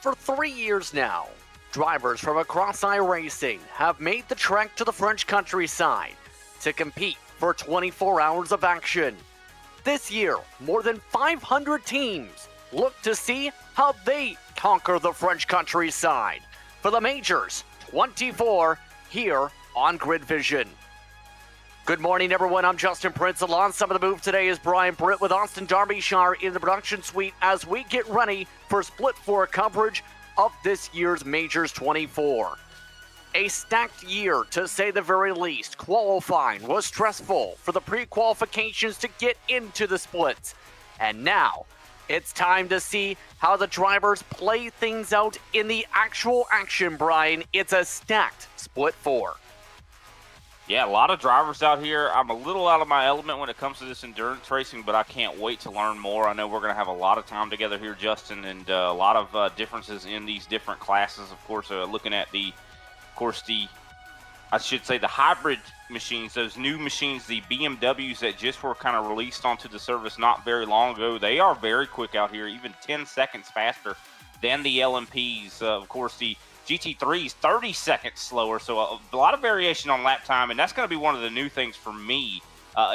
For 3 years now, drivers from across iRacing have made the trek to the French countryside to compete for 24 hours of action. This year, more than 500 teams look to see how they conquer the French countryside for the Majors 24 here on Grid Vision. Good morning, everyone. I'm Justin Prince. Alongside of the move today is Brian Britt with Austin Darbyshire in the production suite as we get ready for Split 4 coverage of this year's Majors 24. A stacked year, to say the very least. Qualifying was stressful for the pre-qualifications to get into the splits. And now, it's time to see how the drivers play things out in the actual action, Brian. It's a stacked Split 4. Yeah, a lot of drivers out here. I'm a little out of my element when it comes to this endurance racing, but I can't wait to learn more. I know we're going to have a lot of time together here, Justin, and a lot of differences in these different classes. Of course, looking at the hybrid machines, those new machines, the BMWs that just were kind of released onto the service not very long ago. They are very quick out here, even 10 seconds faster than the LMPs. Of course, the GT3 is 30 seconds slower, so a lot of variation on lap time, and that's going to be one of the new things for me,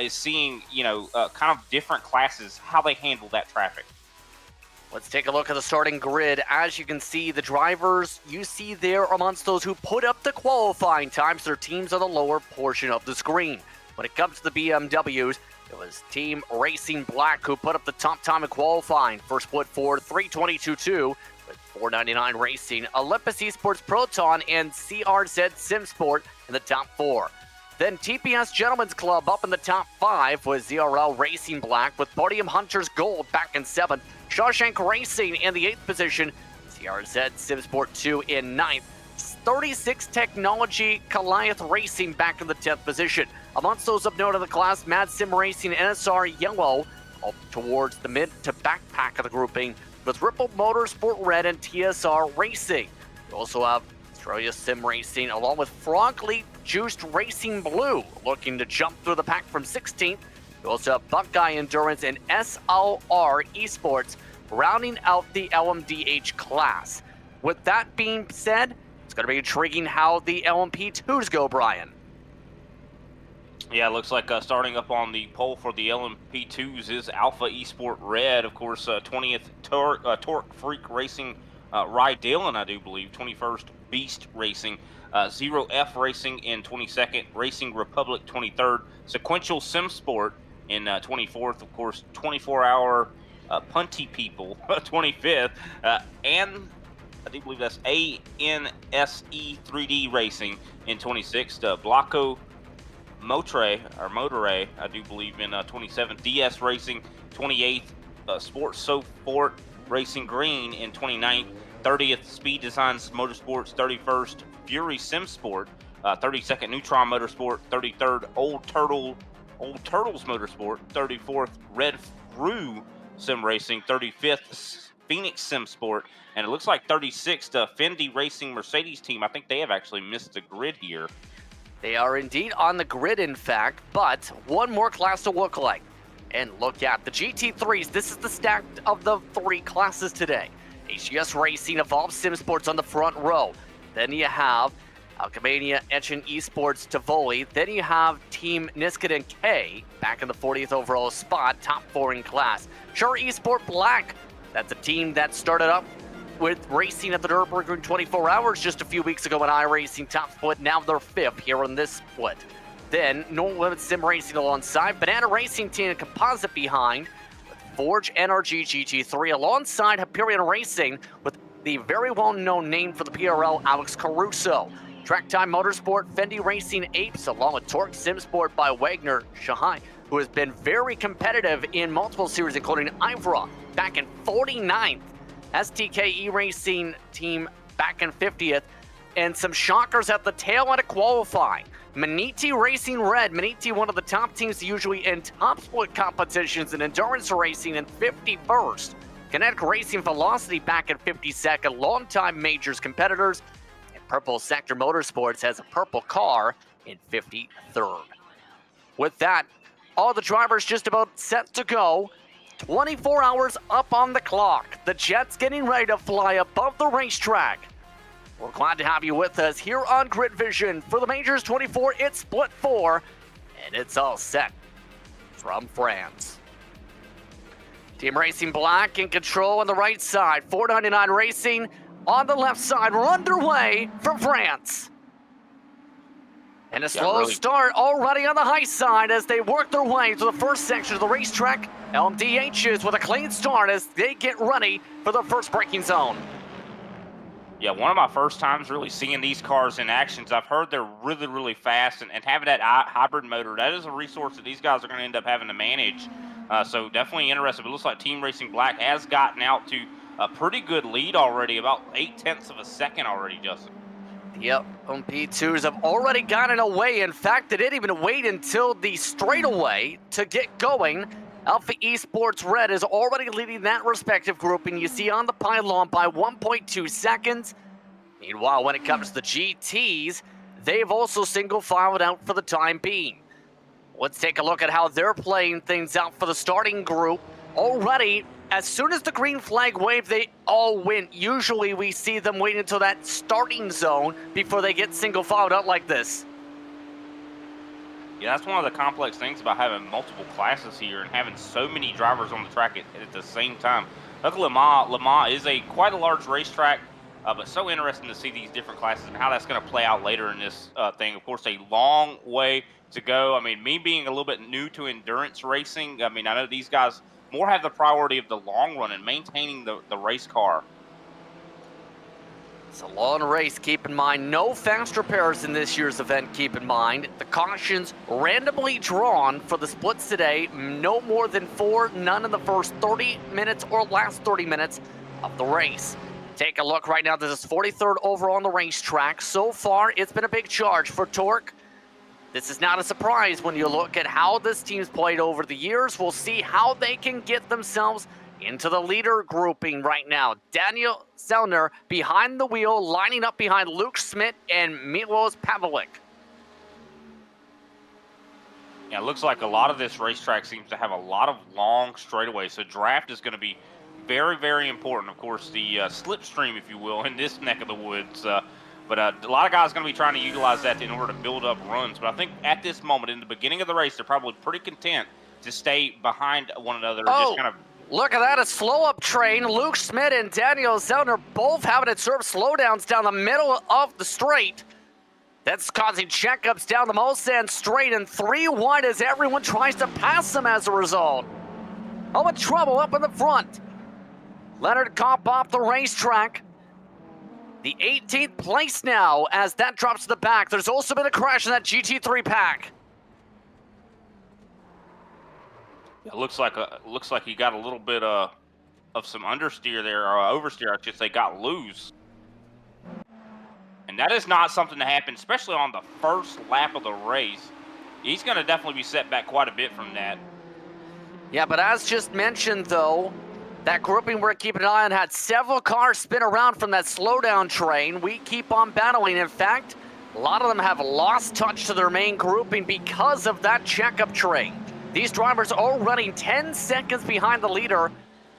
is seeing, kind of different classes, how they handle that traffic. Let's take a look at the starting grid. As you can see, the drivers you see there amongst those who put up the qualifying times, their teams on the lower portion of the screen. When it comes to the BMWs, it was Team Racing Black who put up the top time in qualifying for Split 4, 3:22.2. With 499 Racing, Olympus Esports Proton, and CRZ SimSport in the top 4. Then TPS Gentlemen's Club up in the top 5 with ZRL Racing Black, with Podium Hunters Gold back in 7th, Shawshank Racing in the 8th position, CRZ SimSport 2 in 9th, 36 Technology Goliath Racing back in the 10th position. Amongst those of note of the class, Mad Sim Racing, NSR Yellow, up towards the mid to back pack of the grouping, with Ripple Motorsport Red and TSR Racing. We also have Australia Sim Racing along with Frog Leap Juiced Racing Blue looking to jump through the pack from 16th. We also have Buckeye Endurance and SLR Esports rounding out the LMDH class. With that being said, it's going to be intriguing how the LMP2s go, Brian. Yeah, it looks like starting up on the pole for the LMP2s is Alpha Esport Red. Of course, 20th Torque Freak Racing, Rye Dillon, I do believe. 21st Beast Racing. Zero F Racing in 22nd. Racing Republic 23rd. Sequential Sim Sport in 24th. Of course, 24-hour Punty People 25th. And I do believe that's ANSE 3D Racing in 26th. Blanco Motoré, I do believe, in 27th. DS Racing, 28th. Sports So Fort Racing Green in 29th. 30th. Speed Designs Motorsports, 31st. Fury Sim Sport, 32nd. Neutron Motorsport, 33rd. Old Turtles Motorsport, 34th. Red Roo Sim Racing, 35th. Phoenix Sim Sport, and it looks like 36th. Fendi Racing Mercedes team. I think they have actually missed the grid here. They are indeed on the grid, in fact, but one more class to look like. And look at the GT3s. This is the stack of the 3 classes today. HGS Racing, Evolve Sim Sports on the front row. Then you have Alchemania Etchin Esports Tivoli. Then you have Team Niskanen K back in the 40th overall spot, top 4 in class. Sure Esport Black, that's a team that started up with racing at the Nürburgring 24 hours just a few weeks ago in iRacing top split. Now they're 5th here in this split. Then No Limit Sim Racing alongside Banana Racing Team and Composite behind, with Forge NRG GT3 alongside Hyperion Racing with the very well-known name for the PRL, Alex Caruso. Track Time Motorsport, Fendi Racing Apes, along with Torque Sim Sport by Wagner Shahai, who has been very competitive in multiple series, including Ivra back in 49th. STKE Racing Team back in 50th, and some shockers at the tail end of qualifying. Maniti Racing Red. Maniti, one of the top teams usually in top split competitions in endurance racing, in 51st. Kinetic Racing Velocity back in 52nd. Longtime Majors competitors. And Purple Sector Motorsports has a purple car in 53rd. With that, all the drivers just about set to go. 24 hours up on the clock. The Jets getting ready to fly above the racetrack. We're glad to have you with us here on Grid Vision. For the Majors 24, it's Split 4, and it's all set from France. Team Racing Black in control on the right side. 499 Racing on the left side. We're underway from France. And a slow start already on the high side as they work their way to the first section of the racetrack. LMDHs with a clean start as they get ready for the first braking zone. Yeah, one of my first times really seeing these cars in actions. I've heard they're really, really fast, and having that hybrid motor, that is a resource that these guys are going to end up having to manage. So definitely interested. But it looks like Team Racing Black has gotten out to a pretty good lead already, about 0.8 of a second already, Justin. Yep, P2s have already gotten away. In fact, they didn't even wait until the straightaway to get going. Alpha Esports Red is already leading that respective grouping. You see on the pylon by 1.2 seconds. Meanwhile, when it comes to the GTs, they've also single-filed out for the time being. Let's take a look at how they're playing things out for the starting group. Already, as soon as the green flag wave, they all win. Usually we see them wait until that starting zone before they get single-filed out like this. Yeah, that's one of the complex things about having multiple classes here and having so many drivers on the track at the same time. Luckily, Le Mans is quite a large racetrack, but so interesting to see these different classes and how that's going to play out later in this thing. Of course, a long way to go. I mean, me being a little bit new to endurance racing, I mean, I know these guys more have the priority of the long run and maintaining the race car. It's a long race, keep in mind. No fast repairs in this year's event, keep in mind. The cautions randomly drawn for the splits today. No more than 4, none in the first 30 minutes or last 30 minutes of the race. Take a look right now. This is 43rd overall on the racetrack. So far, it's been a big charge for Torque. This is not a surprise when you look at how this team's played over the years. We'll see how they can get themselves into the leader grouping right now. Daniel Zellner behind the wheel, lining up behind Luke Schmidt and Milos Pavlik. Yeah, it looks like a lot of this racetrack seems to have a lot of long straightaways. So draft is going to be very, very important. Of course, the slipstream, if you will, in this neck of the woods. But a lot of guys are going to be trying to utilize that in order to build up runs. But I think at this moment, in the beginning of the race, they're probably pretty content to stay behind one another. Just kind of. Look at that, a slow-up train. Luke Schmidt and Daniel Zellner both having to serve slowdowns down the middle of the straight. That's causing checkups down the Mulsanne straight, and 3 wide as everyone tries to pass them as a result. Oh, in trouble up in the front. Leonard Kopp off the racetrack. The 18th place now as that drops to the back. There's also been a crash in that GT3 pack. It looks like he got a little bit of some understeer there, or oversteer, I should say, got loose. And that is not something to happen, especially on the first lap of the race. He's going to definitely be set back quite a bit from that. Yeah, but as just mentioned, though, that grouping we're keeping an eye on had several cars spin around from that slowdown train. We keep on battling. In fact, a lot of them have lost touch to their main grouping because of that checkup train. These drivers are running 10 seconds behind the leader,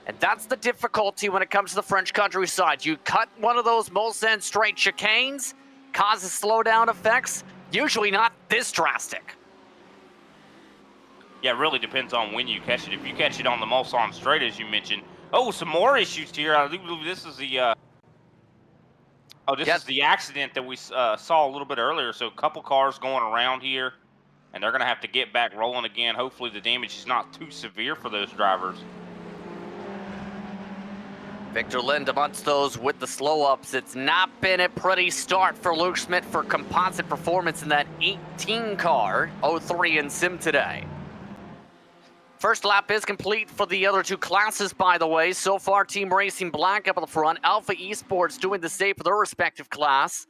and that's the difficulty when it comes to the French countryside. You cut one of those Mulsanne straight chicanes, causes slowdown effects, usually not this drastic. Yeah, it really depends on when you catch it. If you catch it on the Mulsanne straight, as you mentioned. Oh, some more issues here. I believe this is the is the accident that we saw a little bit earlier. So a couple cars going around here, and they're going to have to get back rolling again. Hopefully the damage is not too severe for those drivers. Victor Lind amongst those with the slow-ups. It's not been a pretty start for Luke Schmidt for composite performance in that 18 car, 03 in sim today. First lap is complete for the other two classes, by the way. So far, Team Racing Black up at the front. Alpha Esports doing the same for their respective class.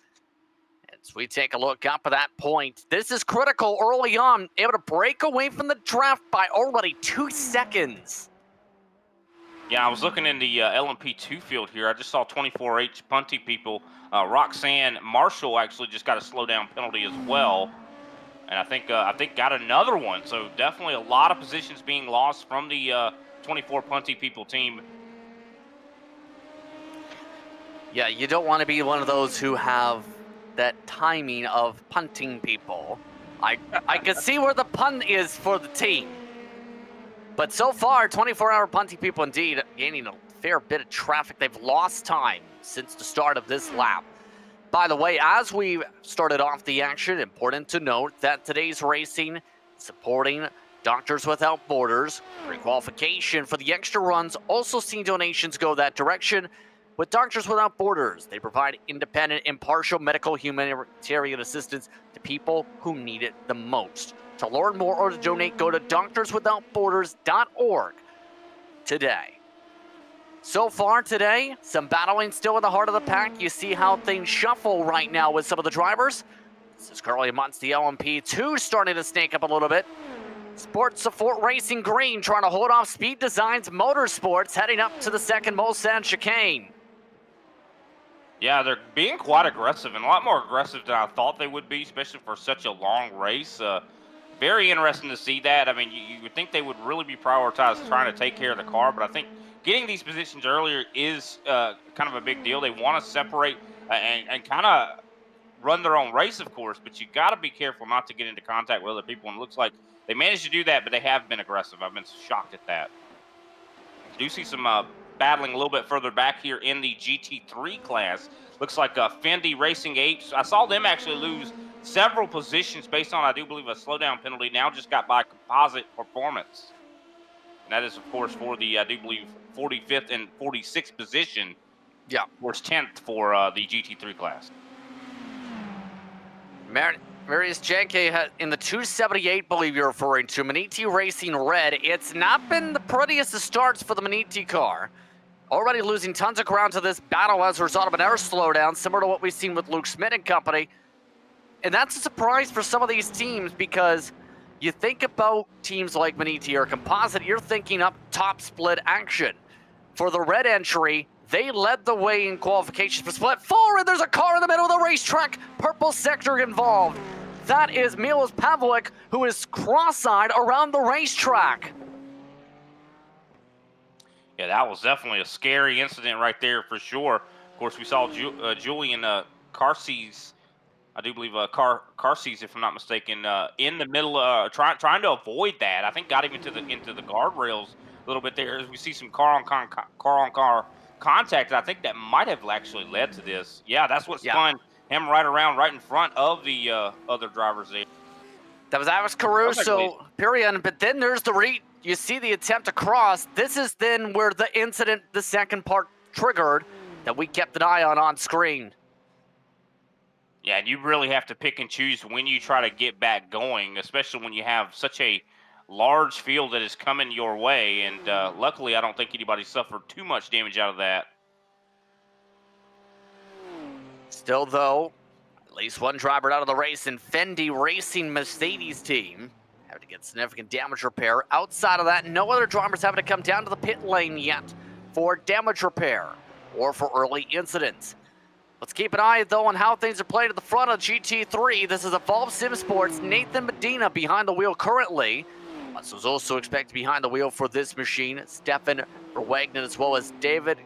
As we take a look up at that point, this is critical early on. Able to break away from the draft by already 2 seconds. Yeah, I was looking in the LMP2 field here. I just saw 24H Punty people. Roxanne Marshall actually just got a slowdown penalty as well. And I think got another one. So definitely a lot of positions being lost from the 24 punty people team. Yeah, you don't want to be one of those who have that timing of punting people. I can see where the pun is for the team. But so far, 24-hour punting people indeed gaining a fair bit of traffic. They've lost time since the start of this lap. By the way, as we started off the action, important to note that today's racing supporting Doctors Without Borders. Pre-qualification for the extra runs, also seeing donations go that direction. With Doctors Without Borders, they provide independent, impartial medical humanitarian assistance to people who need it the most. To learn more or to donate, go to doctorswithoutborders.org today. So far today, some battling still in the heart of the pack. You see how things shuffle right now with some of the drivers. This is currently amongst the LMP2 starting to snake up a little bit. Sports Support Racing Green trying to hold off Speed Designs Motorsports heading up to the second Mulsanne chicane. Yeah, they're being quite aggressive, and a lot more aggressive than I thought they would be, especially for such a long race. Very interesting to see that. I mean, you would think they would really be prioritized trying to take care of the car, but I think getting these positions earlier is kind of a big deal. They want to separate and kind of run their own race, of course, but you got to be careful not to get into contact with other people, and it looks like they managed to do that, but they have been aggressive. I've been shocked at that. I do see some battling a little bit further back here in the GT3 class. Looks like Fendi Racing Apes. I saw them actually lose several positions based on, I do believe, a slowdown penalty. Now just got by composite performance. And that is, of course, for the, I do believe, 45th and 46th position. Yeah. Of course, 10th for the GT3 class. Marius Janke in the 278, believe you're referring to, Maniti Racing Red. It's not been the prettiest of starts for the Maniti car. Already losing tons of ground to this battle as a result of an air slowdown, similar to what we've seen with Luke Smith and company. And that's a surprise for some of these teams because you think about teams like Maniti or Composite, you're thinking up top split action. For the red entry, they led the way in qualifications for split 4, and there's a car in the middle of the racetrack. Purple sector involved. That is Milos Pavlik, who is cross-eyed around the racetrack. Yeah, that was definitely a scary incident right there for sure. Of course, we saw Julian Carces, I do believe Carces, if I'm not mistaken, in the middle, trying to avoid that. I think got him into the guardrails a little bit there. As we see some car on car contact, I think that might have actually led to this. Yeah, that's what spun him right in front of the other drivers there. That was Alex Caruso, period. But then there's you see the attempt to cross. This is then where the incident, the second part triggered, that we kept an eye on screen. Yeah, and you really have to pick and choose when you try to get back going, especially when you have such a large field that is coming your way. And luckily, I don't think anybody suffered too much damage out of that. Still, though, at least one driver out of the race in Fendi Racing Mercedes team. Have to get significant damage repair. Outside of that, no other drivers having to come down to the pit lane yet for damage repair or for early incidents. Let's keep an eye, though, on how things are played at the front of GT3. This is Evolve Sim Sports. Nathan Medina behind the wheel currently. This was also expected behind the wheel for this machine. Stefan Verwagner as well as David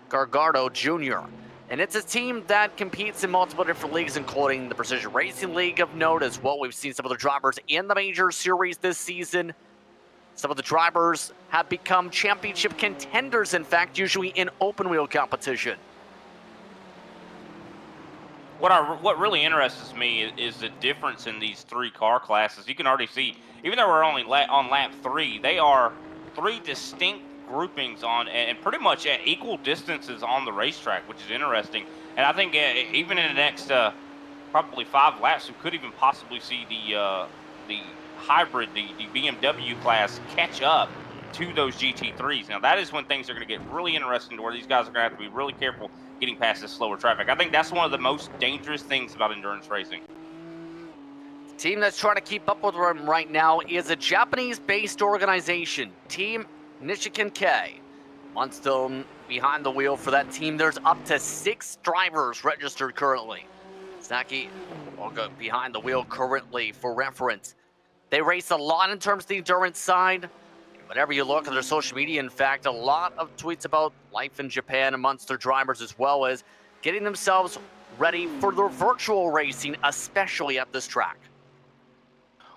Gargardo Jr. And it's a team that competes in multiple different leagues, including the Precision Racing League of note as well. We've seen some of the drivers in the major series this season. Some of the drivers have become championship contenders, in fact, usually in open wheel competition. What really interests me is the difference in these three car classes. You can already see, even though we're only on lap 3, they are 3 distinct groupings on and pretty much at equal distances on the racetrack, which is interesting. And I think even in the next probably 5 laps, we could even possibly see the hybrid, the BMW class, catch up to those GT3s. Now that is when things are going to get really interesting, to where these guys are going to have to be really careful getting past this slower traffic. I think that's one of the most dangerous things about endurance racing. The team that's trying to keep up with them right now is a Japanese-based organization, Team Nishikin K. Munstone behind the wheel for that team. There's up to 6 drivers registered currently. Saki will go behind the wheel currently for reference. They race a lot in terms of the endurance side. whenever you look at their social media, in fact, a lot of tweets about life in Japan amongst their drivers, as well as getting themselves ready for their virtual racing, especially at this track.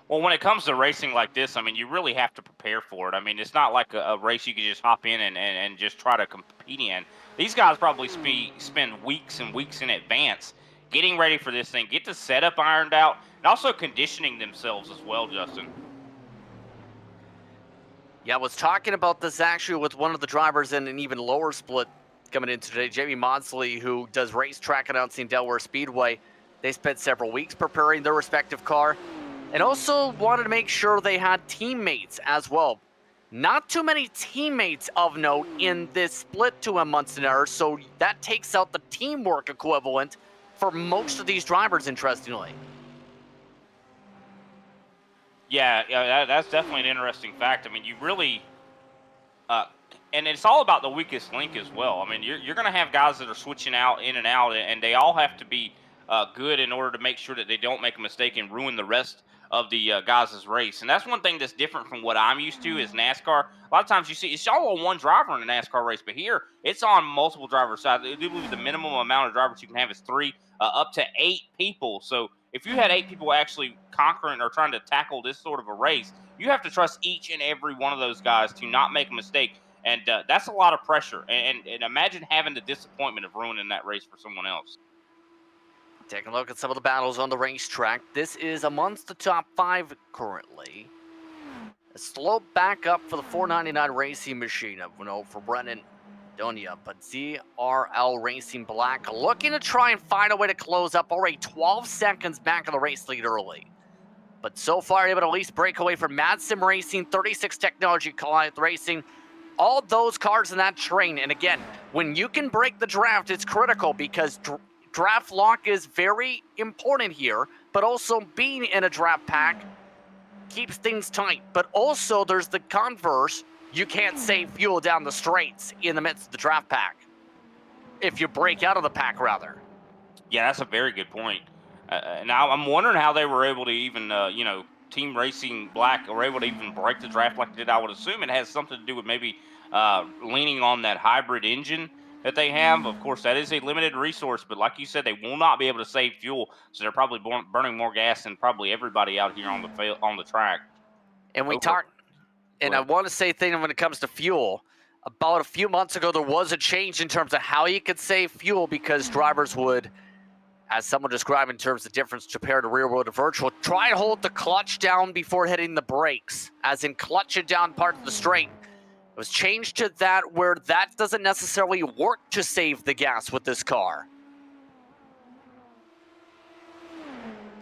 Well, when it comes to racing like this, I mean, you really have to prepare for it. I mean, it's not like a race you can just hop in and just try to compete in. These guys probably spend weeks and weeks in advance getting ready for this thing, get the setup ironed out, and also conditioning themselves as well, Justin. Yeah, I was talking about this actually with one of the drivers in an even lower split coming in today, Jamie Maudsley, who does racetrack announcing Delaware Speedway. They spent several weeks preparing their respective car and also wanted to make sure they had teammates as well. Not too many teammates of note in this split to a Munster, so that takes out the teamwork equivalent for most of these drivers, interestingly. Yeah, that's definitely an interesting fact. I mean, you really, and it's all about the weakest link as well. I mean, you're going to have guys that are switching out, in and out, and they all have to be good in order to make sure that they don't make a mistake and ruin the rest of the guys' race. And that's one thing that's different from what I'm used to is NASCAR. A lot of times you see it's all on one driver in a NASCAR race, but here it's on multiple drivers. So I do believe the minimum amount of drivers you can have is 3, up to 8 people. So if you had 8 people actually conquering or trying to tackle this sort of a race, you have to trust each and every one of those guys to not make a mistake. And that's a lot of pressure. And imagine having the disappointment of ruining that race for someone else. Taking a look at some of the battles on the racetrack. This is amongst the top 5 currently. A slow back up for the 499 Racing Machine for Brennan Donia, but ZRL Racing Black looking to try and find a way to close up, already 12 seconds back of the race lead early. But so far able to at least break away from Mad Sim Racing, 36 Technology Racing, all those cars in that train. And again, when you can break the draft, it's critical because draft lock is very important here, but also being in a draft pack keeps things tight. But also there's the converse, you can't save fuel down the straights in the midst of the draft pack. If you break out of the pack, rather. Yeah, that's a very good point. Now I'm wondering how they were able to even, Team Racing Black were able to even break the draft like they did. I would assume it has something to do with maybe leaning on that hybrid engine that they have. Of course, that is a limited resource, but like you said, they will not be able to save fuel, so they're probably burning more gas than probably everybody out here on the track. And I want to say thing when it comes to fuel. About a few months ago, there was a change in terms of how you could save fuel because drivers would, as someone described in terms of difference compared to real world to virtual, try and hold the clutch down before hitting the brakes, as in clutch it down part of the straight. It was changed to that where that doesn't necessarily work to save the gas with this car.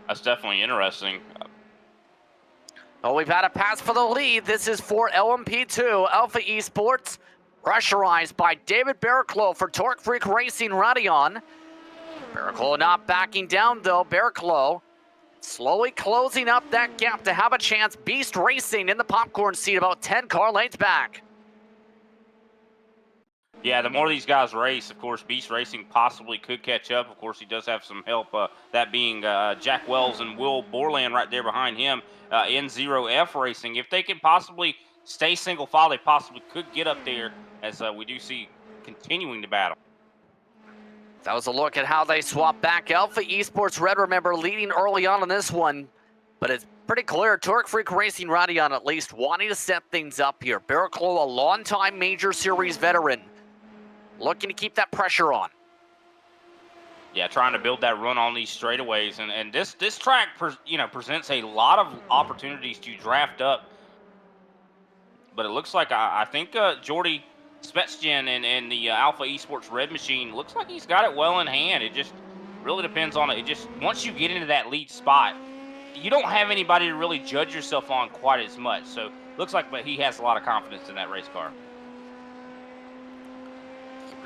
That's definitely interesting. Well, we've had a pass for the lead. This is for LMP2, Alpha Esports, pressurized by David Barraclough for Torque Freak Racing Radeon. Barraclough not backing down, though. Barraclough slowly closing up that gap to have a chance. Beast Racing in the popcorn seat, about 10 car lengths back. Yeah, the more these guys race, of course, Beast Racing possibly could catch up. Of course, he does have some help, that being Jack Wells and Will Borland right there behind him in 0F Racing. If they can possibly stay single file, they possibly could get up there, as we do see continuing to battle. That was a look at how they swap back. Alpha Esports Red, remember, leading early on in this one, but it's pretty clear Torque Freak Racing Radeon at least wanting to set things up here. Barraclough, a long-time Major Series veteran, looking to keep that pressure on. Yeah, trying to build that run on these straightaways, and this track presents a lot of opportunities to draft up. But it looks like I think Jordy Spetsgen and the Alpha Esports Red Machine looks like he's got it well in hand. It just really depends on it. It just once you get into that lead spot, you don't have anybody to really judge yourself on quite as much. So looks like, but he has a lot of confidence in that race car.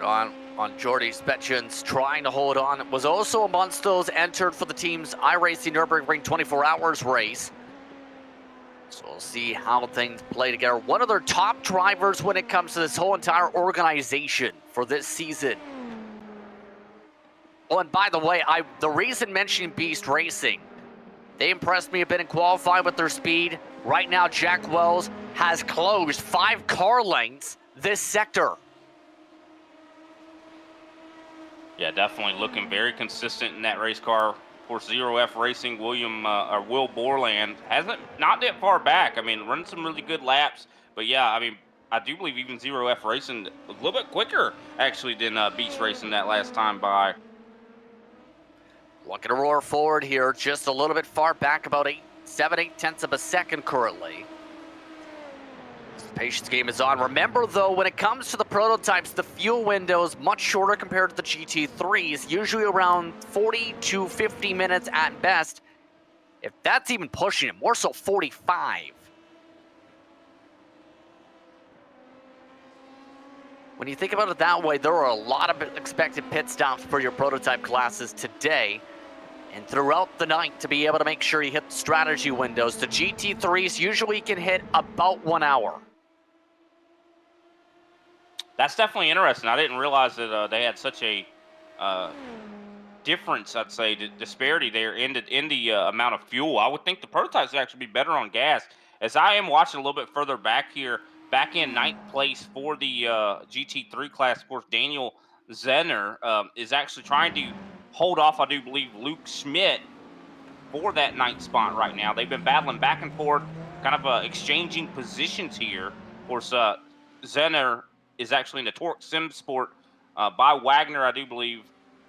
On Jordy Spetchens trying to hold on. It was also amongst those entered for the team's iRacing Nürburgring 24 Hours race. So we'll see how things play together. One of their top drivers when it comes to this whole entire organization for this season. Oh, and by the way, the reason mentioning Beast Racing, they impressed me a bit in qualifying with their speed. Right now, Jack Wells has closed 5 car lengths this sector. Yeah, definitely looking very consistent in that race car. Of course, Zero F Racing, Will Borland hasn't not that far back. I mean, running some really good laps. But yeah, I mean, I do believe even Zero F Racing a little bit quicker actually than Beast Racing that last time by. Looking to roar forward here, just a little bit far back, about 7/8 of a second currently. The patience game is on. Remember though, when it comes to the prototypes, the fuel window is much shorter compared to the GT3s, usually around 40 to 50 minutes at best. If that's even pushing it, more so 45. When you think about it that way, there are a lot of expected pit stops for your prototype classes today and throughout the night to be able to make sure you hit the strategy windows. The GT3s usually can hit about 1 hour. That's definitely interesting. I didn't realize that they had such a difference, I'd say, disparity there in the amount of fuel. I would think the prototypes would actually be better on gas. As I am watching a little bit further back here, back in 9th place for the GT3 class, of course, Daniel Zenner is actually trying to hold off, I do believe, Luke Schmidt for that 9th spot right now. They've been battling back and forth, kind of exchanging positions here. Of course, Zenner is actually in the Torque Sim Sport by Wagner, I do believe.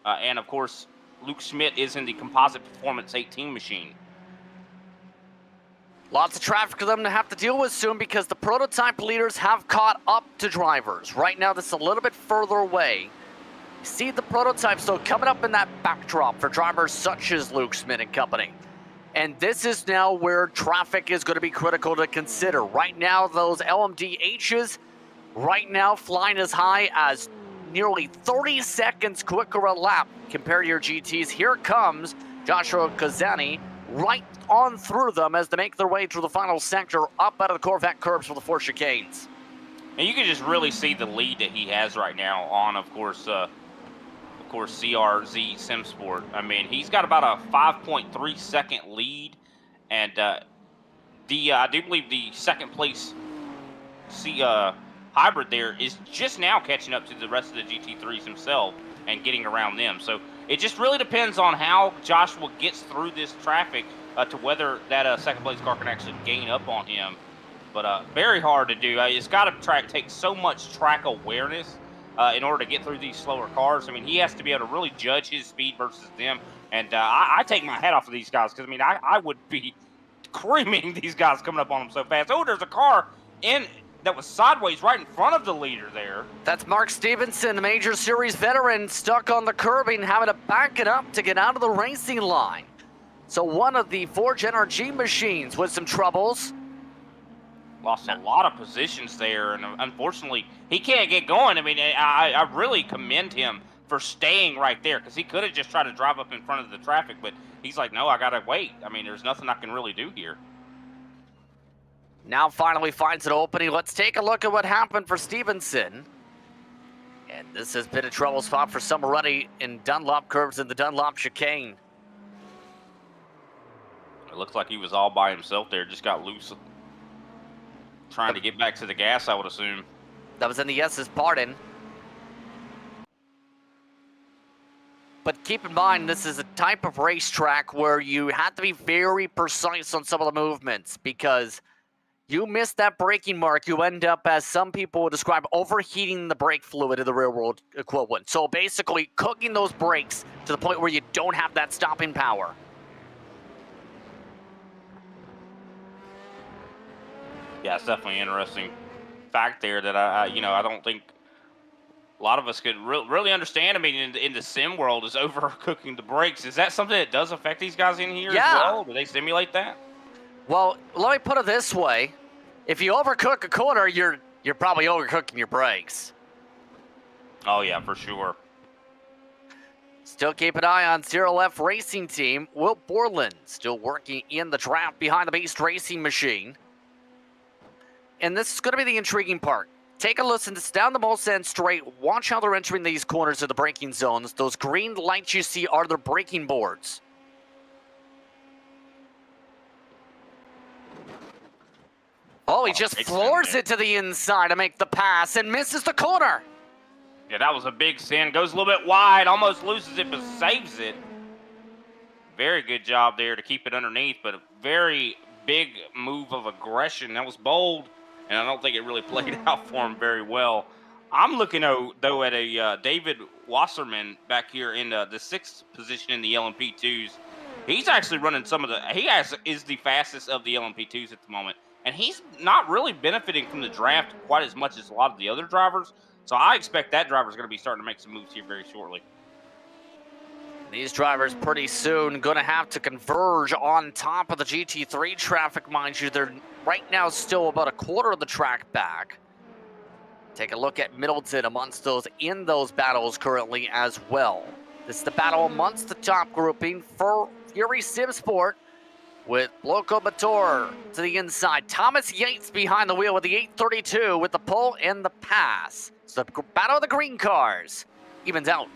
And of course, Luke Schmidt is in the Composite Performance 18 machine. Lots of traffic for them to have to deal with soon because the prototype leaders have caught up to drivers. Right now, this is a little bit further away. You see the prototypes, though, coming up in that backdrop for drivers such as Luke Schmidt and company. And this is now where traffic is going to be critical to consider. Right now, those LMDHs, right now flying as high as nearly 30 seconds quicker a lap compared to your GTs. Here comes Joshua Kazani right on through them as they make their way through the final sector up out of the Corvette curbs for the 4 chicanes. And you can just really see the lead that he has right now on, of course, CRZ SimSport. I mean, he's got about a 5.3 second lead, and I do believe the second place hybrid there is just now catching up to the rest of the GT3s himself and getting around them. So it just really depends on how Joshua gets through this traffic to whether that second place car can actually gain up on him. But very hard to do. It's got to take so much track awareness in order to get through these slower cars. I mean, he has to be able to really judge his speed versus them. And I take my hat off of these guys because, I mean, I would be creaming these guys coming up on them so fast. Oh, there's a car that was sideways right in front of the leader there. That's Mark Stevenson, a Major Series veteran, stuck on the curbing, having to back it up to get out of the racing line. So one of the Forge NRG machines with some troubles. Lost a lot of positions there, and unfortunately, he can't get going. I mean, I really commend him for staying right there because he could have just tried to drive up in front of the traffic, but he's like, no, I got to wait. I mean, there's nothing I can really do here. Now finally finds an opening. Let's take a look at what happened for Stevenson. And this has been a trouble spot for some already in Dunlop curves in the Dunlop chicane. It looks like he was all by himself there, just got loose. Trying to get back to the gas, I would assume. That was in the S's pardon. But keep in mind, this is a type of racetrack where you have to be very precise on some of the movements because you miss that braking mark, you end up, as some people would describe, overheating the brake fluid in the real world equivalent. So basically, cooking those brakes to the point where you don't have that stopping power. Yeah, it's definitely an interesting fact there that I don't think a lot of us could really understand. I mean, in the sim world, is overcooking the brakes. Is that something that does affect these guys in here as well? Do they simulate that? Well, let me put it this way. If you overcook a corner, you're probably overcooking your brakes. Oh, yeah, for sure. Still keep an eye on Zero F Racing Team. Will Borland still working in the draft behind the Beast Racing machine. And this is going to be the intriguing part. Take a listen. This is down the most end straight. Watch how they're entering these corners of the braking zones. Those green lights you see are their braking boards. Oh, he just floors it to the inside to make the pass and misses the corner. Yeah, that was a big sin. Goes a little bit wide, almost loses it, but saves it. Very good job there to keep it underneath, but a very big move of aggression. That was bold, and I don't think it really played out for him very well. I'm looking, though, at a David Wasserman back here in the 6th position in the LMP2s. He's actually running some of the – is the fastest of the LMP2s at the moment, and he's not really benefiting from the draft quite as much as a lot of the other drivers. So I expect that driver's going to be starting to make some moves here very shortly. These drivers pretty soon going to have to converge on top of the GT3 traffic, mind you. They're right now still about a quarter of the track back. Take a look at Middleton amongst those in those battles currently as well. This is the battle amongst the top grouping for Fury Sim Sport with Bloco Bator to the inside. Thomas Yates behind the wheel with the 832 with the pull and the pass. So the battle of the green cars evens out.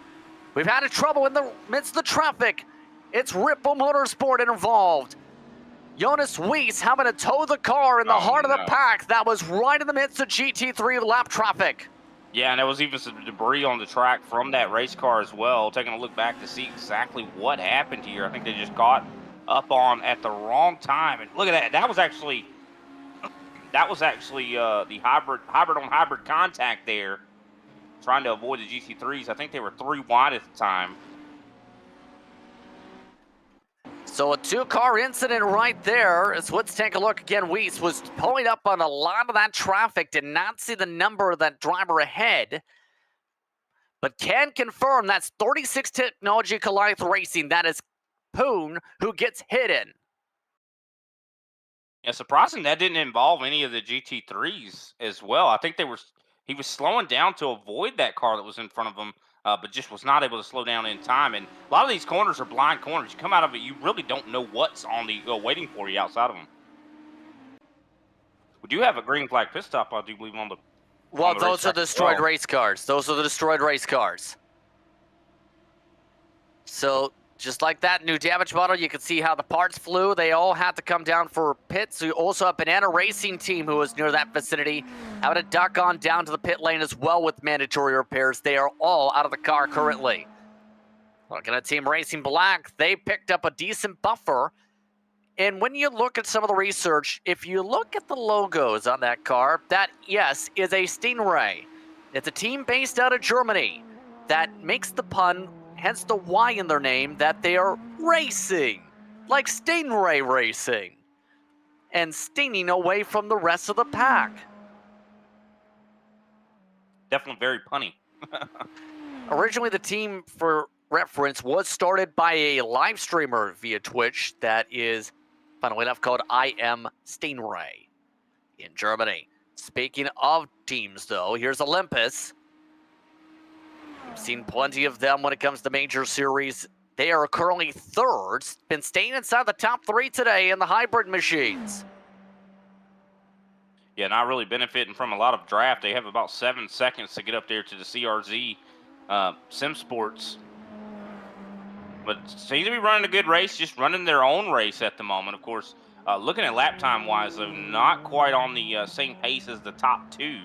We've had a trouble in the midst of the traffic. It's Ripple Motorsport involved. Jonas Weiss having to tow the car in the heart of the pack that was right in the midst of GT3 lap traffic. Yeah, and there was even some debris on the track from that race car as well. Taking a look back to see exactly what happened here. I think they just caught up on at the wrong time. And look at that. That was actually the hybrid on hybrid contact there, trying to avoid the GT3s. I think they were 3 wide at the time. So a 2-car incident right there. So let's take a look again. Weiss was pulling up on a lot of that traffic, did not see the number of that driver ahead, but can confirm that's 36 Technology Goliath Racing. That is Poon who gets hidden. Yeah, surprising that didn't involve any of the GT3s as well. I think he was slowing down to avoid that car that was in front of him, but just was not able to slow down in time. And a lot of these corners are blind corners. You come out of it, you really don't know what's on the waiting for you outside of them. We do have a green flag pit stop, I do believe, on the. Well, those are destroyed race cars. Those are the destroyed race cars. So just like that new damage model, you can see how the parts flew. They all had to come down for pits. We also have Banana Racing Team, who was near that vicinity, having to duck on down to the pit lane as well with mandatory repairs. They are all out of the car currently. Looking at Team Racing Black, they picked up a decent buffer. And when you look at some of the research, if you look at the logos on that car, that, yes, is a Stingray. It's a team based out of Germany that makes the pun, hence the Y in their name, that they are racing, like Stingray racing, and stinging away from the rest of the pack. Definitely very punny. Originally, the team, for reference, was started by a live streamer via Twitch that is, funnily enough, called I Am Stingray in Germany. Speaking of teams, though, here's Olympus. We've seen plenty of them when it comes to major series. They are currently third, been staying inside the top 3 today in the hybrid machines. Yeah, not really benefiting from a lot of draft. They have about 7 seconds to get up there to the CRZ Sim Sports. But seems to be running a good race, just running their own race at the moment. Of course, looking at lap time wise, they're not quite on the same pace as the top 2.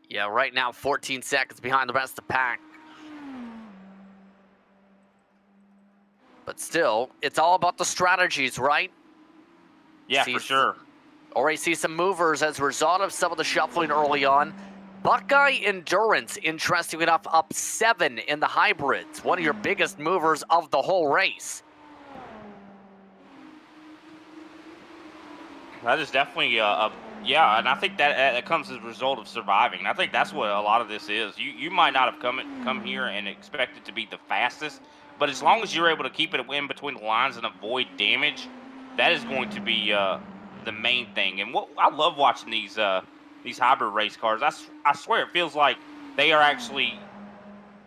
Yeah, right now 14 seconds behind the rest of the pack. But still, it's all about the strategies, right? Yeah, for sure. Already see some movers as a result of some of the shuffling early on. Buckeye Endurance, interestingly enough, up 7 in the hybrids. One of your biggest movers of the whole race. That is definitely yeah, and I think that comes as a result of surviving. And I think that's what a lot of this is. You might not have come here and expected to be the fastest, but as long as you're able to keep it in between the lines and avoid damage, that is going to be the main thing. And what I love watching these hybrid race cars. I swear it feels like they are actually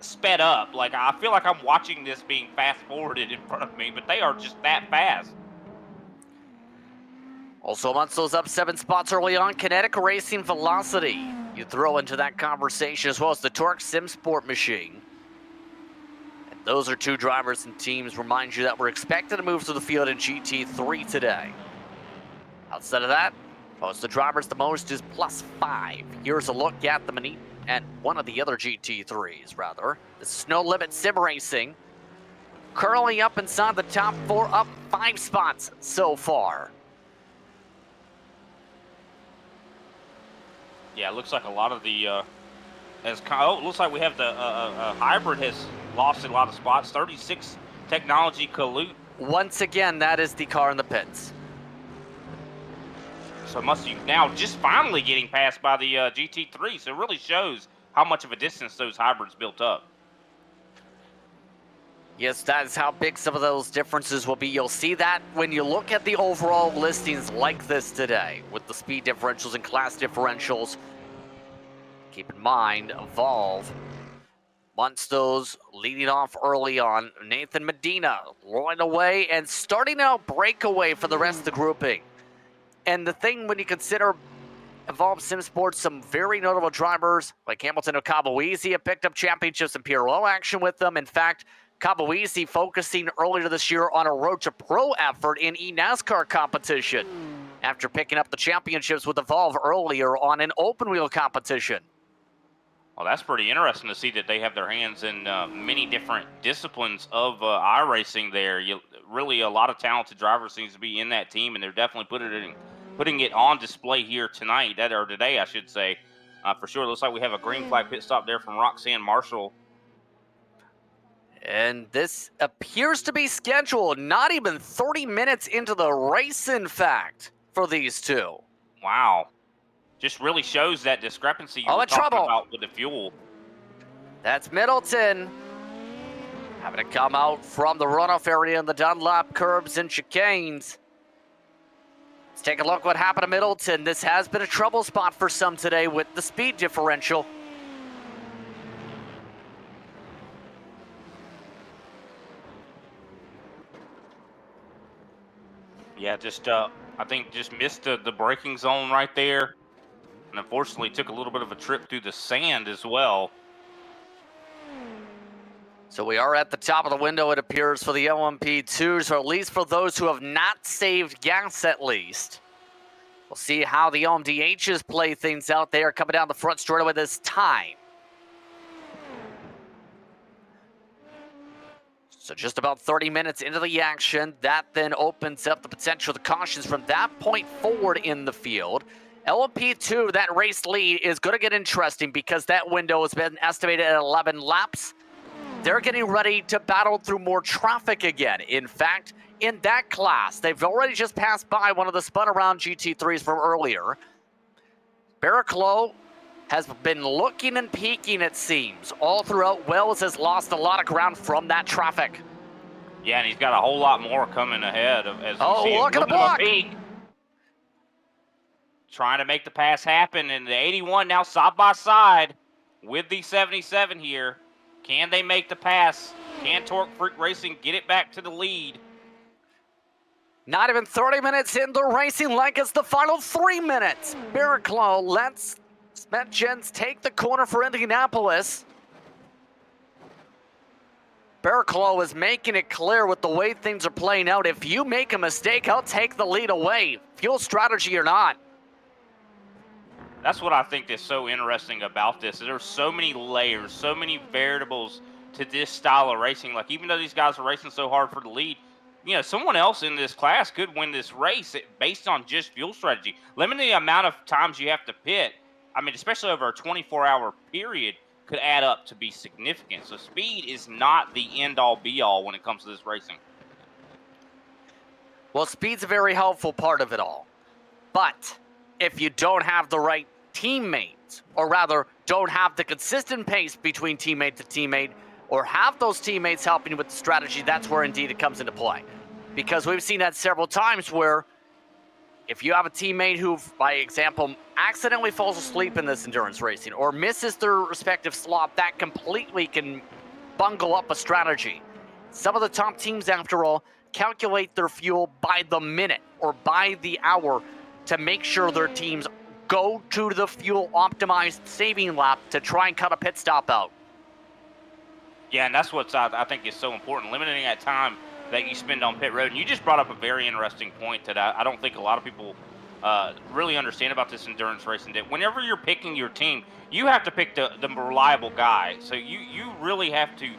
sped up. Like I feel like I'm watching this being fast forwarded in front of me, but they are just that fast. Also amongst those up 7 spots early on, Kinetic Racing Velocity. You throw into that conversation, as well as the Torque Sim Sport machine. And those are two drivers and teams, remind you, that we're expected to move through the field in GT3 today. Outside of that, most of the drivers, the most is +5. Here's a look at at one of the other GT3s, rather. This is No Limit Sim Racing. Currently up inside the top 4, up 5 spots so far. Yeah, it looks like a lot of the it looks like we have the hybrid has lost a lot of spots. 36 technology collude. Once again, that is the car in the pits. So must be now just finally getting passed by the GT3. So it really shows how much of a distance those hybrids built up. Yes, that is how big some of those differences will be. You'll see that when you look at the overall listings like this today, with the speed differentials and class differentials. Keep in mind, Evolve wants those leading off early on. Nathan Medina rolling away and starting out breakaway for the rest of the grouping. And the thing when you consider Evolve Sim Sports, some very notable drivers like Hamilton Okabuizi have picked up championships and PRO action with them. In fact, Okabuizi focusing earlier this year on a Road to Pro effort in eNASCAR competition after picking up the championships with Evolve earlier on an open wheel competition. Well, that's pretty interesting to see that they have their hands in many different disciplines of iRacing there. Really a lot of talented drivers seems to be in that team, and they're definitely putting it on display here tonight, or today, I should say. For sure, it looks like we have a green flag pit stop there from Roxanne Marshall. And this appears to be scheduled not even 30 minutes into the race, in fact, for these two. Wow. Just really shows that discrepancy you were talking about with the fuel. That's Middleton having to come out from the runoff area in the Dunlop curbs and chicanes. Let's take a look what happened to Middleton. This has been a trouble spot for some today with the speed differential. Yeah, I think just missed the braking zone right there. And unfortunately took a little bit of a trip through the sand as well. So we are at the top of the window, it appears, for the LMP2s, or at least for those who have not saved gas at least. We'll see how the LMDHs play things out there coming down the front straightaway this time. So just about 30 minutes into the action, that then opens up the potential, the cautions from that point forward in the field. LMP2, that race lead is going to get interesting because that window has been estimated at 11 laps. They're getting ready to battle through more traffic again. In fact, in that class, they've already just passed by one of the spun-around GT3s from earlier. Barrichello has been looking and peeking, it seems, all throughout. Wells has lost a lot of ground from that traffic. Yeah, and he's got a whole lot more coming ahead. Look at the block! Trying to make the pass happen, and the 81 now side by side with the 77 here. Can they make the pass? Can Torque Freak Racing get it back to the lead? Not even 30 minutes into racing like it's the final 3 minutes. Barrichello lets Smetjens take the corner for Indianapolis. Barrichello is making it clear with the way things are playing out. If you make a mistake, I'll take the lead away. Fuel strategy or not. That's what I think is so interesting about this. There's so many layers, so many variables to this style of racing. Like, even though these guys are racing so hard for the lead, you know, someone else in this class could win this race based on just fuel strategy. Limiting the amount of times you have to pit, I mean, especially over a 24-hour period, could add up to be significant. So speed is not the end-all, be-all when it comes to this racing. Well, speed's a very helpful part of it all. But if you don't have the right teammates, or rather don't have the consistent pace between teammate to teammate, or have those teammates helping you with the strategy, that's where indeed it comes into play. Because we've seen that several times where if you have a teammate who, by example, accidentally falls asleep in this endurance racing or misses their respective slot, that completely can bungle up a strategy. Some of the top teams, after all, calculate their fuel by the minute or by the hour to make sure their teams go to the fuel optimized saving lap to try and cut a pit stop out. Yeah, and that's what I think is so important, limiting that time that you spend on pit road. And you just brought up a very interesting point that I don't think a lot of people really understand about this endurance racing. That whenever you're picking your team, you have to pick the reliable guy. So you really have to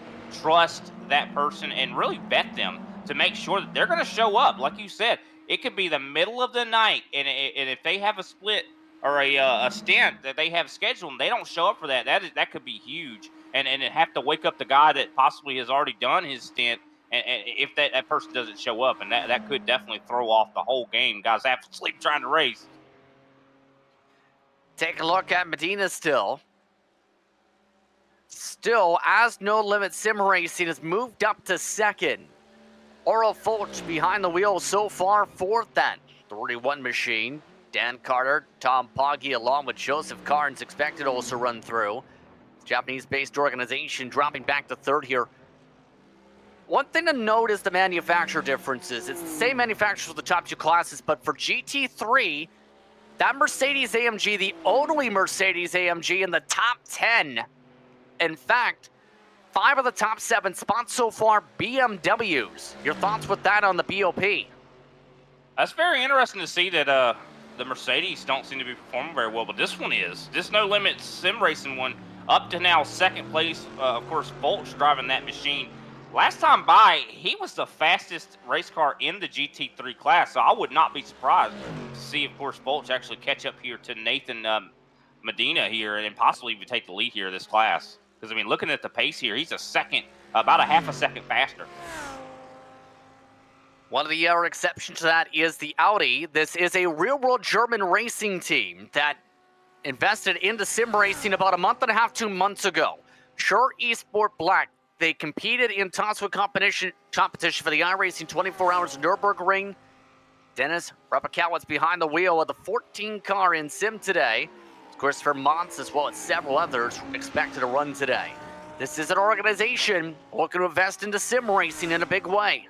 trust that person and really vet them to make sure that they're going to show up. Like you said, it could be the middle of the night, and if they have a split or a stint that they have scheduled and they don't show up for that, that could be huge. And have to wake up the guy that possibly has already done his stint, and if that person doesn't show up, and that could definitely throw off the whole game. Guys have to sleep trying to race. Take a look at Medina still. Still, as No Limit Sim Racing has moved up to second. Oral Fulch behind the wheel so far, fourth at 31 machine. Dan Carter, Tom Poggi, along with Joseph Carnes, expected to also run through. Japanese-based organization dropping back to third here. One thing to note is the manufacturer differences. It's the same manufacturers for the top two classes, but for GT3, that Mercedes AMG, the only Mercedes AMG in the top 10. In fact, 5 of the top 7 spots so far, BMWs. Your thoughts with that on the BOP? That's very interesting to see that the Mercedes don't seem to be performing very well, but this one is. This No Limit Sim Racing one, up to now second place. Of course, Fulch driving that machine. Last time by, he was the fastest race car in the GT3 class, so I would not be surprised to see, of course, Fulch actually catch up here to Nathan Medina here and possibly even take the lead here in this class. Because, I mean, looking at the pace here, he's a second, about a half a second faster. One of the exceptions to that is the Audi. This is a real-world German racing team that invested into sim racing about a month and a half, 2 months ago. Sure Esport Black. They competed in Toswa competition for the iRacing 24 Hours Nürburgring. Dennis Rapakowitz behind the wheel of the 14 car in sim today. Christopher Montz, as well as several others, expected to run today. This is an organization looking to invest into sim racing in a big way.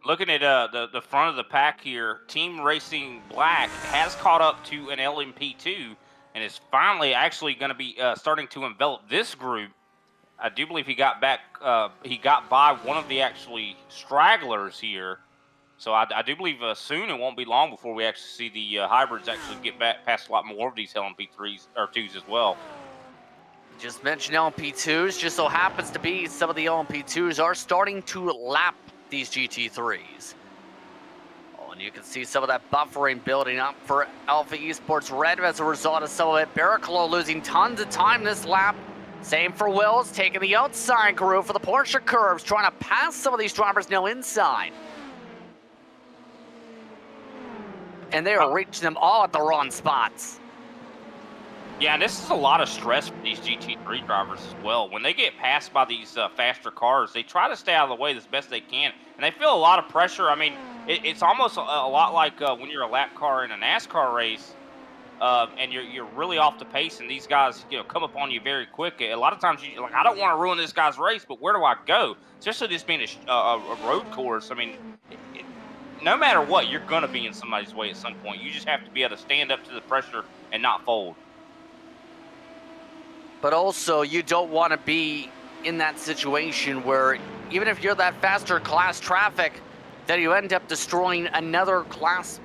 Looking at the front of the pack here, Team Racing Black has caught up to an LMP2 and is finally actually going to be starting to envelop this group. I do believe he got back. He got by one of the actually stragglers here. So I do believe soon, it won't be long before we actually see the hybrids actually get back past a lot more of these LMP3s or 2s as well. Just mentioned LMP2s. Just so happens to be some of the LMP2s are starting to lap these GT3s. Oh, and you can see some of that buffering building up for Alpha Esports Red as a result of some of it. Barrichello losing tons of time this lap. Same for Wills, taking the outside groove for the Porsche curves, trying to pass some of these drivers now inside. And they are reaching them all at the wrong spots. Yeah, and this is a lot of stress for these GT3 drivers as well. When they get passed by these faster cars, they try to stay out of the way as best they can, and they feel a lot of pressure. I mean, it's almost a lot like when you're a lap car in a NASCAR race, and you're really off the pace, and these guys come up on you very quick. A lot of times you're like, I don't want to ruin this guy's race, but where do I go? Especially this being a road course. I mean, no matter what, you're going to be in somebody's way at some point. You just have to be able to stand up to the pressure and not fold. But also, you don't want to be in that situation where even if you're that faster class traffic, that you end up destroying another class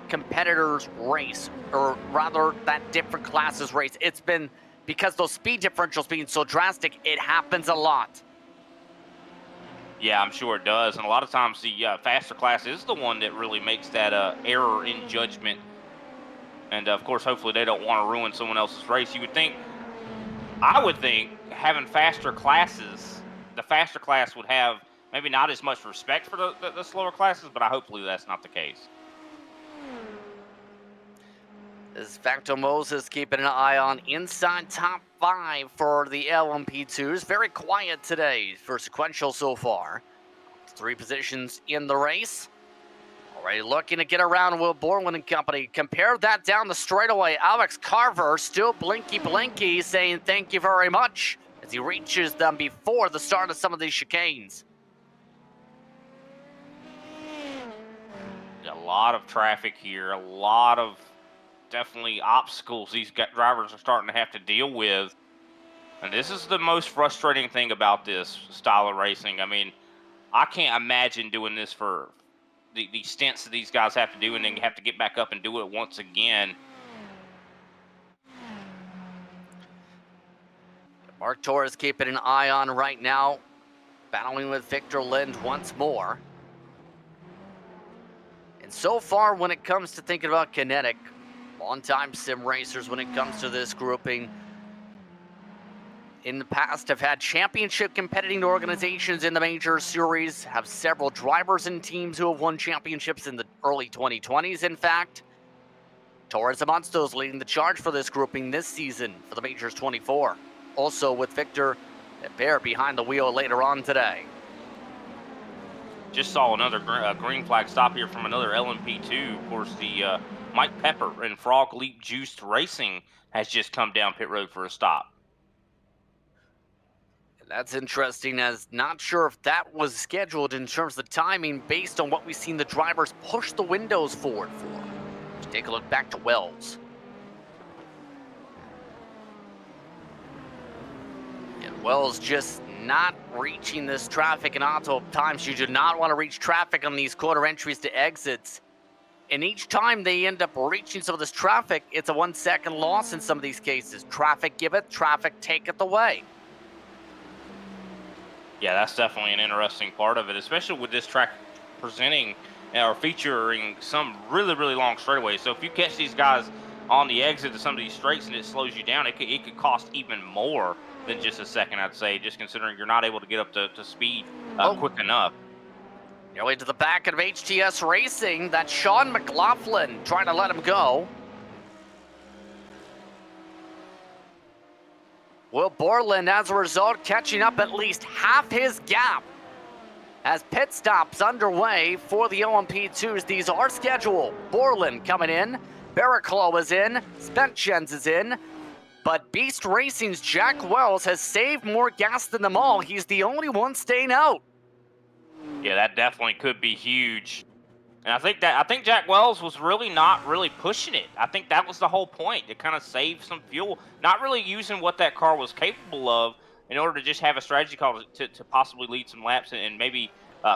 competitor's race, or rather that different class's race. It's been, because those speed differentials being so drastic, it happens a lot. Yeah, I'm sure it does. And a lot of times the faster class is the one that really makes that error in judgment. And, of course, hopefully they don't want to ruin someone else's race. I would think, having faster classes, the faster class would have maybe not as much respect for the slower classes, but hopefully that's not the case. This is Facto Moses keeping an eye on inside top 5 for the LMP2s. Very quiet today for sequential so far. 3 positions in the race. Already looking to get around Will Borland and company. Compare that down the straightaway. Alex Carver still blinky saying thank you very much as he reaches them before the start of some of these chicanes. A lot of traffic here, a lot of definitely obstacles these drivers are starting to have to deal with. And this is the most frustrating thing about this style of racing. I mean, I can't imagine doing this for the stints that these guys have to do and then have to get back up and do it once again. Mark Torres keeping an eye on right now, battling with Victor Lind once more. And so far, when it comes to thinking about Kinetic, long-time sim racers when it comes to this grouping, in the past have had championship competing organizations in the major series, have several drivers and teams who have won championships in the early 2020s, in fact. Torres Amonsto's leading the charge for this grouping this season for the Majors 24. Also with Victor Bear behind the wheel later on today. Just saw another green flag stop here from another LMP2. Of course, the Mike Pepper and Frog Leap Juiced Racing has just come down pit road for a stop. That's interesting, as not sure if that was scheduled in terms of the timing based on what we've seen the drivers push the windows forward for. Let's take a look back to Wells. And Wells just not reaching this traffic, and auto times you do not want to reach traffic on these quarter entries to exits. And each time they end up reaching some of this traffic, it's a 1 second loss in some of these cases. Traffic giveth, traffic taketh away. Yeah, that's definitely an interesting part of it, especially with this track presenting or featuring some really, really long straightaways. So if you catch these guys on the exit of some of these straights and it slows you down, it could cost even more than just a second, I'd say, just considering you're not able to get up to speed quick enough. Nearly to the back of HTS Racing. That's Sean McLaughlin trying to let him go. Will Borland, as a result, catching up at least half his gap as pit stops underway for the LMP2s. These are scheduled. Borland coming in, Barraclough is in, Spentgens is in, but Beast Racing's Jack Wells has saved more gas than them all. He's the only one staying out. Yeah, that definitely could be huge. And I think Jack Wells was really not pushing it. I think that was the whole point, to kind of save some fuel, not really using what that car was capable of in order to just have a strategy call to possibly lead some laps and maybe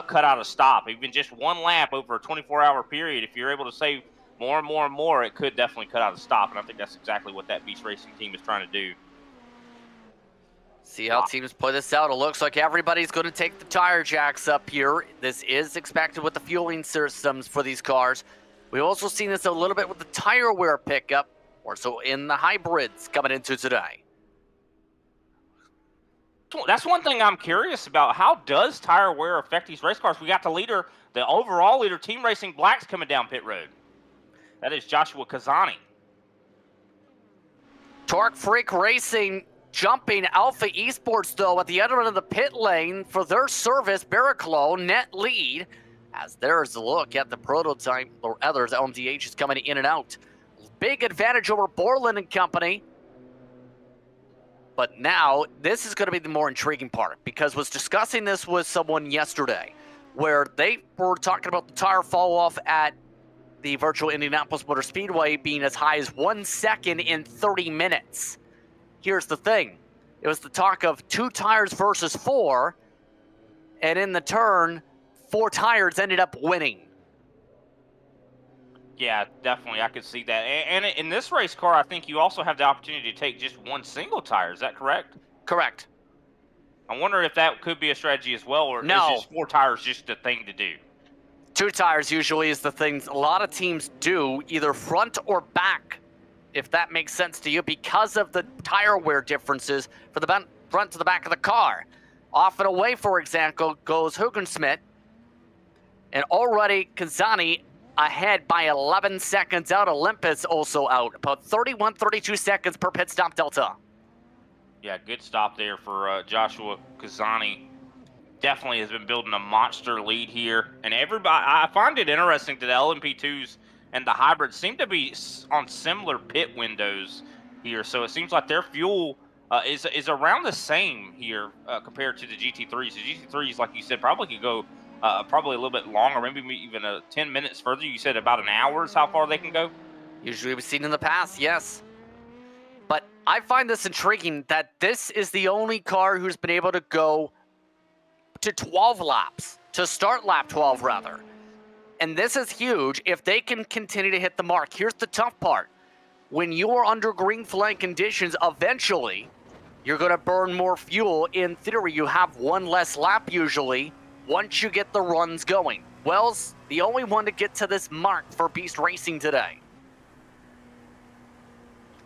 cut out a stop. Even just one lap over a 24-hour period, if you're able to save more and more and more, it could definitely cut out a stop. And I think that's exactly what that Beast Racing team is trying to do. See how teams play this out. It looks like everybody's going to take the tire jacks up here. This is expected with the fueling systems for these cars. We've also seen this a little bit with the tire wear pickup, or so in the hybrids coming into today. That's one thing I'm curious about. How does tire wear affect these race cars? We got the overall leader, Team Racing Blacks, coming down pit road. That is Joshua Kazani. Torque Freak Racing jumping Alpha Esports, though, at the other end of the pit lane for their service. Barraclough net lead, as there's a look at the prototype, or others, LMDH is coming in and out. Big advantage over Borland and company. But now, this is going to be the more intriguing part, because was discussing this with someone yesterday, where they were talking about the tire fall off at the virtual Indianapolis Motor Speedway being as high as 1 second in 30 minutes. Here's the thing. It was the talk of 2 tires versus 4, and in the turn, 4 tires ended up winning. Yeah, definitely. I could see that. And in this race car, I think you also have the opportunity to take just 1 single tire. Is that correct? Correct. I wonder if that could be a strategy as well, or no. Is just 4 tires just the thing to do? 2 tires usually is the thing a lot of teams do, either front or back, if that makes sense to you, because of the tire wear differences for the front to the back of the car. Off and away, for example, goes Hugensmith, and already Kazani ahead by 11 seconds out. Olympus also out, about 31, 32 seconds per pit stop delta. Yeah, good stop there for Joshua Kazani. Definitely has been building a monster lead here. And everybody, I find it interesting that the LMP2s and the hybrids seem to be on similar pit windows here. So it seems like their fuel is around the same here compared to the GT3s. The GT3s, like you said, probably could go probably a little bit longer, maybe even 10 minutes further. You said about an hour is how far they can go? Usually we've seen in the past, yes. But I find this intriguing that this is the only car who's been able to go to 12 laps, to start lap 12 rather. And this is huge if they can continue to hit the mark. Here's the tough part. When you are under green flag conditions, eventually you're going to burn more fuel. In theory, you have one less lap usually once you get the runs going. Wells, the only one to get to this mark for Beast Racing today.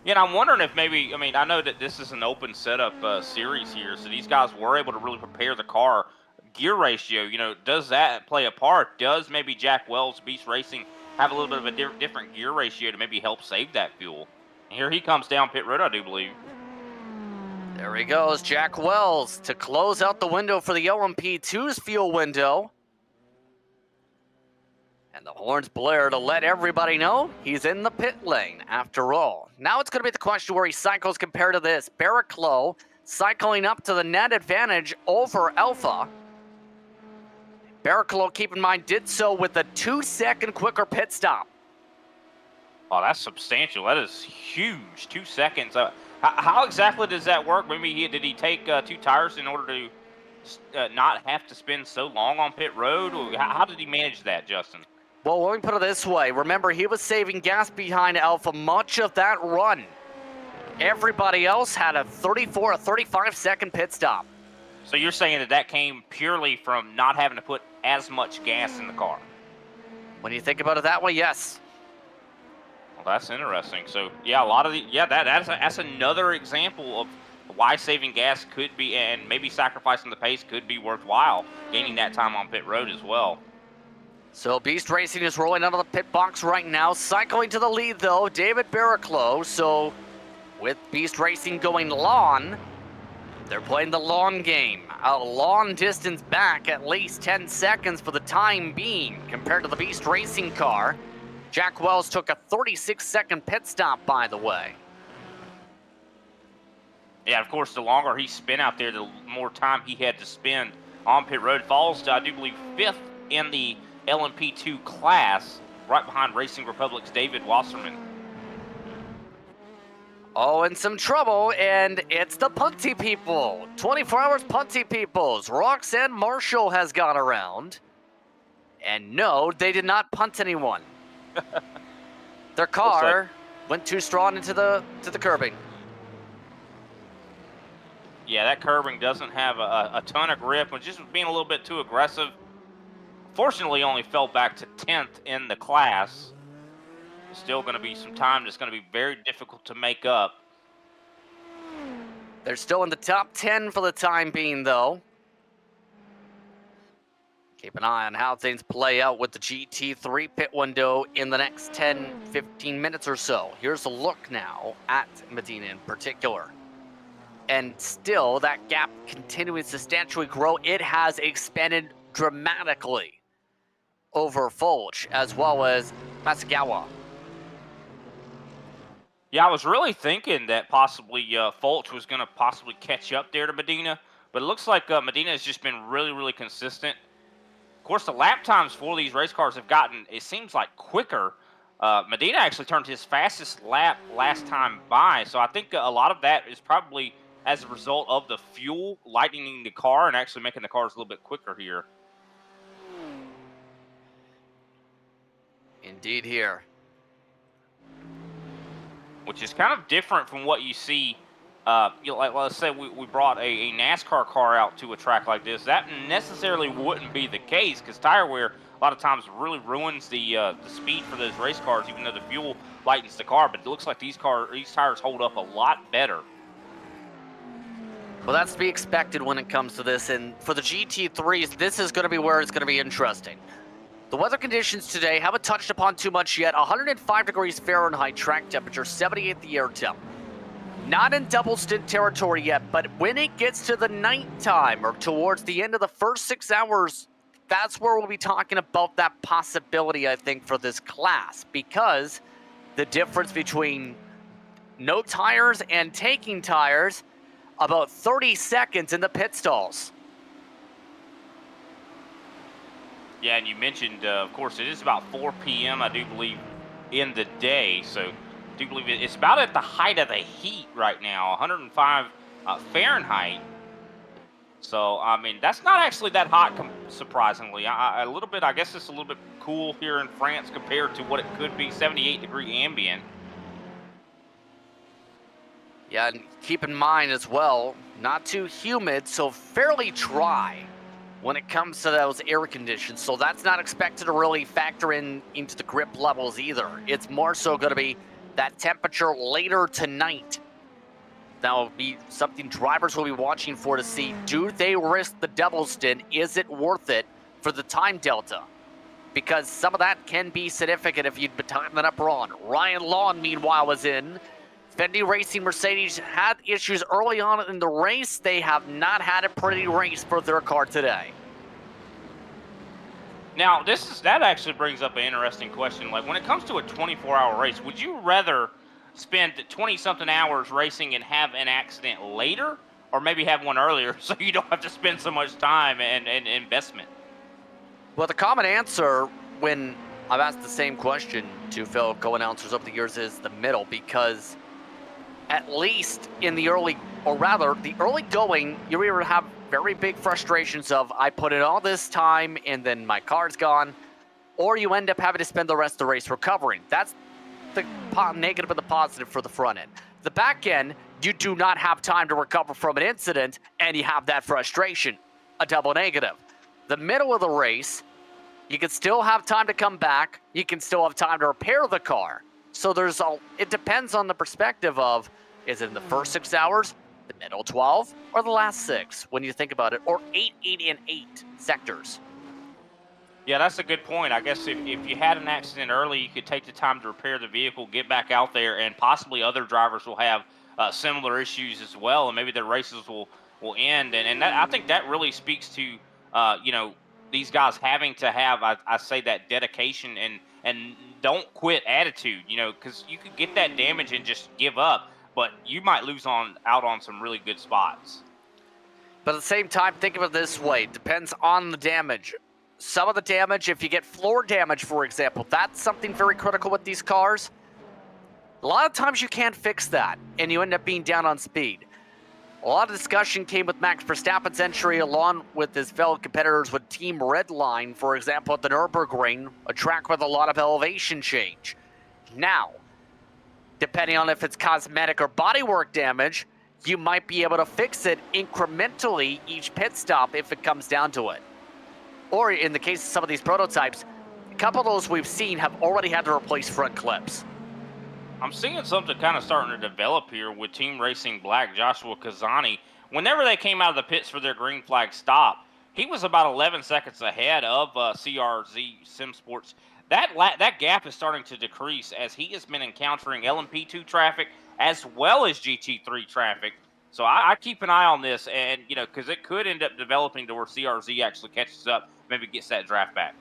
Yeah, and I'm wondering if maybe, I mean, I know that this is an open setup series here, so these guys were able to really prepare the car. Gear ratio, you know, does that play a part? Does maybe Jack Wells, Beast Racing, have a little bit of a different gear ratio to maybe help save that fuel? And here he comes down pit road, I do believe. There he goes, Jack Wells, to close out the window for the LMP2's fuel window. And the horns blare to let everybody know he's in the pit lane after all. Now it's going to be the question where he cycles compared to this. Barrichello cycling up to the net advantage over Alpha. Barrichello, keep in mind, did so with a 2-second quicker pit stop. Oh, that's substantial. That is huge. 2 seconds. How exactly does that work? Maybe did he take 2 tires in order to not have to spend so long on pit road? Or how did he manage that, Justin? Well, let me put it this way. Remember, he was saving gas behind Alpha much of that run. Everybody else had a 35-second pit stop. So you're saying that came purely from not having to put as much gas in the car? When you think about it that way, yes. Well, that's interesting. So yeah, a lot of that's another example of why saving gas could be, and maybe sacrificing the pace could be worthwhile, gaining that time on pit road as well. So Beast Racing is rolling out of the pit box right now. Cycling to the lead, though, David Barrichello. So with Beast Racing going lawn, they're playing the long game. A long distance back, at least 10 seconds for the time being, compared to the Beast Racing car. Jack Wells took a 36-second pit stop, by the way. Yeah, of course, the longer he spent out there, the more time he had to spend on pit road. Falls to, I do believe, 5th in the LMP2 class, right behind Racing Republic's David Wasserman. Oh, in some trouble, and it's the punty people. 24 hours punty peoples. Roxanne Marshall has gone around. And no, they did not punt anyone. Their car went too strong into the curbing. Yeah, that curbing doesn't have a ton of grip, and just being a little bit too aggressive. Fortunately, only fell back to 10th in the class. Still going to be some time that's going to be very difficult to make up. They're still in the top 10 for the time being, though. Keep an eye on how things play out with the GT3 pit window in the next 10-15 minutes or so. Here's a look now at Medina in particular. And still, that gap continuing to substantially grow. It has expanded dramatically over Fulch as well as Masagawa. Yeah, I was really thinking that possibly Fulch was going to possibly catch up there to Medina, but it looks like Medina has just been really, really consistent. Of course, the lap times for these race cars have gotten, it seems like, quicker. Medina actually turned his fastest lap last time by, so I think a lot of that is probably as a result of the fuel lightening the car and actually making the cars a little bit quicker here. Indeed here. Which is kind of different from what you see. Like let's say we brought a NASCAR car out to a track like this. That necessarily wouldn't be the case because tire wear a lot of times really ruins the speed for those race cars, even though the fuel lightens the car. But it looks like these tires hold up a lot better. Well, that's to be expected when it comes to this. And for the GT3s, this is going to be where it's going to be interesting. The weather conditions today haven't touched upon too much yet. 105 degrees Fahrenheit track temperature, 78 the air temp. Not in double stint territory yet, but when it gets to the nighttime or towards the end of the first 6 hours, that's where we'll be talking about that possibility, I think, for this class. Because the difference between no tires and taking tires, about 30 seconds in the pit stalls. Yeah, and you mentioned, of course, it is about 4 p.m., I do believe, in the day. So do believe it's about at the height of the heat right now, 105 Fahrenheit. So, I mean, that's not actually that hot, surprisingly. A little bit, I guess it's a little bit cool here in France compared to what it could be, 78-degree ambient. Yeah, and keep in mind as well, not too humid, so fairly dry when it comes to those air conditions. So that's not expected to really factor into the grip levels either. It's more so going to be that temperature later tonight. That'll be something drivers will be watching for to see, do they risk the double stint? Is it worth it for the time delta? Because some of that can be significant if you'd time that up wrong. Ryan Lawn, meanwhile, was in. Fendi Racing Mercedes had issues early on in the race. They have not had a pretty race for their car today. Now, that actually brings up an interesting question. Like, when it comes to a 24-hour race, would you rather spend 20-something hours racing and have an accident later, or maybe have one earlier so you don't have to spend so much time and investment? Well, the common answer when I've asked the same question to fellow co-announcers over the years is the middle, because at least in the early, or rather, the early going, you either have very big frustrations of, I put in all this time and then my car's gone, or you end up having to spend the rest of the race recovering. That's the negative and the positive for the front end. The back end, you do not have time to recover from an incident, and you have that frustration, a double negative. The middle of the race, you can still have time to come back. You can still have time to repair the car. So it depends on the perspective of, is it in the first 6 hours, the middle 12, or the last 6, when you think about it, or 8, 8, and 8 sectors. Yeah, that's a good point. I guess if you had an accident early, you could take the time to repair the vehicle, get back out there, and possibly other drivers will have similar issues as well, and maybe their races will end. And I think that really speaks to, these guys having to have, I say, that dedication and don't quit attitude, because you could get that damage and just give up, but you might lose out on some really good spots. But at the same time, think of it this way. It depends on the damage. Some of the damage, if you get floor damage, for example, that's something very critical with these cars. A lot of times you can't fix that, and you end up being down on speed. A lot of discussion came with Max Verstappen's entry along with his fellow competitors with Team Redline, for example, at the Nürburgring, a track with a lot of elevation change. Now, depending on if it's cosmetic or bodywork damage, you might be able to fix it incrementally each pit stop if it comes down to it. Or in the case of some of these prototypes, a couple of those we've seen have already had to replace front clips. I'm seeing something kind of starting to develop here with Team Racing Black, Joshua Kazani. Whenever they came out of the pits for their green flag stop, he was about 11 seconds ahead of CRZ Sim Sports. That gap is starting to decrease as he has been encountering LMP2 traffic as well as GT3 traffic. So I keep an eye on this, and because it could end up developing to where CRZ actually catches up, maybe gets that draft back.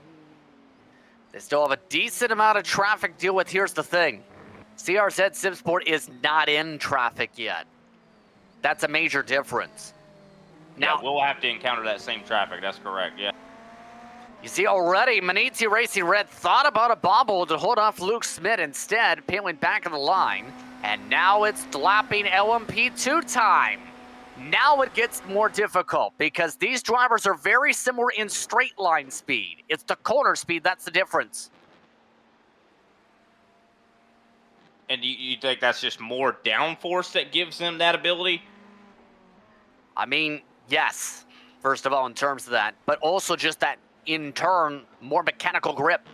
They still have a decent amount of traffic to deal with. Here's the thing. CRZ SimSport is not in traffic yet. That's a major difference. Now, we'll have to encounter that same traffic. That's correct, yeah. You see already, Manizzi Racing Red thought about a bobble to hold off Luke Smith instead, peeling back in the line. And now it's lapping LMP2 time. Now it gets more difficult because these drivers are very similar in straight line speed. It's the corner speed that's the difference. And you think that's just more downforce that gives them that ability? I mean, yes, first of all, in terms of that, but also just that, in turn, more mechanical grip.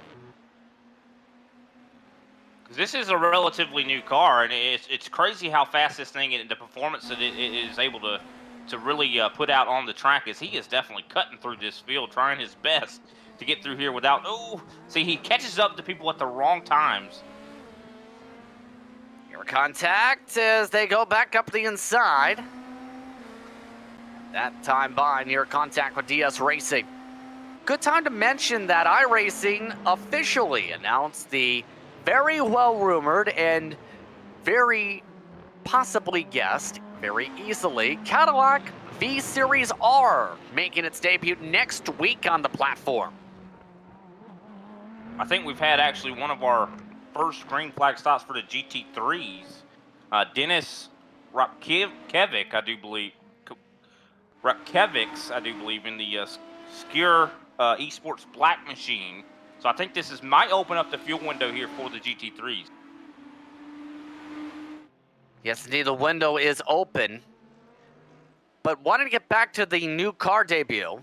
This is a relatively new car, and it's crazy how fast this thing and the performance that it is able to really put out on the track. Is he is definitely cutting through this field, trying his best to get through here without. Oh, see, he catches up to people at the wrong times. Here contact as they go back up the inside. That time by near contact with DS Racing. Good time to mention that iRacing officially announced the very well-rumored and very possibly guessed, very easily, Cadillac V-Series R making its debut next week on the platform. I think we've had actually one of our first green flag stops for the GT3s. Dennis Rapkevic, I do believe. Rapkevics, I do believe, in the Skure Esports Black Machine. So I think this might open up the fuel window here for the GT3s. Yes, indeed, the window is open. But wanting to get back to the new car debut,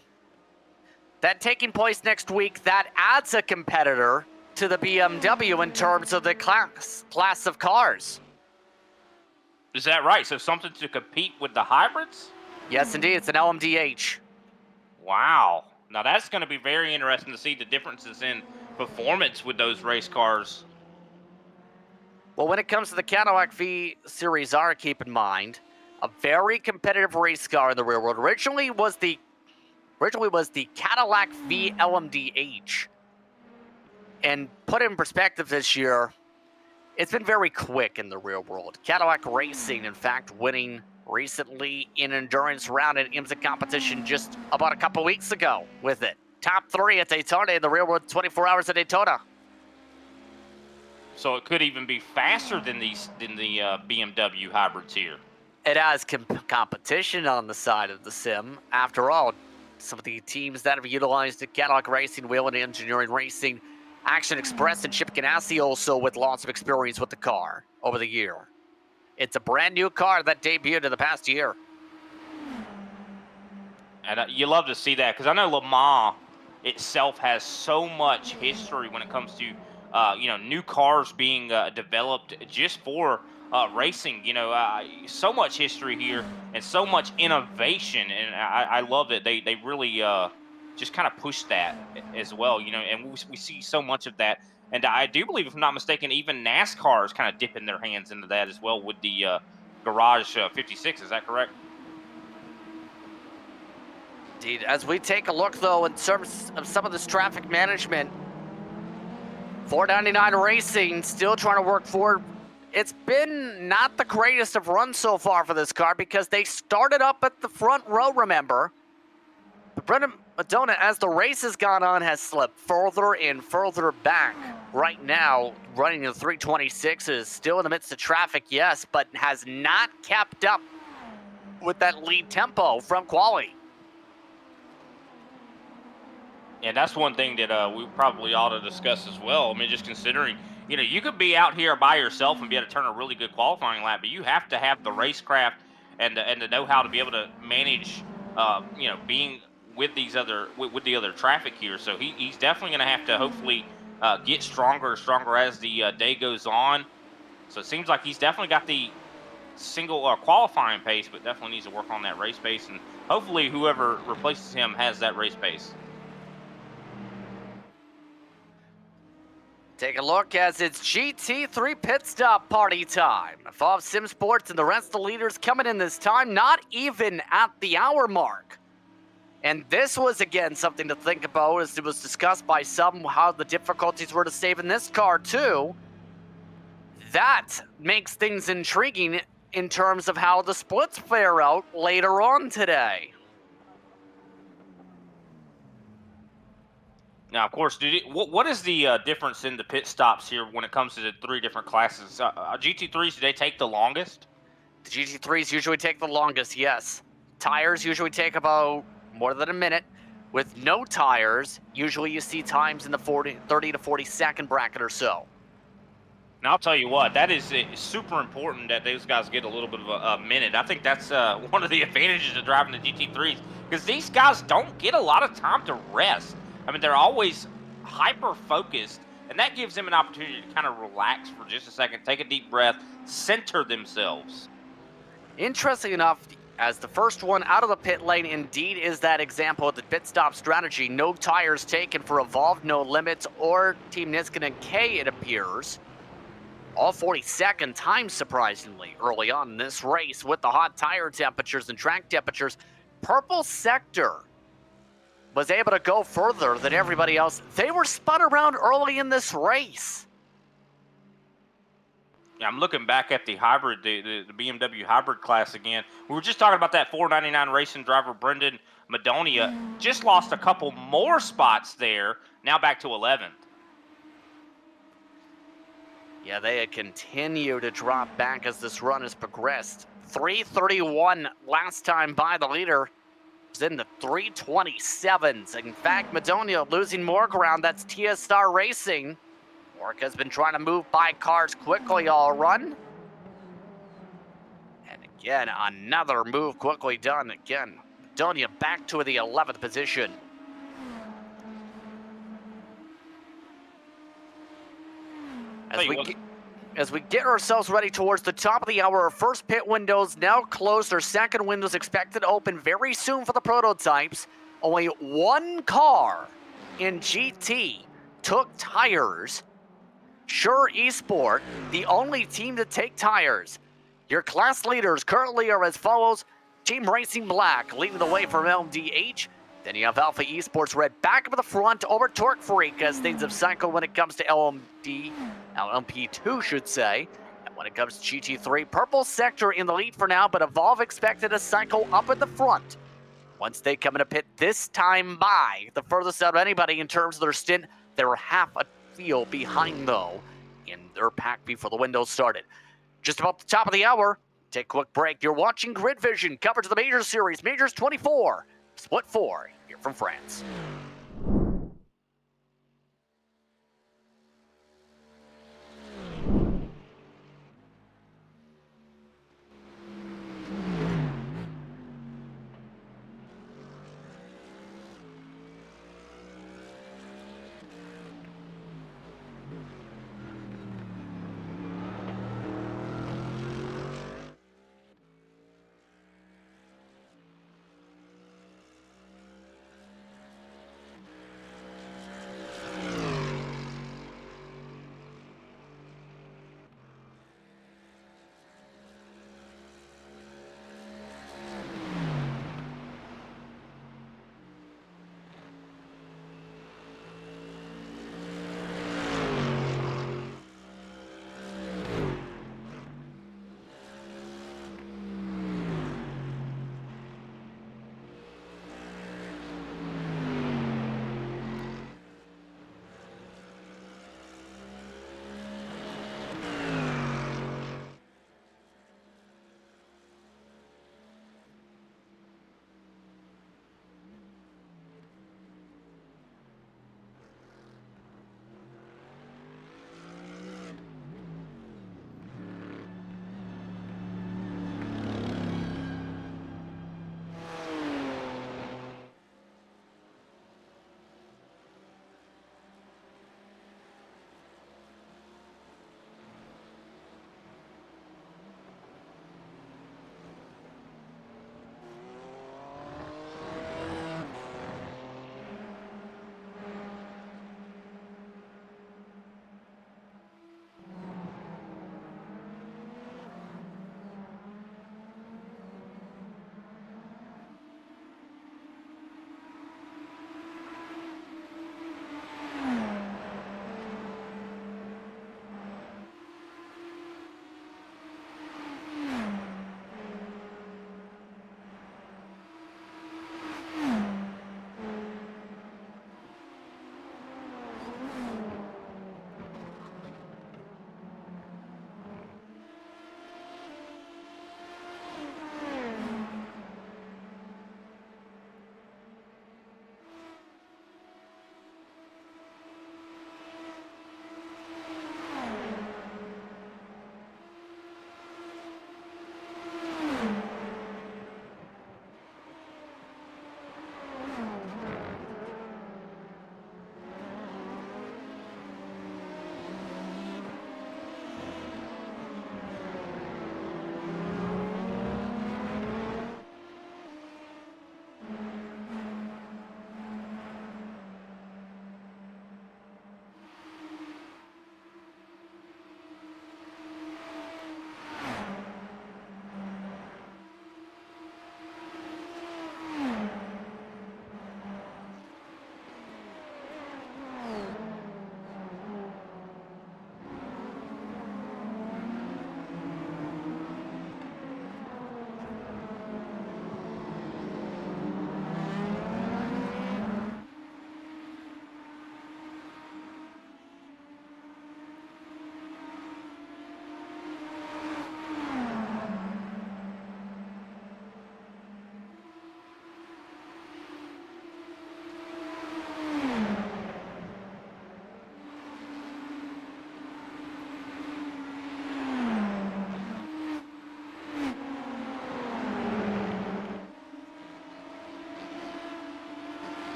that taking place next week, that adds a competitor to the BMW in terms of the class of cars. Is that right? So something to compete with the hybrids? Yes, indeed, it's an LMDH. Wow. Now that's going to be very interesting to see the differences in performance with those race cars. Well, when it comes to the Cadillac V Series R, keep in mind, a very competitive race car in the real world. Originally was the Cadillac V LMDH. And put in perspective this year, it's been very quick in the real world. Cadillac Racing, in fact, winning recently in endurance round and IMSA competition just about a couple weeks ago with it. Top 3 at Daytona in the real world, 24 hours at Daytona. So it could even be faster than the BMW hybrids here. It has competition on the side of the sim. After all, some of the teams that have utilized the Cadillac Racing, Wheel and Engineering Racing, Action Express, and Chip Ganassi also with lots of experience with the car over the year. It's a brand new car that debuted in the past year. And you love to see that because I know Le Mans itself has so much history when it comes to new cars being developed just for racing. So much history here and so much innovation, and I love it. They really just kind of push that as well. And we see so much of that. And I do believe, if I'm not mistaken, even NASCAR is kind of dipping their hands into that as well with the Garage 56. Is that correct? Indeed. As we take a look, though, in terms of some of this traffic management, 499 Racing still trying to work forward. It's been not the greatest of runs so far for this car because they started up at the front row, remember. But Brendan Madonna, as the race has gone on, has slipped further and further back. Right now, running the 326 is still in the midst of traffic, yes, but has not kept up with that lead tempo from quali. And that's one thing that we probably ought to discuss as well. I mean, just considering, you could be out here by yourself and be able to turn a really good qualifying lap, but you have to have the racecraft and the know-how to be able to manage, being with with the other traffic here. So he's definitely going to have to hopefully get stronger as the day goes on. So it seems like he's definitely got the single qualifying pace, but definitely needs to work on that race pace. And hopefully whoever replaces him has that race pace. Take a look as it's GT3 pit stop party time. FOV Sim Sports and the rest of the leaders coming in this time, not even at the hour mark. And this was, again, something to think about as it was discussed by some how the difficulties were to save in this car, too. That makes things intriguing in terms of how the splits fare out later on today. Now, of course, what is the difference in the pit stops here when it comes to the 3 different classes? GT3s, do they take the longest? The GT3s usually take the longest, yes. Tires usually take about more than a minute. With no tires, usually you see times in the 30 to 40 second bracket or so. Now, I'll tell you what, that is super important that those guys get a little bit of a minute. I think that's one of the advantages of driving the GT3s, because these guys don't get a lot of time to rest. I mean, they're always hyper-focused, and that gives them an opportunity to kind of relax for just a second, take a deep breath, center themselves. Interesting enough, as the first one out of the pit lane indeed is that example of the pit stop strategy. No tires taken for Evolved, no limits, or Team Niskanen K, it appears. All 40-second time, surprisingly, early on in this race with the hot tire temperatures and track temperatures. Purple Sector was able to go further than everybody else. They were spun around early in this race. Yeah, I'm looking back at the hybrid, the BMW hybrid class again. We were just talking about that 499 racing driver, Brendan Madonia. Just lost a couple more spots there, now back to 11th. Yeah, they continue to drop back as this run has progressed. 3:31 last time by. The leader was in the 3:27s. In fact, Madonia losing more ground. That's TSR Racing. Orca's been trying to move by cars quickly all run. And again, another move quickly done. Again, Madonia back to the 11th position. As we get ourselves ready towards the top of the hour, our first pit windows now closed. Our second windows expected to open very soon for the prototypes. Only one car in GT took tires. Sure Esport, the only team to take tires. Your class leaders currently are as follows. Team Racing Black leading the way from LMDH. Then you have Alpha Esports Red back up at the front over Torque Freak as things have cycled when it comes to LMP2 should say. And when it comes to GT3, Purple Sector in the lead for now, but Evolve expected to cycle up at the front. Once they come into pit this time by, the furthest out of anybody in terms of their stint, they were half a field behind though in their pack before the windows started. Just about the top of the hour, take a quick break. You're watching Grid Vision, coverage of the Majors Series, Majors 24, Split 4, here from France.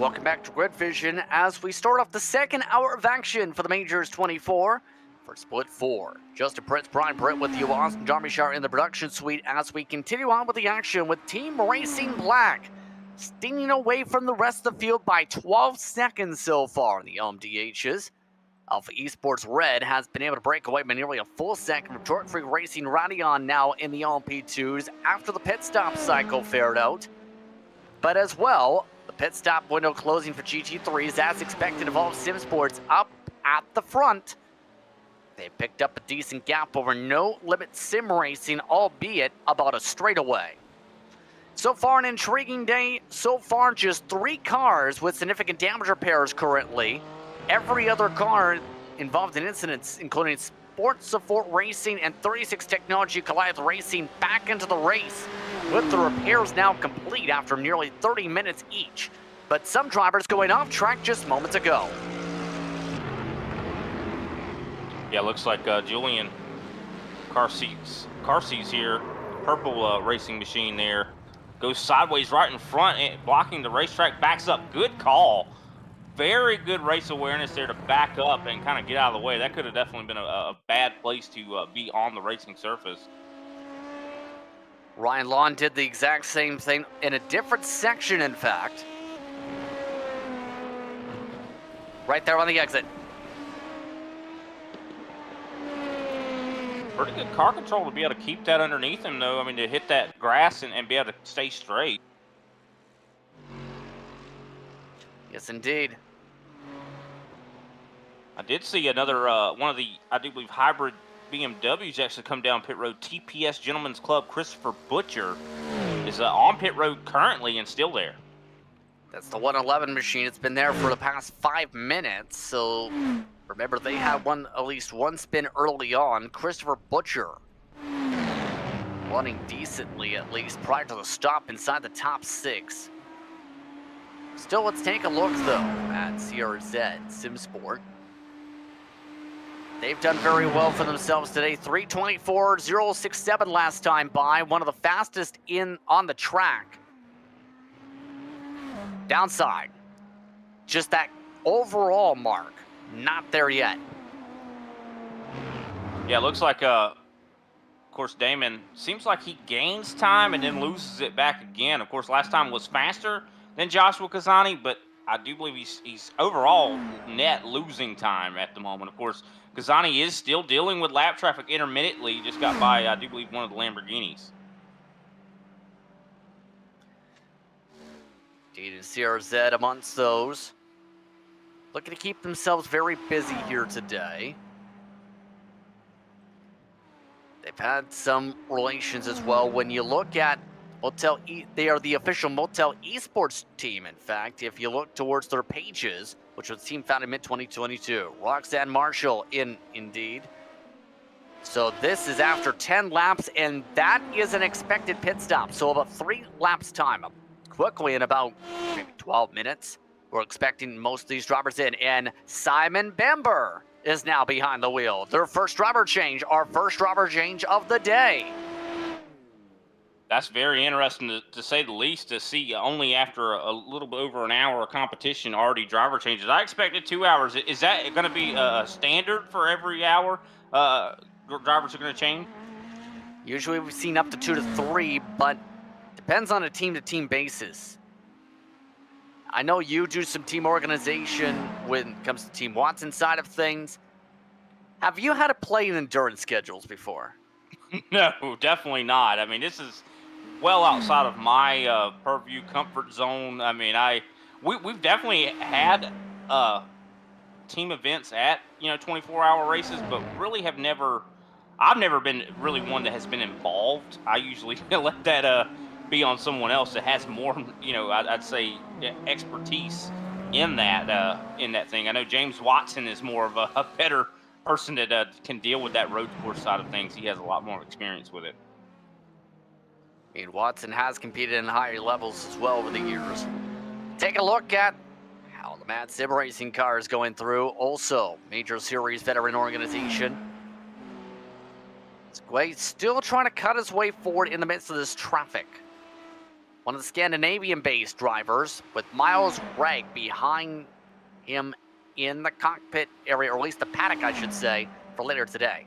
welcome back to Grid Vision as we start off the second hour of action for the Majors 24 for Split 4. Justin Pritz, Brian Britt with you, Austin Jarmishar in the production suite as we continue on with the action with Team Racing Black stinging away from the rest of the field by 12 seconds so far in the LMDHs. Alpha Esports Red has been able to break away by nearly a full second from Torque Free Racing Radion now in the LMP2s after the pit stop cycle fared out. But as well, the pit stop window closing for GT3s as expected. Evolve Sim Sports up at the front. They picked up a decent gap over No Limit Sim Racing, albeit about a straightaway. So far an intriguing day. So far just 3 cars with significant damage repairs currently. Every other car involved in incidents, including Sports Support Racing and 36 Technology Goliath Racing, back into the race, with the repairs now complete after nearly 30 minutes each. But some drivers going off track just moments ago. Yeah, looks like Julian car seats here, purple racing machine there, goes sideways right in front, and blocking the racetrack, backs up. Good call. Very good race awareness there to back up and kind of get out of the way. That could have definitely been a bad place to be on the racing surface. Ryan Lawn did the exact same thing in a different section, in fact. Right there on the exit. Pretty good car control to be able to keep that underneath him, though. I mean, to hit that grass and be able to stay straight. Yes, indeed. I did see another one of the, I do believe, hybrid BMWs actually come down pit road. TPS Gentlemen's Club Christopher Butcher is on pit road currently and still there. That's the 111 machine. It's been there for the past 5 minutes. So remember, they had at least one spin early on. Christopher Butcher running decently, at least prior to the stop inside the top 6. Still, let's take a look though at CRZ SimSport. They've done very well for themselves today. 3:24.067 last time by, one of the fastest on the track. Downside, just that overall mark, not there yet. Yeah, it looks like, of course, Damon seems like he gains time and then loses it back again. Of course, last time was faster than Joshua Kazani, but I do believe he's overall net losing time at the moment. Of course, Kazani is still dealing with lap traffic intermittently. He just got by, I do believe, one of the Lamborghinis. Indeed, and CRZ amongst those. Looking to keep themselves very busy here today. They've had some relations as well. When you look at Motel they are the official Motel Esports team, in fact, if you look towards their pages, which was a team founded mid-2022. Roxanne Marshall indeed. So this is after 10 laps, and that is an expected pit stop. So about 3 laps time, quickly in about maybe 12 minutes. We're expecting most of these drivers in, and Simon Bember is now behind the wheel. Their first driver change, our first driver change of the day. That's very interesting to say the least, to see only after a little bit over an hour of competition already driver changes. I expected 2 hours. Is that going to be a standard for every hour drivers are going to change? Usually we've seen up to 2 to 3, but depends on a team-to-team basis. I know you do some team organization when it comes to Team Watson side of things. Have you had to play in endurance schedules before? No, definitely not. I mean, this is well outside of my purview comfort zone. I mean, we've definitely had team events at 24-hour races, but really I've never been really one that has been involved. I usually let that be on someone else that has more, I'd say, expertise in that thing. I know James Watson is more of a better person that can deal with that road course side of things. He has a lot more experience with it. I mean, Watson has competed in higher levels as well over the years. Take a look at how the Mad Sim Racing car is going through. Also, Major Series veteran organization. It's still trying to cut his way forward in the midst of this traffic. one of the Scandinavian-based drivers, with Miles Reg behind him in the cockpit area, or at least the paddock, I should say, for later today.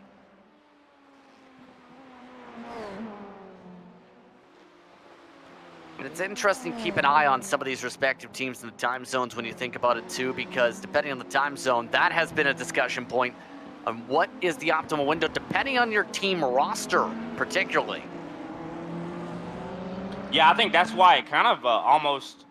And it's interesting to keep an eye on some of these respective teams in the time zones when you think about it too, because depending on the time zone, that has been a discussion point on what is the optimal window, depending on your team roster particularly. Yeah, I think that's why it kind of almost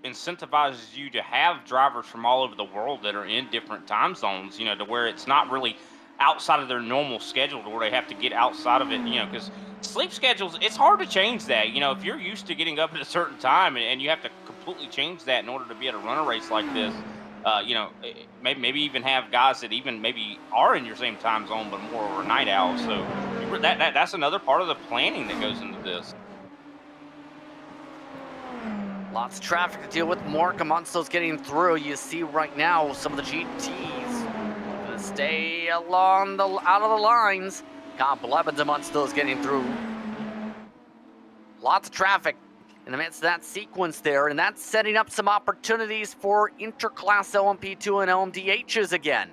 incentivizes you to have drivers from all over the world that are in different time zones, to where it's not really outside of their normal schedule to where they have to get outside of it, because sleep schedules, it's hard to change that. If you're used to getting up at a certain time and you have to completely change that in order to be able to run a race like this, maybe even have guys that even maybe are in your same time zone but more over night owls. So that's another part of the planning that goes into this. Lots of traffic to deal with. Mark amongst those getting through. You see right now some of the GTs gonna stay out of the lines. Kyle Blevins amongst those getting through. Lots of traffic in the midst of that sequence there, and that's setting up some opportunities for interclass LMP2 and LMDHs again.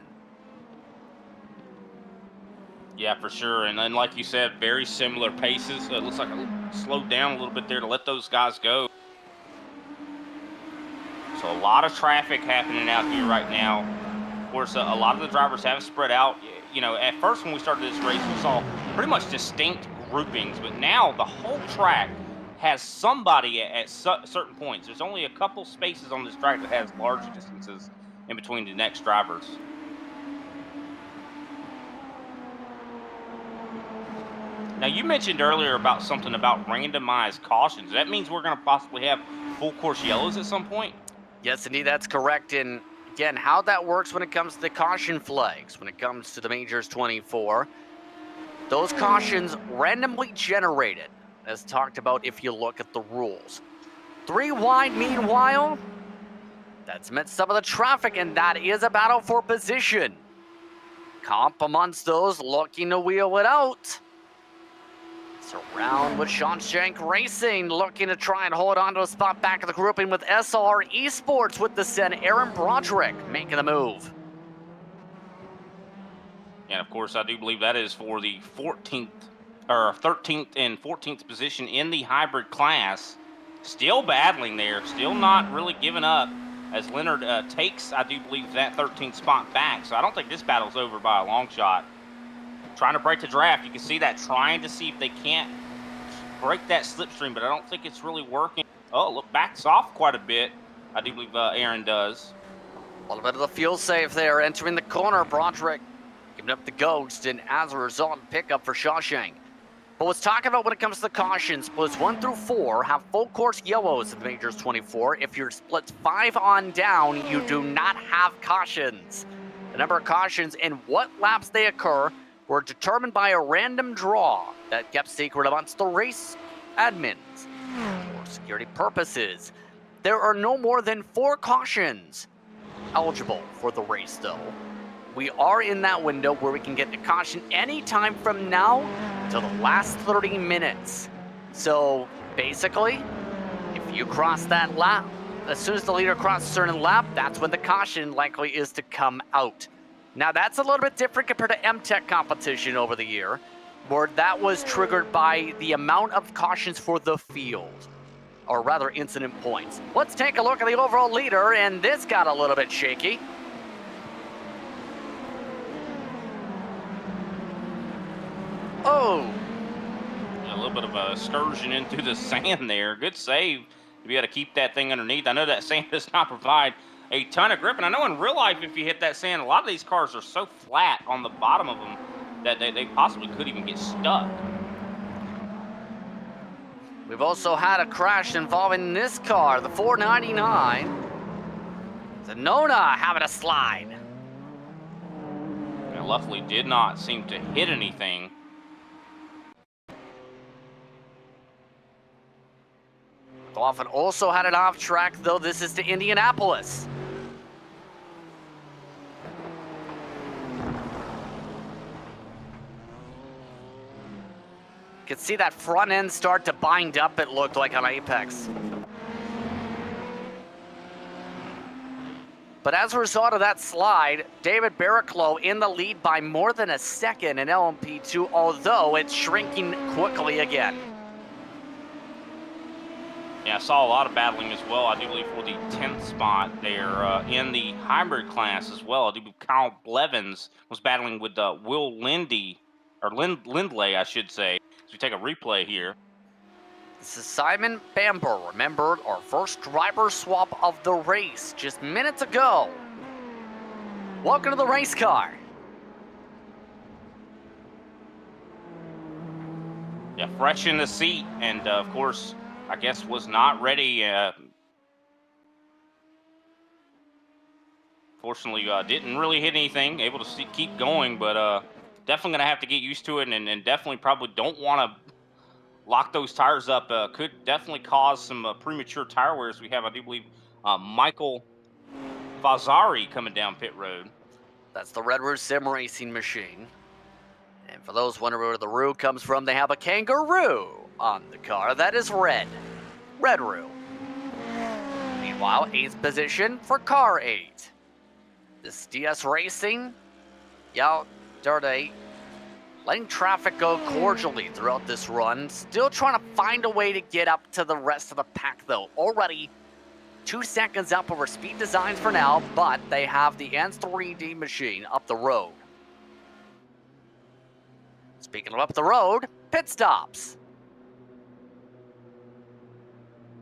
Yeah, for sure. And then, like you said, very similar paces. It looks like it slowed down a little bit there to let those guys go. So a lot of traffic happening out here right now. Of course, a lot of the drivers have spread out. At first when we started this race, we saw pretty much distinct groupings, but now the whole track has somebody at certain points. There's only a couple spaces on this track that has large distances in between the next drivers. Now, you mentioned earlier about something about randomized cautions. That means we're going to possibly have full course yellows at some point? Yes, indeed, that's correct. And again, how that works when it comes to the caution flags, when it comes to the Majors 24, those cautions randomly generated, as talked about if you look at the rules. 3 wide, meanwhile, that's amidst some of the traffic, and that is a battle for position. Comp amongst those looking to wheel it out. Around with Shawshank Racing, looking to try and hold on to a spot back in the grouping with SLR Esports with the Sen. Aaron Broderick making the move. And of course, I do believe that is for the 13th and 14th position in the hybrid class. Still battling there, still not really giving up as Leonard takes, I do believe, that 13th spot back. So I don't think this battle's over by a long shot. Trying to break the draft. You can see that, trying to see if they can't break that slipstream, but I don't think it's really working. Oh, look, backs off quite a bit. I do believe Aaron does. A little bit of the fuel save there, entering the corner. Broderick giving up the ghost, and as a result, pickup for Shawshank. But let's talk about when it comes to the cautions. Splits 1 through 4 have full course yellows in the Majors 24. If you're splits 5 on down, you do not have cautions. The number of cautions and what laps they occur were determined by a random draw that kept secret amongst the race admins for security purposes. There are no more than 4 cautions eligible for the race, though. We are in that window where we can get the caution anytime from now to the last 30 minutes. So basically, if you cross that lap, as soon as the leader crosses a certain lap, that's when the caution likely is to come out. Now, that's a little bit different compared to MTech competition over the year, where that was triggered by the amount of cautions for the field, or rather incident points. Let's take a look at the overall leader, and this got a little bit shaky. Oh! A little bit of a excursion into the sand there. Good save to be able to keep that thing underneath. I know that sand does not provide a ton of grip, and I know in real life, if you hit that sand, a lot of these cars are so flat on the bottom of them that they possibly could even get stuck. We've also had a crash involving this car, the 499. Zanona having a slide. And luckily did not seem to hit anything. Often also had it off track, though. This is to Indianapolis. could see that front end start to bind up, it looked like, on Apex. But as a result of that slide, David Barraclough in the lead by more than a second in LMP2, although it's shrinking quickly again. Yeah, I saw a lot of battling as well. I do believe for the 10th spot there in the hybrid class as well. I do believe Kyle Blevins was battling with Will Lindley, I should say. So we take a replay here. This is Simon Bamber. Remember, our first driver swap of the race just minutes ago. Welcome to the race car. Yeah, fresh in the seat, and of course, I guess was not ready. Fortunately, didn't really hit anything. Able to keep going, but definitely gonna have to get used to it, and definitely probably don't want to lock those tires up. Could definitely cause some premature tire wears. We have, I do believe, Michael Fazzari coming down pit road. That's the Red Roo Sim Racing machine. And for those wondering where the Roo comes from, they have a kangaroo on the car. That is red. Red Roo. Meanwhile, 8th position for car 8. This DS Racing, yeah, Darday, letting traffic go cordially throughout this run. Still trying to find a way to get up to the rest of the pack, though. Already 2 seconds up over Speed Designs for now, but they have the N3D machine up the road. Speaking of up the road, pit stops.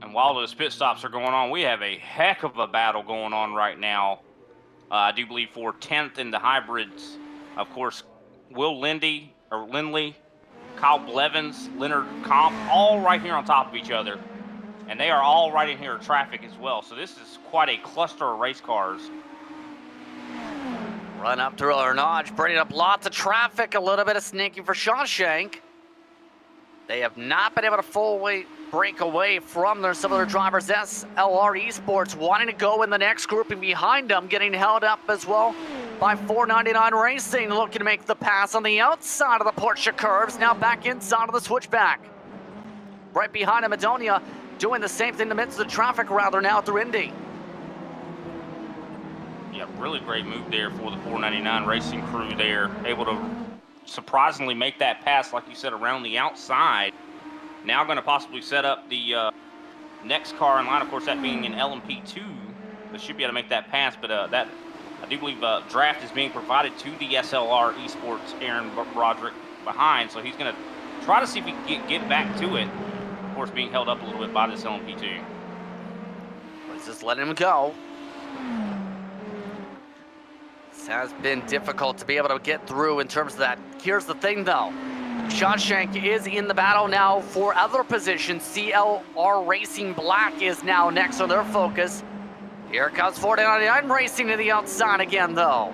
And while those pit stops are going on, we have a heck of a battle going on right now. I do believe for 10th in the hybrids, of course, Will Lindley, Kyle Blevins, Leonard Comp, all right here on top of each other. And they are all right in here in traffic as well. So this is quite a cluster of race cars. Run up through our notch, bringing up lots of traffic, a little bit of sneaking for Shawshank. They have not been able to fully break away from some of their drivers. SLR Esports wanting to go in the next grouping behind them, getting held up as well by 499 Racing, looking to make the pass on the outside of the Porsche curves, now back inside of the switchback. Right behind him, Madonia doing the same thing in the midst of the traffic, rather, now through Indy. Yeah, really great move there for the 499 Racing crew there. Able to surprisingly make that pass, like you said, around the outside. Now going to possibly set up the next car in line, of course, that being an LMP2. They should be able to make that pass, but that, I do believe, draft is being provided to the SLR Esports Aaron Broderick behind, so he's going to try to see if he can get back to it. Of course, being held up a little bit by this LMP2. Let's just let him go. This has been difficult to be able to get through in terms of that. Here's the thing, though. Shawshank is in the battle now for other positions. CLR Racing Black is now next on their focus. Here comes 499 Racing to the outside again, though.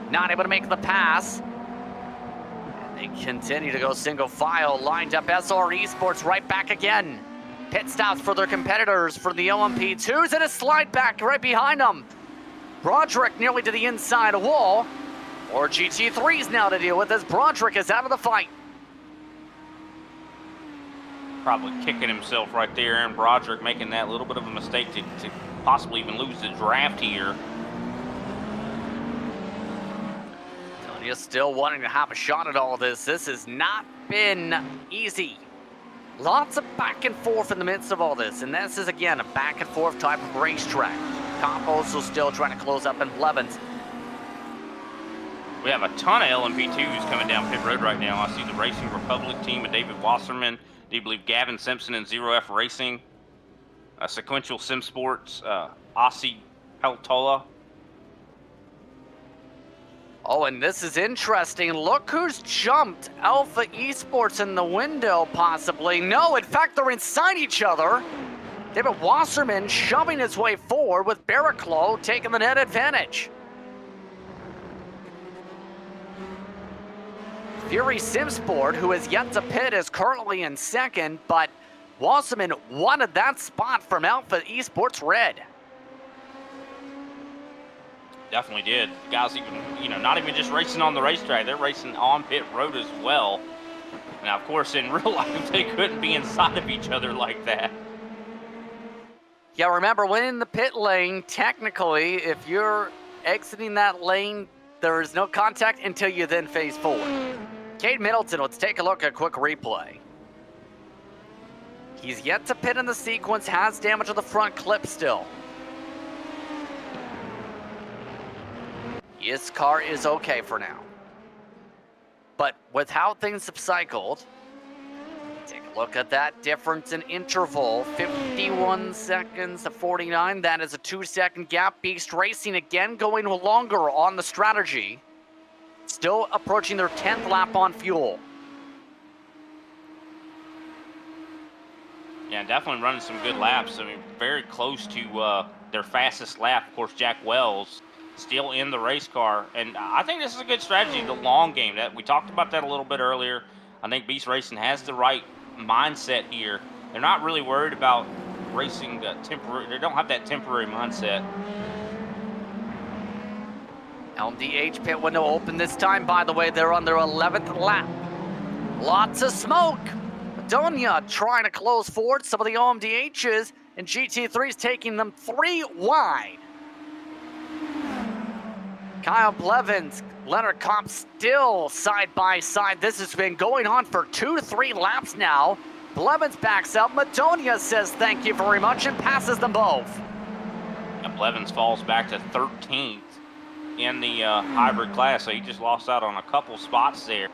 Not able to make the pass. And they continue to go single file. Lined up SR Esports right back again. Pit stops for their competitors for the LMP2s, and a slide back right behind them. Broderick nearly to the inside wall. Or GT3s now to deal with as Broderick is out of the fight. Probably kicking himself right there, Aaron Broderick making that little bit of a mistake to possibly even lose the draft here. Tonya still wanting to have a shot at all of this. This has not been easy. Lots of back and forth in the midst of all this, and this is, again, a back and forth type of racetrack. Comp also still trying to close up in Blevins. We have a ton of LMP2s coming down pit road right now. I see the Racing Republic team with David Wasserman. Do you believe Gavin Simpson and Zero F Racing? Sequential Sim Sports, Aussie Peltola. Oh, and this is interesting. Look who's jumped Alpha Esports in the window, possibly. No, in fact, they're inside each other. David Wasserman shoving his way forward with Barraclough taking the net advantage. Fury Simsport, who has yet to pit, is currently in second, but Wasserman wanted that spot from Alpha Esports Red. Definitely did. The guys even, not even just racing on the racetrack, they're racing on pit road as well. Now, of course, in real life, they couldn't be inside of each other like that. Yeah, remember, when in the pit lane, technically, if you're exiting that lane, there is no contact until you then phase forward. Cade Middleton, let's take a look at a quick replay. He's yet to pit in the sequence, has damage to the front clip still. His car is okay for now. But with how things have cycled, take a look at that difference in interval. 51 seconds to 49. That is a 2-second gap. Beast Racing again going longer on the strategy. Still approaching their 10th lap on fuel. Yeah, definitely running some good laps. I mean, very close to their fastest lap. Of course, Jack Wells still in the race car. And I think this is a good strategy, the long game. That we talked about that a little bit earlier. I think Beast Racing has the right mindset here. They're not really worried about racing temporary. They don't have that temporary mindset. LMDH pit window open this time, by the way. They're on their 11th lap. Lots of smoke. Madonia trying to close forward. Some of the OMDHs, and GT3's taking them 3 wide. Kyle Blevins, Leonard Kopp still side by side. This has been going on for 2 to 3 laps now. Blevins backs up. Madonia says thank you very much and passes them both. And Blevins falls back to 13th in the hybrid class, so he just lost out on a couple spots there.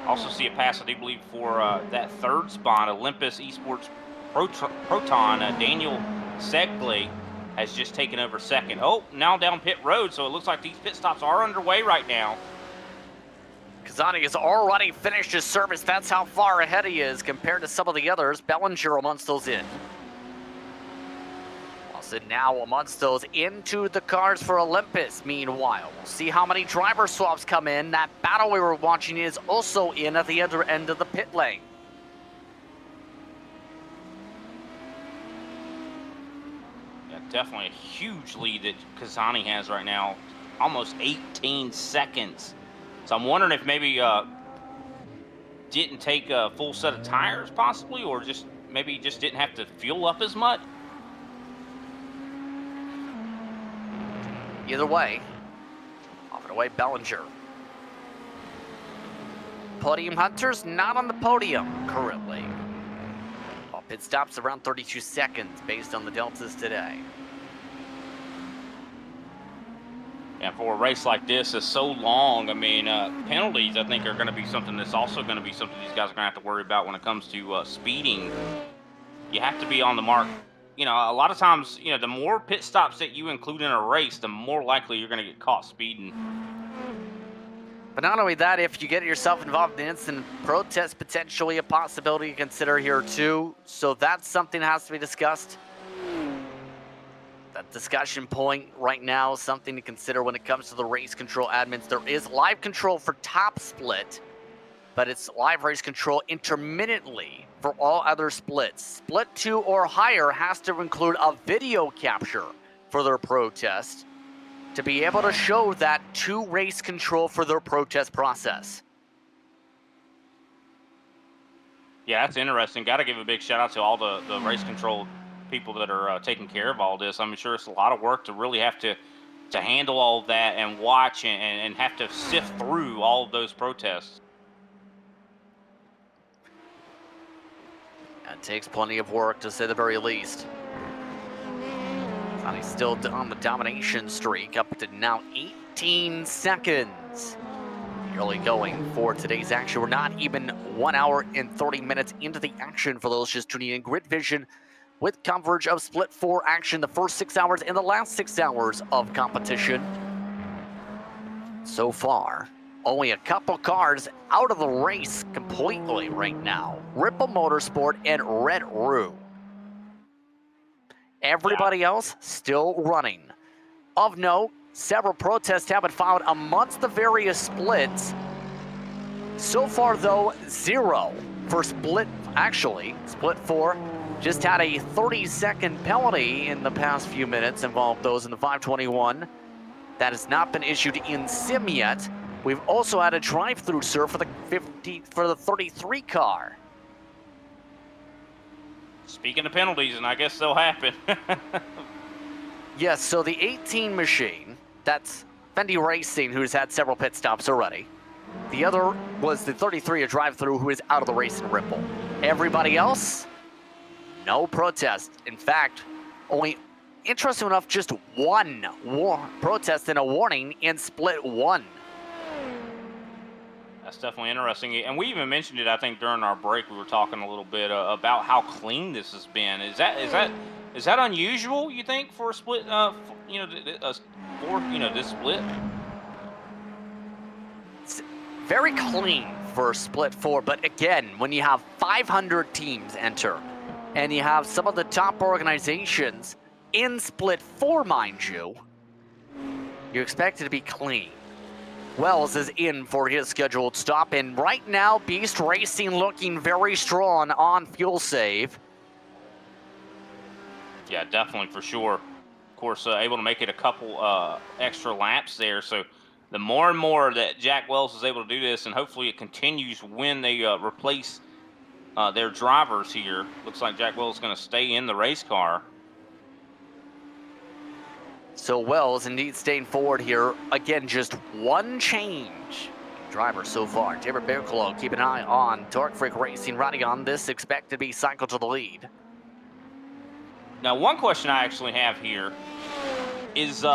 Also see a pass, I do believe, for that 3rd spot. Olympus Esports Proton, Daniel Segley has just taken over 2nd. Oh, now down pit road, so it looks like these pit stops are underway right now. Kazani has already finished his service. That's how far ahead he is compared to some of the others. Bellinger amongst those in. Wilson now amongst those into the cars for Olympus. Meanwhile, we'll see how many driver swaps come in. That battle we were watching is also in at the other end of the pit lane. Definitely a huge lead that Kazani has right now, almost 18 seconds. So I'm wondering if maybe didn't take a full set of tires possibly, or just maybe just didn't have to fuel up as much. Either way, off and away Bellinger. Podium Hunters not on the podium currently. Well, pit stops around 32 seconds based on the deltas today. And for a race like this, it's so long. I mean, penalties, I think, are going to be something that's also going to be something these guys are going to have to worry about when it comes to speeding. You have to be on the mark. You know, a lot of times, you know, the more pit stops that you include in a race, the more likely you're going to get caught speeding. But not only that, if you get yourself involved in instant protest, potentially a possibility to consider here too. So that's something that has to be discussed. That discussion point right now is something to consider when it comes to the race control admins. There is live control for top split, but it's live race control intermittently for all other splits. Split 2 or higher has to include a video capture for their protest to be able to show that to race control for their protest process. Yeah, that's interesting. Got to give a big shout out to all the race control people that are taking care of all this. I'm sure it's a lot of work to really have to handle all of that and watch and have to sift through all of those protests. It takes plenty of work, to say the very least. He's still on the domination streak, up to now 18 seconds. Early going for today's action. We're not even 1 hour and 30 minutes into the action for those just tuning in. Grid Vision with coverage of Split 4 action, the first 6 hours and the last 6 hours of competition. So far, only a couple cars out of the race completely right now. Ripple Motorsport and Red Roo. Everybody else still running. Of note, several protests have been filed amongst the various splits. So far, though, 0 for split. Actually, split 4 just had a 30-second penalty in the past few minutes, involved those in the 521. That has not been issued in sim yet. We've also had a drive-through, sir, for the 33 car. Speaking of penalties, and I guess they'll happen. Yes, so the 18 machine, that's Fendi Racing, who's had several pit stops already. The other was the 33, a drive-through, who is out of the race in Ripple. Everybody else, no protest. In fact, only, interesting enough, just one protest and a warning in split 1. That's definitely interesting. And we even mentioned it, I think, during our break. We were talking a little bit about how clean this has been. Is that unusual, you think, for a split? This split. It's very clean for split 4, but again, when you have 500 teams enter, and you have some of the top organizations in split 4, mind you, you expect it to be clean. Wells is in for his scheduled stop, and right now, Beast Racing looking very strong on fuel save. Yeah, definitely, for sure. Of course, able to make it a couple extra laps there. So the more and more that Jack Wells is able to do this, and hopefully it continues when they replace their drivers here. Looks like Jack Wells is going to stay in the race car. So Wells indeed staying forward here. Again, just one change. Driver so far, David Berklow, keep an eye on Torque Freak Racing riding on this, expect to be cycled to the lead. Now, one question I actually have here is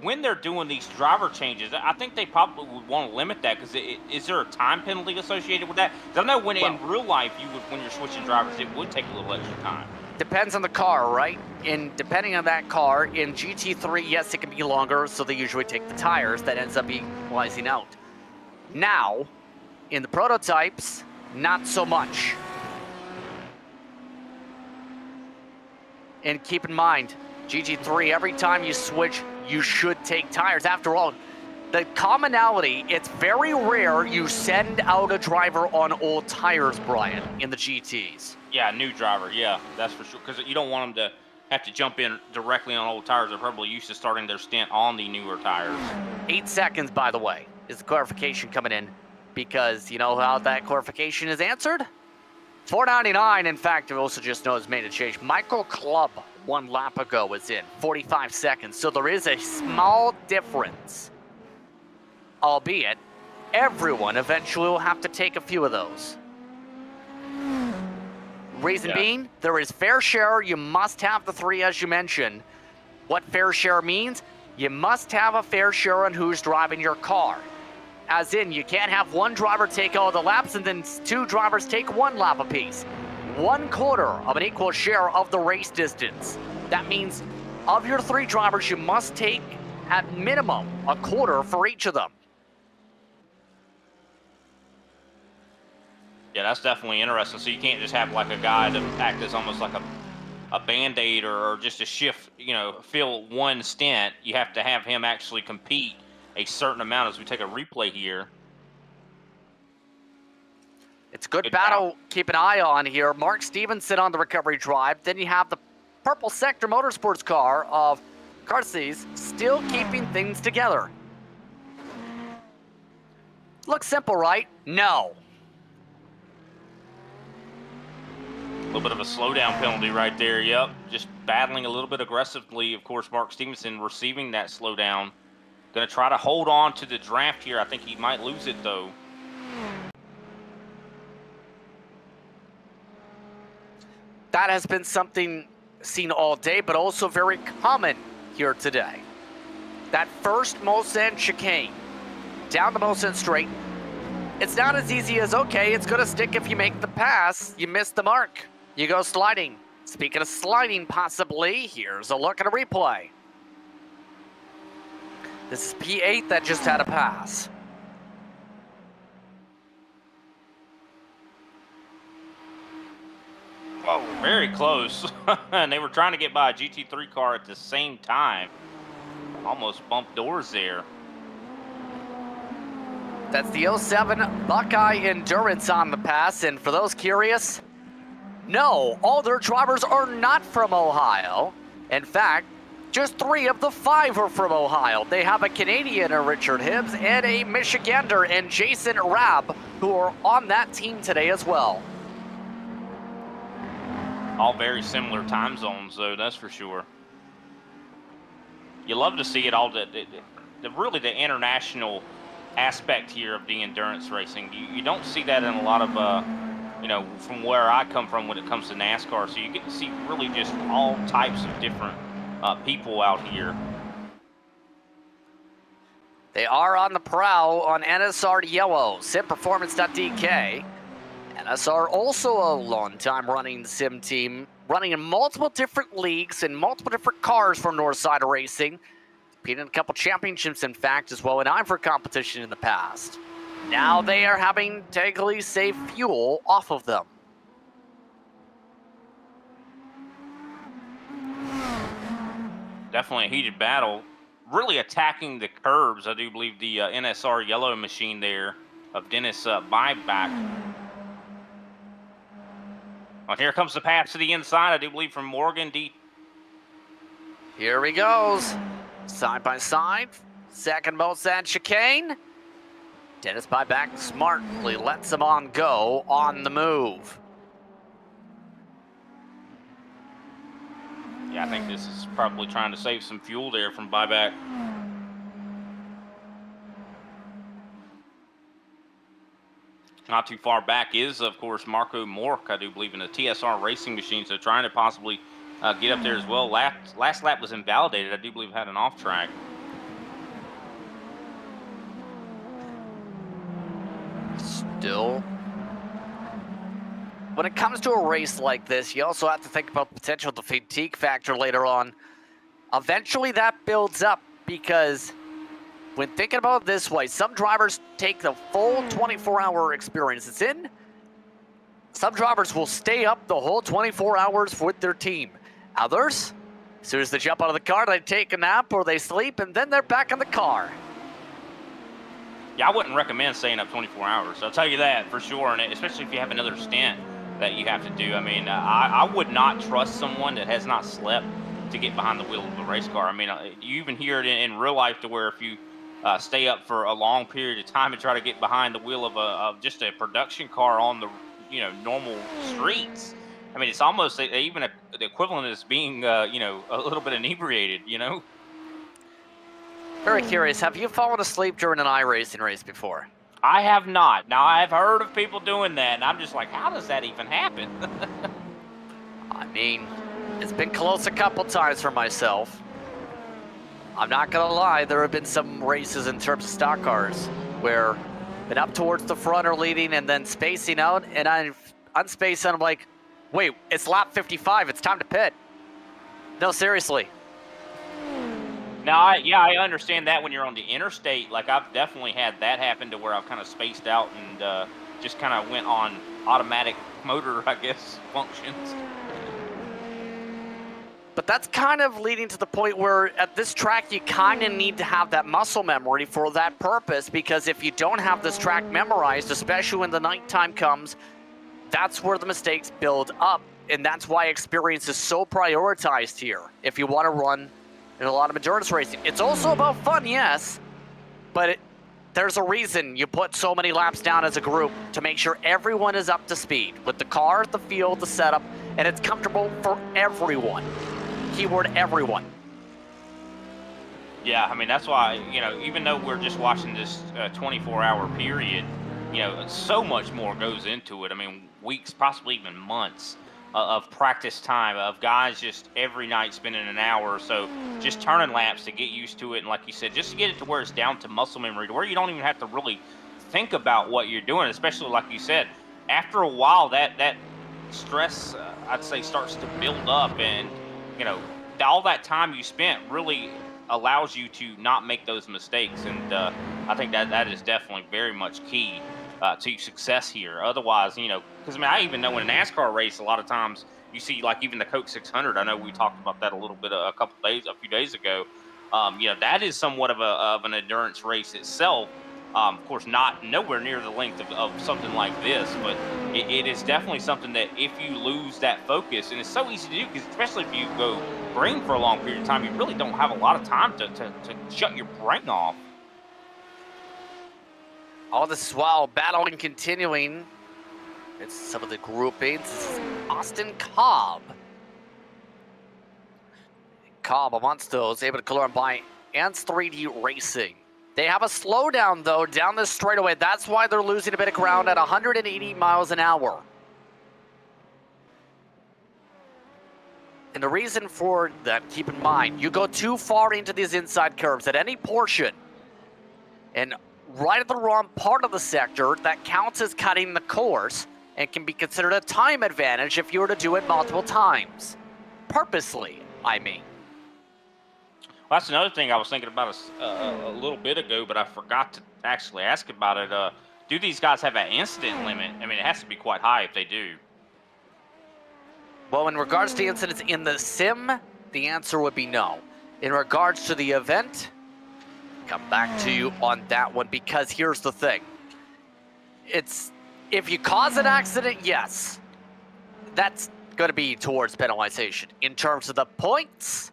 when they're doing these driver changes, I think they probably would want to limit that, because is there a time penalty associated with that? Because I know in real life, when you're switching drivers, it would take a little extra time. Depends on the car, right? And depending on that car, in GT3, yes, it can be longer, so they usually take the tires. That ends up equalizing out. Now, in the prototypes, not so much. And keep in mind, GT3, every time you switch, you should take tires. After all, the commonality, it's very rare you send out a driver on old tires, Brian, in the GTs. Yeah, new driver, yeah, that's for sure. Because you don't want them to have to jump in directly on old tires. They're probably used to starting their stint on the newer tires. 8 seconds, by the way, is the clarification coming in. Because you know how that clarification is answered? 499, in fact, it also just knows made a change. Michael Clubb, 1 lap ago, was in 45 seconds. So there is a small difference. Albeit, everyone eventually will have to take a few of those. Reason being, there is fair share. You must have the 3, as you mentioned. What fair share means? You must have a fair share on who's driving your car. As in, you can't have one driver take all the laps and then 2 drivers take 1 lap apiece. 1/4 of an equal share of the race distance. That means, of your 3 drivers, you must take, at minimum, 1/4 for each of them. Yeah, that's definitely interesting. So you can't just have like a guy to act as almost like a Band-Aid or just a shift, fill one stint. You have to have him actually compete a certain amount. As we take a replay here. It's a good battle. Keep an eye on here. Mark Stevenson on the recovery drive. Then you have the Purple Sector Motorsports car of Garces still keeping things together. Looks simple, right? No. A little bit of a slowdown penalty right there. Yep, just battling a little bit aggressively. Of course, Mark Stevenson receiving that slowdown. Going to try to hold on to the draft here. I think he might lose it, though. That has been something seen all day, but also very common here today. That first Mulsanne chicane, down the Mulsanne straight, it's not as easy as, okay, it's going to stick if you make the pass. You miss the mark. You go sliding. Speaking of sliding, possibly, here's a look at a replay. This is P8 that just had a pass. Whoa, very close. And they were trying to get by a GT3 car at the same time. Almost bumped doors there. That's the 07 Buckeye Endurance on the pass. And for those curious, no, all their drivers are not from Ohio. In fact, Just 3 of the 5 are from Ohio. They have a Canadian in Richard Hibbs and a Michigander and Jason Rabb, who are on that team today as well. All very similar time zones, though, that's for sure. You love to see it all, really the international aspect here of the endurance racing. You don't see that in a lot of, from where I come from when it comes to NASCAR. So you get to see really just all types of different people out here. They are on the prowl on NSR Yellow, simperformance.dk. NSR also a long-time running sim team, running in multiple different leagues and multiple different cars from Northside Racing. Competed in a couple championships, in fact, as well in IFR competition in the past. Now they are having to legally save fuel off of them. Definitely a heated battle. Really attacking the curbs. I do believe the NSR Yellow machine there of Dennis Buyback. Well, here comes the pass to the inside, I do believe, from Morgan D. Here he goes. Side by side. Second most at chicane. Dennis Buyback smartly lets him on go on the move. Yeah, I think this is probably trying to save some fuel there from Buyback. Not too far back is, of course, Marco Mork, I do believe, in a TSR racing machine, so trying to possibly get up there as well. Last lap was invalidated. I do believe had an off track. Still, when it comes to a race like this, you also have to think about the potential the fatigue factor later on. Eventually that builds up, because when thinking about it this way, some drivers take the full 24-hour experience it's in. Some drivers will stay up the whole 24 hours with their team. Others, as soon as they jump out of the car, they take a nap or they sleep, and then they're back in the car. Yeah, I wouldn't recommend staying up 24 hours. I'll tell you that for sure, and especially if you have another stint that you have to do. I mean, I would not trust someone that has not slept to get behind the wheel of a race car. I mean, you even hear it in real life, to where if you stay up for a long period of time and try to get behind the wheel of just a production car on the normal streets, I mean, it's almost even the equivalent is being a little bit inebriated. Very curious, have you fallen asleep during an iRacing race before? I have not. Now, I've heard of people doing that, and I'm just like, how does that even happen? I mean, it's been close a couple times for myself. I'm not gonna lie, there have been some races in terms of stock cars where I've been up towards the front or leading and then spacing out, and I'm unspaced and I'm like, wait, it's lap 55, it's time to pit. No, seriously. Now, I understand that when you're on the interstate. Like, I've definitely had that happen, to where I've kind of spaced out and just kind of went on automatic motor, I guess, functions. But that's kind of leading to the point where at this track, you kind of need to have that muscle memory for that purpose, because if you don't have this track memorized, especially when the nighttime comes, that's where the mistakes build up. And that's why experience is so prioritized here if you want to run in a lot of endurance racing. It's also about fun, yes, but there's a reason you put so many laps down as a group, to make sure everyone is up to speed with the car, the field, the setup, and it's comfortable for everyone. Keyword everyone. Yeah, I mean, that's why, even though we're just watching this 24-hour period, so much more goes into it. I mean, weeks, possibly even months of practice time, of guys just every night spending an hour or so just turning laps to get used to it. And like you said, just to get it to where it's down to muscle memory, to where you don't even have to really think about what you're doing, especially like you said, after a while that stress, I'd say, starts to build up, and all that time you spent really allows you to not make those mistakes. And I think that is definitely very much key to success here. Otherwise, because I even know in a NASCAR race, a lot of times you see, like, even the Coke 600. I know we talked about that a little bit a few days ago. That is somewhat of an endurance race itself. Of course, not nowhere near the length of something like this, but it is definitely something that if you lose that focus, and it's so easy to do, because especially if you go green for a long period of time, you really don't have a lot of time to shut your brain off. All this while battling continuing. It's some of the groupings. This is Austin Cobb. Cobb amongst those, able to clear on by Ants 3D Racing. They have a slowdown, though, down this straightaway. That's why they're losing a bit of ground at 180 miles an hour. And the reason for that, keep in mind, you go too far into these inside curves at any portion, and right at the wrong part of the sector, that counts as cutting the course and can be considered a time advantage if you were to do it multiple times. Purposely, I mean. Well, that's another thing I was thinking about a little bit ago, but I forgot to actually ask about it. Do these guys have an incident limit? I mean, it has to be quite high if they do. Well, in regards to incidents in the sim, the answer would be no. In regards to the event, come back to you on that one, because here's the thing. It's, if you cause an accident, yes, that's going to be towards penalization. In terms of the points,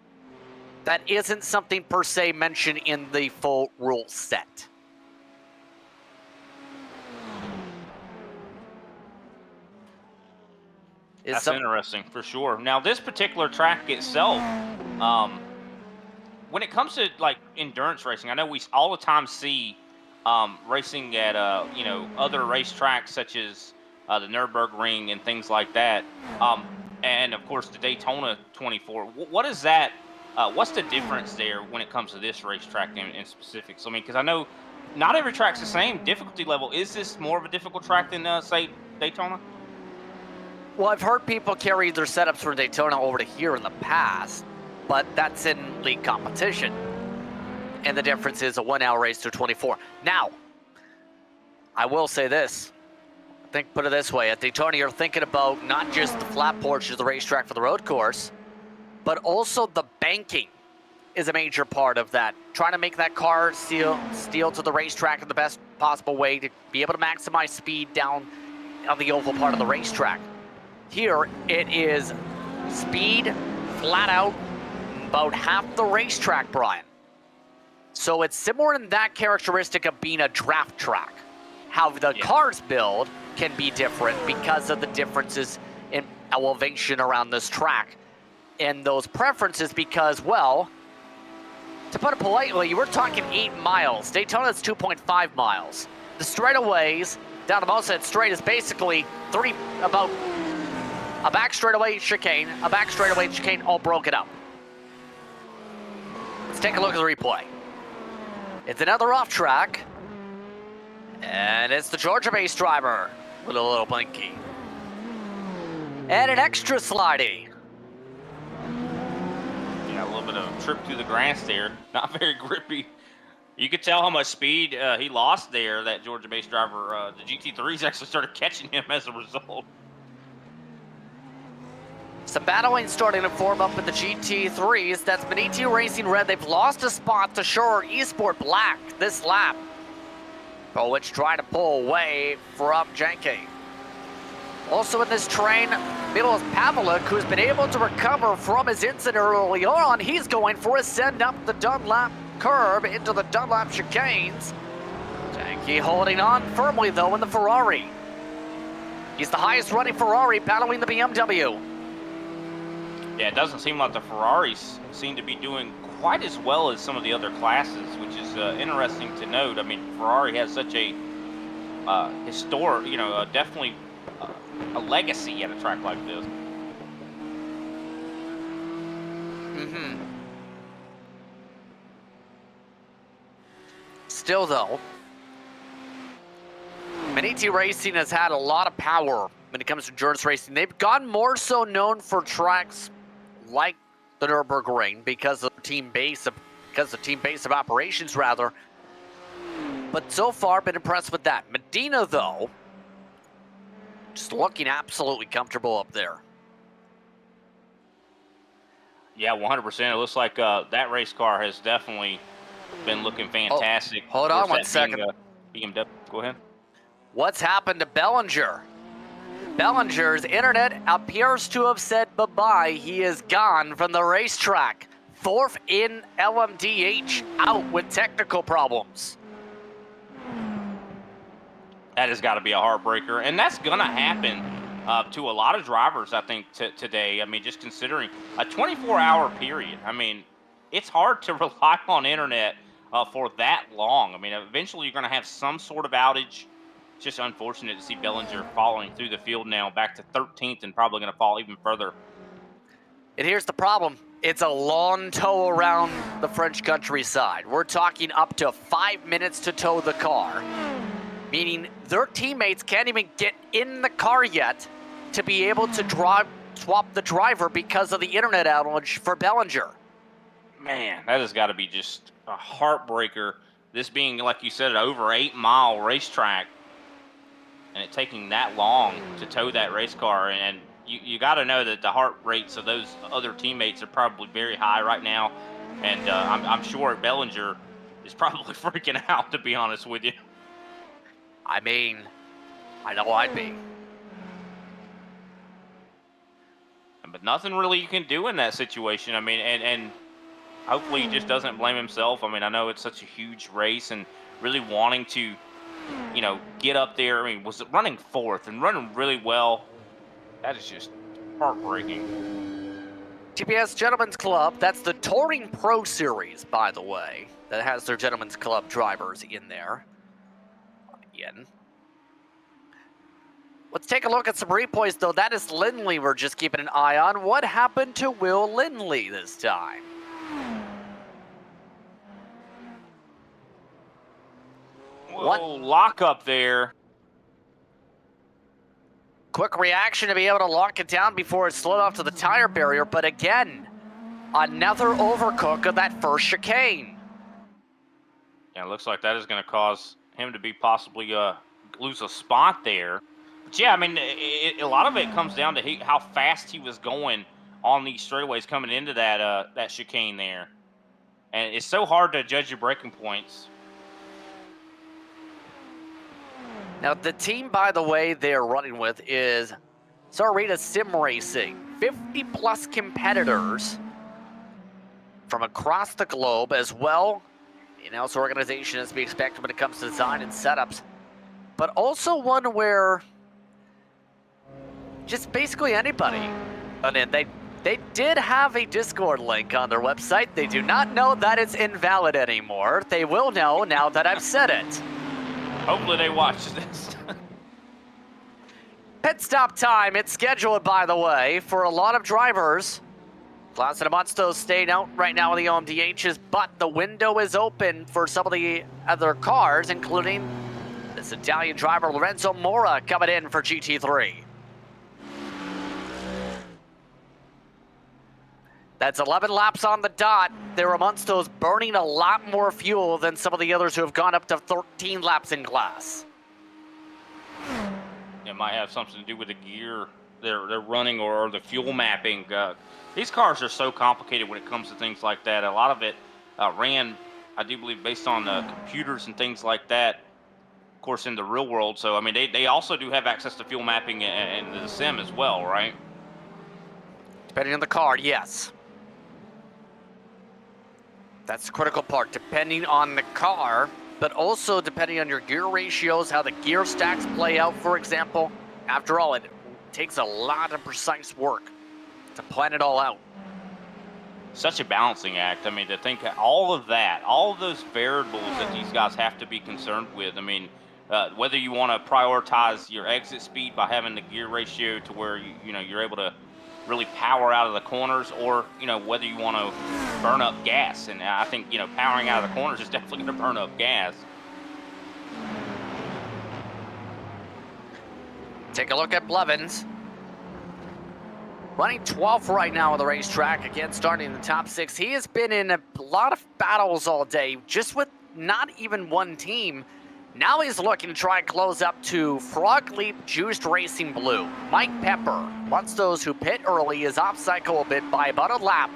that isn't something per se mentioned in the full rule set. That's interesting, for sure. Now, this particular track itself, when it comes to like endurance racing, I know we all the time see racing at other racetracks such as the Nürburgring and things like that, and of course the Daytona 24. What is that? What's the difference there when it comes to this racetrack in specifics? I mean, because I know not every track's the same difficulty level. Is this more of a difficult track than say Daytona? Well, I've heard people carry their setups from Daytona over to here in the past, but that's in league competition. And the difference is a 1 hour race to 24. Now, I will say this. Put it this way. At Daytona, you're thinking about not just the flat portion of the racetrack for the road course, but also the banking is a major part of that. Trying to make that car steal to the racetrack in the best possible way to be able to maximize speed down on the oval part of the racetrack. Here, it is speed, flat out, about half the racetrack, Brian. So it's similar in that characteristic of being a draft track. How the cars build can be different because of the differences in elevation around this track. And those preferences because, well, to put it politely, we're talking 8 miles. Daytona's 2.5 miles. The straightaways down the most of that straight is basically about a back straightaway chicane, a back straightaway chicane, all broken up. Let's take a look at the replay. It's another off track, and it's the Georgia-based driver with a little blinky. And an extra slidey. Yeah, a little bit of a trip through the grass there. Not very grippy. You could tell how much speed he lost there, that Georgia-based driver. The GT3s actually started catching him as a result. Some battling starting to form up with the GT3s. That's Beniti Racing Red. They've lost a spot to Sure Esport Black this lap. Powich trying to pull away from Janke. Also in this train, Milos Pavlik, who's been able to recover from his incident early on. He's going for a send up the Dunlap curb into the Dunlap chicanes. Janke holding on firmly, though, in the Ferrari. He's the highest running Ferrari battling the BMW. Yeah, it doesn't seem like the Ferraris seem to be doing quite as well as some of the other classes, which is interesting to note. I mean, Ferrari has such a historic, definitely a legacy at a track like this. Still, though, Beniti Racing has had a lot of power when it comes to endurance racing. They've gotten more so known for tracks like the Nürburgring because of the team base of operations, rather. But so far, been impressed with that. Medina, though, just looking absolutely comfortable up there. Yeah, 100%. It looks like that race car has definitely been looking fantastic. Hold on one second. BMW. Go ahead. What's happened to Bellinger? Bellinger's internet appears to have said bye-bye. He is gone from the racetrack. Fourth in LMDH, out with technical problems. That has got to be a heartbreaker, and that's going to happen to a lot of drivers, I think, today. I mean, just considering a 24-hour period. I mean, it's hard to rely on internet for that long. I mean, eventually you're going to have some sort of outage. It's just unfortunate to see Bellinger falling through the field now, back to 13th, and probably going to fall even further. And here's the problem. It's a long tow around the French countryside. We're talking up to 5 minutes to tow the car, meaning their teammates can't even get in the car yet to be able to swap the driver because of the internet outage for Bellinger. Man, that has got to be just a heartbreaker. This being, like you said, an over 8-mile racetrack, and it taking that long to tow that race car. And you got to know that the heart rates of those other teammates are probably very high right now. And I'm sure Bellinger is probably freaking out, to be honest with you. I mean, I know I'd be. But nothing really you can do in that situation. I mean, and hopefully he just doesn't blame himself. I mean, I know it's such a huge race, and really wanting to, you know, get up there. I mean, was it running fourth and running really well? That is just heartbreaking. TPS Gentlemen's Club, that's the Touring Pro Series, by the way, that has their Gentlemen's Club drivers in there. Again. Let's take a look at some replays, though. That is Lindley we're just keeping an eye on. What happened to Will Lindley this time? Whoa, lock up there. Quick reaction to be able to lock it down before it slid off to the tire barrier, but again, another overcook of that first chicane. Yeah, it looks like that is going to cause him to be possibly lose a spot there. But yeah, I mean, a lot of it comes down to how fast he was going on these straightaways coming into that that chicane there. And it's so hard to judge your braking points. Now, the team, by the way, they're running with is Sarita Sim Racing. 50-plus competitors from across the globe, as well in-house organization as we expect when it comes to design and setups. But also one where just basically anybody. And they did have a Discord link on their website. They do not know that it's invalid anymore. They will know now that I've said it. Hopefully they watch this. Pit stop time. It's scheduled, by the way, for a lot of drivers. Klaus and Amonsto staying out right now in the OMDHs, but the window is open for some of the other cars, including this Italian driver, Lorenzo Mora, coming in for GT3. That's 11 laps on the dot. There amongst those burning a lot more fuel than some of the others who have gone up to 13 laps in class. It might have something to do with the gear they're running or the fuel mapping. These cars are so complicated when it comes to things like that. A lot of it ran, I do believe, based on computers and things like that, of course, in the real world. So, I mean, they also do have access to fuel mapping and the sim as well, right? Depending on the car, yes. That's the critical part, depending on the car, but also depending on your gear ratios, how the gear stacks play out, for example. After all, it takes a lot of precise work to plan it all out. Such a balancing act. I mean, to think all of that, all of those variables that these guys have to be concerned with. I mean, whether you want to prioritize your exit speed by having the gear ratio to where you know you're able to really power out of the corners, or whether you want to burn up gas. And I think powering out of the corners is definitely going to burn up gas. Take a look at Blevins. Running 12th right now on the racetrack, again starting in the top 6. He has been in a lot of battles all day, just with not even one team. Now he's looking to try and close up to Frog Leap Juiced Racing Blue. Mike Pepper, once those who pit early, is off cycle a bit by about a lap.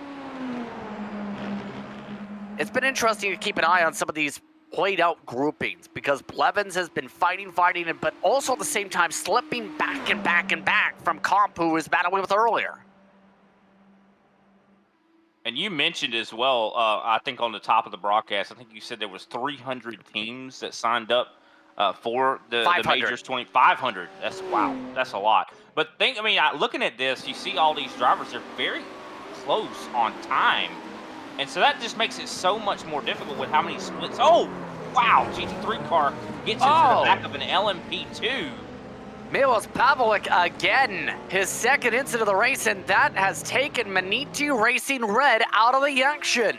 It's been interesting to keep an eye on some of these played out groupings because Blevins has been fighting, but also at the same time slipping back and back from Comp, who was battling with earlier. And you mentioned as well, I think on the top of the broadcast, I think you said there was 300 teams that signed up for the Majors 500. That's wow, that's a lot. But looking at this, you see all these drivers, they're very close on time. And so that just makes it so much more difficult with how many splits. Oh, wow, GT3 car gets into the back of an LMP2. Milos Pavlik again, his second incident of the race, and that has taken Maniti Racing Red out of the action.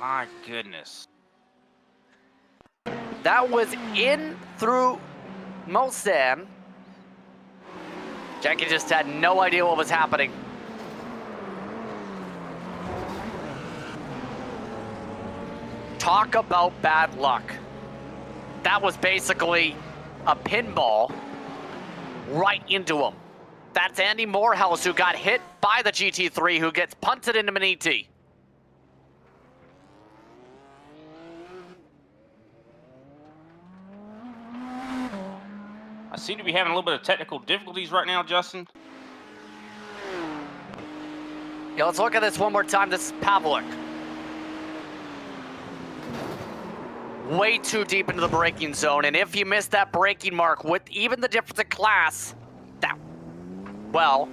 My goodness. That was in through Mulsanne. Jackie just had no idea what was happening. Talk about bad luck. That was basically a pinball right into him. That's Andy Morehouse, who got hit by the GT3, who gets punted into Maniti. I seem to be having a little bit of technical difficulties right now, Justin. Yeah, let's look at this one more time. This is Pavlik. Way too deep into the braking zone, and if you miss that braking mark with even the difference in class, well,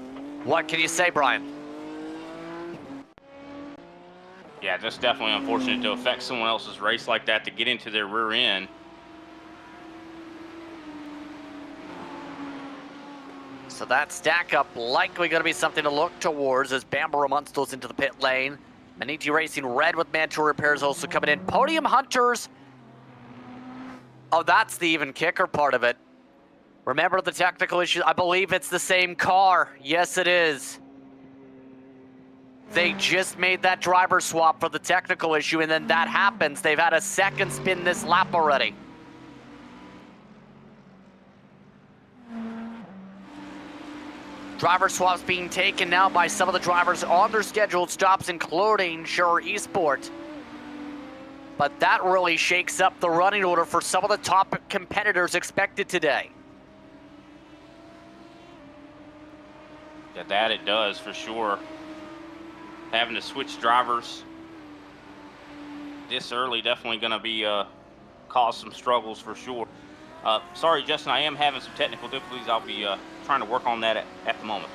what can you say, Brian? Yeah, that's definitely unfortunate to affect someone else's race like that, to get into their rear end. So that stack up likely going to be something to look towards as Bamber Munstles into the pit lane. Maniti Racing Red with Mantua Repairs also coming in. Podium Hunters. Oh, that's the even kicker part of it. Remember the technical issue? I believe it's the same car. Yes, it is. They just made that driver swap for the technical issue, and then that happens. They've had a second spin this lap already. Driver swaps being taken now by some of the drivers on their scheduled stops, including Sure Esport. But that really shakes up the running order for some of the top competitors expected today. Yeah, that it does for sure. Having to switch drivers this early definitely going to be cause some struggles for sure. Sorry, Justin, I am having some technical difficulties. I'll be trying to work on that at the moment.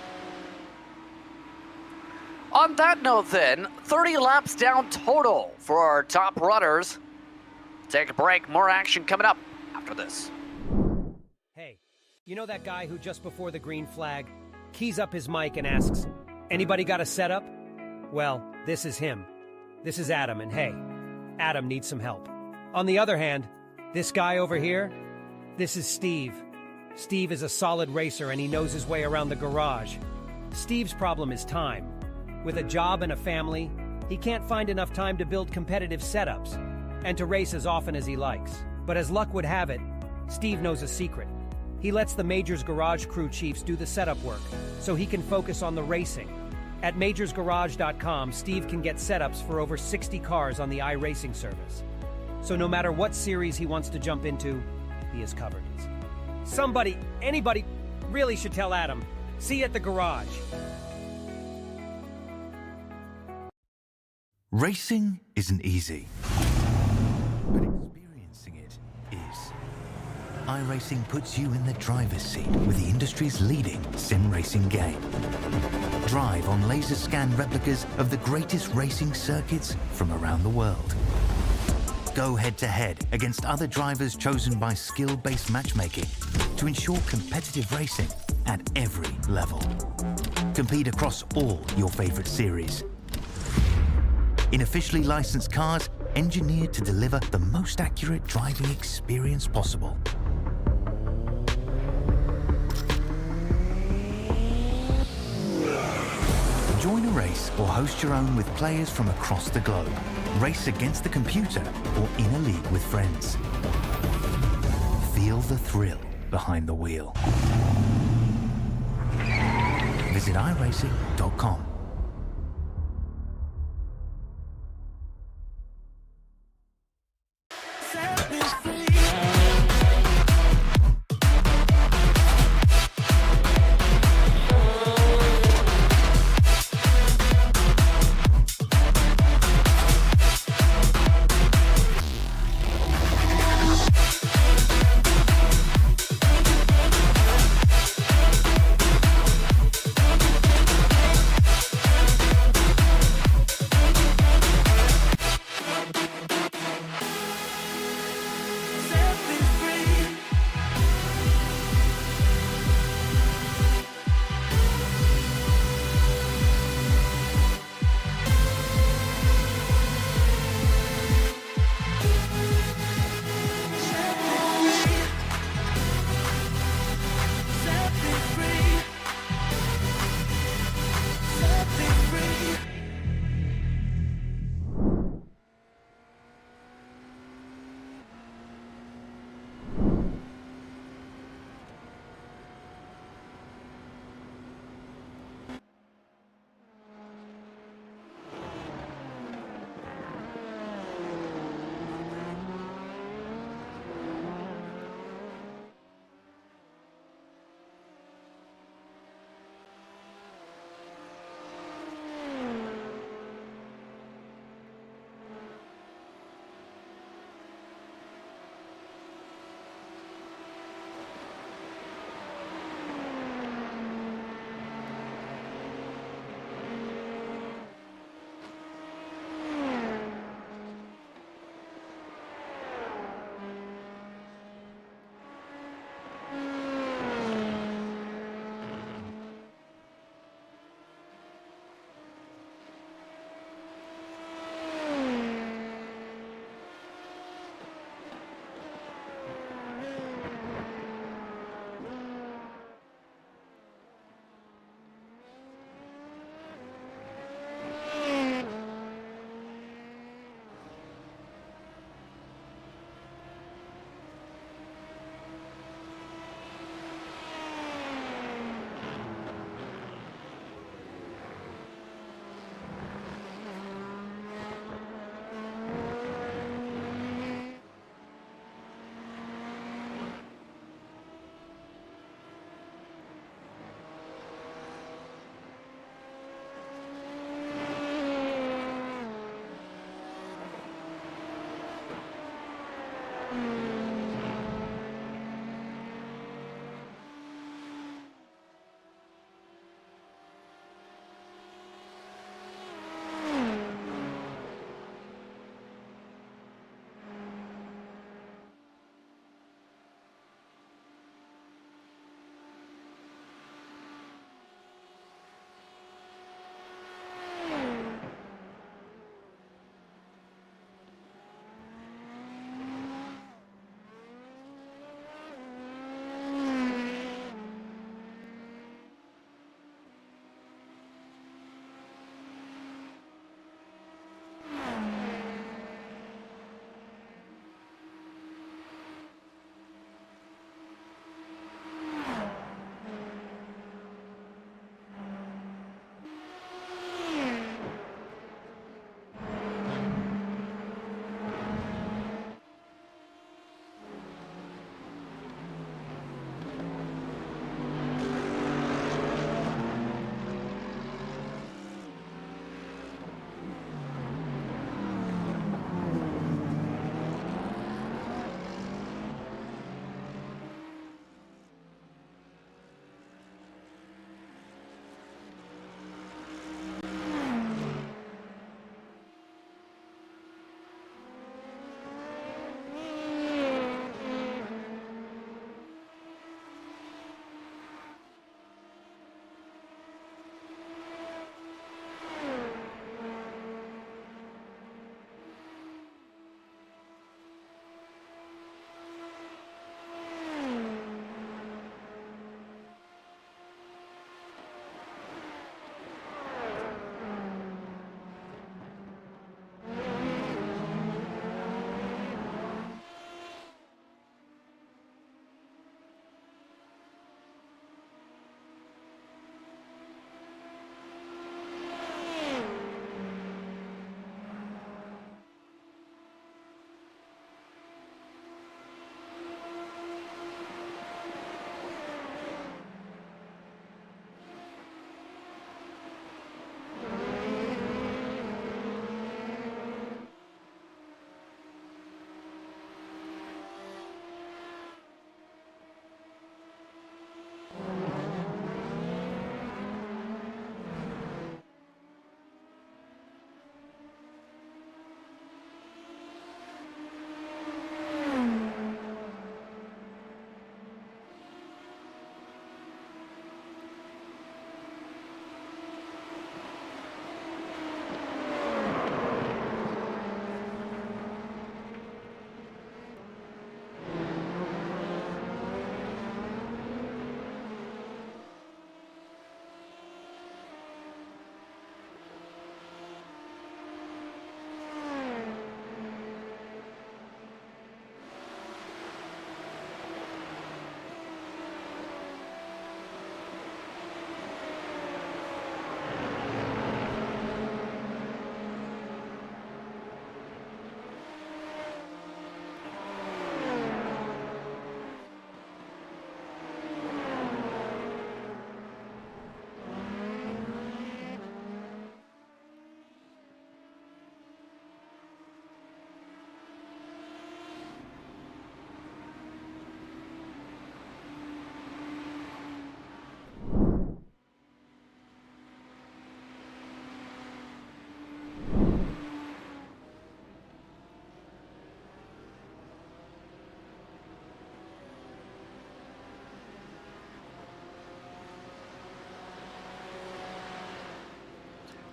On that note then, 30 laps down total for our top runners. Take a break, more action coming up after this. Hey, you know that guy who just before the green flag keys up his mic and asks, "Anybody got a setup?" Well, this is him. This is Adam, and hey, Adam needs some help. On the other hand, this guy over here, this is Steve. Steve is a solid racer and he knows his way around the garage. Steve's problem is time. With a job and a family, he can't find enough time to build competitive setups and to race as often as he likes. But as luck would have it, Steve knows a secret. He lets the Majors Garage crew chiefs do the setup work so he can focus on the racing. At majorsgarage.com, Steve can get setups for over 60 cars on the iRacing service. So no matter what series he wants to jump into, he is covered. Somebody, anybody, really should tell Adam. See you at the garage. Racing isn't easy, but experiencing it is. iRacing puts you in the driver's seat with the industry's leading sim racing game. Drive on laser scan replicas of the greatest racing circuits from around the world. Go head-to-head against other drivers chosen by skill-based matchmaking to ensure competitive racing at every level. Compete across all your favorite series. In officially licensed cars, engineered to deliver the most accurate driving experience possible. Join a race or host your own with players from across the globe. Race against the computer or in a league with friends. Feel the thrill behind the wheel. Visit iRacing.com.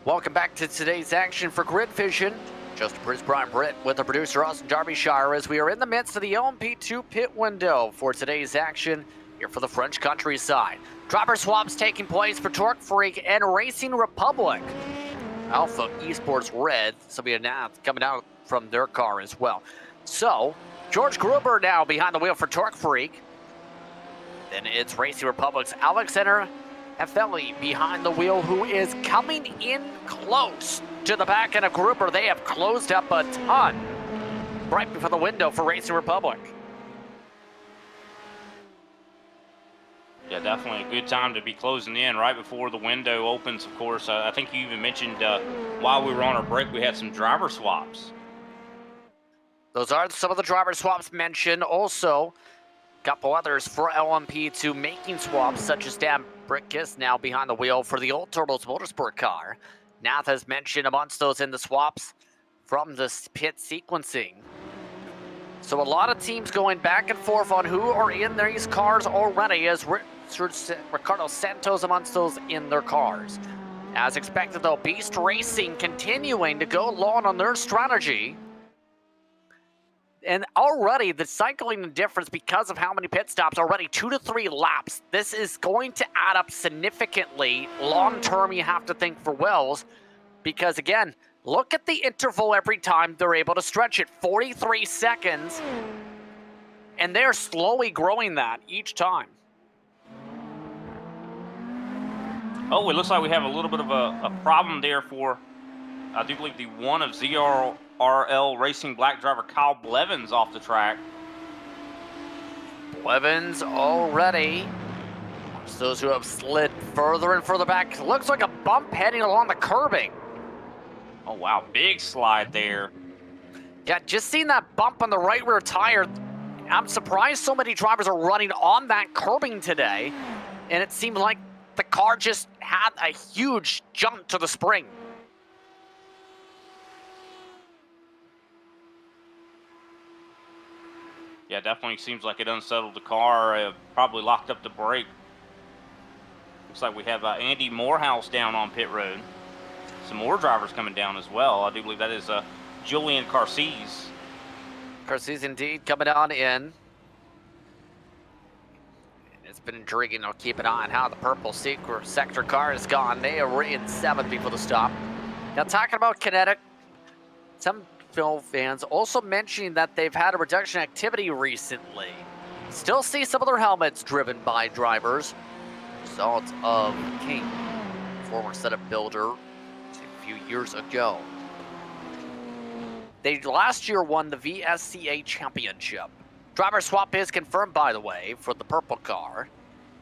Welcome back to today's action for Grid Vision. Justin Bruce, Brian Britt with the producer Austin Derbyshire as we are in the midst of the LMP2 pit window for today's action here for the French countryside. Driver swaps taking place for Torque Freak and Racing Republic. Alpha Esports Red, somebody now coming out from their car as well. So, George Gruber now behind the wheel for Torque Freak. Then it's Racing Republic's Alexander Efeli behind the wheel, who is coming in close to the back end of Gruber. They have closed up a ton right before the window for Racing Republic. Yeah, definitely a good time to be closing in right before the window opens, of course. I think you even mentioned while we were on our break, we had some driver swaps. Those are some of the driver swaps mentioned. Also, a couple others for LMP2 making swaps, such as Dan Brickus now behind the wheel for the Old Turbos Motorsport car. Nath has mentioned amongst those in the swaps from the pit sequencing. So a lot of teams going back and forth on who are in these cars already, as Ricardo Santos amongst those in their cars. As expected though, Beast Racing continuing to go long on their strategy. And already the cycling difference, because of how many pit stops, already 2 to 3 laps. This is going to add up significantly. Long term, you have to think for Wells, because again, look at the interval every time they're able to stretch it. 43 seconds. And they're slowly growing that each time. Oh, it looks like we have a little bit of a problem there for, I do believe, the one of ZRL Racing black driver Kyle Blevins off the track. Blevins already. Those who have slid further and further back. Looks like a bump heading along the curbing. Oh, wow. Big slide there. Yeah, just seeing that bump on the right rear tire. I'm surprised so many drivers are running on that curbing today. And it seemed like the car just had a huge jump to the spring. Yeah, definitely seems like it unsettled the car, probably locked up the brake. Looks like we have Andy Morehouse down on pit road. Some more drivers coming down as well. I do believe that is Julian Carcese. Carcese indeed coming on in. It's been intriguing to keep an eye on how the purple sector car has gone. They are in 7th before the stop. Now talking about Kinetic, some film fans also mentioning that they've had a reduction in activity recently. Still see some of their helmets driven by drivers. Result of King, former setup builder a few years ago. They last year won the VSCA Championship. Driver swap is confirmed, by the way, for the purple car.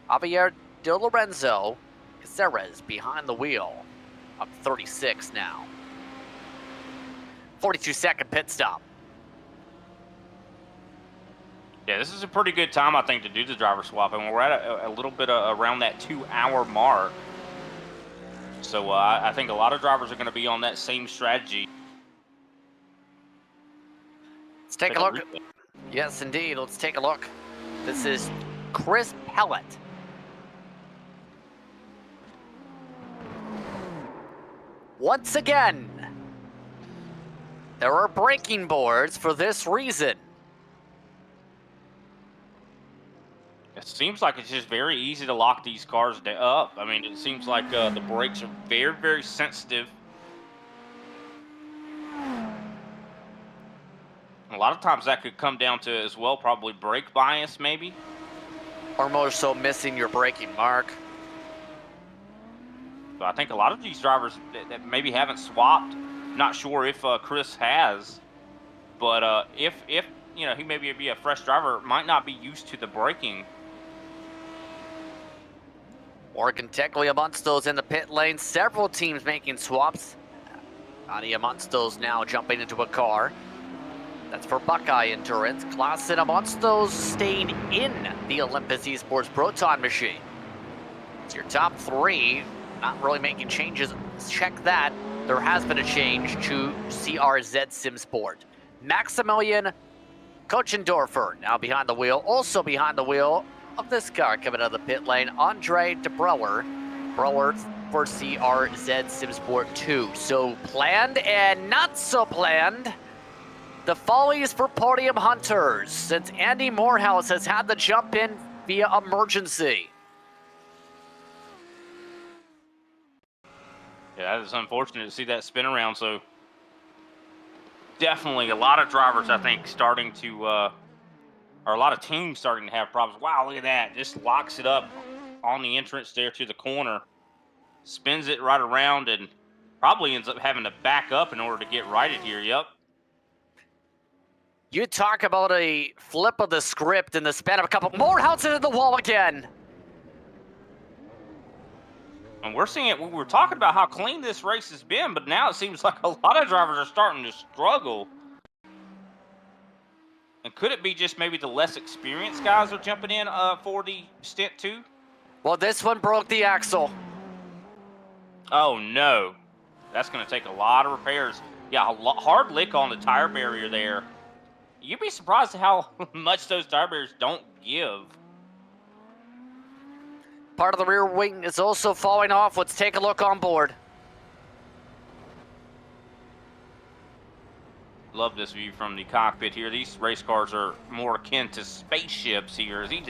Javier De Lorenzo Caceres behind the wheel, up 36 now. 42-second pit stop. Yeah, this is a pretty good time, I think, to do the driver swap, and we're at a little bit around that 2-hour mark. So I think a lot of drivers are going to be on that same strategy. Let's take a look. Yes, indeed. Let's take a look. This is Chris Pellet. Once again, there are braking boards for this reason. It seems like it's just very easy to lock these cars up. I mean, it seems like the brakes are very, very sensitive. A lot of times that could come down to, as well, probably brake bias, maybe. Or more so missing your braking mark. So I think a lot of these drivers that maybe haven't swapped, not sure if Chris has, but if you know, he maybe be a fresh driver, might not be used to the braking. Morgan Teckley amongst those in the pit lane. Several teams making swaps. Adi amongst those now jumping into a car. That's for Buckeye Endurance. Klassen amongst those staying in the Olympus Esports Proton machine. It's your top 3. Not really making changes. Check that. There has been a change to CRZ Sim Sport. Maximilian Kochendorfer now behind the wheel. Also behind the wheel of this car coming out of the pit lane, Andre De Brouwer. Brawlers for CRZ Simsport 2. So planned and not so planned. The follies for Podium Hunters, since Andy Morehouse has had to jump in via emergency. Yeah, that is unfortunate to see that spin around. So definitely a lot of drivers, I think, starting to, or a lot of teams starting to have problems. Wow, look at that. Just locks it up on the entrance there to the corner. Spins it right around and probably ends up having to back up in order to get righted here. Yep. You talk about a flip of the script in the span of a couple. Morehouse into the wall again. And we're seeing it. We were talking about how clean this race has been, but now it seems like a lot of drivers are starting to struggle. And could it be just maybe the less experienced guys are jumping in for the stint too? Well, this one broke the axle. Oh no, that's going to take a lot of repairs. Yeah, hard lick on the tire barrier there. You'd be surprised at how much those tire barriers don't give. Part of the rear wing is also falling off. Let's take a look on board. Love this view from the cockpit here. These race cars are more akin to spaceships here. As he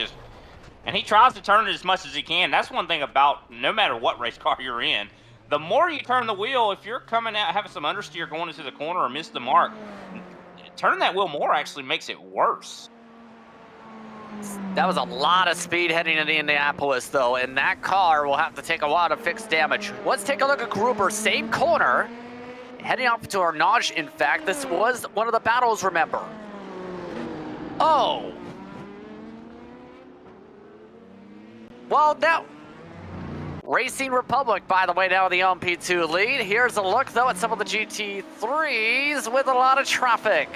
tries to turn it as much as he can. That's one thing about no matter what race car you're in. The more you turn the wheel, if you're coming out having some understeer going into the corner or miss the mark, turning that wheel more actually makes it worse. That was a lot of speed heading into Indianapolis, though, and that car will have to take a while to fix damage. Let's take a look at Gruber. Same corner. Heading off to Arnage, in fact. This was one of the battles, remember. Oh. Well, now, Racing Republic, by the way, now in the LMP2 lead. Here's a look, though, at some of the GT3s with a lot of traffic.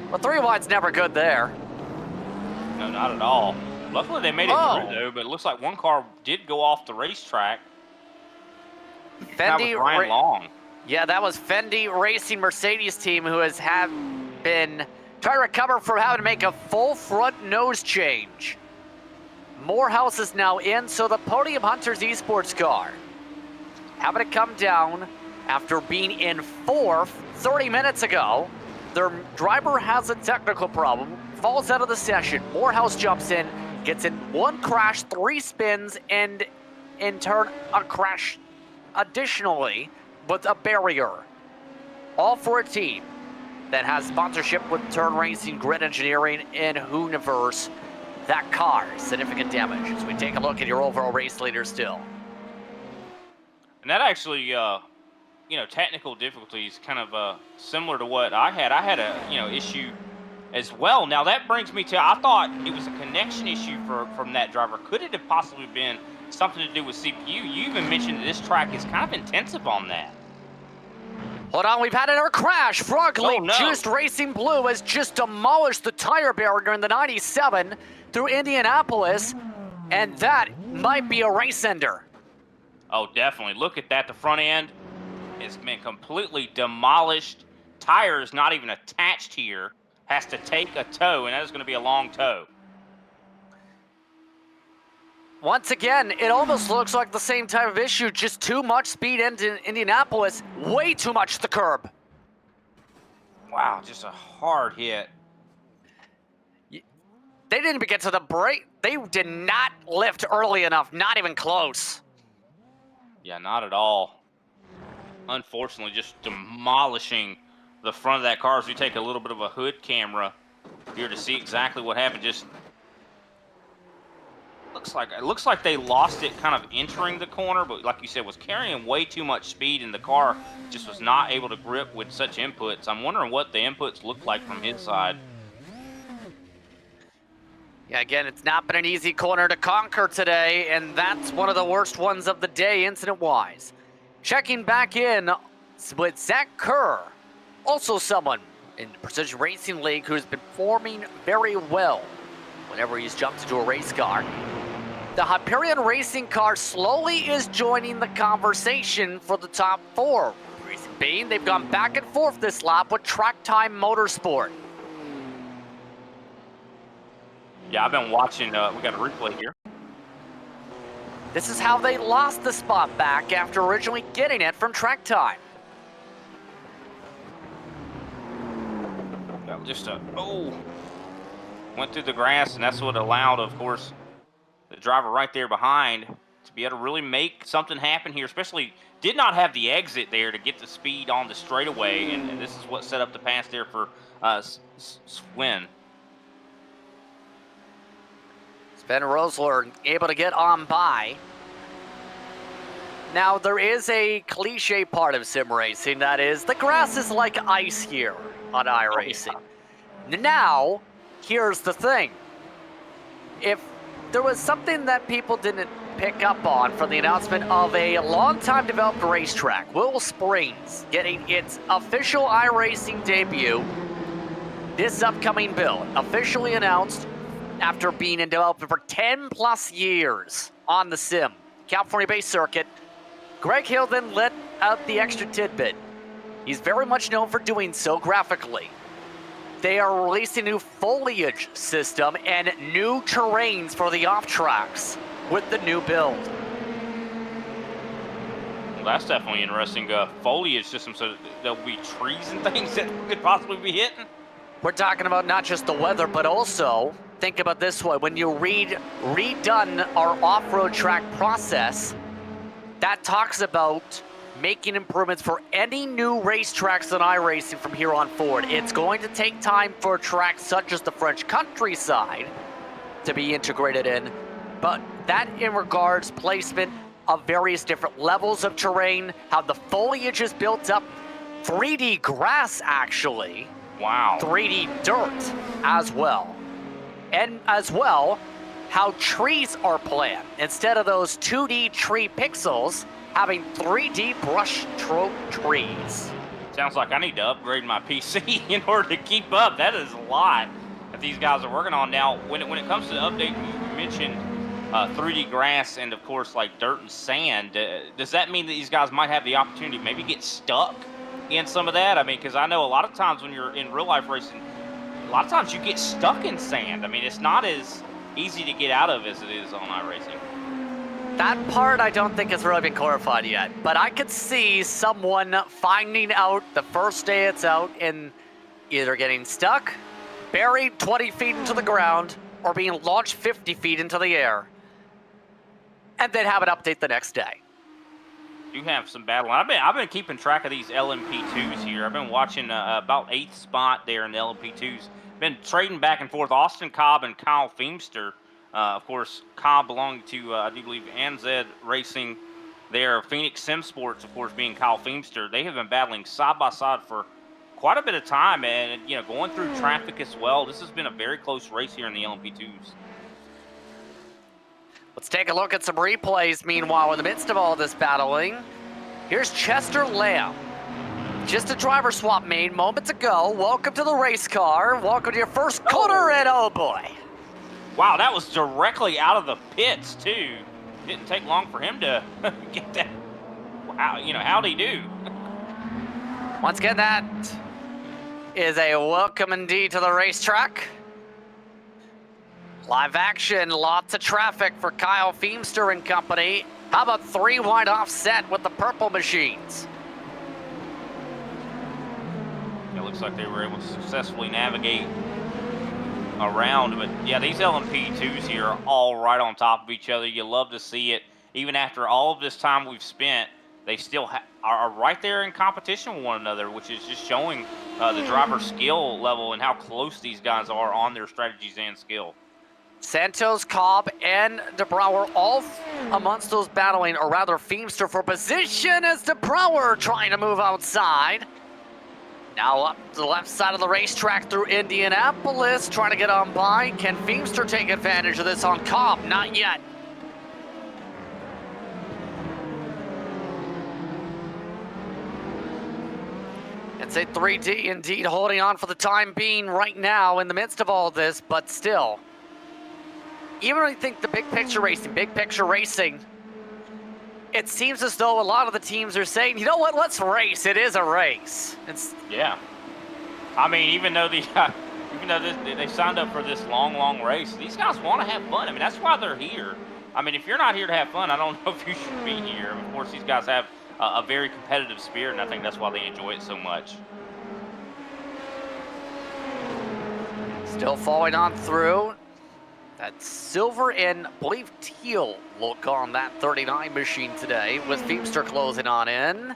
Well, 3 wide's never good there. No, not at all. Luckily, they made it through, though, but it looks like one car did go off the racetrack. That was Ryan Long. Yeah, that was Fendi Racing Mercedes team who has been trying to recover from having to make a full front nose change. Morehouse is now in, so the Podium Hunters esports car having to come down after being in 4th 30 minutes ago. Their driver has a technical problem, falls out of the session. Morehouse jumps in, gets in 1 crash, 3 spins, and in turn a crash additionally with a barrier. All for a team that has sponsorship with Turn Racing, Grid Engineering, and Hooniverse. That car, significant damage. As we take a look at your overall race leader still. And that actually, technical difficulties kind of similar to what I had. I had a, issue as well. Now that brings me to, I thought it was a connection issue from that driver. Could it have possibly been something to do with CPU? You even mentioned that this track is kind of intensive on that. Hold on, we've had another crash. Frog Leap, no. Juiced Racing Blue has just demolished the tire barrier in the 97 through Indianapolis, and that might be a race ender. Oh, definitely. Look at that. The front end has been completely demolished. Tire is not even attached here. Has to take a tow, and that is going to be a long tow. Once again, it almost looks like the same type of issue, just too much speed into Indianapolis, way too much to the curb. Wow, just a hard hit. They didn't even get to the brake. They did not lift early enough, not even close. Yeah, not at all. Unfortunately, just demolishing the front of that car. As we take a little bit of a hood camera here to see exactly what happened. Just it looks like they lost it kind of entering the corner, but like you said, was carrying way too much speed, and the car just was not able to grip with such inputs. I'm wondering what the inputs look like from his side. Yeah, again, it's not been an easy corner to conquer today, and that's one of the worst ones of the day, incident-wise. Checking back in with Zach Kerr, also someone in the Precision Racing League who's been performing very well whenever he's jumped into a race car. The Hyperion Racing car slowly is joining the conversation for the top 4. Reason being, they've gone back and forth this lap with Track Time Motorsport. Yeah, I've been watching, we got a replay here. This is how they lost the spot back after originally getting it from track time. Just went through the grass, and that's what allowed, of course, the driver right there behind to be able to really make something happen here, especially did not have the exit there to get the speed on the straightaway, and this is what set up the pass there for Swin. Sven Rosler able to get on by. Now, there is a cliche part of sim racing, that is, the grass is like ice here on iRacing. Now, here's the thing. If there was something that people didn't pick up on from the announcement of a long-time developed racetrack, Willow Springs getting its official iRacing debut, this upcoming build, officially announced after being in development for 10 plus years on the sim, California-based circuit. Greg Hill then let out the extra tidbit. He's very much known for doing so graphically. They are releasing a new foliage system and new terrains for the off-tracks with the new build. Well, that's definitely interesting. Foliage system, so there'll be trees and things that could possibly be hitting. We're talking about not just the weather, but also, think about this way, when you redone our off-road track process, that talks about making improvements for any new racetracks in iRacing from here on forward. It's going to take time for tracks such as the French countryside to be integrated in, but that in regards placement of various different levels of terrain, how the foliage is built up, 3D grass actually, wow, 3D dirt as well, and as well how trees are planned. Instead of those 2D tree pixels, having 3D brush stroke trees. Sounds like I need to upgrade my PC in order to keep up. That is a lot that these guys are working on. Now, when it comes to the update, you mentioned 3D grass and, of course, like dirt and sand. Does that mean that these guys might have the opportunity to maybe get stuck in some of that? I mean, because I know a lot of times when you're in real life racing, a lot of times you get stuck in sand. I mean, it's not as easy to get out of as it is on iRacing. That part I don't think has really been clarified yet, but I could see someone finding out the first day it's out and either getting stuck, buried 20 feet into the ground, or being launched 50 feet into the air, and then have an update the next day. You have some battle. I've been keeping track of these LMP2s here. I've been watching about 8th spot there in the LMP2s. Been trading back and forth. Austin Cobb and Kyle Feemster. Of course, Cobb belonging to, I do believe, ANZ Racing there. Phoenix Sim Sports, of course, being Kyle Feemster. They have been battling side by side for quite a bit of time, and you know, going through traffic as well. This has been a very close race here in the LMP2s. Let's take a look at some replays. Meanwhile, in the midst of all this battling, here's Chester Lamb. Just a driver swap made moments ago. Welcome to the race car. Welcome to your first corner, and oh boy. Wow, that was directly out of the pits, too. Didn't take long for him to get that. Wow, you know, how'd he do? Once again, that is a welcome indeed to the racetrack. Live action, lots of traffic for Kyle Feemster and company. How about 3 wide offset with the purple machines? It looks like they were able to successfully navigate around, but yeah, these LMP2s here are all right on top of each other. You love to see it. Even after all of this time we've spent, they still are right there in competition with one another, which is just showing the driver skill level and how close these guys are on their strategies and skill. Santos, Cobb, and DeBrouwer all amongst those battling, or rather Feemster for position as DeBrouwer trying to move outside. Now up to the left side of the racetrack through Indianapolis, trying to get on by. Can Feemster take advantage of this on Cobb? Not yet. It's a 3D indeed, holding on for the time being right now in the midst of all this, but still. Even when I think the big picture racing, it seems as though a lot of the teams are saying, you know what, let's race. It is a race. Yeah. I mean, even though they signed up for this long race, these guys want to have fun. I mean, that's why they're here. I mean, if you're not here to have fun, I don't know if you should be here. Of course, these guys have a very competitive spirit, and I think that's why they enjoy it so much. Still following on through. That silver and, I believe, teal look on that 39 machine today, with Feemster closing on in.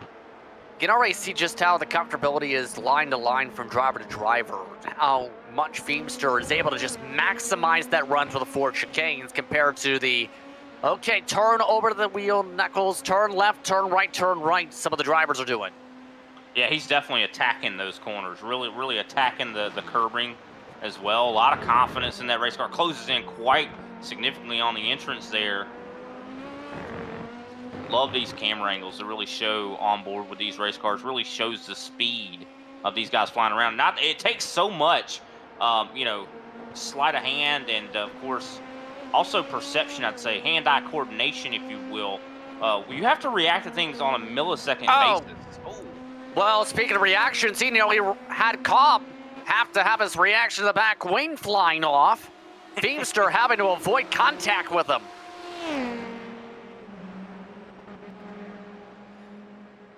You can already see just how the comfortability is line to line from driver to driver. How much Feemster is able to just maximize that run for the Ford chicanes compared to the, okay, turn over to the wheel, knuckles, turn left, turn right, some of the drivers are doing. Yeah, he's definitely attacking those corners, really attacking the curbing as well. A lot of confidence in that race car. Closes in quite significantly on the entrance there. Love these camera angles to really show on board with these race cars. Really shows the speed of these guys flying around. It takes so much, you know, sleight of hand and of course also perception. I'd say hand-eye coordination, if you will. You have to react to things on a millisecond basis. Oh. Well, speaking of reactions, he nearly had Cobb have to have his reaction to the back wing flying off. Feemster having to avoid contact with him.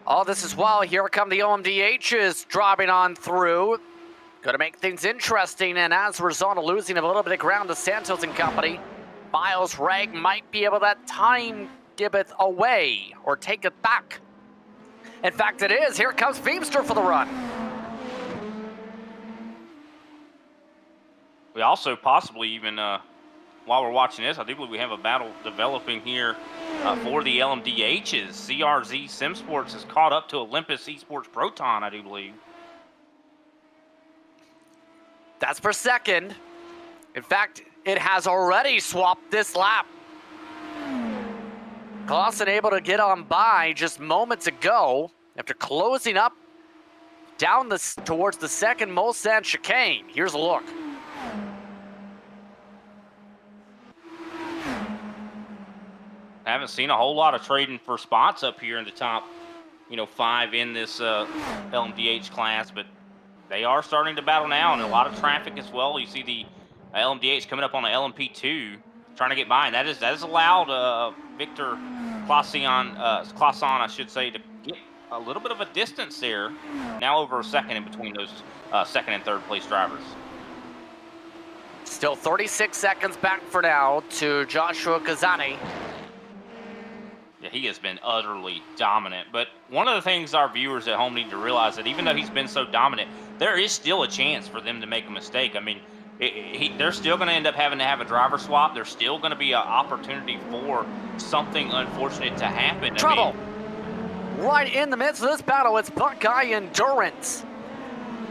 Oh, this is while here come the OMDHs driving on through. Going to make things interesting, and as a result of losing a little bit of ground to Santos and company, Miles Ragg might be able to that time give it away or take it back. In fact, it is. Here comes Feemster for the run. We also possibly even, while we're watching this, I do believe we have a battle developing here for the LMDHs. CRZ Sim Sports has caught up to Olympus Esports Proton, I do believe. That's per second. In fact, it has already swapped this lap. Clausen able to get on by just moments ago after closing up down towards the second Mulsanne chicane. Here's a look. I haven't seen a whole lot of trading for spots up here in the top, 5 in this LMDH class, but they are starting to battle now, and a lot of traffic as well. You see the LMDH coming up on the LMP2, trying to get by, and that is allowed Victor Clausen, I should say, to get a little bit of a distance there. Now over a second in between those second and third place drivers. Still 36 seconds back for now to Joshua Kazani. Yeah, he has been utterly dominant. But one of the things our viewers at home need to realize that even though he's been so dominant, there is still a chance for them to make a mistake. I mean, they're still going to end up having to have a driver swap. There's still going to be an opportunity for something unfortunate to happen. Trouble! Right in the midst of this battle, it's Buckeye Endurance.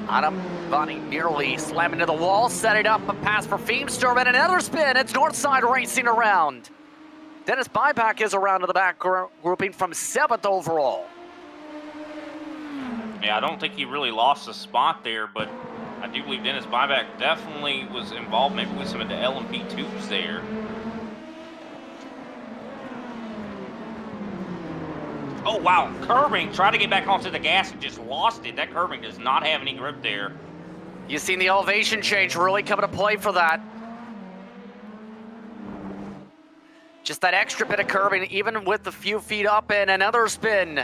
Adam Bunny nearly slamming to the wall, setting up a pass for Feemster, and another spin. It's Northside racing around. Dennis Byback is around to the back grouping from 7th overall. Yeah, I don't think he really lost a spot there, but I do believe Dennis Byback definitely was involved maybe with some of the LMP2s there. Oh, wow, curbing, tried to get back onto the gas and just lost it. That curbing does not have any grip there. You've seen the elevation change really coming to play for that. Just that extra bit of curbing, even with the few feet up, and another spin.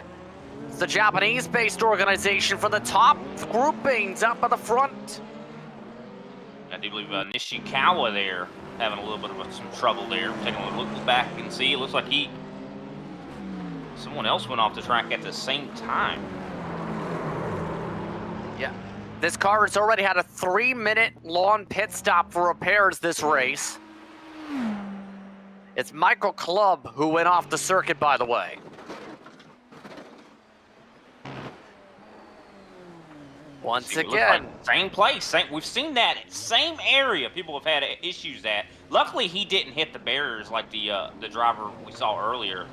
It's the Japanese-based organization for the top groupings up at the front. I do believe Nishikawa there having a little bit of some trouble there. Taking a look back and see, it looks like someone else went off the track at the same time. Yeah, this car has already had a 3-minute long pit stop for repairs this race. It's Michael Clubb who went off the circuit, by the way. Once again. Like same place. We've seen that same area people have had issues at. Luckily, he didn't hit the barriers like the driver we saw earlier.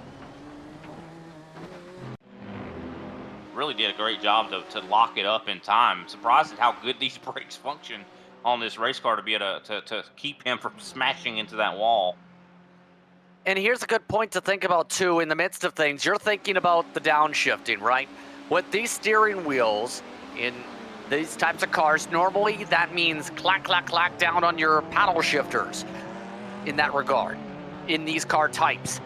Really did a great job to lock it up in time. I'm surprised at how good these brakes function on this race car to be able to keep him from smashing into that wall. And here's a good point to think about, too, in the midst of things. You're thinking about the downshifting, right? With these steering wheels, in these types of cars, normally that means clack, clack, clack down on your paddle shifters in that regard, in these car types.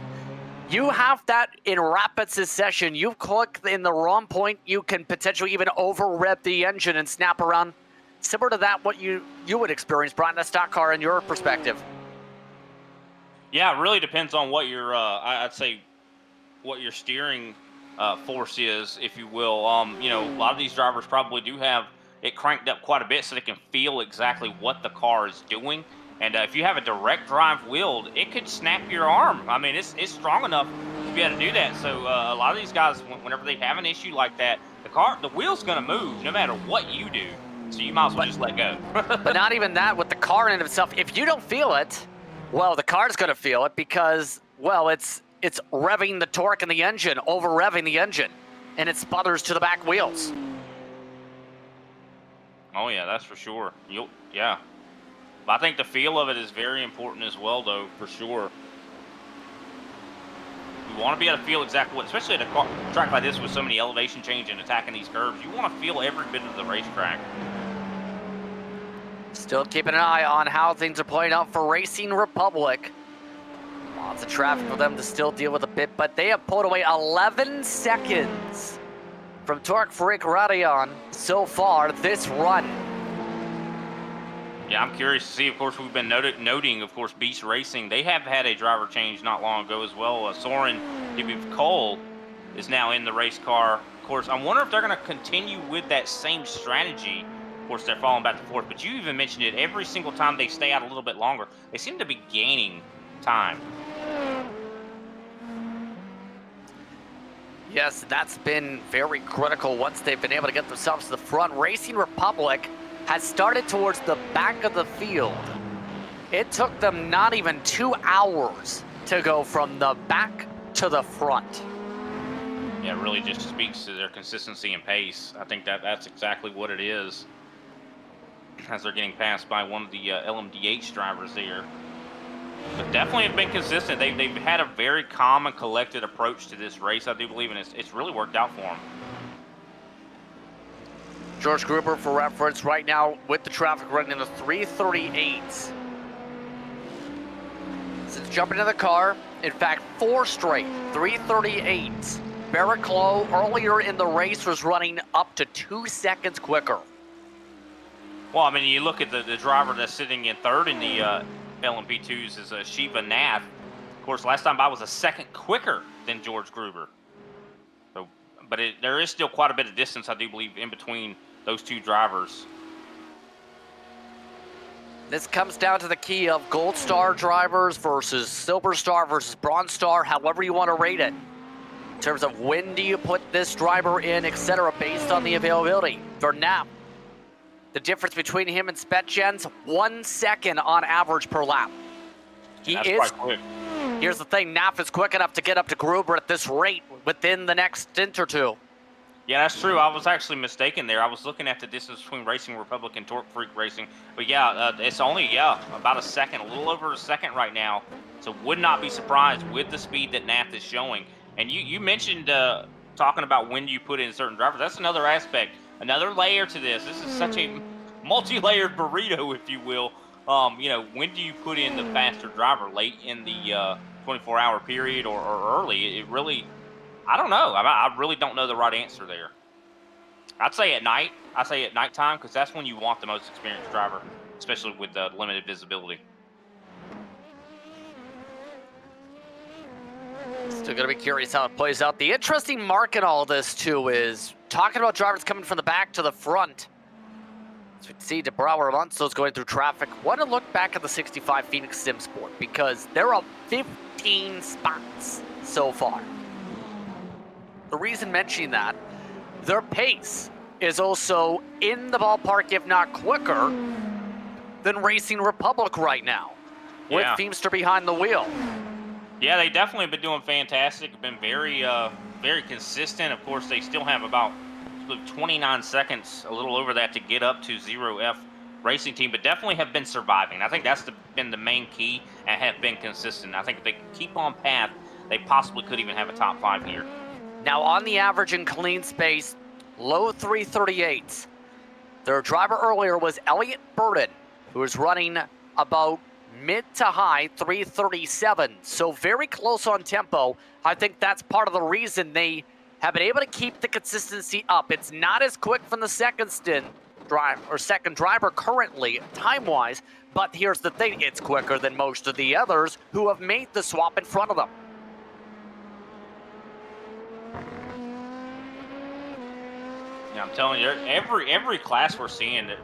You have that in rapid succession. You click in the wrong point, you can potentially even over-rev the engine and snap around. Similar to that, what you would experience, Brian, a stock car in your perspective. Yeah, it really depends on what your, I'd say, what your steering force is, if you will. You know, a lot of these drivers probably do have it cranked up quite a bit so they can feel exactly what the car is doing. And if you have a direct drive wheel, it could snap your arm. I mean, it's strong enough to be able to do that. So a lot of these guys, whenever they have an issue like that, the wheel's going to move no matter what you do. So you might as well just let go. But not even that with the car in itself. If you don't feel it, well, the car's going to feel it because, well, it's revving the torque in the engine, over revving the engine, and it sputters to the back wheels. Oh yeah, that's for sure. Yeah. But I think the feel of it is very important as well, though, for sure. You want to be able to feel exactly what, especially at a track like this with so many elevation change and attacking these curves, you want to feel every bit of the racetrack. Still keeping an eye on how things are playing out for Racing Republic. Lots of traffic for them to still deal with a bit, but they have pulled away 11 seconds from Torque Freak Radion so far this run. Yeah, I'm curious to see. Of course, we've been noting, of course, Beast Racing. They have had a driver change not long ago as well. Soren Cole is now in the race car. Of course, I wonder if they're going to continue with that same strategy. Of course, they're falling back and forth, but you even mentioned it. Every single time they stay out a little bit longer, they seem to be gaining time. Yes, that's been very critical once they've been able to get themselves to the front. Racing Republic has started towards the back of the field. It took them not even 2 hours to go from the back to the front. Yeah, it really just speaks to their consistency and pace. I think that's exactly what it is, as they're getting passed by one of the LMDH drivers there. But definitely have been consistent. They've had a very calm and collected approach to this race, I do believe, and it's really worked out for them. George Gruber, for reference, right now with the traffic running in the 338. Since jumping in the car, in fact, 4 straight 338. Barrett Lowe earlier in the race was running up to 2 seconds quicker. Well, I mean, you look at the driver that's sitting in third in the LMP2s is Shiva Nath. Of course, last time by was a second quicker than George Gruber. So, but there is still quite a bit of distance, I do believe, in between those two drivers. This comes down to the key of Gold Star drivers versus Silver Star versus Bronze Star, however you want to rate it. In terms of when do you put this driver in, etc., based on the availability. For Knapp, the difference between him and Spetjens, 1 second on average per lap. That's quite quick. Here's the thing, Knapp is quick enough to get up to Gruber at this rate within the next stint or two. Yeah, that's true. I was actually mistaken there. I was looking at the distance between Racing Republic and Torque Freak Racing. But yeah, it's only, about a second, a little over a second right now. So would not be surprised with the speed that Nath is showing. And you mentioned talking about when you put in certain drivers. That's another aspect, another layer to this. This is such a multi-layered burrito, if you will. You know, when do you put in the faster driver? Late in the 24-hour period or early? It really... I don't know. I really don't know the right answer there. I'd say at night. I say at nighttime because that's when you want the most experienced driver, especially with the limited visibility. Still going to be curious how it plays out. The interesting mark in all this, too, is talking about drivers coming from the back to the front. As we can see, DeBrouwer Alonso's going through traffic. Want to look back at the 65 Phoenix Sim Sport because they're up 15 spots so far. The reason mentioning that, their pace is also in the ballpark, if not quicker, than Racing Republic right now, with Feemster behind the wheel. Yeah, they definitely have been doing fantastic. Been very, very consistent. Of course, they still have about 29 seconds, a little over that, to get up to 0F Racing Team, but definitely have been surviving. I think that's been the main key and have been consistent. I think if they keep on path, they possibly could even have a top 5 here. Now, on the average in clean space, low 338s. Their driver earlier was Elliott Burden, who was running about mid to high 337, so very close on tempo. I think that's part of the reason they have been able to keep the consistency up. It's not as quick from the second driver currently, time-wise, but here's the thing, it's quicker than most of the others who have made the swap in front of them. Yeah, I'm telling you, every class we're seeing, it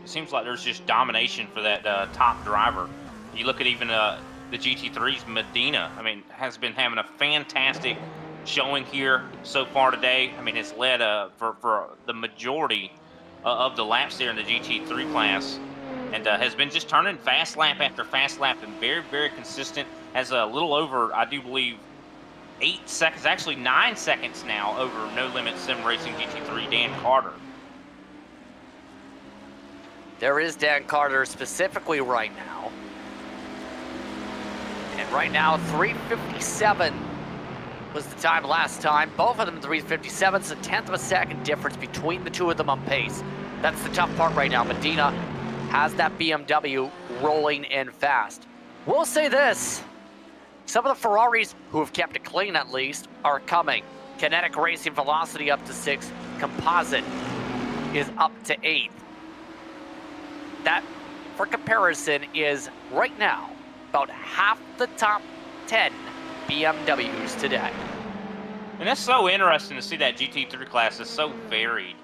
seems like there's just domination for that top driver. You look at even the GT3's Medina. I mean, has been having a fantastic showing here so far today. I mean, it's led for the majority of the laps there in the GT3 class, and has been just turning fast lap after fast lap and very, very consistent. Has a little over, I do believe, 8 seconds, actually 9 seconds now over No Limit Sim Racing GT3 Dan Carter. There is Dan Carter specifically right now. And right now, 3:57 was the time last time. Both of them 3:57, so 1/10 of a second difference between the two of them on pace. That's the tough part right now. Medina has that BMW rolling in fast. We'll say this. Some of the Ferraris, who have kept it clean at least, are coming. Kinetic Racing velocity up to 6. Composite is up to 8. That, for comparison, is right now about half the top 10 BMWs today. And that's so interesting to see that GT3 class is so varied.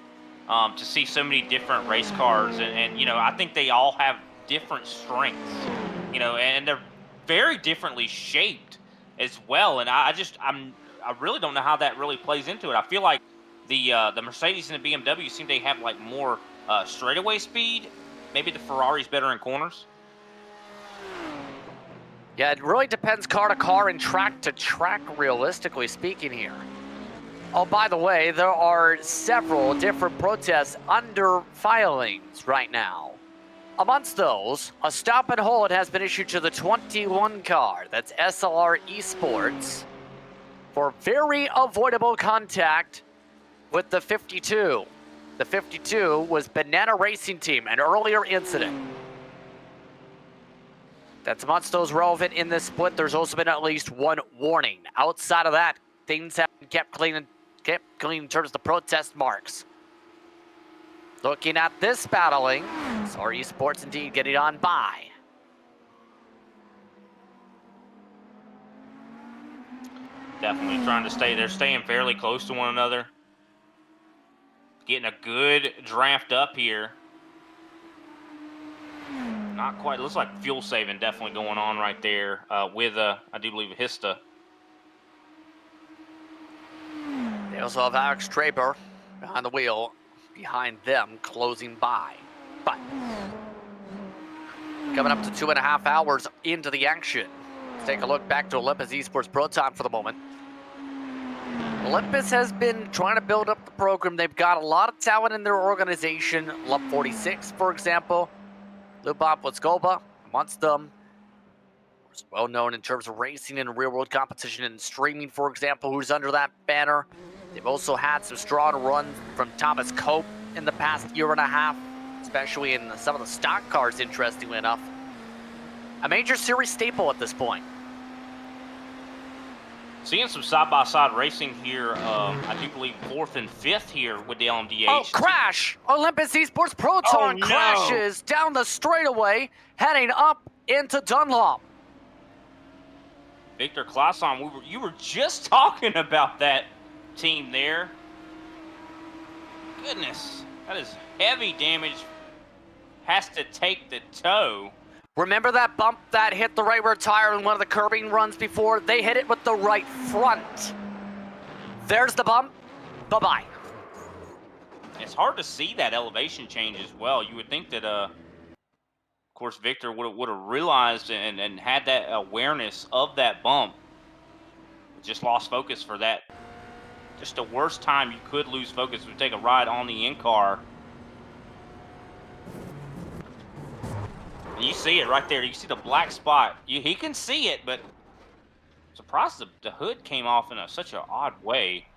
To see so many different race cars, and you know, I think they all have different strengths, you know, and they're very differently shaped as well. And I really don't know how that really plays into it. I feel like the Mercedes and the BMW seem they have like more straightaway speed. Maybe the Ferrari's better in corners. Yeah, it really depends car to car and track to track, realistically speaking here. Oh, by the way, there are several different protests under filings right now. Amongst those, a stop and hold has been issued to the 21 car, that's SLR Esports, for very avoidable contact with the 52. The 52 was Banana Racing Team, an earlier incident. That's amongst those relevant in this split. There's also been at least one warning. Outside of that, things have been kept clean in terms of the protest marks. Looking at this battling, SLR Esports indeed getting on by. Definitely trying to stay. They're staying fairly close to one another. Getting a good draft up here. Not quite. Looks like fuel saving definitely going on right there with, I do believe, a Hista. They also have Alex Traber behind the wheel, behind them, closing by. But coming up to 2.5 hours into the action. Let's take a look back to Olympus Esports Pro Time for the moment. Olympus has been trying to build up the program. They've got a lot of talent in their organization. Lub 46, for example. Lubomir Voskoba, amongst them. Is well known in terms of racing and real-world competition and streaming, for example, who's under that banner. They've also had some strong runs from Thomas Cope in the past year and a half, especially in some of the stock cars, interestingly enough. A major series staple at this point. Seeing some side-by-side racing here, I do believe 4th and 5th here with the LMDH. Oh, crash! Olympus Esports Proton crashes down the straightaway, heading up into Dunlop. Victor Claesson, you were just talking about that team there. Goodness, that is heavy damage. Has to take the tow. Remember that bump that hit the right rear tire in one of the curbing runs before? They hit it with the right front. There's the bump. Bye-bye. It's hard to see that elevation change as well. You would think that, of course, Victor would have realized and had that awareness of that bump. Just lost focus for that. Just the worst time you could lose focus would take a ride on the in-car. You see it right there. You see the black spot. He can see it, but I'm surprised the hood came off in such an odd way.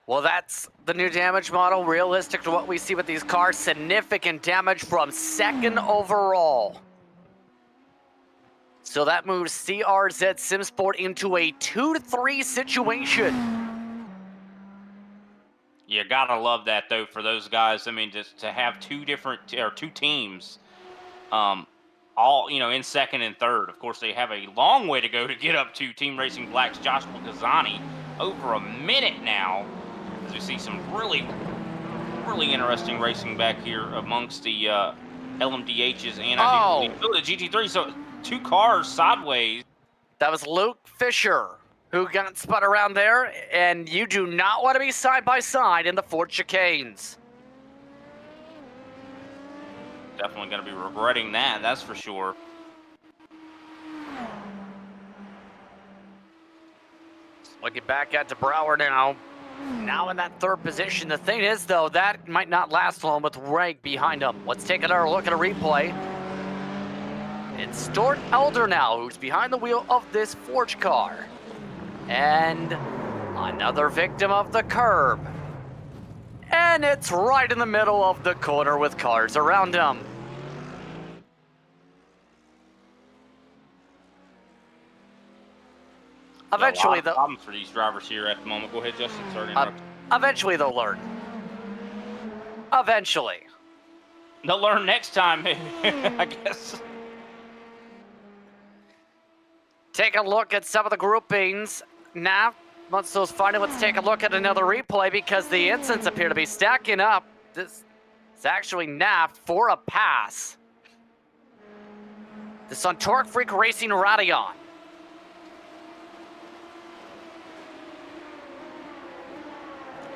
Well, that's the new damage model, realistic to what we see with these cars. Significant damage from second overall. So that moves CRZ Simsport into a 2-3 situation. You gotta love that though for those guys. I mean, just to have two teams, all in second and third. Of course, they have a long way to go to get up to Team Racing Black's Joshua Kazani. Over a minute now, as we see some really interesting racing back here amongst the LMDHs and I do believe the GT3. So 2 cars sideways. That was Luke Fisher who got spun around there, and you do not want to be side by side in the Ford chicanes. Definitely going to be regretting that, that's for sure. Looking back at DeBrouwer now in that third position. The thing is, though, that might not last long with Reg behind him. Let's take another look at a replay. It's Stuart Elder now who's behind the wheel of this Forge car. And another victim of the curb. And it's right in the middle of the corner with cars around him. Eventually, though, problems for these drivers here at the moment. Go ahead, Justin. Sorry to interrupt. Eventually, they'll learn. Eventually. They'll learn next time, I guess. Take a look at some of the groupings. Now, once those final, let's take a look at another replay because the incidents appear to be stacking up. This is actually napped for a pass. This on Torque Freak Racing Radion.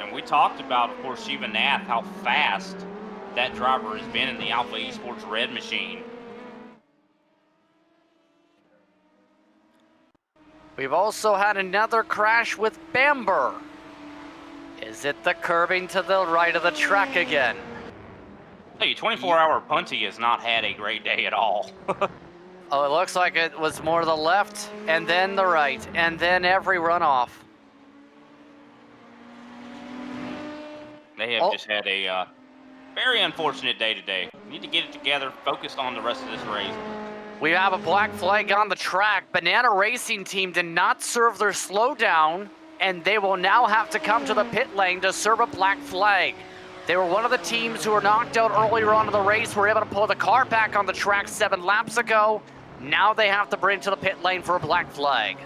And we talked about, of course, Shiva Nath, how fast that driver has been in the Alpha Esports Red machine. We've also had another crash with Bamber. Is it the curbing to the right of the track again? Hey, 24-hour Punty has not had a great day at all. Oh, it looks like it was more the left, and then the right, and then every runoff. They have just had a very unfortunate day today. Need to get it together, focused on the rest of this race. We have a black flag on the track. Banana Racing Team did not serve their slowdown, and they will now have to come to the pit lane to serve a black flag. They were one of the teams who were knocked out earlier on in the race, were able to pull the car back on the track 7 laps ago. Now they have to bring to the pit lane for a black flag.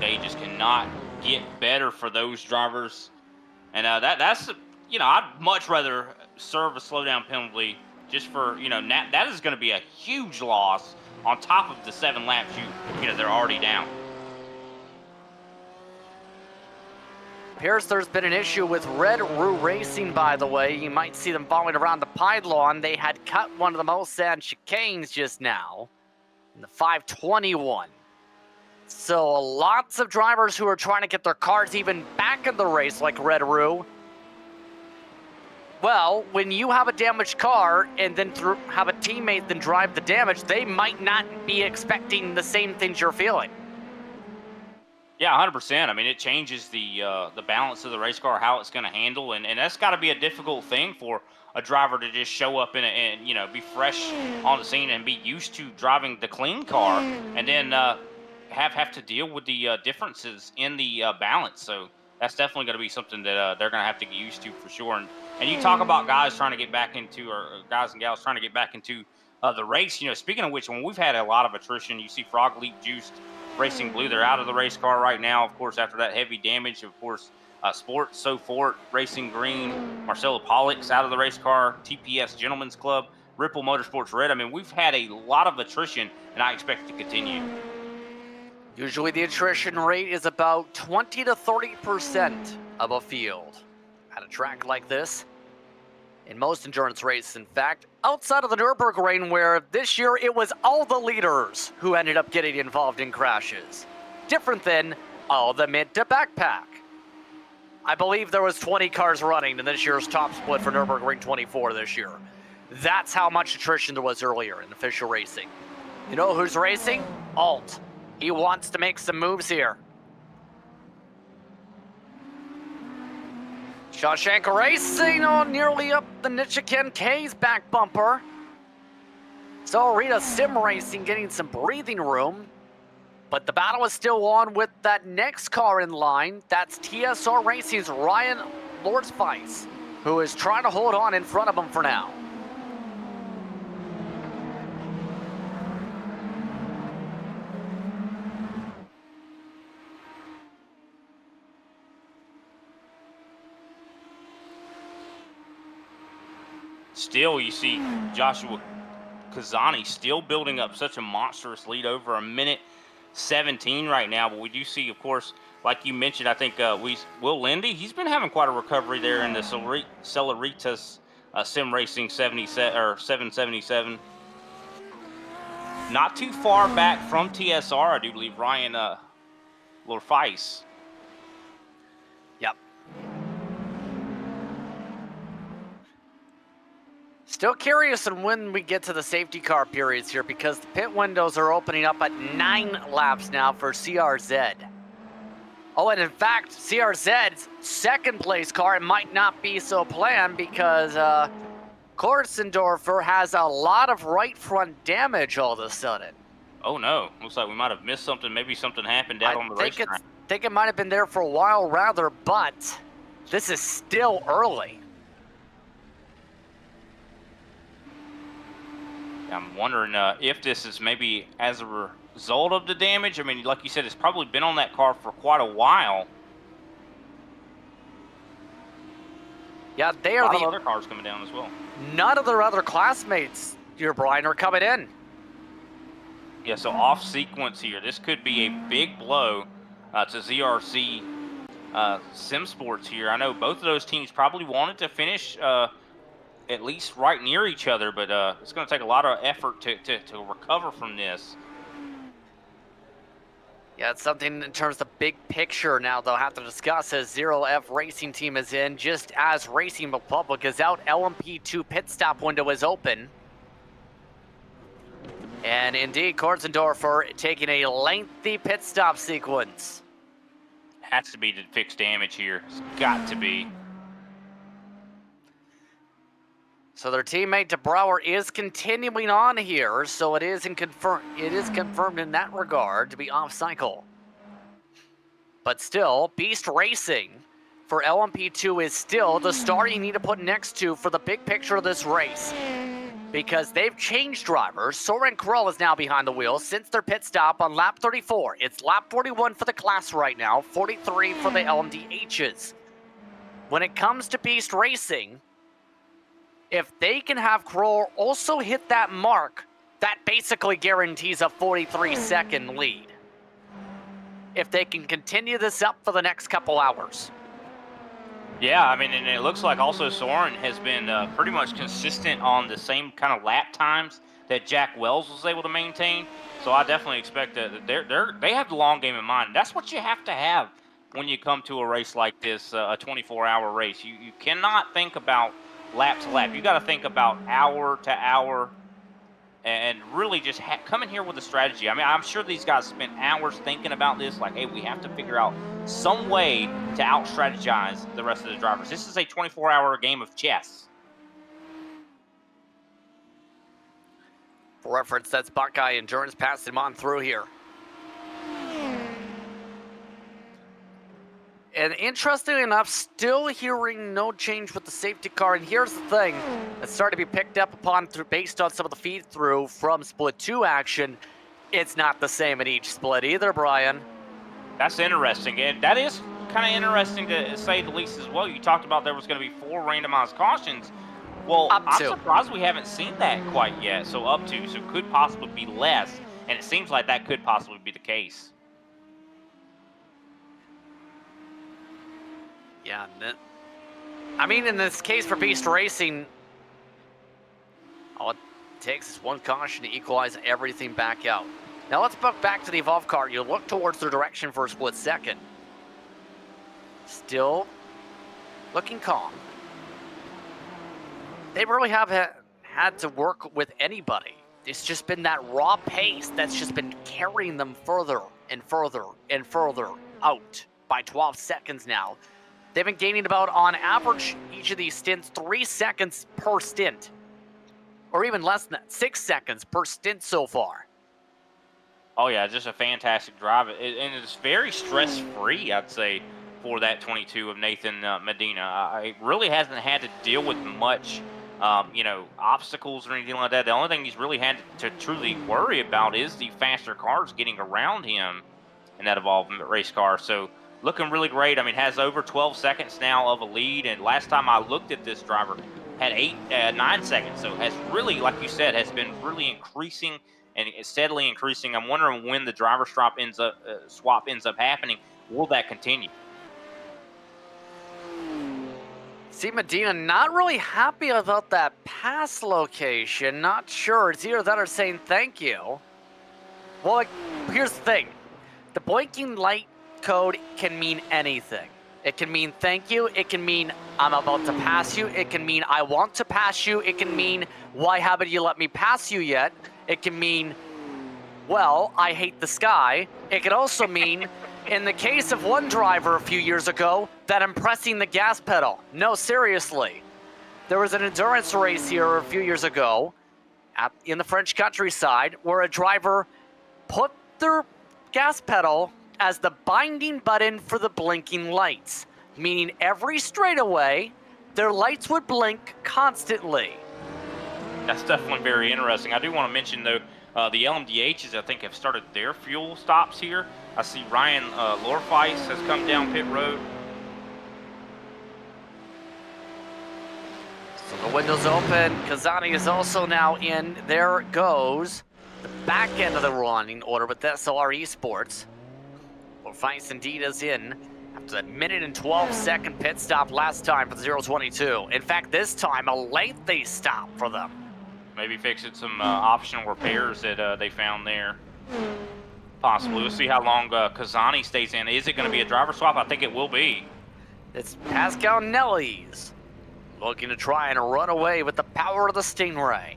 They just cannot get better for those drivers. And that's, I'd much rather serve a slowdown penalty just for, that is going to be a huge loss on top of the 7 laps they're already down. Appears there's been an issue with Red Roo Racing, by the way. You might see them following around the pylon. They had cut one of the most sad chicanes just now in the 521. So lots of drivers who are trying to get their cars even back in the race like Red Roo. Well, when you have a damaged car and then have a teammate then drive the damage, they might not be expecting the same things you're feeling. Yeah, 100%. I mean, it changes the balance of the race car, how it's going to handle, and that's got to be a difficult thing for a driver to just show up and be fresh on the scene and be used to driving the clean car, and then have to deal with the differences in the balance. So that's definitely going to be something that they're going to have to get used to for sure. And you talk about guys trying to get back into, or guys and gals trying to get back into the race. Speaking of which, when we've had a lot of attrition, you see Frog Leap Juiced Racing Blue, they're out of the race car right now. Of course, after that heavy damage, of course, Sport So Fort Racing Green, Marcelo Pollock's out of the race car, TPS Gentlemen's Club, Ripple Motorsports Red. I mean, we've had a lot of attrition, and I expect it to continue. Usually the attrition rate is about 20 to 30% of a field at a track like this. In most endurance races, in fact, outside of the Nürburgring, where this year it was all the leaders who ended up getting involved in crashes. Different than all the mid to backpack. I believe there was 20 cars running in this year's top split for Nürburgring 24 this year. That's how much attrition there was earlier in official racing. You know who's racing? Alt. He wants to make some moves here. Shawshank Racing on nearly up the Nichiken K's back bumper. So Rita Sim Racing getting some breathing room. But the battle is still on with that next car in line. That's TSR Racing's Ryan Lordsvice, who is trying to hold on in front of him for now. Still, you see Joshua Kazani still building up such a monstrous lead, over a minute 17 right now. But we do see, of course, like you mentioned, I think Will Lindy, he's been having quite a recovery there in the Celeritas Sim Racing 777. Not too far back from TSR, I do believe, Ryan Lorfice. Yep. Still curious on when we get to the safety car periods here, because the pit windows are opening up at 9 laps now for CRZ. Oh, and in fact, CRZ's second place car, it might not be so planned because Korsendorfer has a lot of right front damage all of a sudden. Oh no, looks like we might have missed something. Maybe something happened out on the racetrack. I think it might have been there for a while rather, but this is still early. I'm wondering if this is maybe as a result of the damage. I mean, like you said, it's probably been on that car for quite a while. Yeah, they are a lot of other cars coming down as well. None of their other classmates, your Brian, are coming in. Yeah, so off sequence here. This could be a big blow to ZRC Sim Sports here. I know both of those teams probably wanted to finish at least right near each other, but it's going to take a lot of effort to recover from this. Yeah, it's something in terms of big picture now they'll have to discuss as Zero F Racing Team is in, just as Racing Republic is out. LMP2 pit stop window is open. And indeed, Korsendorfer taking a lengthy pit stop sequence. Has to be to fix damage here. It's got to be. So their teammate DeBrouwer is continuing on here, so it is confirmed in that regard to be off cycle. But still, Beast Racing for LMP2 is still the star you need to put next to for the big picture of this race. Because they've changed drivers. Soren Krell is now behind the wheel since their pit stop on lap 34. It's lap 41 for the class right now, 43 for the LMDHs. When it comes to Beast Racing, if they can have Kroll also hit that mark, that basically guarantees a 43-second lead. If they can continue this up for the next couple hours. Yeah, I mean, and it looks like also Soren has been pretty much consistent on the same kind of lap times that Jack Wells was able to maintain. So I definitely expect that they have the long game in mind. That's what you have to have when you come to a race like this, a 24-hour race. You cannot think about lap to lap. You got to think about hour to hour and really just come in here with a strategy. I mean, I'm sure these guys spent hours thinking about this, like, hey, we have to figure out some way to out-strategize the rest of the drivers. This is a 24-hour game of chess. For reference, that's Buckeye Endurance passing him on through here. And interestingly enough, still hearing no change with the safety car. And here's the thing that's starting to be picked up upon based on some of the feed-through from Split 2 action. It's not the same in each split either, Brian. That's interesting. And that is kind of interesting to say the least as well. You talked about there was going to be 4 randomized cautions. Well, I'm surprised we haven't seen that quite yet. So up to, so it could possibly be less. And it seems like that could possibly be the case. Yeah, I mean, in this case for Beast Racing, all it takes is one caution to equalize everything back out. Now let's book back to the Evolve car. You look towards their direction for a split second. Still looking calm. They really have had to work with anybody. It's just been that raw pace that's just been carrying them further and further and further out by 12 seconds now. They've been gaining about, on average, each of these stints, 3 seconds per stint. Or even less than that, 6 seconds per stint so far. Oh, yeah, just a fantastic drive. And it's very stress-free, I'd say, for that 22 of Nathan Medina. He really hasn't had to deal with much, obstacles or anything like that. The only thing he's really had to truly worry about is the faster cars getting around him in that evolved race car. So looking really great. I mean, has over 12 seconds now of a lead. And last time I looked at this driver, had 9 seconds. So has really, like you said, has been really increasing and steadily increasing. I'm wondering when the driver swap ends up happening. Will that continue? See, Medina not really happy about that pass location. Not sure. It's either that or saying thank you. Well, here's the thing. The blinking light code can mean anything. It can mean thank you. It can mean I'm about to pass you. It can mean I want to pass you. It can mean why haven't you let me pass you yet? It can mean, well, I hate the sky. It could also mean, in the case of one driver a few years ago, that I'm pressing the gas pedal. No, seriously. There was an endurance race here a few years ago in the French countryside where a driver put their gas pedal as the binding button for the blinking lights, meaning every straightaway, their lights would blink constantly. That's definitely very interesting. I do want to mention, though, the LMDHs, I think, have started their fuel stops here. I see Ryan Lorfeis has come down pit road. So the window's open. Kazani is also now in. There goes the back end of the running order with SLR Esports. Lorfeis indeed is in after that minute and 12-second pit stop last time for the 022. In fact, this time a lengthy stop for them. Maybe fixing some optional repairs that they found there. Possibly. We'll see how long Kazani stays in. Is it going to be a driver swap? I think it will be. It's Pascal Nellies looking to try and run away with the power of the Stingray.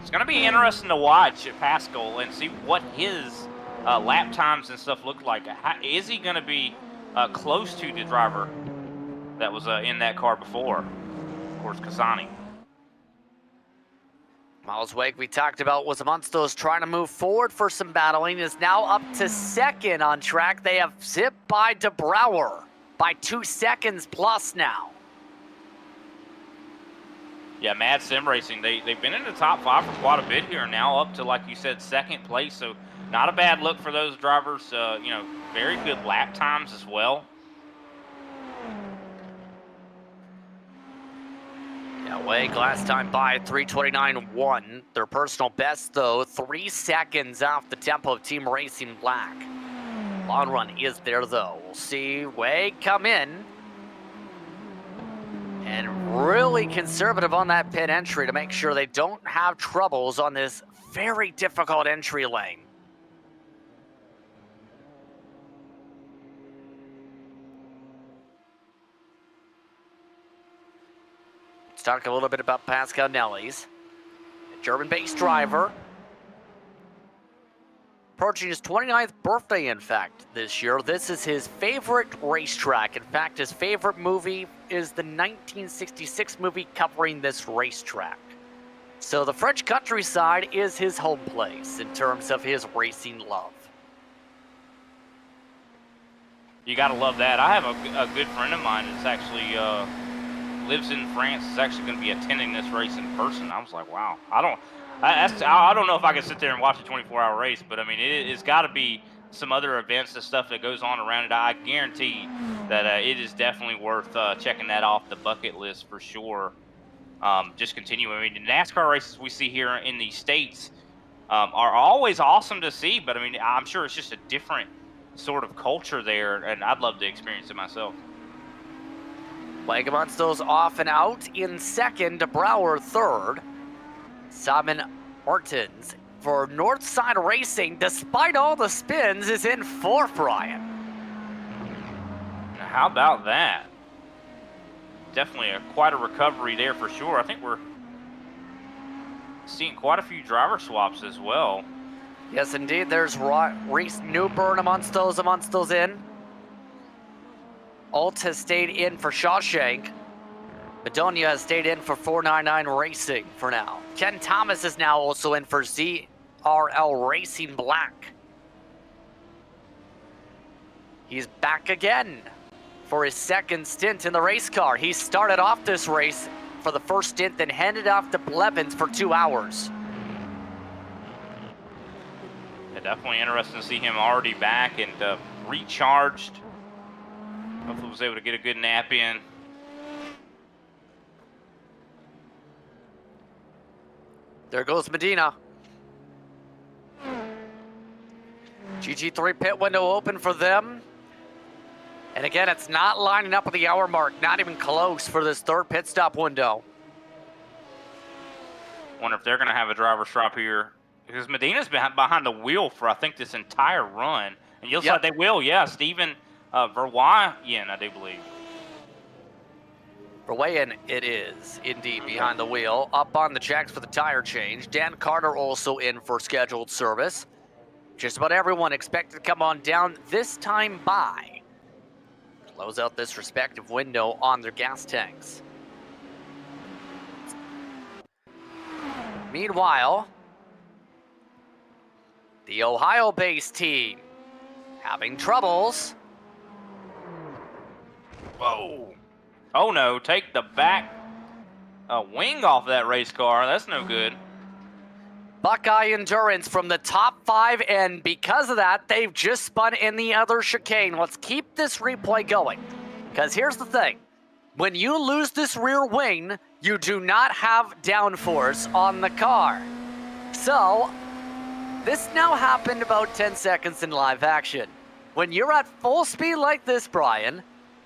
It's going to be interesting to watch Pascal and see what his lap times and stuff look like. Is he going to be close to the driver that was in that car before? Of course, Kazani. Miles Wake, we talked about, was amongst those trying to move forward for some battling, is now up to second on track. They have zipped by De Brouwer by 2 seconds plus now. Yeah, Mad Sim Racing, they've been in the top 5 for quite a bit here, now up to, like you said, second place. So not a bad look for those drivers. Very good lap times as well. Yeah, Wake last time by 3:29.1. Their personal best, though, 3 seconds off the tempo of Team Racing Black. Long run is there, though. We'll see Wake come in. And really conservative on that pit entry to make sure they don't have troubles on this very difficult entry lane. Let's talk a little bit about Pascal Nellies, a German-based driver. Approaching his 29th birthday, in fact, this year. This is his favorite racetrack. In fact, his favorite movie is the 1966 movie covering this racetrack. So the French countryside is his home place in terms of his racing love. You got to love that. I have a good friend of mine that's actually lives in France. Is actually going to be attending this race in person. I was like, wow. I don't know if I can sit there and watch a 24-hour race, but I mean, it's got to be some other events and stuff that goes on around it. I guarantee that it is definitely worth checking that off the bucket list for sure. Just continuing. I mean, the NASCAR races we see here in the States are always awesome to see, but I mean, I'm sure it's just a different sort of culture there, and I'd love to experience it myself. Wagamonsto's off and out in second, De Brouwer third. Simon Martins for Northside Racing, despite all the spins, is in fourth, Brian. Now, how about that? Definitely quite a recovery there for sure. I think we're seeing quite a few driver swaps as well. Yes, indeed. There's Reese Newburn amongst those in. Alt has stayed in for Shawshank. Bedonia has stayed in for 499 Racing for now. Ken Thomas is now also in for ZRL Racing Black. He's back again for his second stint in the race car. He started off this race for the first stint, then handed off to Blevins for 2 hours. Yeah, definitely interesting to see him already back and recharged. Hopefully was able to get a good nap in. There goes Medina. GT3 pit window open for them. And again, it's not lining up with the hour mark, not even close for this third pit stop window. Wonder if they're going to have a driver's drop here. Because Medina's been behind the wheel for, I think, this entire run. And you'll say they will, yeah. Steven Verwayen, I do believe. Verwayen, it is indeed behind the wheel. Up on the jacks for the tire change. Dan Carter also in for scheduled service. Just about everyone expected to come on down this time by. Close out this respective window on their gas tanks. Meanwhile, the Ohio-based team having troubles. Whoa. Oh no, take the back wing off that race car. That's no good. Buckeye Endurance from the top 5, and because of that, they've just spun in the other chicane. Let's keep this replay going, because here's the thing. When you lose this rear wing, you do not have downforce on the car. So, this now happened about 10 seconds in live action. When you're at full speed like this, Brian,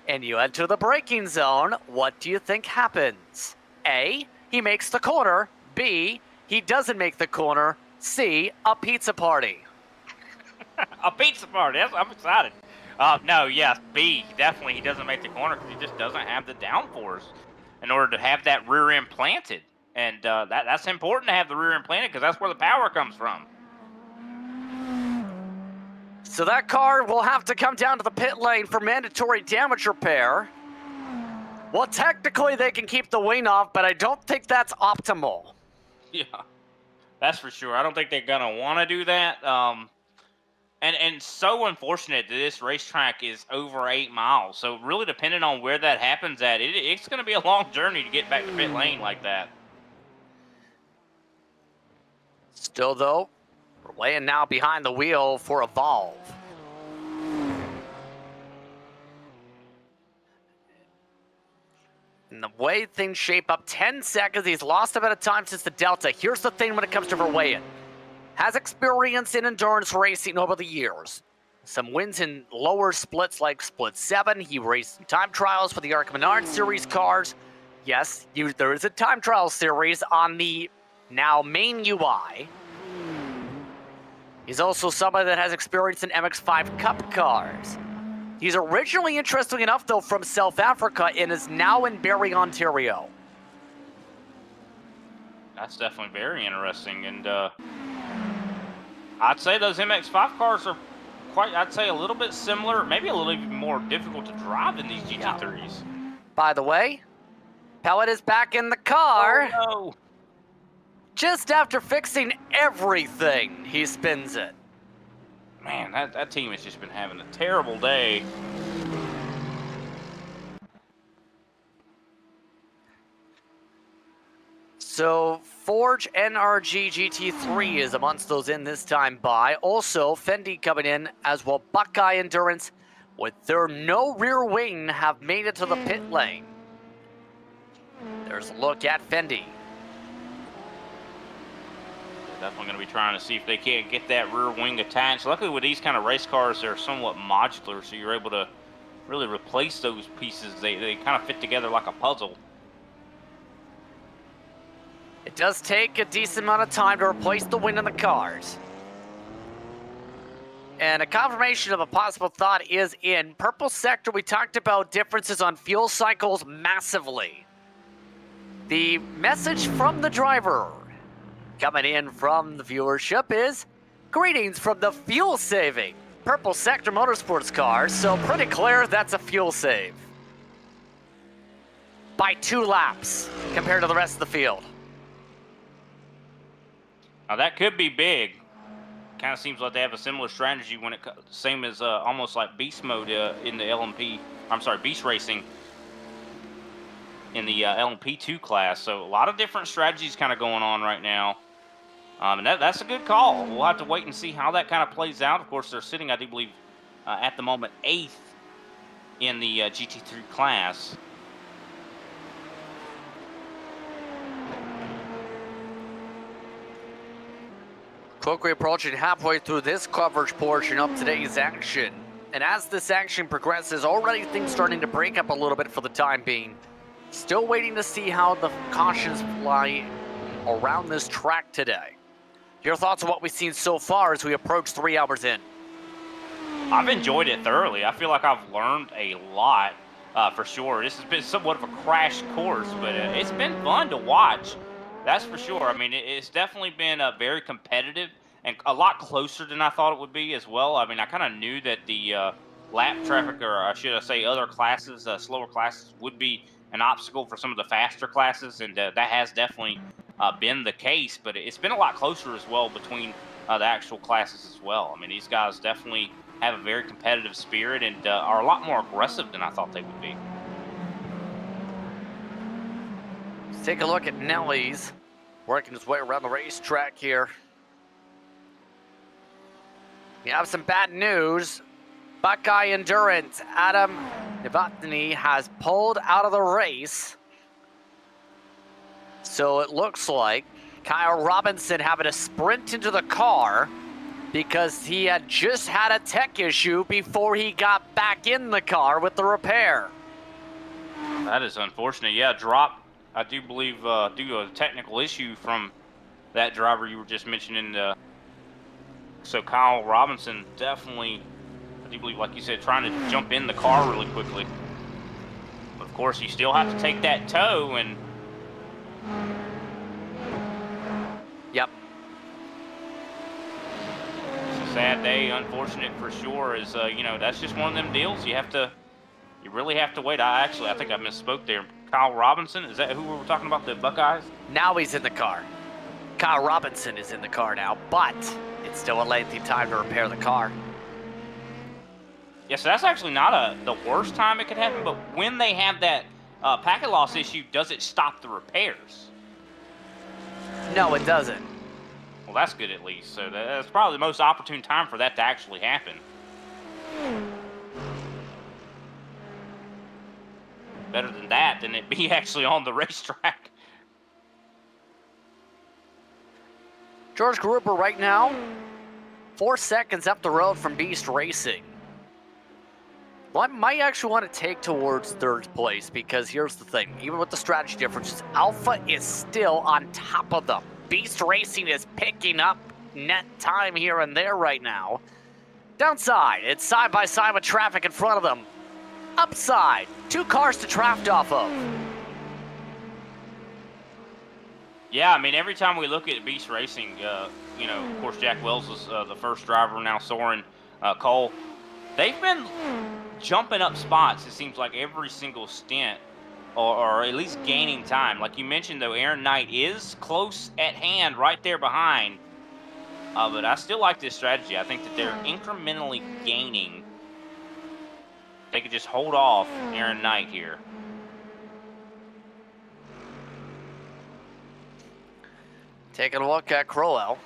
and you enter the braking zone, what do you think happens? A, he makes the corner. B, he doesn't make the corner. C, a pizza party. A pizza party. I'm excited. No, yes, B, definitely he doesn't make the corner because he just doesn't have the downforce in order to have that rear end planted. And that's important to have the rear end planted because that's where the power comes from. So that car will have to come down to the pit lane for mandatory damage repair. Well, technically they can keep the wing off, but I don't think that's optimal. Yeah, that's for sure. I don't think they're going to want to do that. And so unfortunate that this racetrack is over 8 miles. So really depending on where that happens at, it's going to be a long journey to get back to pit lane like that. Still, though, we're weighing now behind the wheel for Evolve. And the way things shape up, 10 seconds. He's lost a bit of time since the Delta. Here's the thing when it comes to Verwayen. Has experience in endurance racing over the years. Some wins in lower splits like Split 7. He raced some time trials for the Arc Menard Series cars. Yes, there is a time trial series on the now main UI. He's also somebody that has experience in MX-5 Cup cars. He's originally, interesting enough, though, from South Africa and is now in Barrie, Ontario. That's definitely very interesting. And I'd say those MX-5 cars are quite, I'd say, a little bit similar, maybe a little even more difficult to drive than these GT3s. By the way, Pellet is back in the car. Oh, no. Just after fixing everything, he spins it. Man, that team has just been having a terrible day. So, Forge NRG GT3 is amongst those in this time by. Also, Fendi coming in as well. Buckeye Endurance, with their no rear wing, have made it to the pit lane. There's a look at Fendi. Definitely going to be trying to see if they can't get that rear wing attached. Luckily, with these kind of race cars, they're somewhat modular, so you're able to really replace those pieces. They kind of fit together like a puzzle. It does take a decent amount of time to replace the wing in the cars. And a confirmation of a possible thought is in Purple Sector. We talked about differences on fuel cycles massively. The message from the driver coming in from the viewership is, greetings from the fuel-saving purple Sector Motorsports car, so pretty clear that's a fuel save. By 2 laps compared to the rest of the field. Now that could be big. Kind of seems like they have a similar strategy when it same as almost like beast mode in the LMP. I'm sorry, beast racing in the LMP2 class. So a lot of different strategies kind of going on right now. And that's a good call. We'll have to wait and see how that kind of plays out. Of course, they're sitting, I do believe, at the moment 8th in the GT3 class. Quickly approaching halfway through this coverage portion of today's action. And as this action progresses, already things starting to break up a little bit for the time being. Still waiting to see how the cautions fly around this track today. Your thoughts on what we've seen so far as we approach 3 hours in? I've enjoyed it thoroughly. I feel like I've learned a lot for sure. This has been somewhat of a crash course, but it's been fun to watch. That's for sure. I mean, it's definitely been very competitive and a lot closer than I thought it would be as well. I mean, I kind of knew that the lap traffic, or should I say other classes, slower classes, would be an obstacle for some of the faster classes, and that has definitely been the case. But it's been a lot closer as well between the actual classes as well. I mean, these guys definitely have a very competitive spirit and are a lot more aggressive than I thought they would be. Let's take a look at Nelly's working his way around the racetrack here. We have some bad news. Buckeye Endurance, Adam Novotny has pulled out of the race. So it looks like Kyle Robinson having to sprint into the car because he had just had a tech issue before he got back in the car with the repair. That is unfortunate. Yeah, drop, I do believe, due to a technical issue from that driver you were just mentioning. So Kyle Robinson definitely, I do believe, like you said, trying to jump in the car really quickly. But of course, you still have to take that tow, and Yep. it's a sad day, unfortunate for sure. Is you know, that's just one of them deals. You really have to wait. I think I misspoke there. Kyle Robinson, is that who we were talking about, the Buckeyes? Now he's in the car. Kyle Robinson is in the car now, but it's still a lengthy time to repair the car. Yeah, so that's actually not the worst time it could happen, but when they have that packet loss issue, does it stop the repairs? No, it doesn't. Well, that's good at least. So that's probably the most opportune time for that to actually happen. Better than that, than it be actually on the racetrack. George Gruber right now, 4 seconds up the road from Beast Racing. Well, I might actually want to take towards 3rd place because here's the thing. Even with the strategy differences, Alpha is still on top of them. Beast Racing is picking up net time here and there right now. Downside, it's side by side with traffic in front of them. Upside, 2 cars to draft off of. Yeah, I mean, every time we look at Beast Racing, you know, of course, Jack Wells was the first driver, now Soren Cole. They've been jumping up spots, it seems like, every single stint, or at least gaining time. Like you mentioned, though, Aaron Knight is close at hand, right there behind. But I still like this strategy. I think that they're incrementally gaining. They could just hold off Aaron Knight here. Taking a look at Crowell.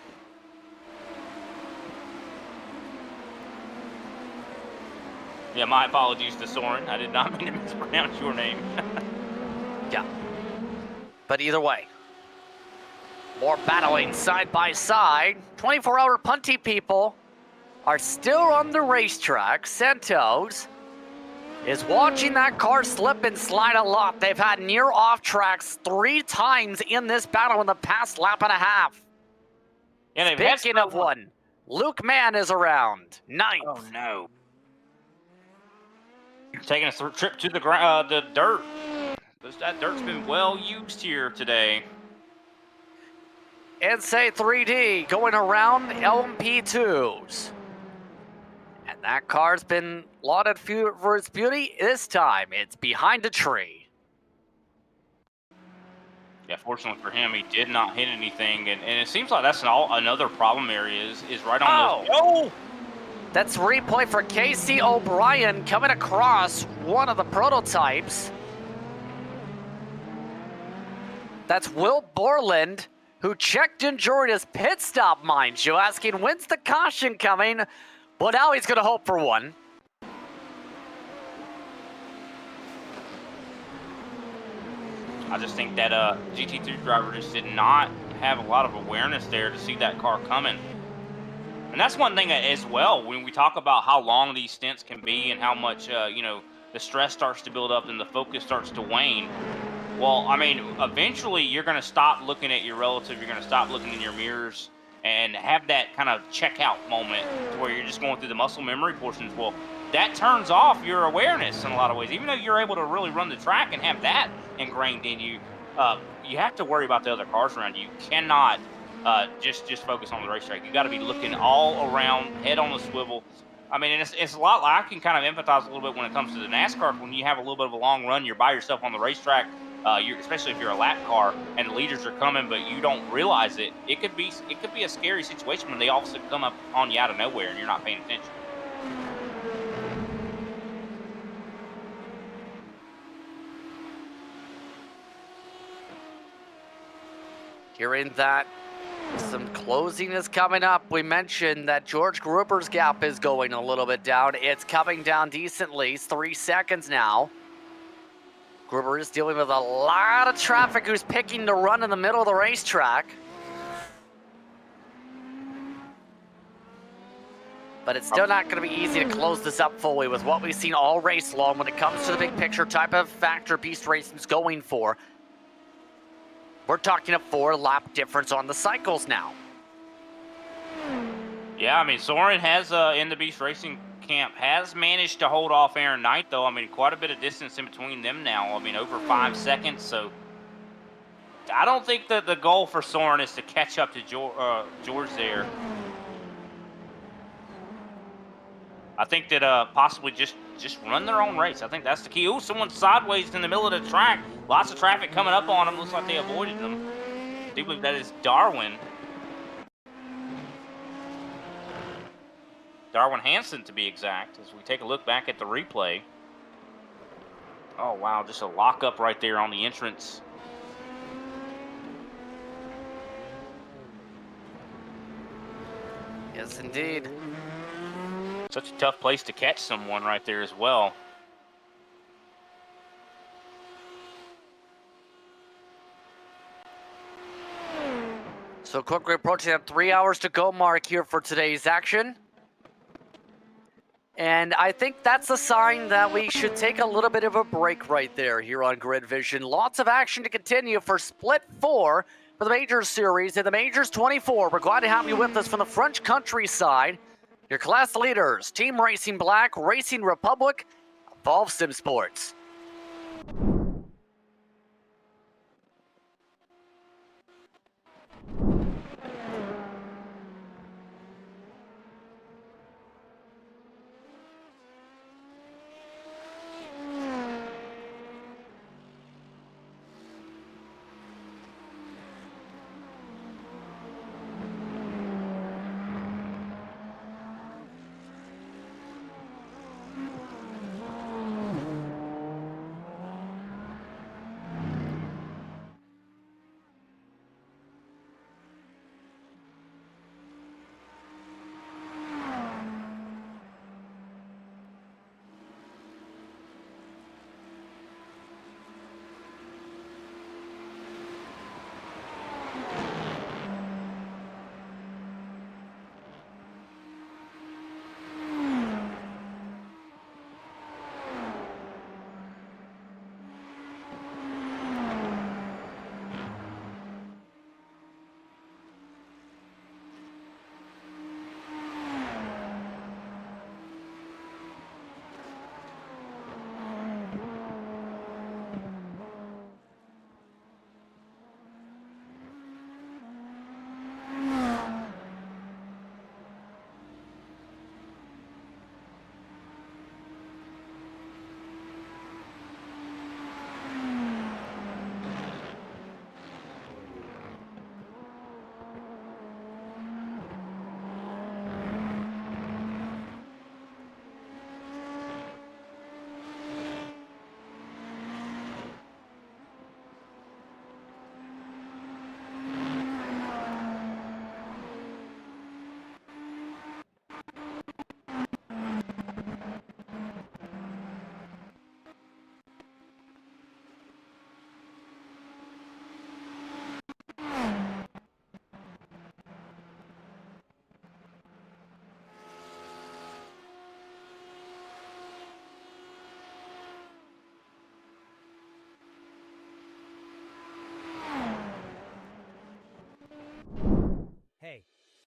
Yeah, my apologies to Soren. I did not mean to mispronounce your name. Yeah. But either way, more battling side by side. 24-hour punty people are still on the racetrack. Santos is watching that car slip and slide a lot. They've had near off tracks 3 times in this battle in the past lap and a half. Yeah, they've Speaking of one, Luke Mann is around. 9th. Oh, no. Taking a trip to the dirt. That dirt's been well used here today. And say 3D going around LMP2s. That car's been lauded for its beauty. This time, it's behind a tree. Yeah, fortunately for him, he did not hit anything, and it seems like that's another problem area is right on those. Oh! That's replay for Casey O'Brien coming across one of the prototypes. That's Will Borland, who checked in during his pit stop, mind you, asking when's the caution coming? Well, now he's going to hope for one. I just think that GT3 driver just did not have a lot of awareness there to see that car coming. And that's one thing as well, when we talk about how long these stints can be and how much, you know, the stress starts to build up and the focus starts to wane. Well, I mean, eventually you're going to stop looking at your relative, you're going to stop looking in your mirrors and have that kind of checkout moment where you're just going through the muscle memory portions. Well, that turns off your awareness in a lot of ways. Even though you're able to really run the track and have that ingrained in you, you have to worry about the other cars around you. You cannot just focus on the racetrack. You got to be looking all around, head on the swivel. I mean, and it's a lot like I can kind of empathize a little bit when it comes to the NASCAR. When you have a little bit of a long run, you're by yourself on the racetrack. Especially if you're a lap car and the leaders are coming, but you don't realize it. It could be a scary situation when they all of a sudden come up on you out of nowhere and you're not paying attention. Hearing that some closing is coming up. We mentioned that George Gruber's gap is going a little bit down. It's coming down decently. It's 3 seconds now. Gruber is dealing with a lot of traffic who's picking to run in the middle of the racetrack. But it's still not going to be easy to close this up fully with what we've seen all race long when it comes to the big picture type of factor Beast Racing's going for. We're talking a 4-lap difference on the cycles now. Yeah, I mean, Soren has, in the Beast Racing camp, has managed to hold off Aaron Knight, though. I mean, quite a bit of distance in between them now. I mean, over 5 seconds, so I don't think that the goal for Soren is to catch up to George there. I think that possibly just run their own race. I think that's the key. Ooh, someone's sideways in the middle of the track. Lots of traffic coming up on them. Looks like they avoided them. I do believe that is Darwin. Darwin Hansen, to be exact, as we take a look back at the replay. Oh, wow, just a lockup right there on the entrance. Yes, indeed. Such a tough place to catch someone right there as well. So quickly approaching that 3 hours to go mark here for today's action. And I think that's a sign that we should take a little bit of a break right there here on Grid Vision. Lots of action to continue for Split 4 for the Majors Series and the Majors 24. We're glad to have you with us from the French countryside. Your class leaders, Team Racing Black, Racing Republic, Evolve Sim Sports.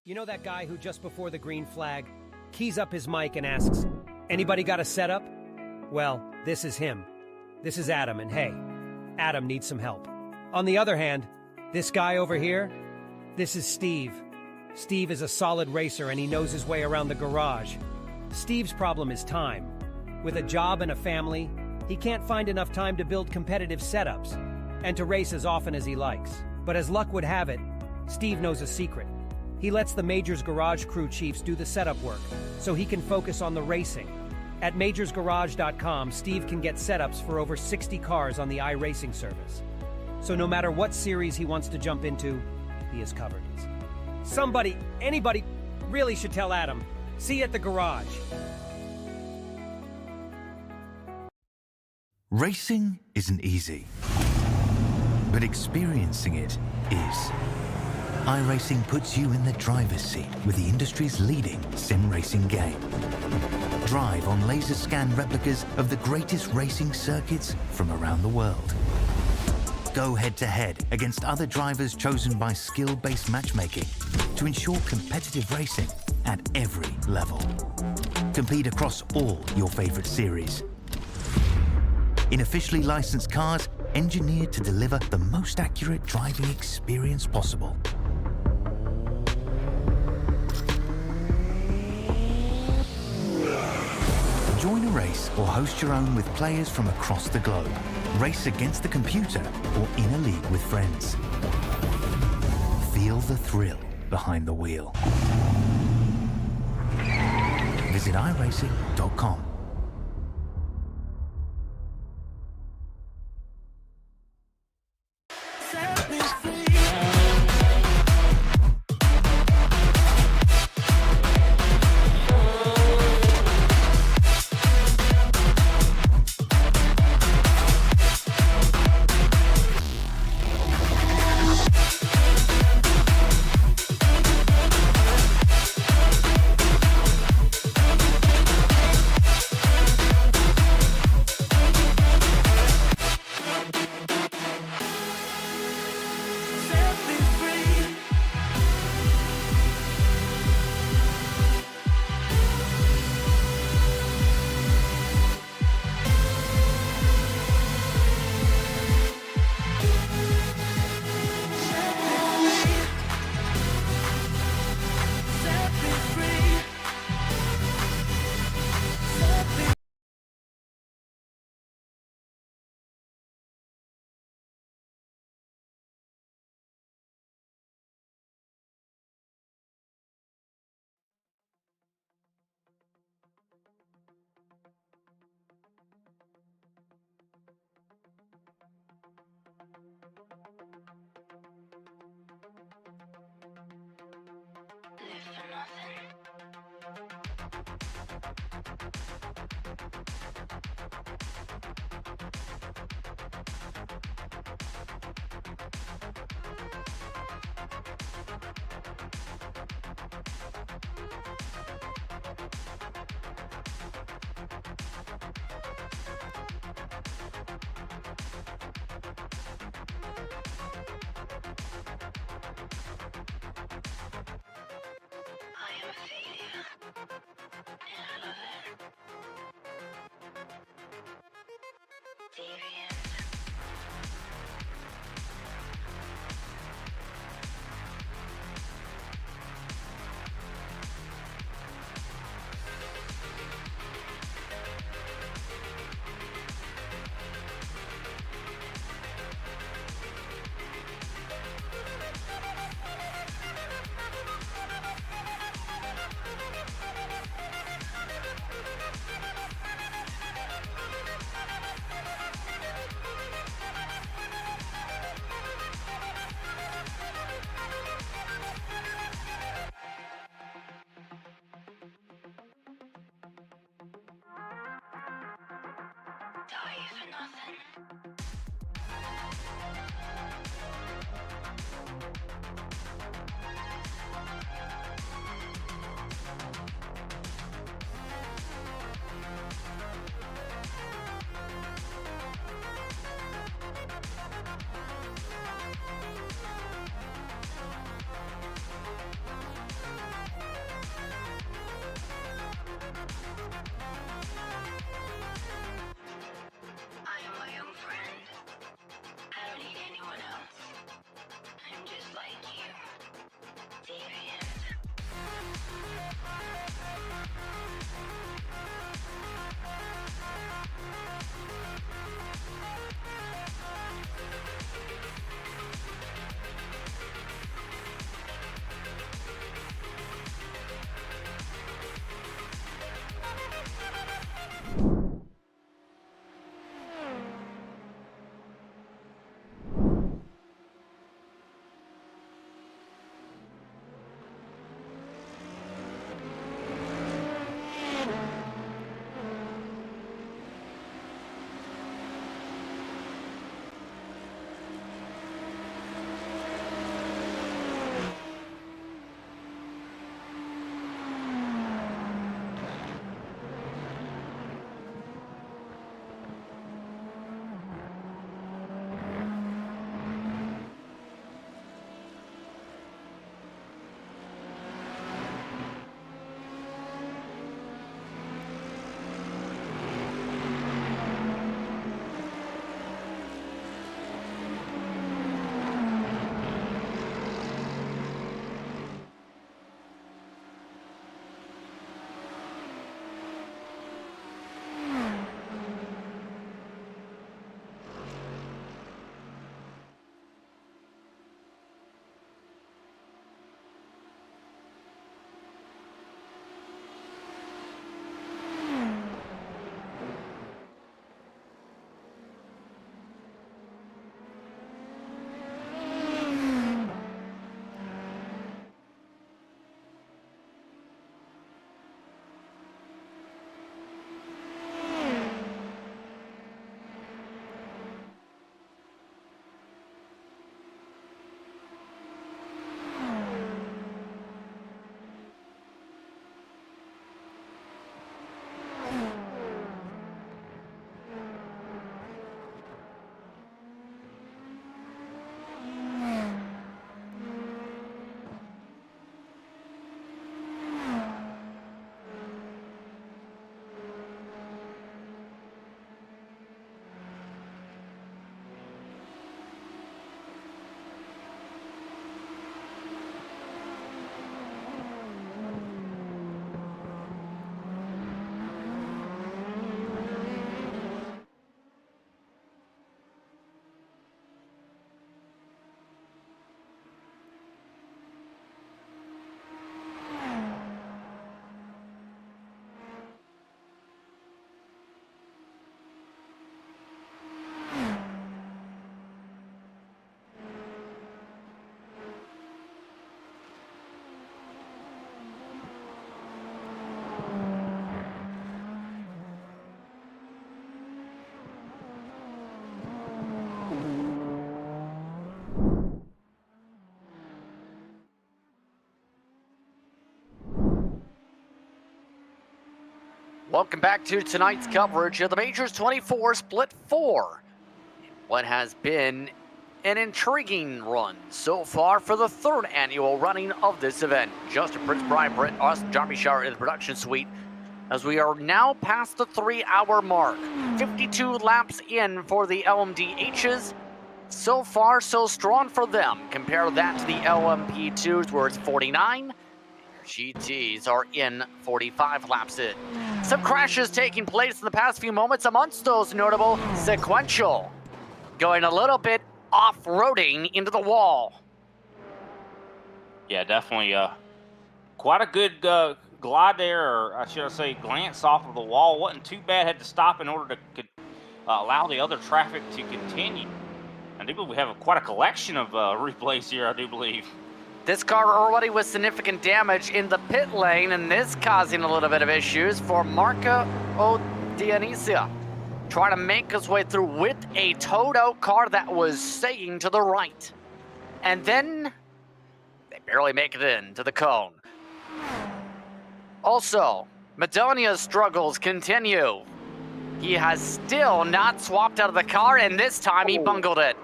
You know that guy who just before the green flag keys up his mic and asks, "Anybody got a setup?" Well, this is him. This is Adam, and hey, Adam needs some help. On the other hand, this guy over here, this is Steve. Steve is a solid racer and he knows his way around the garage. Steve's problem is time. With a job and a family, he can't find enough time to build competitive setups and to race as often as he likes. But as luck would have it, Steve knows a secret. He lets the Majors Garage crew chiefs do the setup work so he can focus on the racing. At majorsgarage.com, Steve can get setups for over 60 cars on the iRacing service. So no matter what series he wants to jump into, he is covered. Somebody, anybody, really should tell Adam. See you at the garage. Racing isn't easy, but experiencing it is. iRacing puts you in the driver's seat with the industry's leading sim racing game. Drive on laser scan replicas of the greatest racing circuits from around the world. Go head-to-head against other drivers chosen by skill-based matchmaking to ensure competitive racing at every level. Compete across all your favorite series. In officially licensed cars, engineered to deliver the most accurate driving experience possible. Join a race or host your own with players from across the globe. Race against the computer or in a league with friends. Feel the thrill behind the wheel. Visit iRacing.com. welcome back to tonight's coverage of the Majors 24 Split 4. What has been an intriguing run so far for the third annual running of this event. Justin Prince, Brian Britt, us, Johnny Shower in the production suite, as we are now past the 3-hour mark. 52 laps in for the LMDHs. So far, so strong for them. Compare that to the LMP2s where it's 49. GTs are in 45 laps in. Some crashes taking place in the past few moments, amongst those notable sequential. Going a little bit off-roading into the wall. Yeah, definitely quite a good glide there, or I should say glance off of the wall. Wasn't too bad, had to stop in order to allow the other traffic to continue. I do believe we have quite a collection of replays here, I do believe. This car already with significant damage in the pit lane, and this causing a little bit of issues for Marco Dionisia. Trying to make his way through with a towed-out car that was saying to the right. And then they barely make it into the cone. Also, Madonia's struggles continue. He has still not swapped out of the car, and this time he bungled it.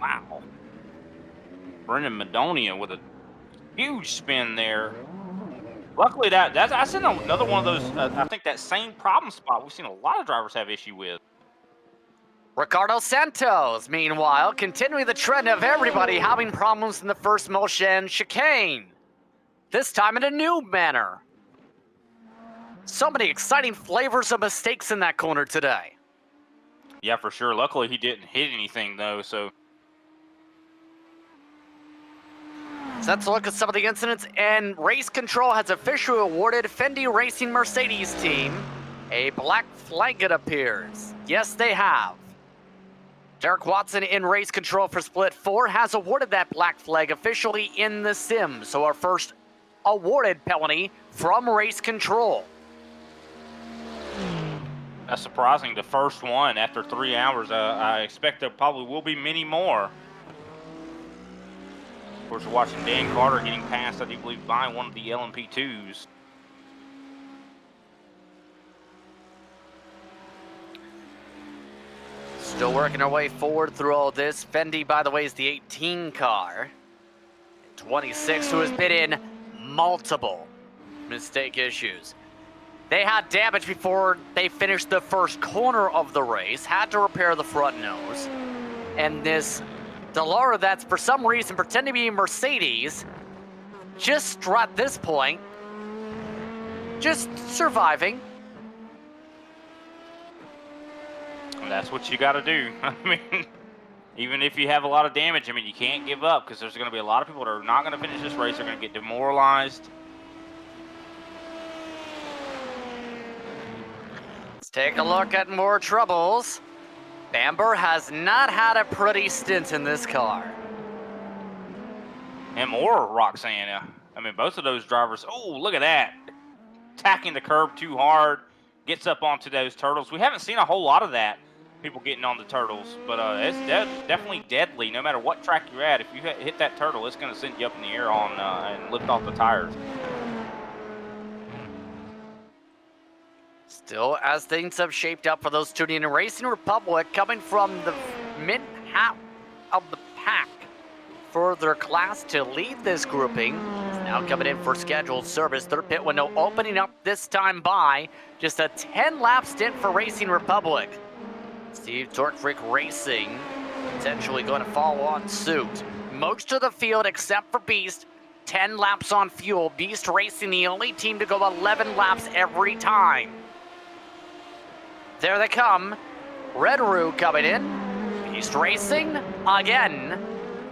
Wow. Brendan Madonia with a huge spin there. Luckily, that's another one of those, I think that same problem spot we've seen a lot of drivers have issue with. Ricardo Santos, meanwhile, continuing the trend of everybody having problems in the first motion chicane. This time in a new manner. So many exciting flavors of mistakes in that corner today. Yeah, for sure. Luckily, he didn't hit anything, though, so... So let's look at some of the incidents, and Race Control has officially awarded Fendi Racing Mercedes team a black flag, it appears. Yes, they have. Derek Watson in Race Control for Split 4 has awarded that black flag officially in the sim. So our first awarded penalty from Race Control. That's surprising, the first one after 3 hours. I expect there probably will be many more. Of course, we're watching Dan Carter getting passed, I do believe, by one of the LMP2s. Still working our way forward through all this. Fendi, by the way, is the 18 car. 26, who has been in multiple mistake issues. They had damage before they finished the first corner of the race, had to repair the front nose. And this Delara that's for some reason pretending to be a Mercedes, just at this point, just surviving. And that's what you got to do. I mean, even if you have a lot of damage, I mean, you can't give up, because there's going to be a lot of people that are not going to finish this race. They're going to get demoralized. Let's take a look at more troubles. Bamber has not had a pretty stint in this car. And more Roxanne. I mean, both of those drivers, oh, look at that. Tacking the curb too hard, gets up onto those turtles. We haven't seen a whole lot of that, people getting on the turtles, but it's definitely deadly. No matter what track you're at, if you hit that turtle, it's going to send you up in the air and lift off the tires. Still, as things have shaped up for those tuning in Racing Republic, coming from the mid-half of the pack for their class to lead this grouping. Is now coming in for scheduled service. Third pit window opening up this time by just a 10-lap stint for Racing Republic. Steve Torque Freak Racing potentially going to follow on suit. Most of the field except for Beast, 10 laps on fuel. Beast Racing the only team to go 11 laps every time. There they come. Red Roo coming in. Beast Racing again.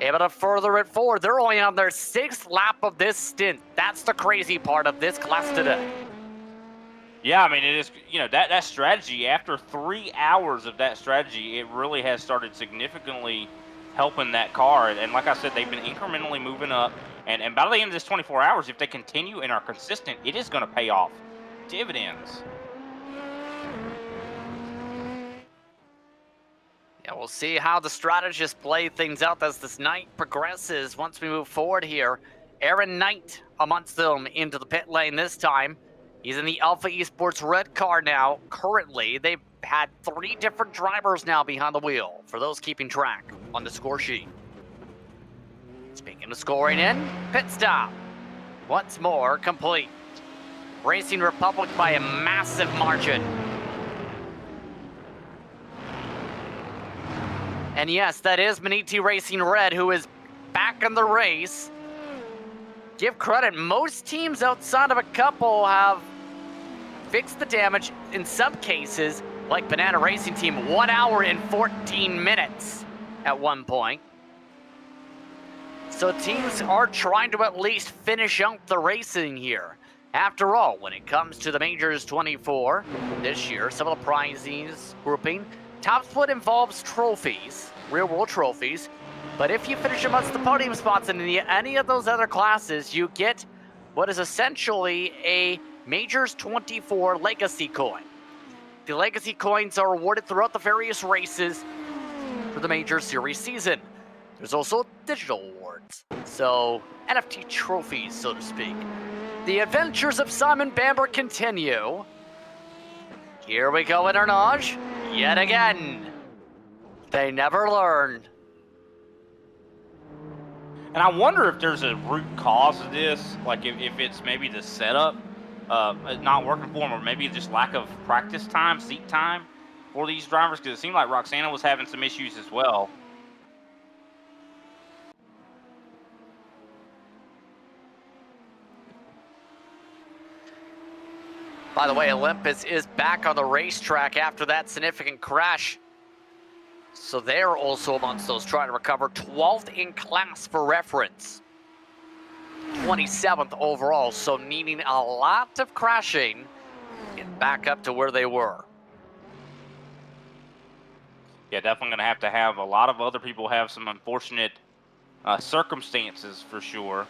Able to further it forward. They're only on their 6th lap of this stint. That's the crazy part of this class today. Yeah, I mean, it is, you know, that strategy, after 3 hours of that strategy, it really has started significantly helping that car. And like I said, they've been incrementally moving up. And by the end of this 24 hours, if they continue and are consistent, it is going to pay off dividends. Yeah, we'll see how the strategists play things out as this night progresses. Once we move forward here, Aaron Knight amongst them into the pit lane this time. He's in the Alpha Esports red car now. Currently, they've had 3 different drivers now behind the wheel, for those keeping track on the score sheet. Speaking of scoring in, pit stop. Once more complete. Racing Republic by a massive margin. And yes, that is Maniti Racing Red, who is back in the race. Give credit, most teams outside of a couple have fixed the damage in some cases, like Banana Racing Team, 1 hour and 14 minutes at one point. So teams are trying to at least finish out the racing here. After all, when it comes to the Majors 24 this year, some of the prizes grouping, top split involves trophies, real world trophies. But if you finish amongst the podium spots in any of those other classes, you get what is essentially a Majors 24 Legacy coin. The Legacy coins are awarded throughout the various races for the Major Series season. There's also digital awards, so NFT trophies, so to speak. The adventures of Simon Bamber continue. Here we go in Arnage, yet again. They never learn. And I wonder if there's a root cause of this, like if it's maybe the setup not working for them, or maybe just lack of practice time, seat time for these drivers, because it seemed like Roxana was having some issues as well. By the way, Olympus is back on the racetrack after that significant crash. So they're also amongst those trying to recover. 12th in class for reference. 27th overall, so needing a lot of crashing to get back up to where they were. Yeah, definitely going to have a lot of other people have some unfortunate circumstances for sure.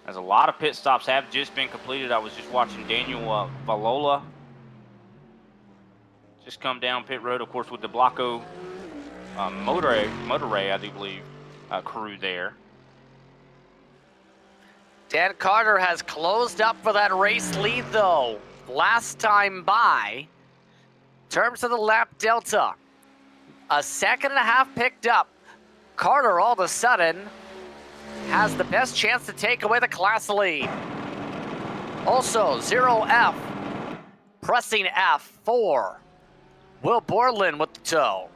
As a lot of pit stops have just been completed. I was just watching Daniel Valola just come down pit road, of course, with the Blocko Motorray, I do believe, crew there. Dan Carter has closed up for that race lead, though. Last time by, in terms of the lap delta, a second and a half picked up. Carter, all of a sudden, has the best chance to take away the class lead. Also, 0F, pressing F4. Will Borland with the tow.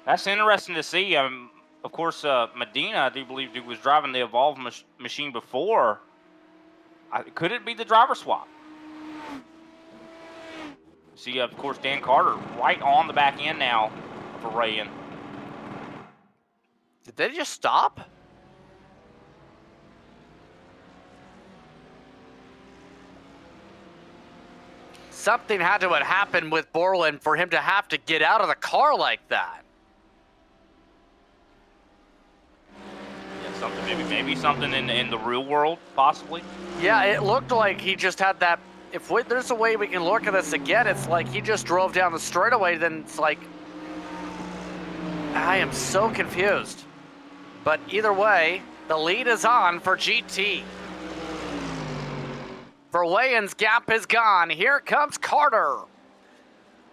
That's interesting to see. Of course, Medina, I do believe, was driving the Evolve machine before. Could it be the driver swap? See, of course, Dan Carter right on the back end now for Rayan. Did they just stop? Something had to have happened with Borland for him to have to get out of the car like that. Yeah, something maybe something in the real world, possibly. Yeah, it looked like he just had that. If there's a way we can look at this again, it's like he just drove down the straightaway. Then it's like, I am so confused. But either way, the lead is on for GT. For Wayans, gap is gone. Here comes Carter.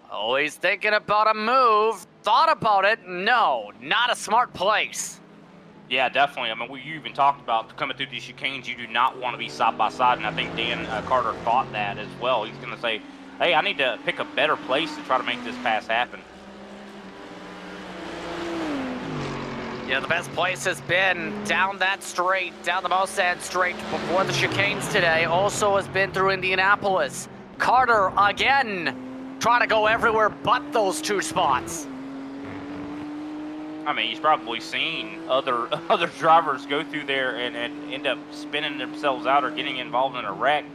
Always thinking about a move. Thought about it. No, not a smart place. Yeah, definitely. I mean, you even talked about coming through these chicanes, you do not want to be side by side, and I think Dan Carter thought that as well. He's going to say, hey, I need to pick a better place to try to make this pass happen. Yeah, the best place has been down that straight, down the Mossad straight before the chicanes today. Also has been through Indianapolis. Carter again trying to go everywhere but those 2 spots. I mean, he's probably seen other drivers go through there and end up spinning themselves out or getting involved in a wreck.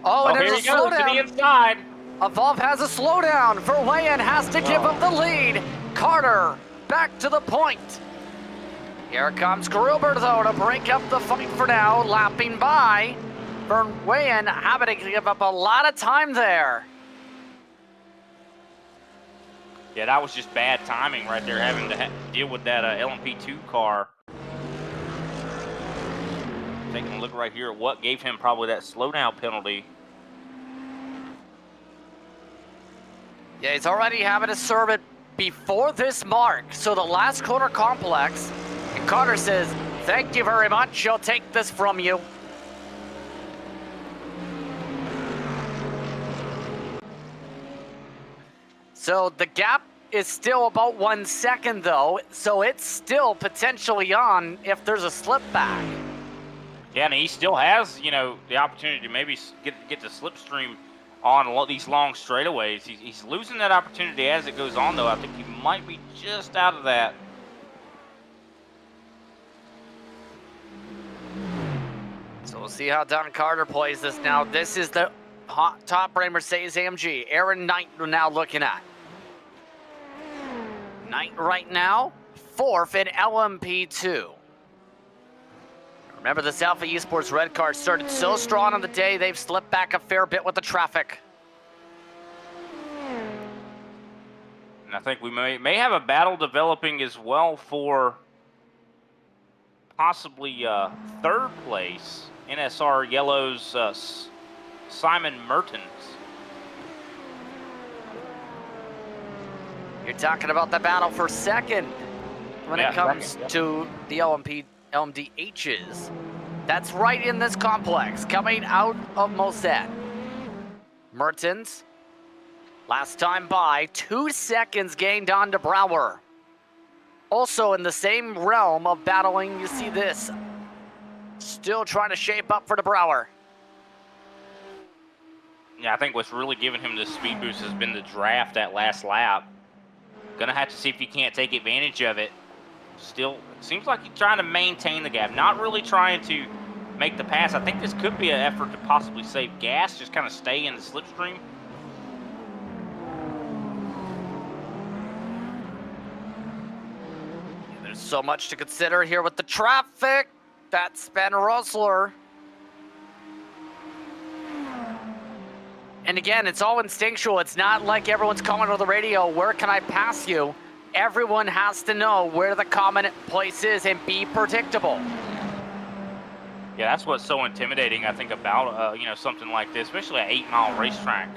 Oh, and here there's he a goes to slowdown. the inside. Evolve has a slowdown. Verwayen has to give up the lead. Carter back to the point. Here comes Gruber, though, to break up the fight for now, lapping by. Verwayen having to give up a lot of time there. Yeah, that was just bad timing right there, having to deal with that LMP2 car. taking a look right here at what gave him probably that slowdown penalty. Yeah, he's already having to serve it before this mark. So the last corner complex, and Carter says, thank you very much, I'll take this from you. So the gap is still about 1 second though, so it's still potentially on if there's a slip back. Yeah, and he still has, you know, the opportunity to maybe get the slipstream on these long straightaways. He's losing that opportunity as it goes on, though. I think he might be just out of that. So we'll see how Don Carter plays this now. This is the top-ranked Mercedes AMG. Aaron Knight we're now looking at. Knight right now, 4th in LMP2. Remember, this Alpha Esports red car started so strong on the day, they've slipped back a fair bit with the traffic. And I think we may have a battle developing as well for possibly 3rd place. NSR Yellow's Simon Mertens. You're talking about the battle for 2nd when it comes to the LMDHs. That's right in this complex, coming out of Moset. Mertens, last time by, 2 seconds gained on to Brouwer. Also in the same realm of battling, you see this. Still trying to shape up for the Brouwer. Yeah, I think what's really given him the speed boost has been the draft that last lap. Gonna have to see if he can't take advantage of it. Still, it seems like he's trying to maintain the gap, not really trying to make the pass. I think this could be an effort to possibly save gas, just kind of stay in the slipstream. There's so much to consider here with the traffic. That's Ben Rosler. And again, it's all instinctual. It's not like everyone's calling on the radio, where can I pass you? Everyone has to know where the common place is and be predictable. Yeah, that's what's so intimidating, I think, about you know, something like this, especially an 8-mile racetrack.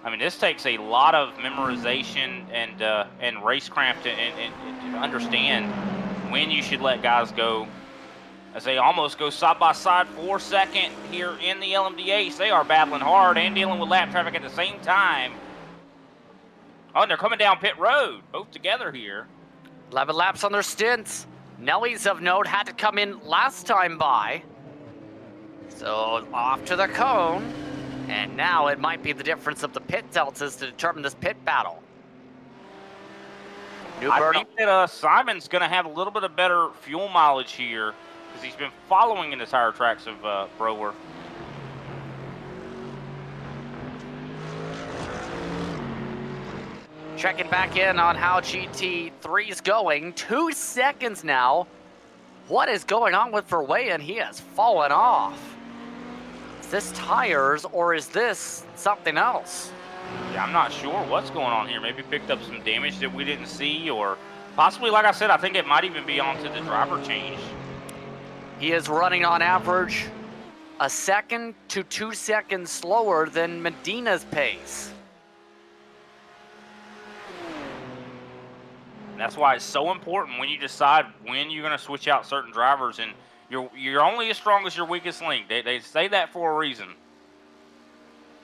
I mean, this takes a lot of memorization and racecraft to understand when you should let guys go. As they almost go side by side for 2nd here in the LMDH. They are battling hard and dealing with lap traffic at the same time. Oh, and they're coming down pit road, both together here. 11 laps on their stints. Nelly's of note had to come in last time by. So off to the cone. And now it might be the difference of the pit deltas to determine this pit battle. I think that Simon's going to have a little bit of better fuel mileage here, because he's been following in the tire tracks of Brouwer. Checking back in on how GT3 is going. 2 seconds now. What is going on with Verwey? He has fallen off. Is this tires or is this something else? Yeah, I'm not sure what's going on here. Maybe picked up some damage that we didn't see, or possibly, like I said, I think it might even be onto the driver change. He is running on average 1 second to 2 seconds slower than Medina's pace. That's why it's so important when you decide when you're going to switch out certain drivers, and you're only as strong as your weakest link. They say that for a reason.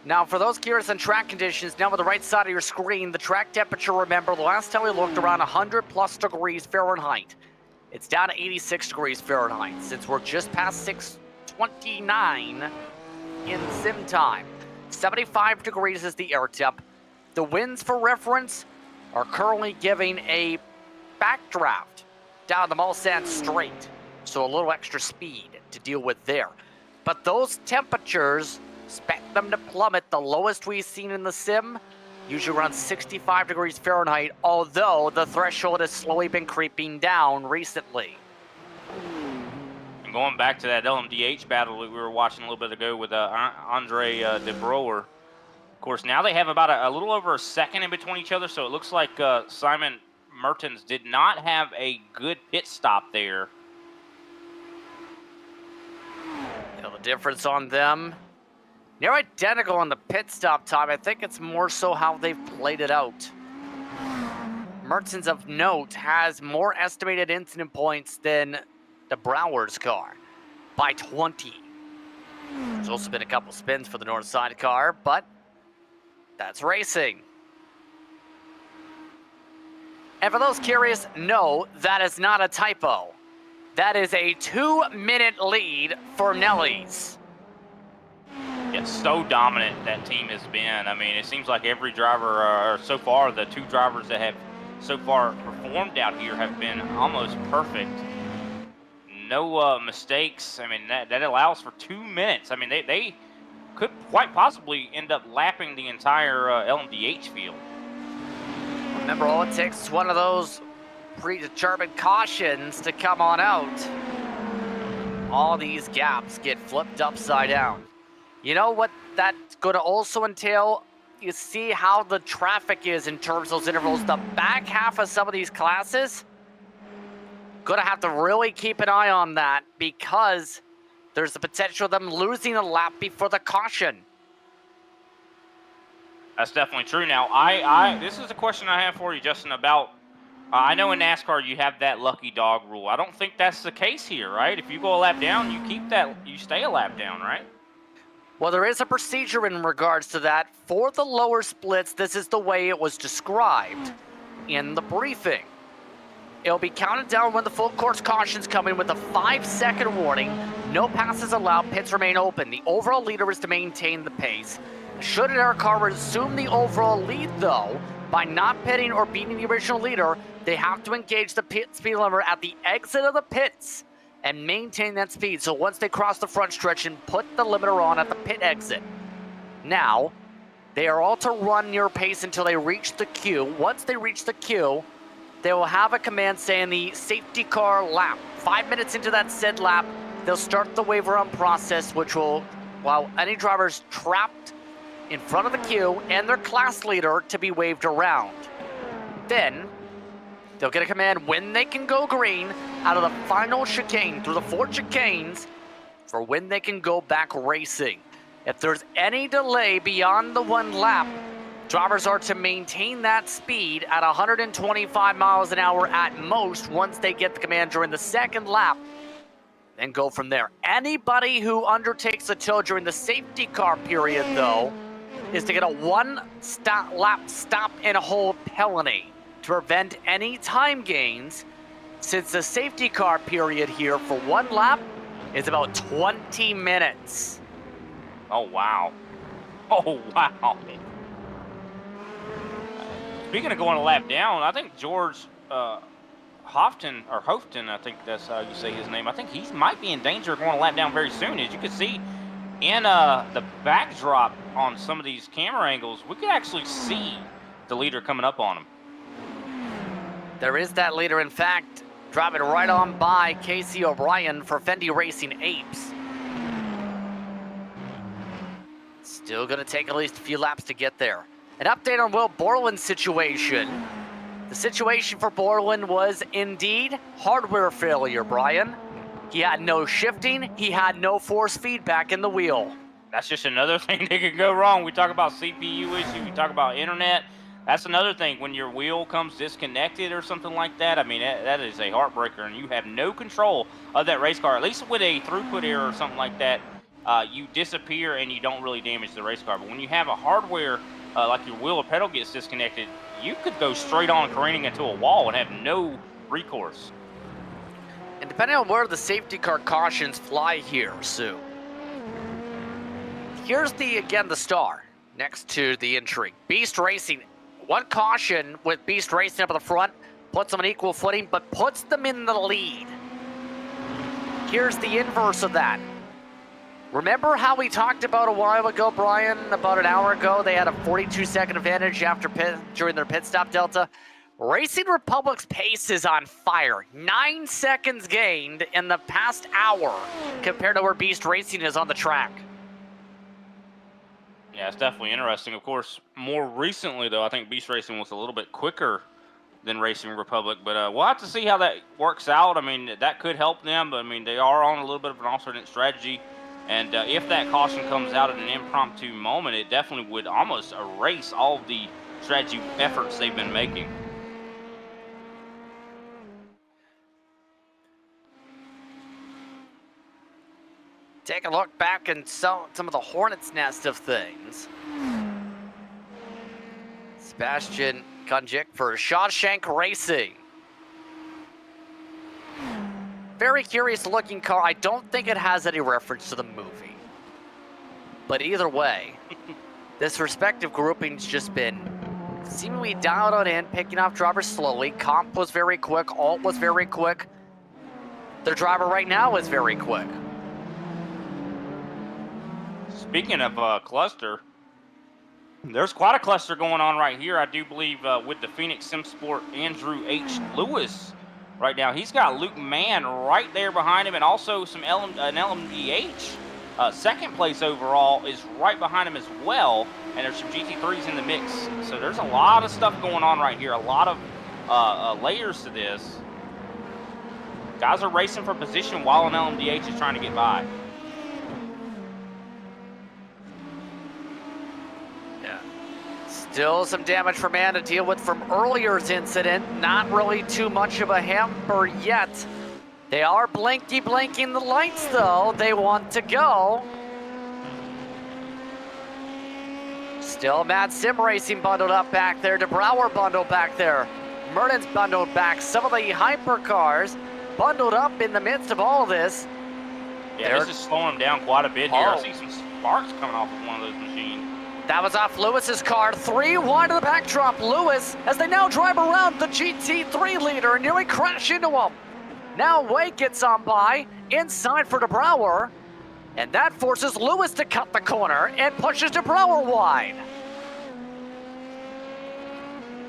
Now, for those curious on track conditions, down on the right side of your screen, the track temperature, remember, the last time we looked, around 100+ degrees Fahrenheit. It's down to 86 degrees Fahrenheit since we're just past 629 in sim time. 75 degrees is the air temp. The winds, for reference, are currently giving a backdraft down the Mulsanne Straight, so a little extra speed to deal with there. But those temperatures, expect them to plummet. The lowest we've seen in the sim, usually around 65 degrees Fahrenheit, although the threshold has slowly been creeping down recently. And going back to that LMDH battle we were watching a little bit ago with Andre De Brouwer, of course, now they have about a little over a second in between each other, so it looks like Simon Mertens did not have a good pit stop there. difference on them. Near identical on the pit stop time. I think it's more so how they've played it out. Mertens of note has more estimated incident points than the Browers car by 20. There's also been a couple spins for the north side car, but that's racing. And for those curious, no, that is not a typo. That is a 2-minute lead for Nelly's. Yeah, so dominant that team has been. I mean, it seems like every driver, so far, the 2 drivers that have so far performed out here have been almost perfect. No mistakes. I mean, that allows for 2 minutes. I mean, they could quite possibly end up lapping the entire LMDH field. Remember, all it takes is one of those predetermined cautions to come on out. All these gaps get flipped upside down. You know what that's going to also entail? You see how the traffic is in terms of those intervals. The back half of some of these classes, going to have to really keep an eye on that because there's the potential of them losing a lap before the caution. That's definitely true. Now, this is a question I have for you, Justin, about, I know in NASCAR you have that lucky dog rule. I don't think that's the case here, right? If you go a lap down, you stay a lap down, right? Well, there is a procedure in regards to that. For the lower splits, this is the way it was described in the briefing. It'll be counted down when the full course cautions come in with a 5-second warning. No passes allowed, pits remain open. The overall leader is to maintain the pace. Should an air car resume the overall lead, though, by not pitting or beating the original leader, they have to engage the pit speed limiter at the exit of the pits and maintain that speed. So once they cross the front stretch and put the limiter on at the pit exit. Now, they are all to run near pace until they reach the queue. Once they reach the queue, they will have a command saying the safety car lap. 5 minutes into that said lap, they'll start the wave around process, which will allow any drivers trapped in front of the queue and their class leader to be waved around. Then, they'll get a command when they can go green out of the final chicane through the 4 chicanes for when they can go back racing. If there's any delay beyond the 1 lap, drivers are to maintain that speed at 125 miles an hour at most once they get the command during the 2nd lap, then go from there. Anybody who undertakes a tow during the safety car period, though, is to get a 1 lap stop and hold penalty to prevent any time gains, since the safety car period here for 1 lap is about 20 minutes. Oh, wow. Oh, wow. Speaking of going a lap down, I think George Houghton, I think that's how you say his name. I think he might be in danger of going a lap down very soon. As you can see in the backdrop on some of these camera angles, we can actually see the leader coming up on him. There is that leader, in fact, driving right on by Casey O'Brien for Fendi Racing Apes. Still going to take at least a few laps to get there. An update on Will Borland's situation. The situation for Borland was indeed hardware failure, Brian. He had no shifting, he had no force feedback in the wheel. That's just another thing that could go wrong. We talk about CPU issue, we talk about internet. That's another thing, when your wheel comes disconnected or something like that. I mean, that is a heartbreaker, and you have no control of that race car. At least with a throughput error or something like that, you disappear and you don't really damage the race car. But when you have a hardware, like your wheel or pedal gets disconnected, you could go straight on careening into a wall and have no recourse. And depending on where the safety car cautions fly here, Sue. Here's again the star next to the entry. Beast Racing. 1 caution with Beast Racing up at the front, puts them on equal footing, but puts them in the lead. Here's the inverse of that. Remember how we talked about a while ago, Brian, about an hour ago, they had a 42-second advantage during their pit stop delta? Racing Republic's pace is on fire. 9 seconds gained in the past hour compared to where Beast Racing is on the track. Yeah, it's definitely interesting. Of course, more recently, though, I think Beast Racing was a little bit quicker than Racing Republic. But we'll have to see how that works out. I mean, that could help them. But, I mean, they are on a little bit of an alternate strategy. And if that caution comes out at an impromptu moment, it definitely would almost erase all of the strategy efforts they've been making. Take a look back in some of the hornet's nest of things. Sebastian Kunjik for Shawshank Racing. Very curious looking car. I don't think it has any reference to the movie. But either way, this respective grouping's just been seemingly dialed in, picking off drivers slowly. Comp was very quick. Alt was very quick. Their driver right now is very quick. Speaking of cluster, there's quite a cluster going on right here, I do believe, with the Phoenix SimSport Andrew H. Lewis right now. He's got Luke Mann right there behind him, and also an LMDH. Second place overall is right behind him as well, and there's some GT3s in the mix. So there's a lot of stuff going on right here, a lot of layers to this. Guys are racing for position while an LMDH is trying to get by. Still some damage for Mann to deal with from earlier's incident. Not really too much of a hamper yet. They are blinking the lights though. They want to go. Still Mad Sim Racing bundled up back there. DeBrouwer bundled back there. Mertens bundled back. Some of the hypercars bundled up in the midst of all of this. Yeah, this is slowing them down quite a bit here. I see some sparks coming off of one of those machines. That was off Lewis's car. 3 wide of the backdrop. Lewis, as they now drive around the GT3 leader and nearly crash into him. Now Wade gets on by, inside for DeBrouwer, and that forces Lewis to cut the corner and pushes DeBrouwer wide.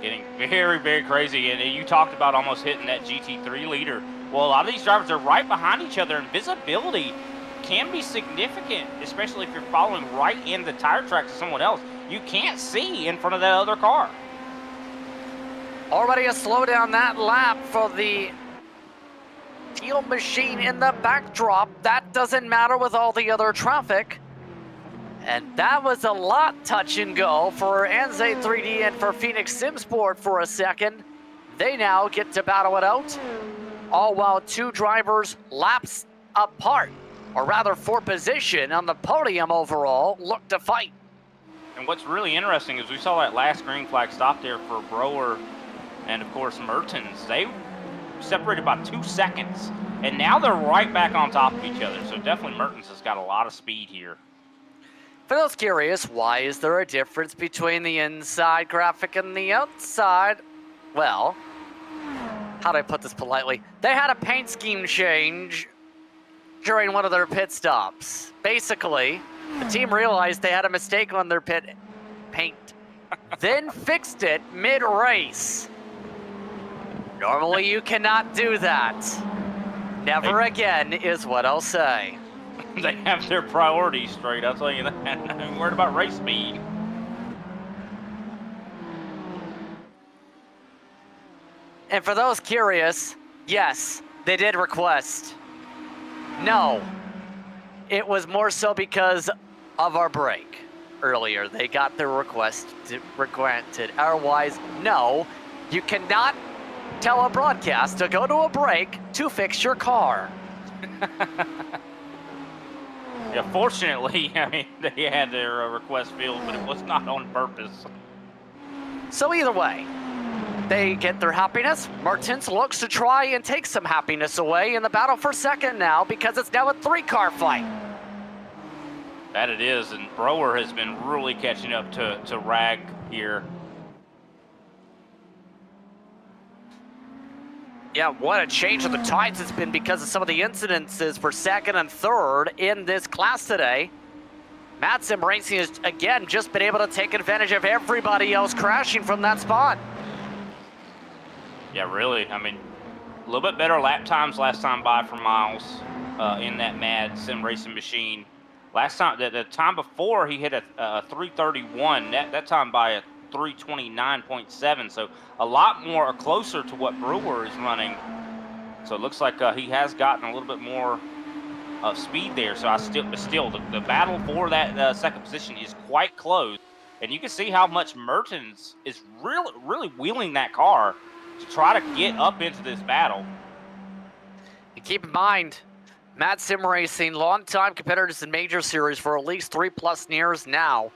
Getting very, very crazy, and you talked about almost hitting that GT3 leader. Well, a lot of these drivers are right behind each other, and visibility can be significant, especially if you're following right in the tire tracks of someone else. You can't see in front of that other car. Already a slowdown that lap for the teal machine in the backdrop. That doesn't matter with all the other traffic. And that was a lot touch and go for Anze 3D and for Phoenix SimSport for a second. They now get to battle it out, all while 2 drivers laps apart, or rather for position on the podium overall, look to fight. And what's really interesting is we saw that last green flag stop there for Brower and, of course, Mertens. They separated about 2 seconds, and now they're right back on top of each other. So definitely Mertens has got a lot of speed here. For those curious, why is there a difference between the inside graphic and the outside? Well, how do I put this politely? They had a paint scheme change during one of their pit stops. Basically, the team realized they had a mistake on their pit paint, then fixed it mid-race. Normally you cannot do that. Never again is what I'll say. They have their priorities straight, I'll tell you that. I'm worried about race speed. And for those curious, yes, they did request. No, it was more so because of our break earlier. They got their request granted. Otherwise, no, you cannot tell a broadcast to go to a break to fix your car. Yeah, fortunately, I mean, they had their request filled, but it was not on purpose. So either way, they get their happiness. Mertens looks to try and take some happiness away in the battle for second now, because it's now a 3-car fight. That it is, and Brower has been really catching up to Rag here. Yeah, what a change of the tides it's been because of some of the incidences for second and third in this class today. Mad Sim Racing has, again, just been able to take advantage of everybody else crashing from that spot. Yeah, really. I mean, a little bit better lap times last time by for Miles in that Mad Sim Racing machine. Last time, the time before, he hit a 331. That time by a 329.7. So a lot more, or closer to what Brewer is running. So it looks like he has gotten a little bit more of speed there. So still the battle for that second position is quite close. And you can see how much Mertens is really wheeling that car to try to get up into this battle. And keep in mind, Mad Sim Racing, longtime competitors in Major Series for at least 3+ years now.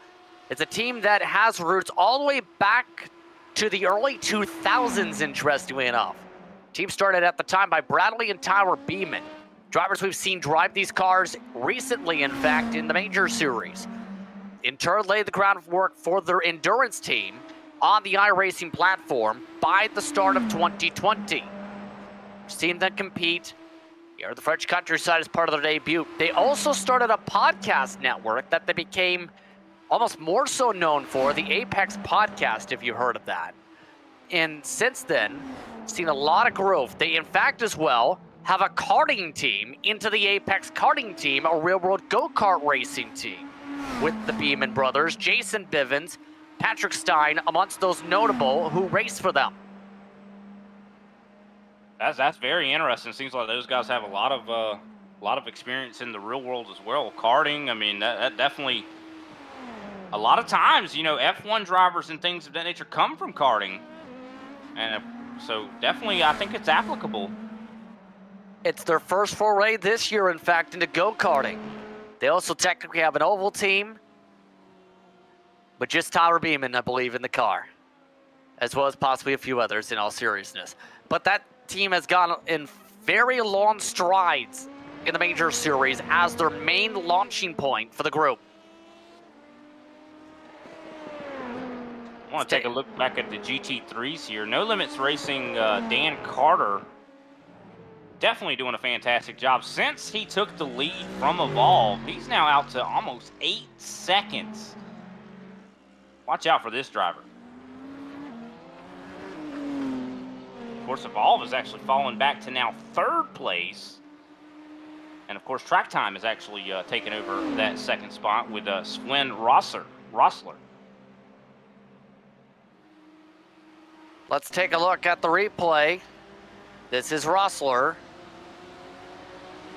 It's a team that has roots all the way back to the early 2000s, interestingly enough. Team started at the time by Bradley and Tyler Beeman. Drivers we've seen drive these cars recently, in fact, in the Major Series. In turn, laid the groundwork for their endurance team on the iRacing platform by the start of 2020. We've seen them compete here in the French countryside as part of their debut. They also started a podcast network that they became almost more so known for, the Apex Podcast, if you heard of that. And since then, seen a lot of growth. They, in fact, as well, have a karting team into the Apex karting team, a real-world go-kart racing team with the Beeman brothers, Jason Bivens, Patrick Stein, amongst those notable who race for them. That's very interesting. Seems like those guys have a lot of experience in the real world as well. Karting, I mean, that definitely. A lot of times, you know, F1 drivers and things of that nature come from karting, and so definitely, I think it's applicable. It's their first foray this year, in fact, into go-karting. They also technically have an oval team, but just Tyler Beeman, I believe, in the car, as well as possibly a few others in all seriousness. But that team has gone in very long strides in the Major Series as their main launching point for the group. I want to take a look back at the GT3s here. No Limits Racing, Dan Carter, definitely doing a fantastic job. Since he took the lead from Evolve, he's now out to almost 8 seconds. Watch out for this driver. Of course, Evolve is actually falling back to now 3rd place. And of course, Track Time is actually taking over that 2nd spot with Sven Rossler. Let's take a look at the replay. This is Rossler.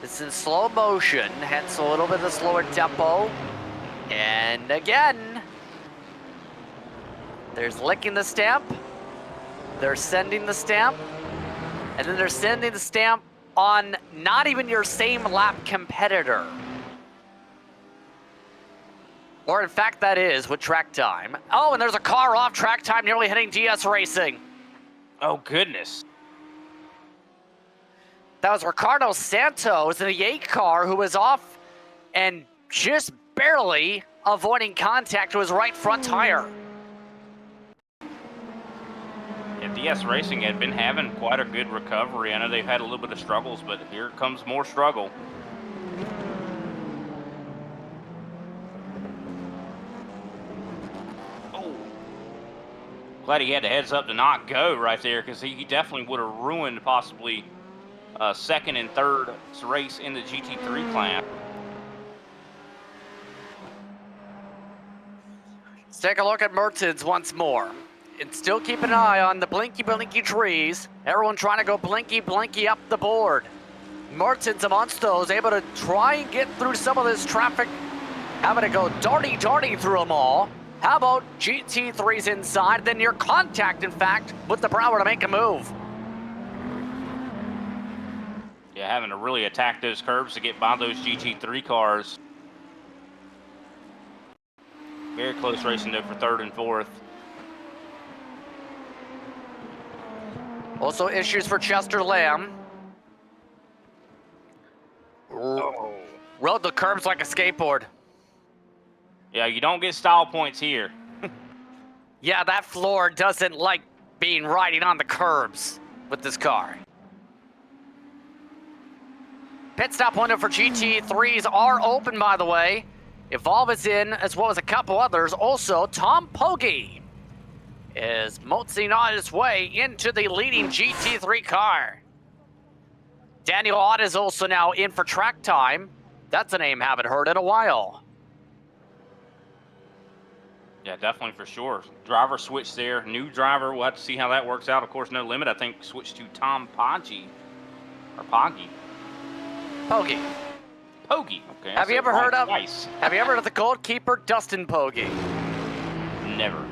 It's in slow motion, hence a little bit of slower tempo. And again, there's licking the stamp. They're sending the stamp. And then they're sending the stamp on not even your same lap competitor. Or in fact, that is with Track Time. Oh, and there's a car off Track Time nearly hitting DS Racing. Oh, goodness. That was Ricardo Santos in the 8 car who was off and just barely avoiding contact to his right front tire. Yeah, DS Racing had been having quite a good recovery. I know they've had a little bit of struggles, but here comes more struggle. Glad he had the heads up to not go right there, because he definitely would have ruined possibly 2nd and 3rd race in the GT3 class. Let's take a look at Mertens once more. And still keep an eye on the blinky trees. Everyone trying to go blinky up the board. Mertens amongst those, able to try and get through some of this traffic. Having to go darty through them all. How about GT3's inside, then near contact, in fact, with the Brower to make a move. Yeah, having to really attack those curbs to get by those GT3 cars. Very close racing though for 3rd and 4th. Also issues for Chester Lamb. Oh. Rode the curbs like a skateboard. Yeah, you don't get style points here. Yeah, that floor doesn't like being riding on the curbs with this car. Pit stop window for GT3s are open, by the way. Evolve is in, as well as a couple others. Also, Tom Pogge is motzing on his way into the leading GT3 car. Daniel Ott is also now in for Track Time. That's a name haven't heard in a while. Yeah, definitely for sure. Driver switch there. New driver. We'll have to see how that works out. Of course, No Limit, I think, switched to Tom Pogge. Or Pogge. Pogge. Pogge. Okay. Have you ever heard of? Twice. Have you ever heard of the goalkeeper Dustin Pogge? Never.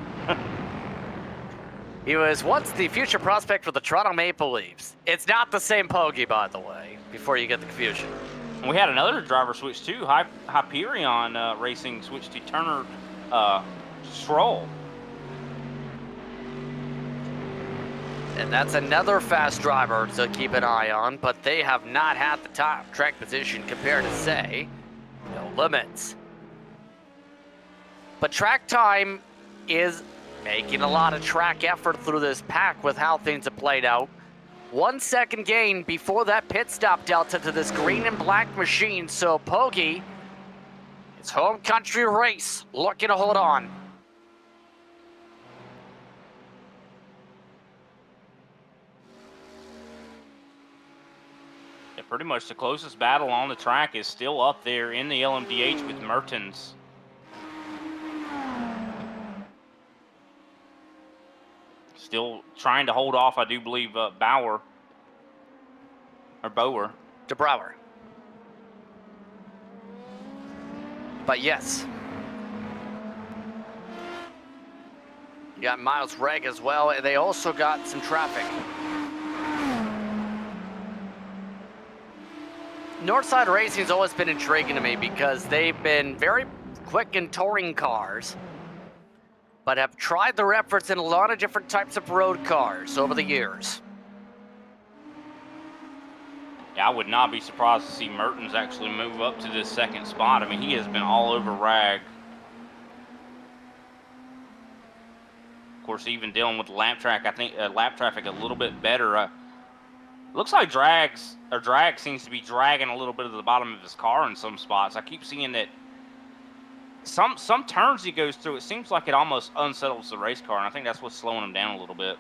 He was once the future prospect for the Toronto Maple Leafs. It's not the same Pogge, by the way, before you get the confusion. We had another driver switch too. Hyperion Racing switched to Turner Stroll. And that's another fast driver to keep an eye on, but they have not had the top track position compared to, say, No Limits. But Track Time is making a lot of track effort through this pack with how things have played out. 1 second gain before that pit stop delta to this green and black machine, so Pogge, it's home country race, looking to hold on. Yeah, pretty much the closest battle on the track is still up there in the LMDH with Mertens. Still trying to hold off, I do believe, Bower. De Brouwer. But yes. You got Miles Reg as well, and they also got some traffic. Northside Racing's always been intriguing to me because they've been very quick in touring cars, but have tried their efforts in a lot of different types of road cars over the years. Yeah, I would not be surprised to see Mertens actually move up to this second spot. I mean, he has been all over Rag. Of course, even dealing with the lap track, I think lap traffic a little bit better. Looks like drag seems to be dragging a little bit of the bottom of his car in some spots. I keep seeing that some turns he goes through, it seems like it almost unsettles the race car, and I think that's what's slowing him down a little bit.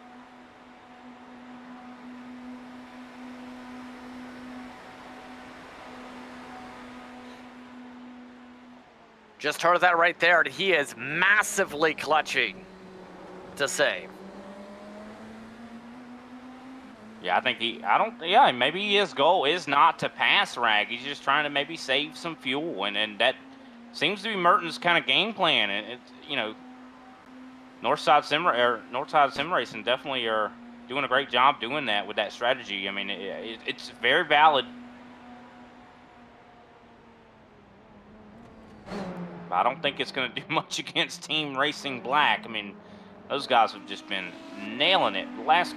Just heard that right there, and he is massively clutching to save. Yeah, maybe his goal is not to pass Rag. He's just trying to maybe save some fuel, and that seems to be Mertens' kind of game plan. And it's, you know, Northside Sim Racing definitely are doing a great job doing that with that strategy. I mean, it's very valid. But I don't think it's going to do much against Team Racing Black. I mean, those guys have just been nailing it. The last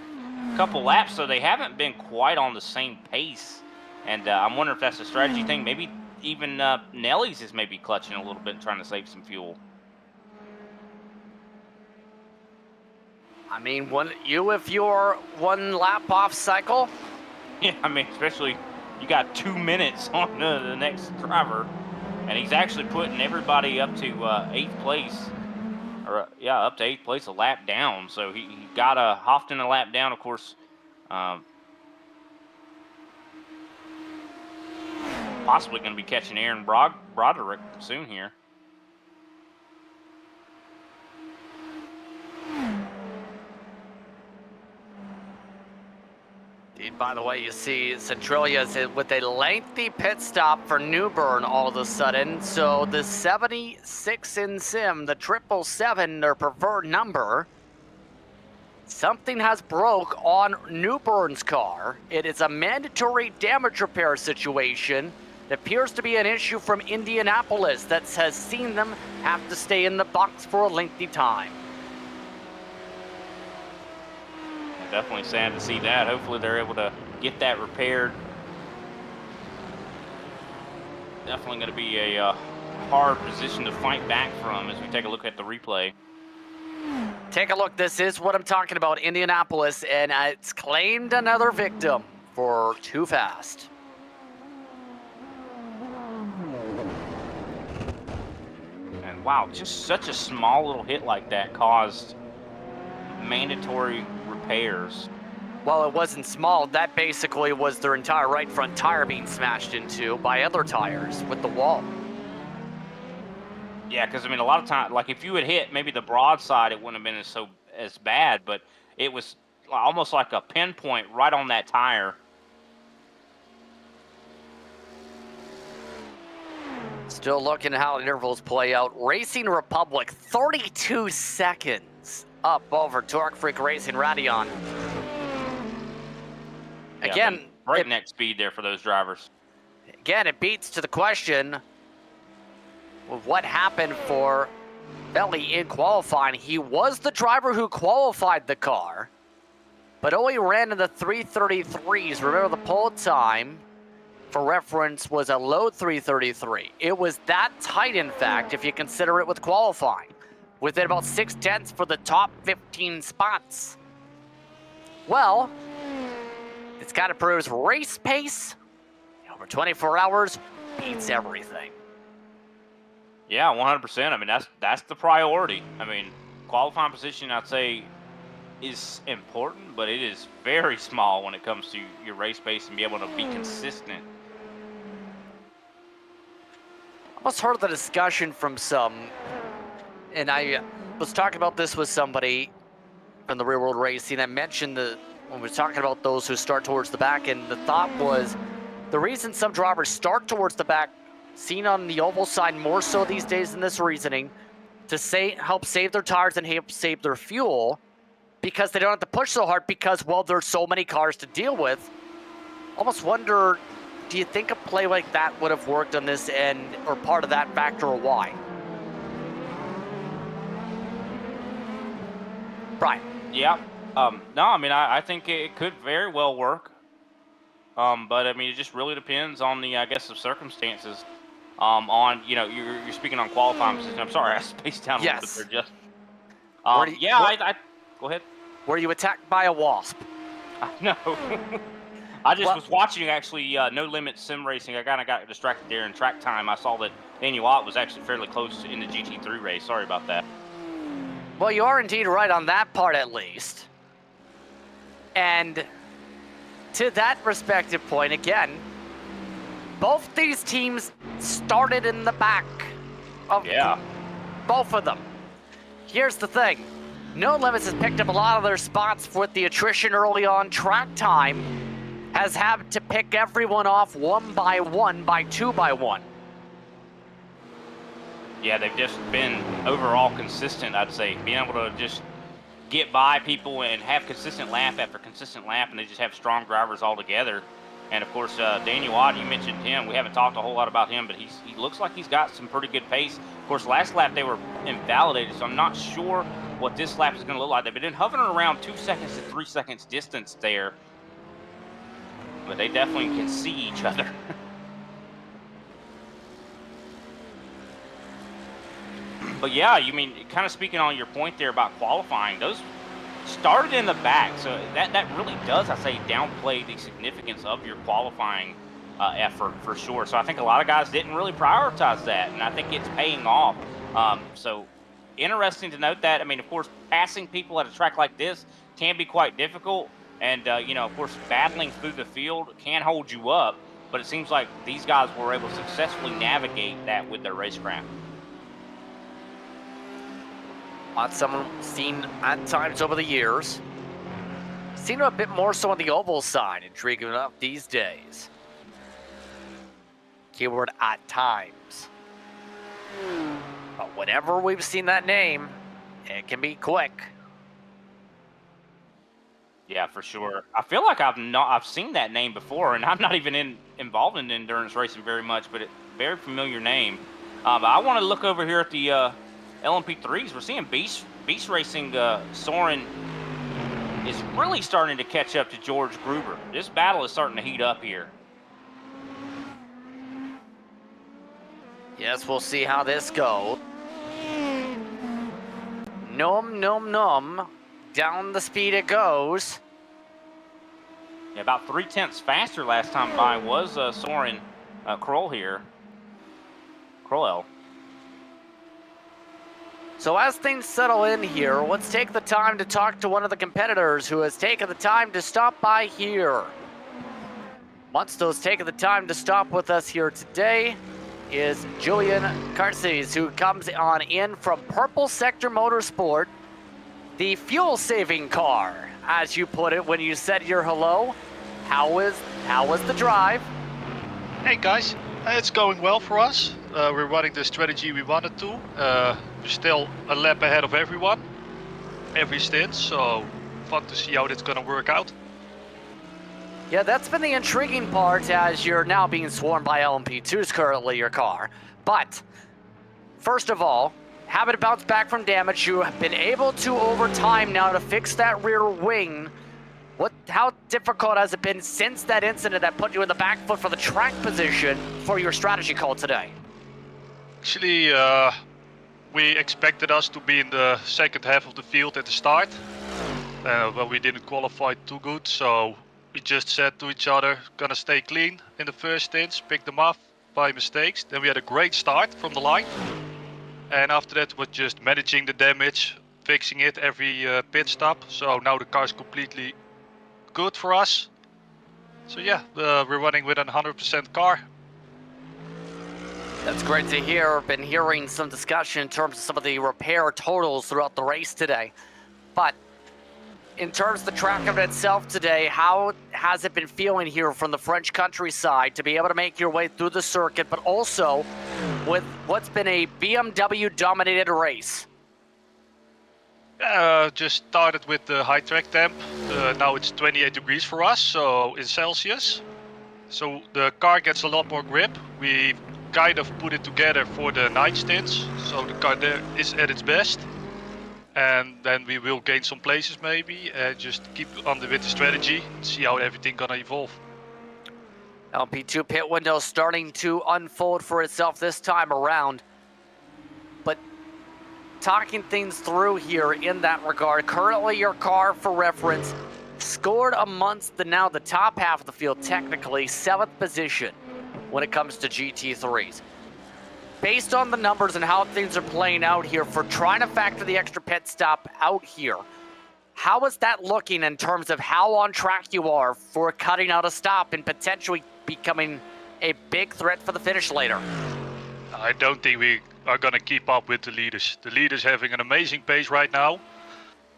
couple laps, so they haven't been quite on the same pace. And I'm wondering if that's a strategy thing. Maybe even Nelly's is maybe clutching a little bit and trying to save some fuel. I mean, if you're 1 lap off cycle. Yeah, I mean, especially you got 2 minutes on the next driver. And he's actually putting everybody up to 8th place. Up to 8th place, a lap down. So he got Hofton a lap down, of course. Possibly going to be catching Aaron Broderick soon here. By the way, you see Centralia's with a lengthy pit stop for Newburn all of a sudden. So the 76 in Sim, the 777, their preferred number, something has broke on Newburn's car. It is a mandatory damage repair situation. It appears to be an issue from Indianapolis that has seen them have to stay in the box for a lengthy time. Definitely sad to see that. Hopefully they're able to get that repaired. Definitely going to be a hard position to fight back from as we take a look at the replay. Take a look. This is what I'm talking about, Indianapolis, and it's claimed another victim for too fast. And wow, just such a small little hit like that caused mandatory repairs. Well, it wasn't small. That basically was their entire right front tire being smashed into by other tires with the wall. Yeah, because I mean, a lot of times, like if you had hit maybe the broadside, it wouldn't have been as bad, but it was almost like a pinpoint right on that tire. Still looking at how the intervals play out. Racing Republic, 32 seconds up over Torque Freak Racing Radeon. Yeah, Again, breakneck speed there for those drivers. Again, it beats to the question of what happened for Belly in qualifying. He was the driver who qualified the car, but only ran in the 333s. Remember, the pole time, for reference, was a low 333. It was that tight, in fact, if you consider it with qualifying, within about 6/10 for the top 15 spots. Well, this kind of proves race pace over 24 hours beats everything. Yeah, 100%. I mean, that's the priority. I mean, qualifying position, I'd say, is important, but it is very small when it comes to your race pace and be able to be consistent. I almost heard the discussion from some, and I was talking about this with somebody from the real world racing. I mentioned when we were talking about those who start towards the back, and the thought was the reason some drivers start towards the back, seen on the oval side more so these days in this reasoning, to help save their tires and help save their fuel, because they don't have to push so hard because, well, there's so many cars to deal with. Almost wonder, do you think a play like that would have worked on this end, or part of that factor, or why? Brian. Yeah. No, I mean, I think it could very well work. But I mean, it just really depends on the, I guess, the circumstances. On, you know, you're speaking on qualifying position. I'm sorry, I spaced down a little bit there, just. I go ahead. Were you attacked by a wasp? No. I just was watching, actually, No Limit Sim Racing. I kind of got distracted there in track time. I saw that Daniel Ott was actually fairly close in the GT3 race. Sorry about that. Well, you are indeed right on that part, at least. And to that respective point, again, both these teams started in the back of both of them. Here's the thing. No Limits has picked up a lot of their spots with the attrition early on. Track time has had to pick everyone off one by one, by two by one. Yeah, they've just been overall consistent, I'd say. Being able to just get by people and have consistent lap after consistent lap, and they just have strong drivers all together. And, of course, Daniel Ott, you mentioned him. We haven't talked a whole lot about him, but he looks like he's got some pretty good pace. Of course, last lap they were invalidated, so I'm not sure what this lap is going to look like. They've been hovering around 2 seconds to 3 seconds distance there, but they definitely can see each other. But yeah, you mean, kind of speaking on your point there about qualifying, those started in the back, so that really does, I say, downplay the significance of your qualifying effort for sure. So I think a lot of guys didn't really prioritize that, and I think it's paying off. So interesting to note that. I mean, of course, passing people at a track like this can be quite difficult, and you know, of course, battling through the field can hold you up. But it seems like these guys were able to successfully navigate that with their racecraft. Someone seen at times over the years. Seen a bit more so on the oval side, intriguing enough these days. Keyword at times. But whenever we've seen that name, it can be quick. Yeah, for sure. I feel like I've seen that name before, and I'm not even involved in endurance racing very much, but it's a very familiar name. But I want to look over here at the LMP3s. We're seeing Beast Racing. Soren is really starting to catch up to George Gruber. This battle is starting to heat up here. Yes, we'll see how this goes. Nom. Down the speed it goes. Yeah, about 3/10 faster last time by was Soren Kroll here. Kroll. So as things settle in here, let's take the time to talk to one of the competitors who has taken the time to stop by here. Monsto's taken the time to stop with us here today is Julian Carces, who comes on in from Purple Sector Motorsport, the fuel-saving car, as you put it when you said your hello. How was the drive? Hey guys, It's going well for us. We're running the strategy we wanted to. We're still a lap ahead of everyone, every stint, so fun to see how that's gonna work out. Yeah, that's been the intriguing part as you're now being swarmed by LMP2s currently, your car. But, first of all, having to bounce back from damage, you have been able to, over time now, to fix that rear wing. How difficult has it been since that incident that put you in the back foot for the track position for your strategy call today? Actually, we expected us to be in the second half of the field at the start, but we didn't qualify too good, so we just said to each other, gonna stay clean in the first stints, pick them up by mistakes. Then we had a great start from the line, and after that was just managing the damage, fixing it every pit stop. So now the car's completely good for us. So yeah, we're running with a 100% car. That's great to hear. Been hearing some discussion in terms of some of the repair totals throughout the race today. But in terms of the track of it itself today, how has it been feeling here from the French countryside to be able to make your way through the circuit, but also with what's been a BMW-dominated race? Just started with the high track temp. Now it's 28 degrees for us, so in Celsius. So the car gets a lot more grip. We kind of put it together for the night stints, so the car there is at its best. And then we will gain some places maybe, and just keep on with the strategy, see how everything gonna evolve. LP2 pit window starting to unfold for itself this time around. But talking things through here in that regard, currently your car, for reference, scored amongst the top half of the field, technically 7th position when it comes to GT3s. Based on the numbers and how things are playing out here for trying to factor the extra pit stop out here, how is that looking in terms of how on track you are for cutting out a stop and potentially becoming a big threat for the finish later? I don't think we are gonna keep up with the leaders. The leaders having an amazing pace right now.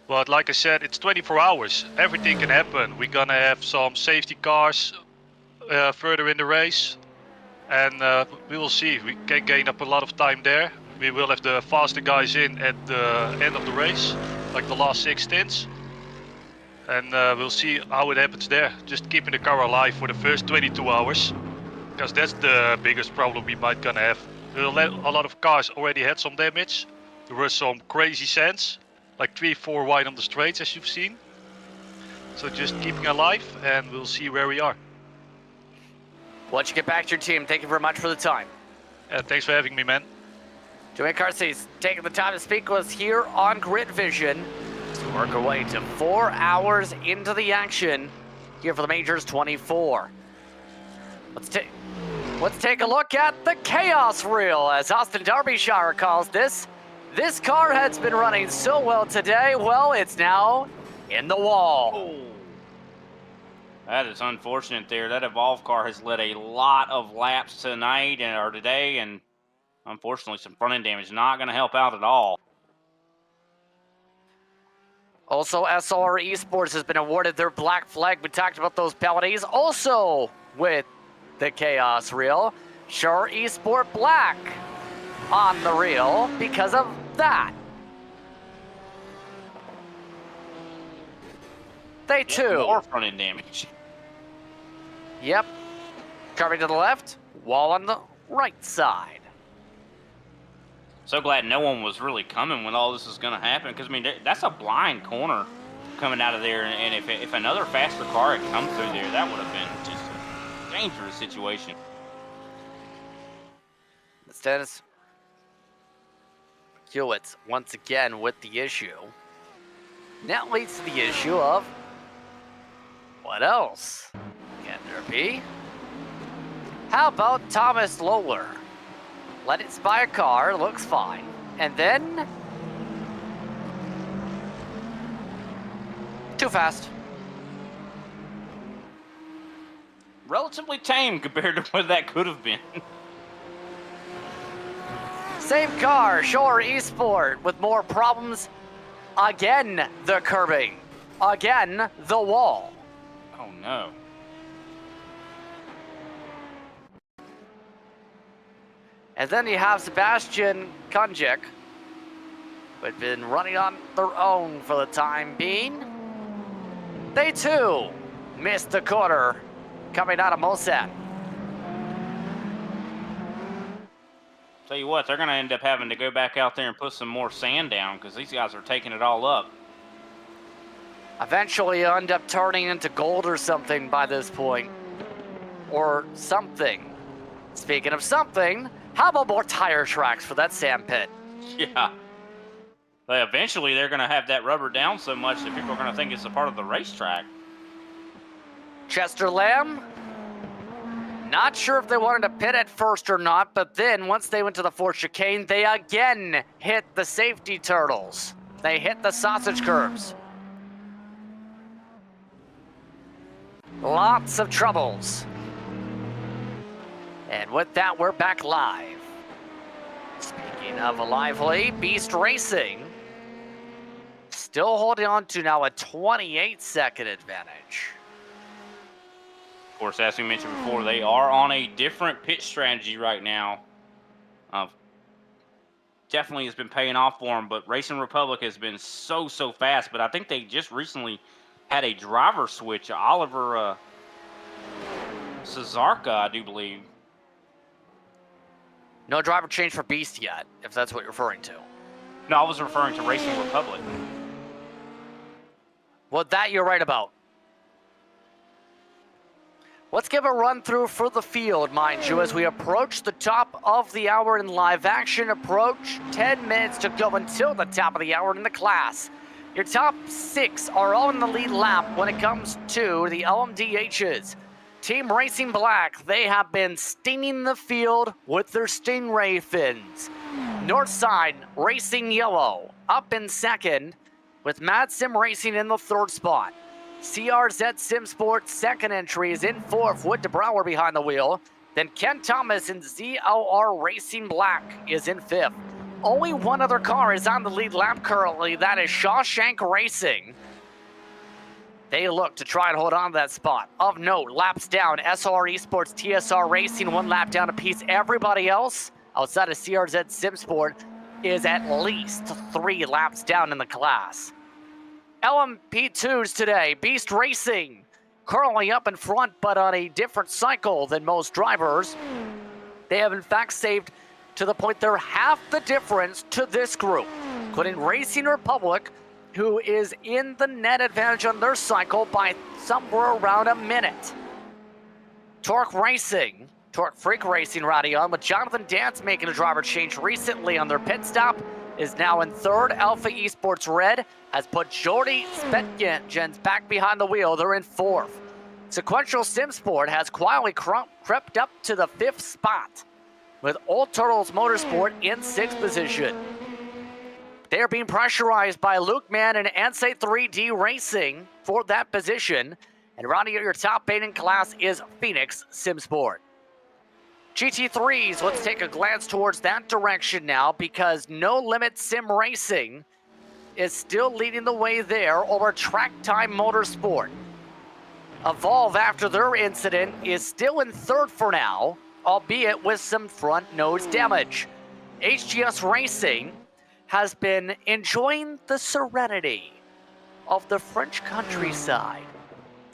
But like I said, it's 24 hours. Everything can happen. We're gonna have some safety cars further in the race. And we will see. We can gain up a lot of time there. We will have the faster guys in at the end of the race, like the last 6 stints. And we'll see how it happens there. Just keeping the car alive for the first 22 hours. Because that's the biggest problem we might gonna have. A lot of cars already had some damage. There were some crazy sends, like 3-4 wide on the straights as you've seen. So just keeping alive and we'll see where we are. Once you get back to your team, thank you very much for the time. Thanks for having me, man. Joey Carces taking the time to speak with us here on Grid Vision to work our way to 4 hours into the action here for the Majors 24. Let's take a look at the chaos reel, as Austin Derbyshire calls this. This car has been running so well today, well, it's now in the wall. Oh. That is unfortunate there. That Evolve car has led a lot of laps tonight or today, and unfortunately some front end damage. Not going to help out at all. Also, SR Esports has been awarded their black flag. We talked about those penalties. Also with the chaos reel, Sure Esport Black on the reel because of that. They too. More front end damage. Yep. Curving to the left, wall on the right side. So glad no one was really coming when all this is going to happen, because, I mean, that's a blind corner coming out of there, and if another faster car had come through there, that would have been just a dangerous situation. Dennis Hewitt once again with the issue. And that leads to the issue of what else can there be? How about Thomas Lowler? Let it spy a car, looks fine. And then too fast. Relatively tame compared to what that could have been. Same car, Shore Esport, with more problems. Again, the curbing. Again, the wall. Oh no. And then you have Sebastian Kunjik, who had been running on their own for the time being. They too missed the quarter coming out of Mosan. Tell you what, they're going to end up having to go back out there and put some more sand down because these guys are taking it all up. Eventually, you end up turning into gold or something by this point. Or something. Speaking of something, how about more tire tracks for that sand pit? Yeah. But eventually, they're going to have that rubber down so much that people are going to think it's a part of the racetrack. Chester Lamb? Not sure if they wanted to pit at first or not, but then once they went to the fourth chicane, they again hit the safety turtles. They hit the sausage curbs. Lots of troubles. And with that, we're back live. Speaking of lively, Beast Racing still holding on to now a 28-second advantage. Of course, as we mentioned before, they are on a different pit strategy right now. Definitely has been paying off for them, but Racing Republic has been so fast. But I think they just recently had a driver switch. Oliver Cesarca, I do believe. No driver change for Beast yet, if that's what you're referring to. No, I was referring to Racing Republic. Well, that you're right about. Let's give a run through for the field, mind you, as we approach the top of the hour in live action. Approach 10 minutes to go until the top of the hour in the class. Your top 6 are all in the lead lap when it comes to the LMDHs. Team Racing Black, they have been stinging the field with their Stingray fins. Northside Racing Yellow up in second, with Mad Sim Racing in the third spot. CRZ Sim Sports second entry is in fourth with DeBrouwer behind the wheel. Then Ken Thomas and ZLR Racing Black is in fifth. Only one other car is on the lead lap currently. That is Shawshank Racing. They look to try and hold on to that spot. Of note, laps down, SR Esports, TSR Racing, 1 lap down apiece. Everybody else outside of CRZ SimSport is at least 3 laps down in the class. LMP2s today, Beast Racing currently up in front, but on a different cycle than most drivers. They have in fact saved to the point they're half the difference to this group, including Racing Republic, who is in the net advantage on their cycle by somewhere around a minute. Torque Freak Racing riding on, with Jonathan Dance making a driver change recently on their pit stop, is now in third. Alpha Esports Red has put Jordy Spetgens back behind the wheel. They're in fourth. Sequential SimSport has quietly crept up to the 5th spot, with Old Turtles Motorsport in 6th position. They are being pressurized by Luke Mann and Ansei 3D Racing for that position. And rounding out your top 8 in class is Phoenix SimSport. GT3s, let's take a glance towards that direction now, because No Limit Sim Racing is still leading the way there over Track Time Motorsport. Evolve, after their incident, is still in third for now, albeit with some front nose damage. HGS Racing has been enjoying the serenity of the French countryside.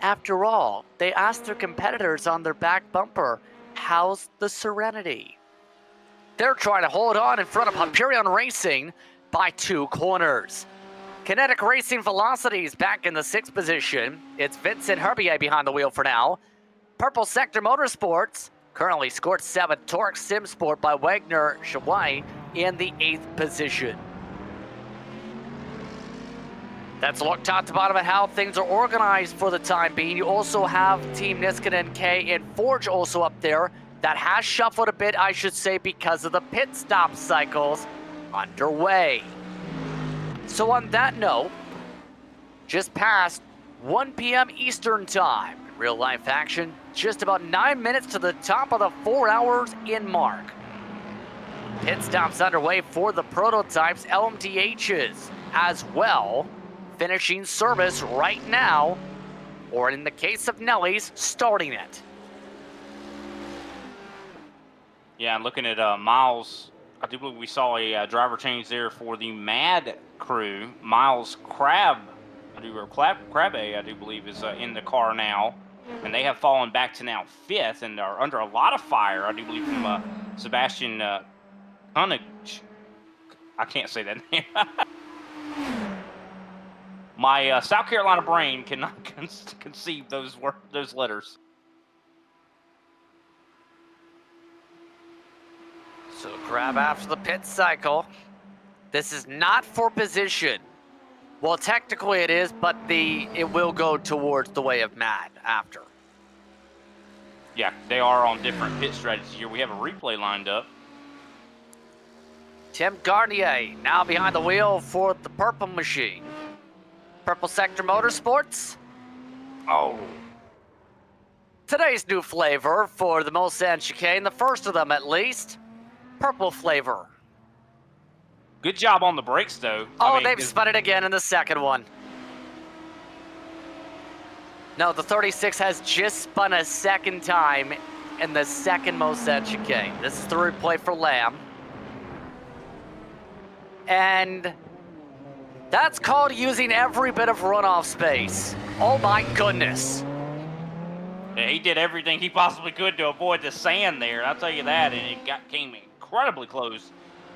After all, they asked their competitors on their back bumper, how's the serenity? They're trying to hold on in front of Hyperion Racing by 2 corners. Kinetic Racing Velocities back in the 6th position. It's Vincent Herbier behind the wheel for now. Purple Sector Motorsports currently scored 7th. Torque SimSport by Wagner Shawai in the 8th position. That's a look top to bottom at how things are organized for the time being. You also have Team Niskanen K and Forge also up there. That has shuffled a bit, I should say, because of the pit stop cycles underway. So on that note, just past 1 p.m. Eastern Time, real life action, just about 9 minutes to the top of the 4 hours in mark. Pit stops underway for the prototypes, LMDHs as well, finishing service right now, or in the case of Nelly's, starting it. Yeah, and looking at Miles, I do believe we saw a driver change there for the Mad crew. Miles Crabbe, I do believe, is in the car now. And they have fallen back to now 5th and are under a lot of fire, I do believe, from Sebastian Koenig. I can't say that name. My South Carolina brain cannot conceive those letters. So grab after the pit cycle. This is not for position. Well, technically it is, but it will go towards the way of Mad after. Yeah, they are on different pit strategies here. We have a replay lined up. Tim Garnier now behind the wheel for the Purple Machine. Purple Sector Motorsports. Oh. Today's new flavor for the Mulsanne chicane, the first of them at least. Purple flavor. Good job on the brakes, though. Oh, they've spun it again in the second one. No, the 36 has just spun a second time in the second Mulsanne chicane. This is the replay for Lamb. And that's called using every bit of runoff space. Oh my goodness. Yeah, he did everything he possibly could to avoid the sand there. I'll tell you that, and it came incredibly close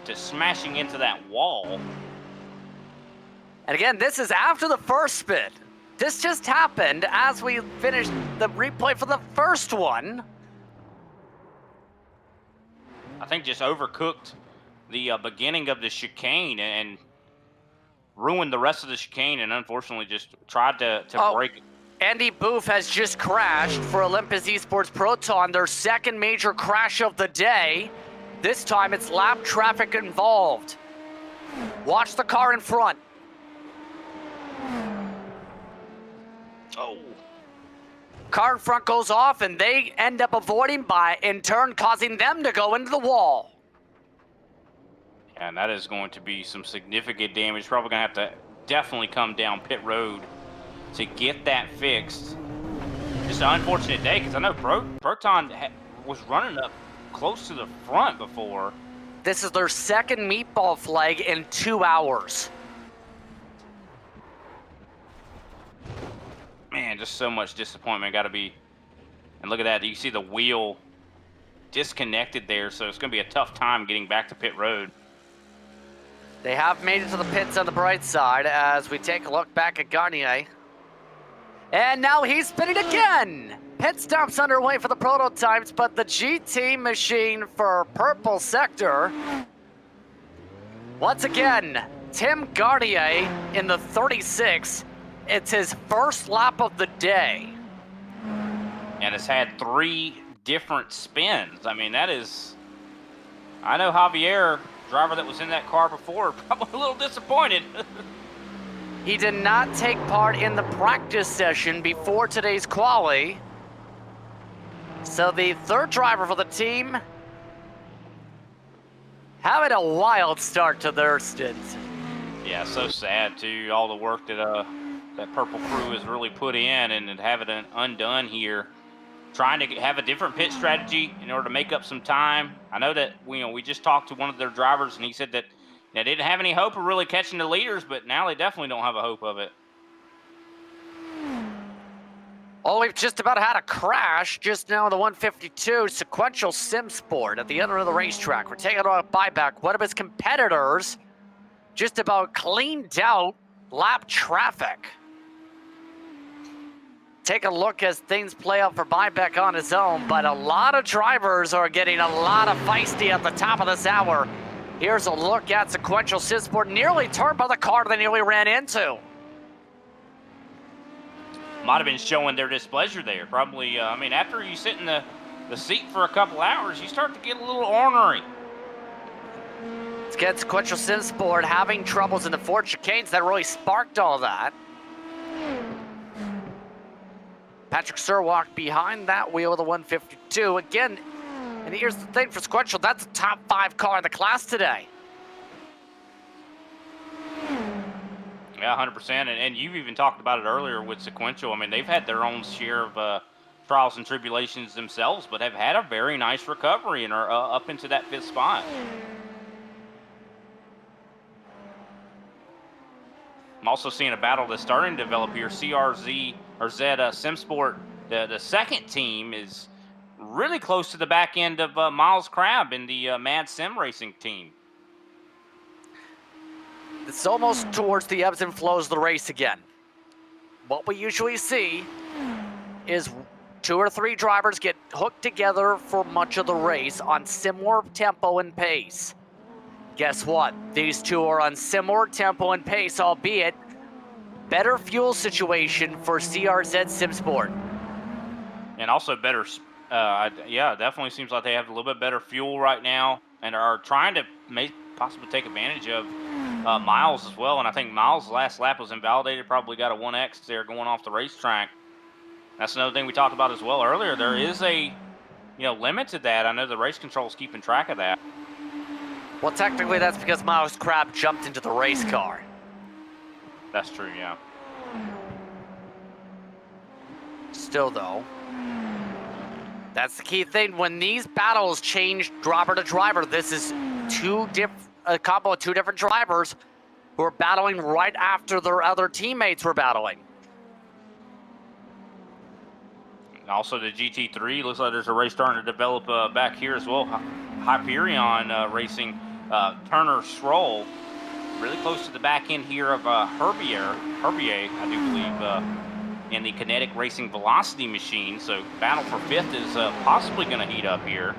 to smashing into that wall. And again, this is after the first spin. This just happened as we finished the replay for the first one. I think just overcooked the beginning of the chicane and ruined the rest of the chicane, and unfortunately just tried to break it. Andy Booth has just crashed for Olympus Esports Proton, their second major crash of the day. This time it's lap traffic involved. Watch the car in front. Oh. Car in front goes off and they end up avoiding by, in turn, causing them to go into the wall. And that is going to be some significant damage. Probably going to have to definitely come down pit road to get that fixed. Just an unfortunate day, because I know Proton was running up close to the front before. This is their second meatball flag in 2 hours. Man, just so much disappointment. Got to be. And look at that. You see the wheel disconnected there, so it's going to be a tough time getting back to pit road. They have made it to the pits on the bright side as we take a look back at Garnier. And now he's spinning again. Pit stops underway for the prototypes, but the GT machine for Purple Sector. Once again, Tim Garnier in the 36. It's his first lap of the day. And it's had 3 different spins. I mean, that is... I know Javier, driver that was in that car before, probably a little disappointed. He did not take part in the practice session before today's quali. So the third driver for the team having a wild start to their stint. Yeah, so sad too. All the work that that Purple crew has really put in and having it undone here. Trying to have a different pit strategy in order to make up some time. I know that we just talked to one of their drivers and he said that they didn't have any hope of really catching the leaders, but now they definitely don't have a hope of it. Oh, we've just about had a crash just now in the 152 sequential sim sport at the other end of the racetrack. We're taking on a buyback. One of his competitors just about cleaned out lap traffic. Take a look as things play out for buyback on his own, but a lot of drivers are getting a lot of feisty at the top of this hour. Here's a look at sequential sim sport, nearly turned by the car they nearly ran into. Might have been showing their displeasure there. Probably, I mean, after you sit in the seat for a couple hours, you start to get a little ornery. Let's get sequential sim sport having troubles in the Ford chicanes that really sparked all that. Patrick Surwalk behind that wheel of the 152. Again, and here's the thing for sequential, that's a top 5 car in the class today. Yeah, 100%. And you've even talked about it earlier with sequential. I mean, they've had their own share of trials and tribulations themselves, but have had a very nice recovery and are up into that 5th spot. I'm also seeing a battle that's starting to develop here. CRZ or Z SimSport, the second team, is really close to the back end of Miles Crabb in the Mad Sim Racing team. It's almost towards the ebbs and flows of the race again. What we usually see is 2 or 3 drivers get hooked together for much of the race on similar tempo and pace. Guess what? These 2 are on similar tempo and pace, albeit better fuel situation for CRZ SimSport. And also better, yeah, definitely seems like they have a little bit better fuel right now and are trying to possibly take advantage of Miles as well. And I think Miles' last lap was invalidated, probably got a 1X there going off the racetrack. That's another thing we talked about as well earlier. There is a limit to that. I know the race control's keeping track of that. Well, technically that's because Miles Crabb jumped into the race car. That's true, yeah. Still though, that's the key thing. When these battles change driver to driver, this is a combo of 2 different drivers who are battling right after their other teammates were battling. Also, the GT3 looks like there's a race starting to develop back here as well. Hyperion Racing, Turner Stroll, really close to the back end here of Herbier, I do believe, in the Kinetic Racing Velocity machine. So battle for 5th is possibly going to heat up here.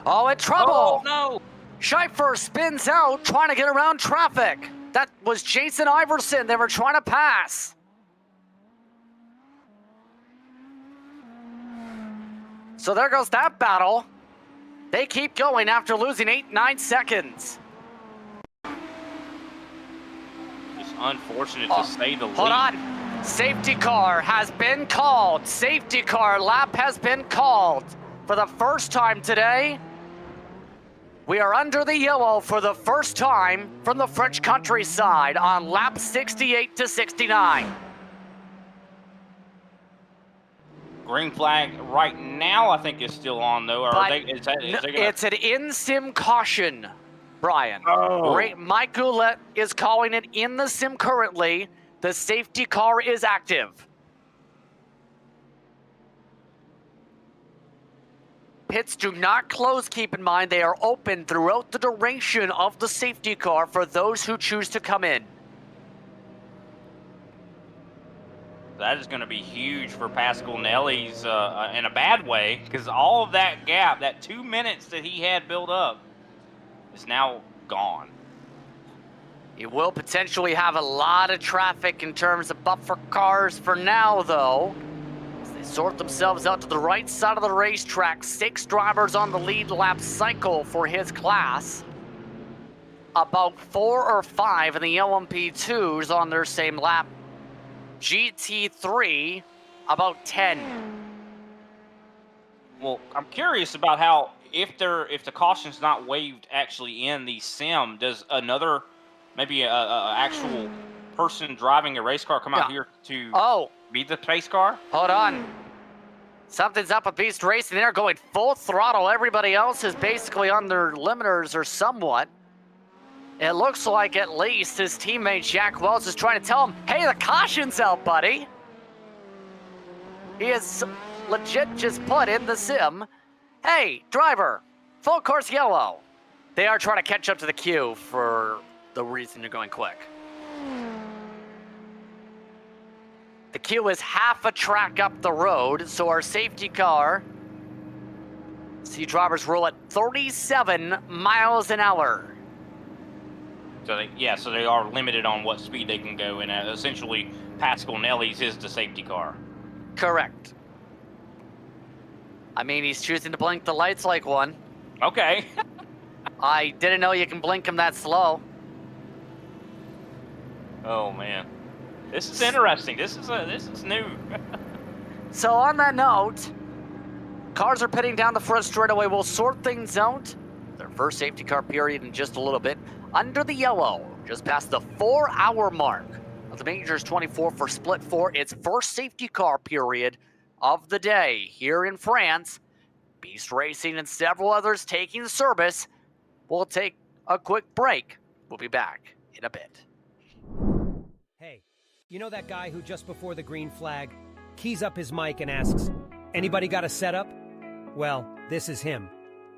Oh, in trouble! Oh, no! Schaefer spins out trying to get around traffic. That was Jason Iverson. They were trying to pass. So there goes that battle. They keep going after losing 9 seconds. Just unfortunate to say the least. Hold on. Safety car has been called. Safety car lap has been called. For the first time today, we are under the yellow for the first time from the French countryside on lap 68 to 69. Green flag right now, I think, is still on, though. It's an in-sim caution, Brian. Oh. Mike Goulet is calling it in the sim currently. The safety car is active. Pits do not close, keep in mind. They are open throughout the duration of the safety car for those who choose to come in. That is going to be huge for Pascal Nelly's in a bad way, because all of that gap, that 2 minutes that he had built up, is now gone. He will potentially have a lot of traffic in terms of buffer cars for now, though. As they sort themselves out to the right side of the racetrack. 6 drivers on the lead lap cycle for his class. About 4 or 5 in the LMP2s on their same lap. GT3, about 10. Well, I'm curious about how, if the caution's not waived actually in the sim, does another, maybe a actual person driving a race car come out here to be the pace car? Hold on. Something's up with Beast Racing. They're going full throttle. Everybody else is basically on their limiters or somewhat. It looks like at least his teammate Jack Wells is trying to tell him, hey, the caution's out, buddy. He is legit just put in the sim, hey, driver, full course yellow. They are trying to catch up to the queue for the reason you're going quick. The queue is half a track up the road, so our safety car, see drivers roll at 37 miles an hour. So they are limited on what speed they can go, and essentially Pascal Nelly's is the safety car. Correct. I mean, he's choosing to blink the lights like one. Okay. I didn't know you can blink them that slow. Oh man, this is interesting. This is new. So on that note, cars are pitting down the front straightaway. We'll sort things out. Their first safety car period in just a little bit. Under the yellow, just past the 4-hour mark of the Majors 24 for Split 4. Its first safety car period of the day here in France. Beast Racing and several others taking service. We'll take a quick break. We'll be back in a bit. Hey, you know that guy who just before the green flag keys up his mic and asks, "Anybody got a setup?" Well, this is him.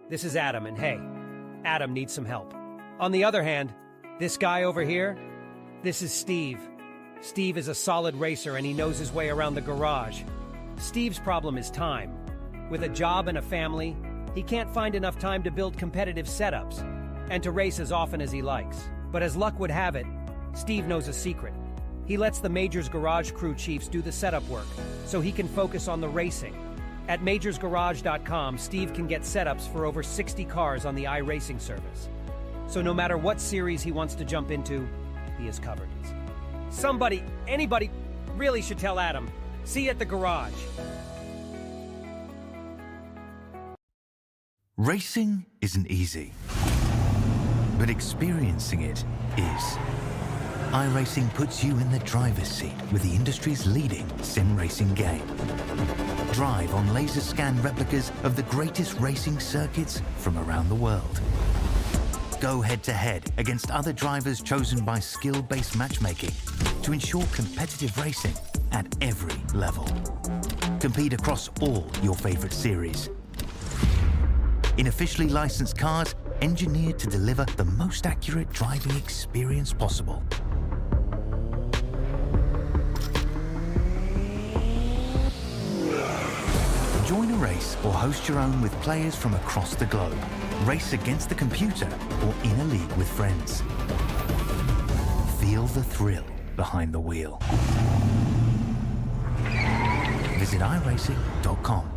This is Adam, and hey, Adam needs some help. On the other hand, this guy over here, this is Steve. Steve is a solid racer and he knows his way around the garage. Steve's problem is time. With a job and a family, he can't find enough time to build competitive setups and to race as often as he likes. But as luck would have it, Steve knows a secret. He lets the Majors Garage crew chiefs do the setup work so he can focus on the racing. At majorsgarage.com, Steve can get setups for over 60 cars on the iRacing service. So no matter what series he wants to jump into, he is covered. Somebody, anybody, really should tell Adam. See you at the garage. Racing isn't easy, but experiencing it is. iRacing puts you in the driver's seat with the industry's leading sim racing game. Drive on laser scan replicas of the greatest racing circuits from around the world. Go head-to-head against other drivers chosen by skill-based matchmaking to ensure competitive racing at every level. Compete across all your favorite series. In officially licensed cars, engineered to deliver the most accurate driving experience possible. Join a race or host your own with players from across the globe. Race against the computer or in a league with friends. Feel the thrill behind the wheel. Visit iRacing.com.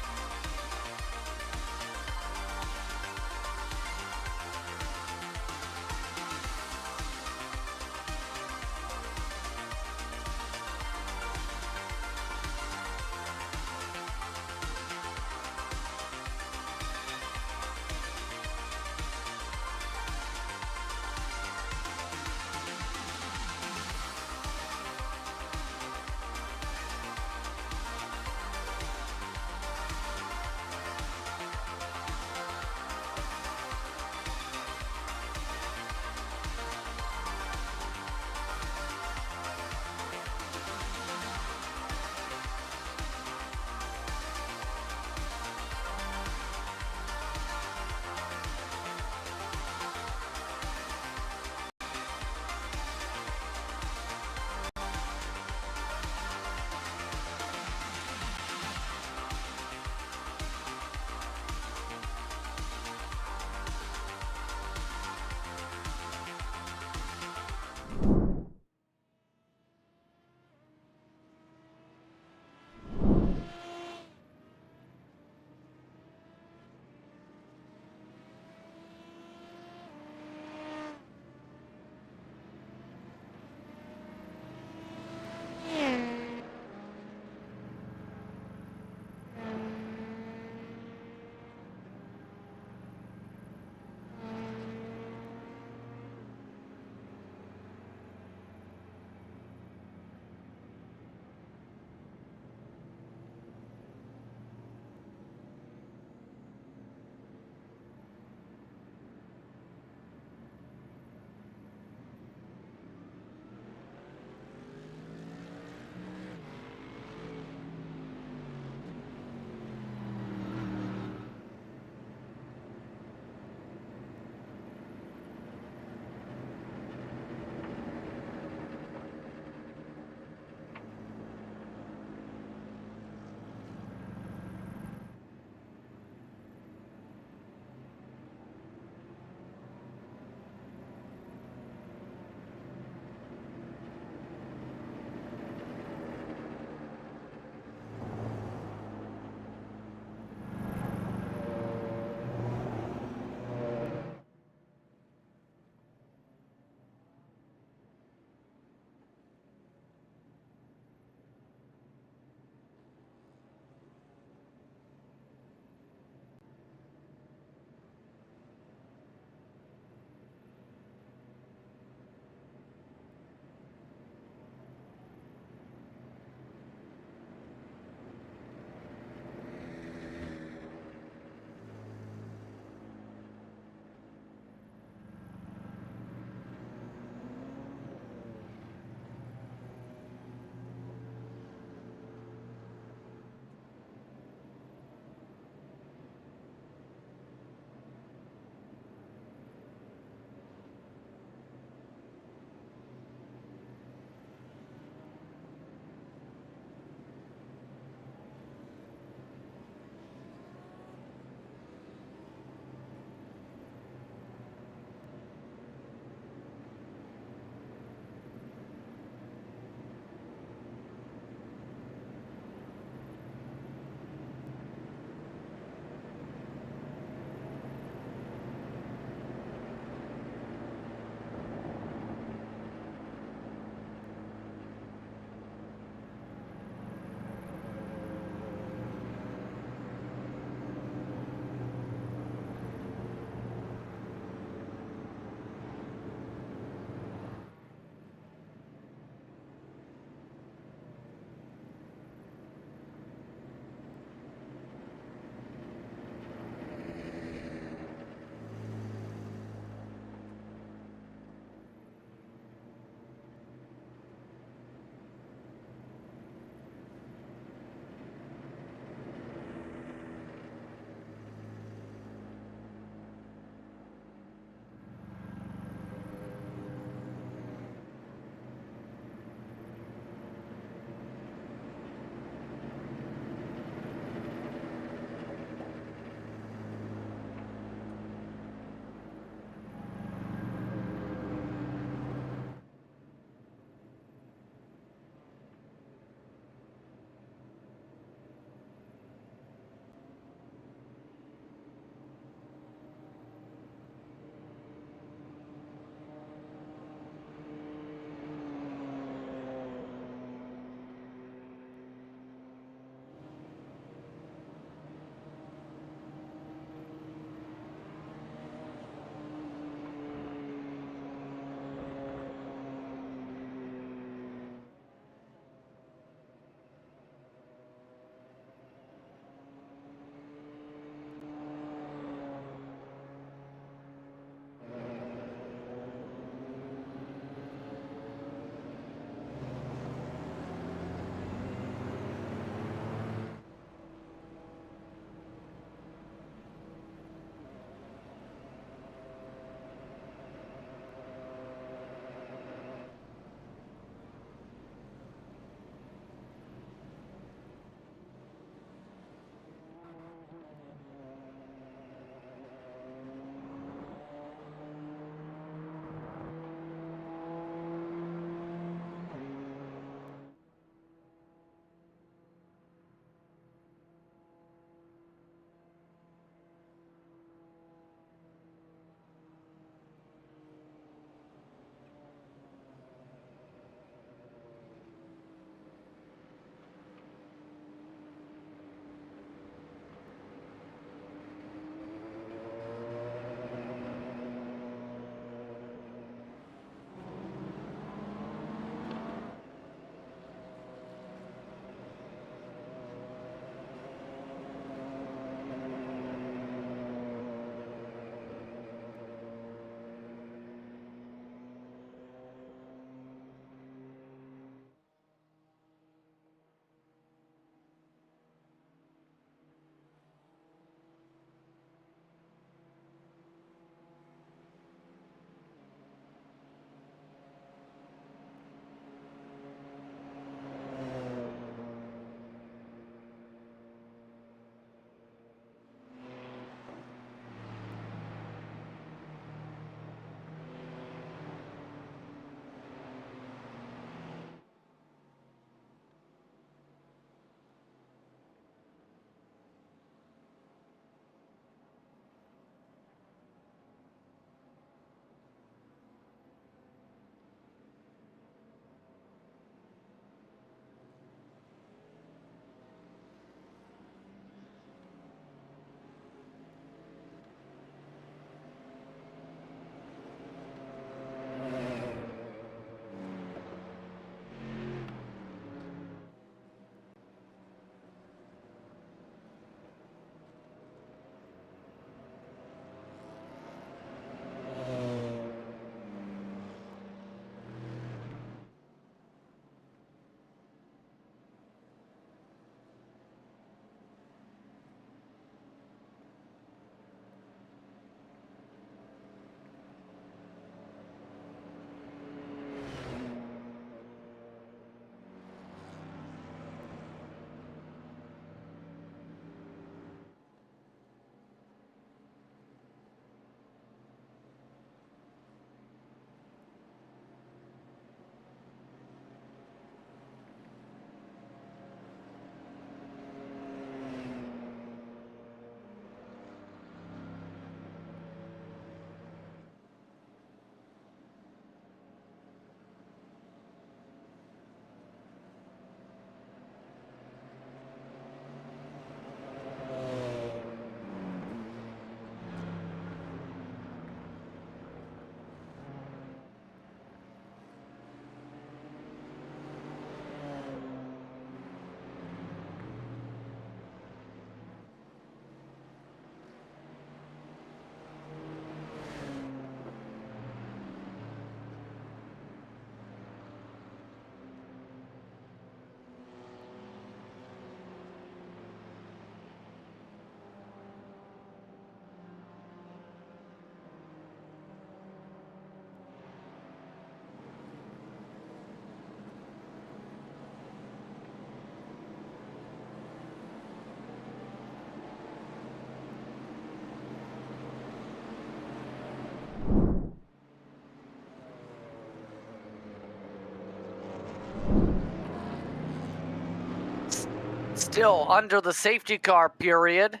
Still under the safety car period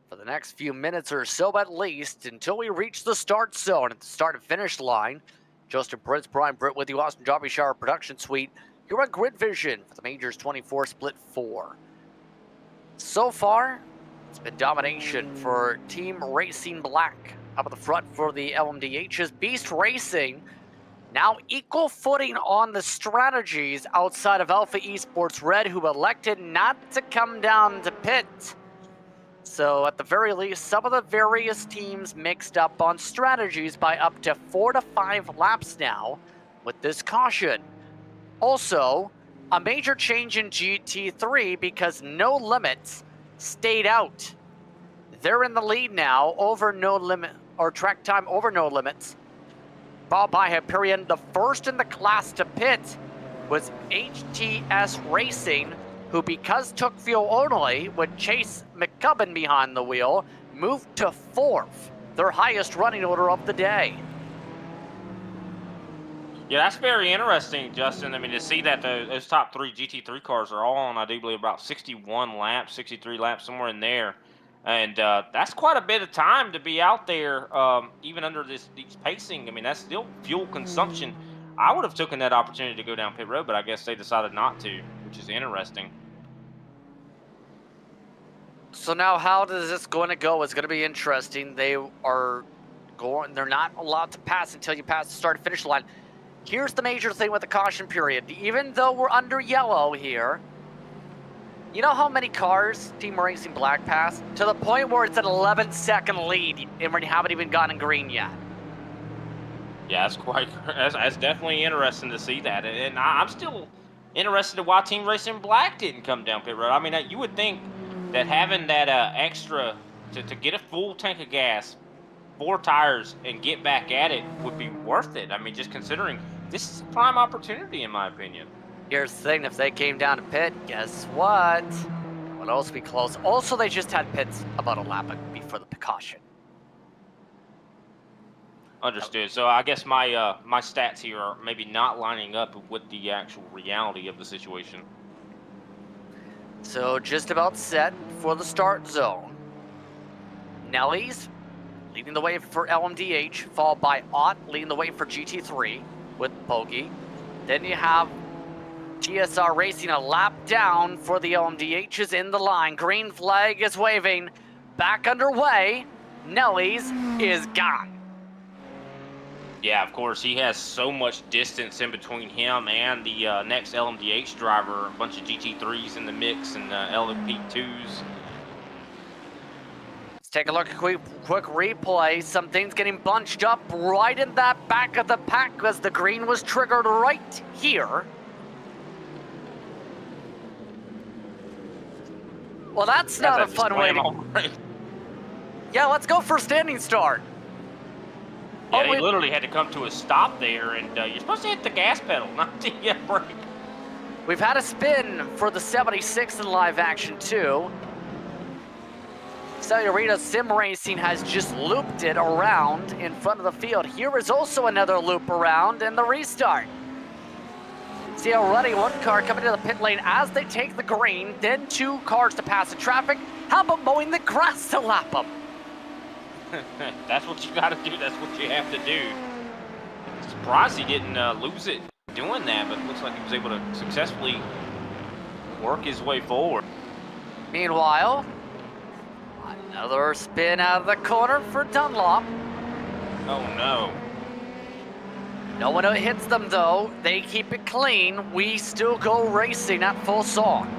for the next few minutes or so at least, until we reach the start zone at the start and finish line. Justin Prince, Brian Britt with you, Austin Jobby Shower Production Suite. You're on Grid Vision for the Majors 24 Split 4. So far, it's been domination for Team Racing Black up at the front for the LMDHs. Beast Racing now equal footing on the strategies outside of Alpha Esports Red, who elected not to come down to pit. So at the very least, some of the various teams mixed up on strategies by up to 4 to 5 laps now with this caution. Also, a major change in GT3 because No Limits stayed out. They're in the lead now over No Limit, or track time over No Limits. Followed by Hyperion. The first in the class to pit was HTS Racing, who, because took fuel only, with Chase McCubbin behind the wheel, moved to 4th, their highest running order of the day. Yeah, that's very interesting, Justin. I mean, to see that those top 3 GT3 cars are all on, I do believe, about 61 laps, 63 laps, somewhere in there. And that's quite a bit of time to be out there, even under these pacing. I mean, that's still fuel consumption. I would have taken that opportunity to go down pit road, but I guess they decided not to, which is interesting. So now how is this going to go? It's going to be interesting. They're not allowed to pass until you pass the start and finish line. Here's the major thing with the caution period. Even though we're under yellow here, you know how many cars Team Racing Black passed? To the point where it's an 11-second lead, and we haven't even gotten green yet. Yeah, that's definitely interesting to see that. And I'm still interested in why Team Racing Black didn't come down pit road. I mean, you would think that having that extra to get a full tank of gas, 4 tires, and get back at it would be worth it. I mean, just considering this is a prime opportunity, in my opinion. Here's the thing, if they came down to pit, guess what? It would also be close. Also, they just had pits about a lap before the caution. Understood. So I guess my my stats here are maybe not lining up with the actual reality of the situation. So just about set for the start zone. Nelly's leading the way for LMDH, followed by Ott leading the way for GT3 with Pokey. Then you have GSR Racing a lap down for the LMDHs in the line. Green flag is waving. Back underway. Nelly's is gone. Yeah, of course, he has so much distance in between him and the next LMDH driver. A bunch of GT3s in the mix and LMP2s. Let's take a look at quick replay. Something's getting bunched up right in that back of the pack as the green was triggered right here. Well, that's not a fun way to... Yeah, let's go for a standing start. Yeah, they literally had to come to a stop there, and you're supposed to hit the gas pedal, not the brake. We've had a spin for the 76 in live action, too. Cellularita Sim Racing has just looped it around in front of the field. Here is also another loop around and the restart. See already one car coming to the pit lane as they take the green, then 2 cars to pass the traffic. How about mowing the grass to lap them? That's what you got to do. That's what you have to do. Surprised he didn't lose it doing that, but it looks like he was able to successfully work his way forward. Meanwhile, another spin out of the corner for Dunlop. Oh, no. No one hits them, though. They keep it clean. We still go racing at full song.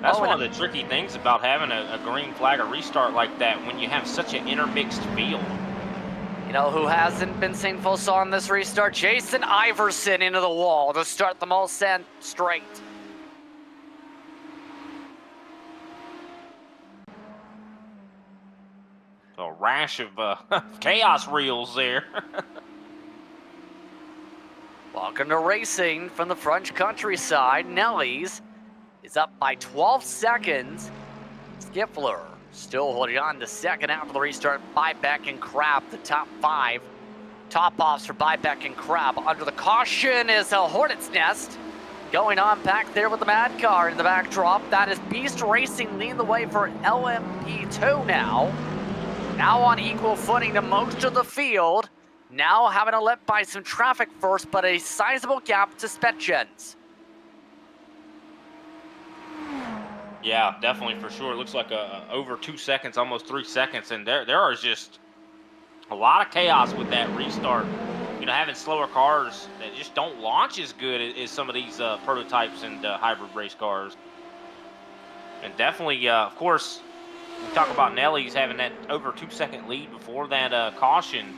That's one of the tricky things about having a green flag or restart like that when you have such an intermixed field. You know who hasn't been seen full saw on this restart? Jason Iverson into the wall to start them all sent straight. A rash of chaos reels there. Welcome to racing from the French countryside. Nelly's is up by 12 seconds. Skiffler still holding on to second after the restart. Buyback and Crab, the top 5. Top offs for Buyback and Crab. Under the caution is a Hornet's Nest. going on back there with the Mad Car in the backdrop. That is Beast Racing leading the way for LMP2 now. Now on equal footing to most of the field. Now having to let by some traffic first, but a sizable gap to Spetjens. Yeah, definitely for sure. It looks like over 2 seconds, almost 3 seconds, and there is just a lot of chaos with that restart. You know, having slower cars that just don't launch as good as some of these prototypes and hybrid race cars. And definitely, of course, we talk about Nelly's having that over 2 second lead before that caution.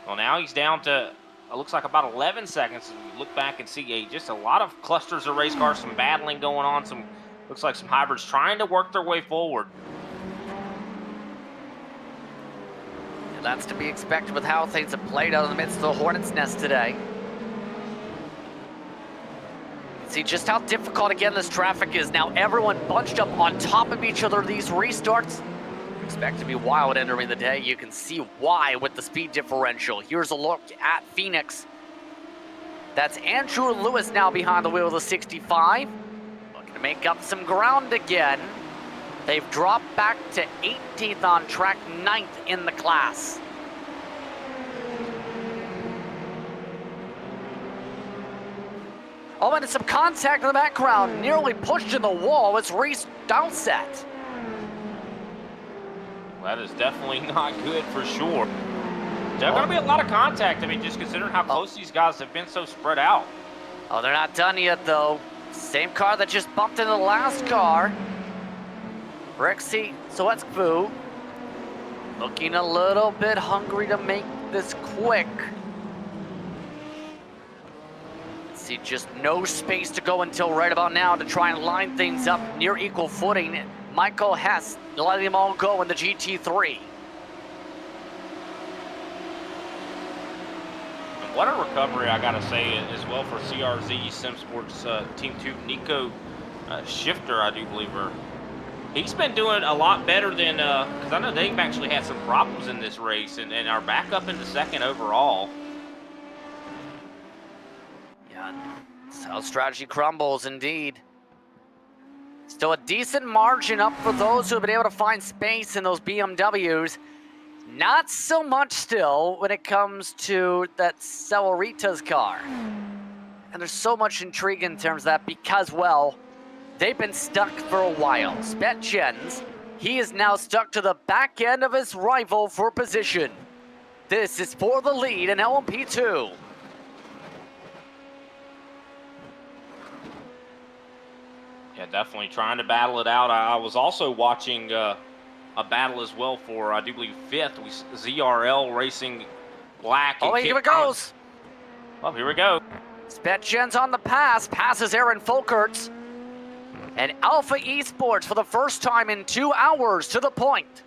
Well, now he's down to, it looks like about 11 seconds. And we look back and see just a lot of clusters of race cars, some battling going on, looks like some hybrids trying to work their way forward. And that's to be expected with how things have played out in the midst of the Hornet's Nest today. See just how difficult, again, this traffic is. Now everyone bunched up on top of each other. These restarts expect to be wild entering the day. You can see why with the speed differential. Here's a look at Phoenix. That's Andrew Lewis now behind the wheel of the 65. Looking to make up some ground again. They've dropped back to 18th on track, 9th in the class. Oh, and some contact in the background. Nearly pushed in the wall. It's Reese Downset. That is definitely not good for sure. There's going to be a lot of contact. I mean, just considering how close these guys have been so spread out. Oh, they're not done yet, though. Same car that just bumped into the last car. Rexy Soetsvu looking a little bit hungry to make this quick. See, just no space to go until right about now to try and line things up near equal footing. Michael Hess letting them all go in the GT3. And what a recovery, I gotta say, as well for CRZ SimSports Team 2 Nico Shifter, I do believe. He's been doing a lot better than, because I know they've actually had some problems in this race and are back up into second overall. Yeah, that's how strategy crumbles indeed. Still a decent margin up for those who have been able to find space in those BMWs. Not so much still when it comes to that Saurita's car. And there's so much intrigue in terms of that because, well, they've been stuck for a while. Spetjens, he is now stuck to the back end of his rival for position. This is for the lead in LMP2. Yeah, definitely trying to battle it out. I was also watching a battle as well for, I do believe, 5th. ZRL Racing Black. Oh, here it goes. Oh, here we go. Spetjens on the pass, passes Aaron Folkerts. And Alpha Esports for the first time in 2 hours to the point.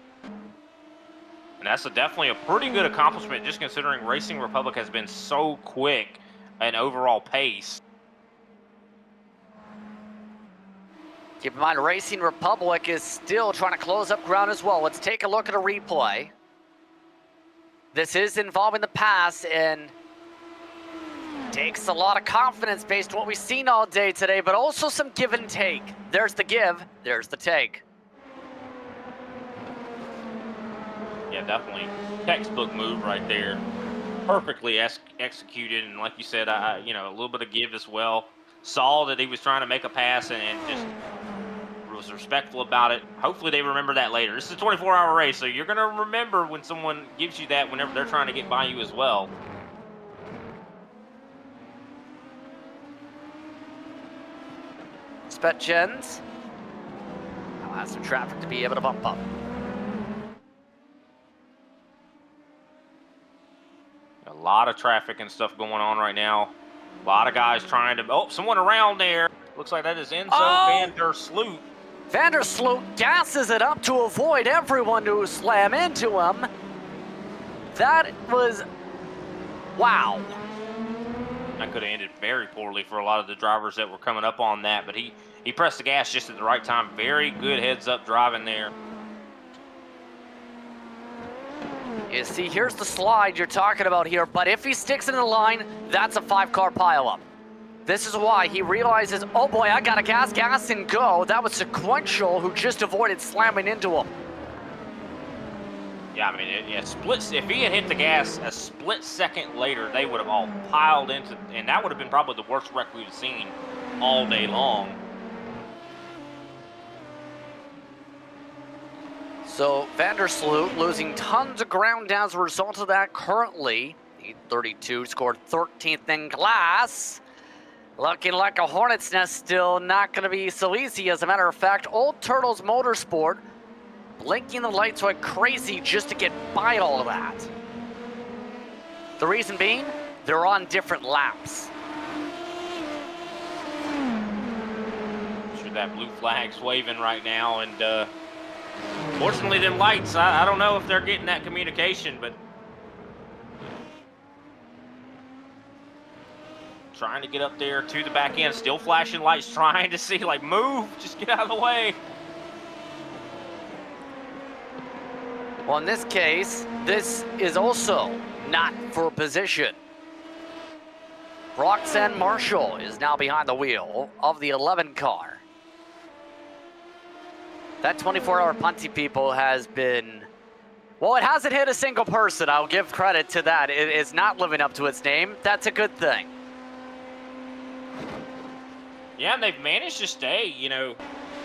And that's definitely a pretty good accomplishment, just considering Racing Republic has been so quick and overall pace. Keep in mind, Racing Republic is still trying to close up ground as well. Let's take a look at a replay. This is involving the pass and takes a lot of confidence based on what we've seen all day today, but also some give and take. There's the give, there's the take. Yeah, definitely textbook move right there. Perfectly executed, and like you said, you know, a little bit of give as well. Saw that he was trying to make a pass and just was respectful about it. Hopefully they remember that later. This is a 24-hour race, so you're going to remember when someone gives you that whenever they're trying to get by you as well. Spetjens. I'll have some traffic to be able to bump up. A lot of traffic and stuff going on right now. A lot of guys trying to... Oh, someone around there. Looks like that is Enzo van der Sloot. Van der Sloot gasses it up to avoid everyone to slam into him. That was... wow. That could have ended very poorly for a lot of the drivers that were coming up on that, but he pressed the gas just at the right time. Very good heads-up driving there. You see, here's the slide you're talking about here, but if he sticks in the line, that's a 5-car pileup. This is why he realizes, oh boy, I gotta gas, and go. That was Sequential who just avoided slamming into him. Yeah, I mean, if he had hit the gas a split second later, they would have all piled into, and that would have been probably the worst wreck we've seen all day long. So Vandersloot losing tons of ground as a result of that currently. The 32 scored 13th in class. Looking like a hornet's nest still, not going to be so easy. As a matter of fact, Old Turtles Motorsport blinking the lights like crazy just to get by all of that. The reason being, they're on different laps. Sure, that blue flag's waving right now, and fortunately, them lights, I don't know if they're getting that communication, but trying to get up there to the back end, still flashing lights, trying to see, like, move, just get out of the way. Well, in this case, this is also not for position. Roxanne Marshall is now behind the wheel of the 11 car. That 24-hour Punty people has been, well, it hasn't hit a single person. I'll give credit to that. It is not living up to its name. That's a good thing. Yeah, and they've managed to stay, you know,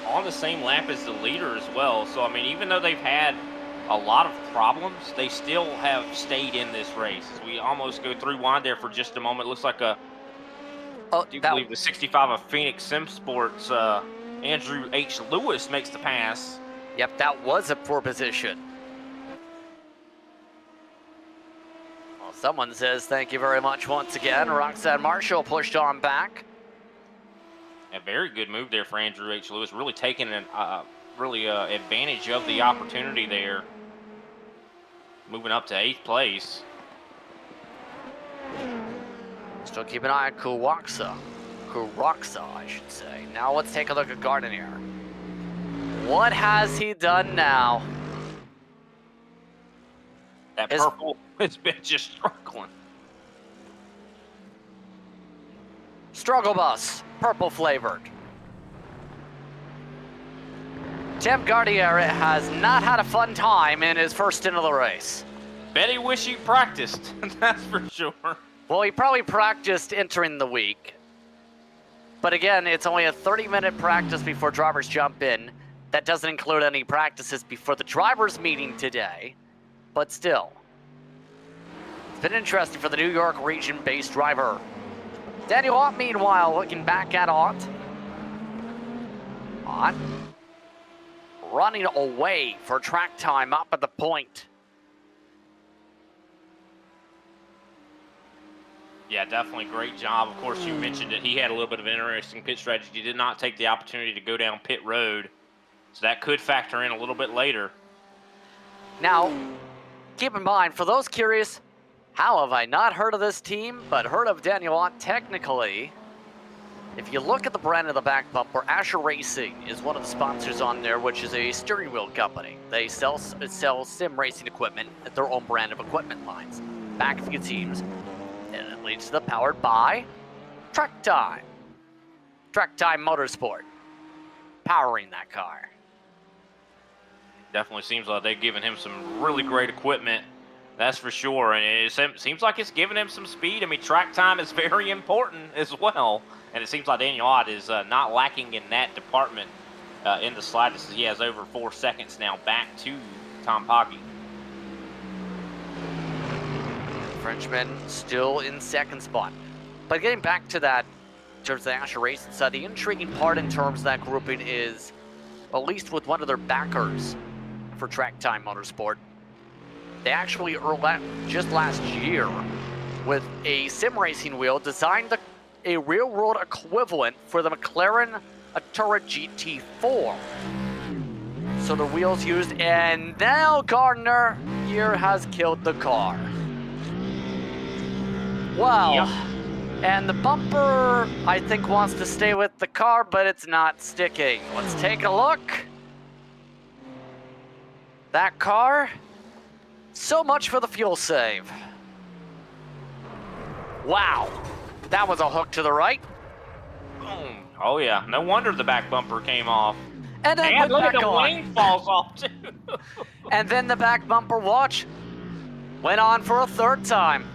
on the same lap as the leader as well. So, I mean, even though they've had a lot of problems, they still have stayed in this race. As we almost go through wind there for just a moment. It looks like I do believe the 65 of Phoenix Sim Sports, Andrew H. Lewis makes the pass. Yep, that was a poor position. Well, someone says thank you very much once again. Roxanne Marshall pushed on back. A very good move there for Andrew H. Lewis, really taking an advantage of the opportunity there. Moving up to 8th place. Still keep an eye on Kuroxa, I should say. Now let's take a look at Gardenier. What has he done now? That purple has been just struggling. Struggle bus, purple flavored. Tim Gardenier has not had a fun time in his first stint of the race. Bet he wish he practiced, that's for sure. Well, he probably practiced entering the week. But again, it's only a 30-minute practice before drivers jump in. That doesn't include any practices before the drivers' meeting today. But still, it's been interesting for the New York region-based driver. Daniel Ott, meanwhile, looking back at Ott. Ott running away for track time up at the point. Yeah, definitely great job. Of course, you mentioned that he had a little bit of an interesting pit strategy. He did not take the opportunity to go down pit road, so that could factor in a little bit later. Now, keep in mind, for those curious, how have I not heard of this team, but heard of Daniel Ott technically? If you look at the brand of the back bumper, Asher Racing is one of the sponsors on there, which is a steering wheel company. They sell sim racing equipment at their own brand of equipment lines. Back a few teams. And it leads to the powered by Track Time. Track Time Motorsport. Powering that car. Definitely seems like they've given him some really great equipment. That's for sure. And it seems like it's giving him some speed. I mean, track time is very important as well. And it seems like Daniel Ott is not lacking in that department in the slightest. He has over 4 seconds now back to Tom Poggi. Frenchman still in second spot. But getting back to that, in terms of the Asher Racing side, the intriguing part in terms of that grouping is, at least with one of their backers for Track Time Motorsport, they actually, just last year, with a sim racing wheel, designed a real-world equivalent for the McLaren Artura GT4. So the wheels used, and now Gardner here has killed the car. Wow. Yep. And the bumper, I think, wants to stay with the car, but it's not sticking. Let's take a look. That car, so much for the fuel save. Wow. That was a hook to the right. Oh yeah, no wonder the back bumper came off. And then And went look at back the on. wing falls off too. And then the back bumper watch went on for a third time.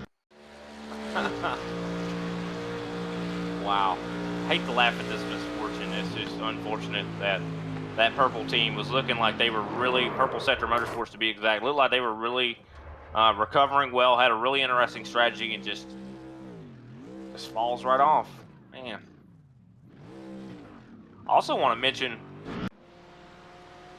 Wow. Hate to laugh at this misfortune. It's just unfortunate that that purple team was looking like they were really, Purple Sector Motorsports to be exact, looked like they were really recovering well, had a really interesting strategy, and just falls right off. Man. Also want to mention,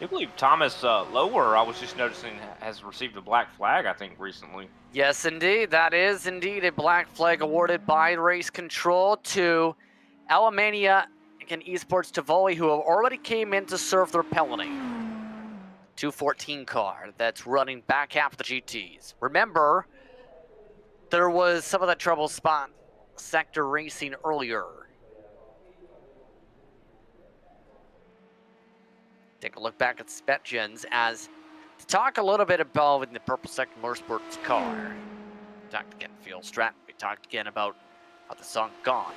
I believe Thomas Lower, I was just noticing, has received a black flag, I think, recently. Yes, indeed. That is indeed a black flag awarded by Race Control to Alemania and Esports Tivoli, who have already came in to serve their penalty. 214 car that's running back half of the GTs. Remember, there was some of that trouble spot sector racing earlier. Take a look back at Spetgens as to talk a little bit about the Purple Sector Motorsports car. We talked again Field Strat. We talked again about how the song Gone.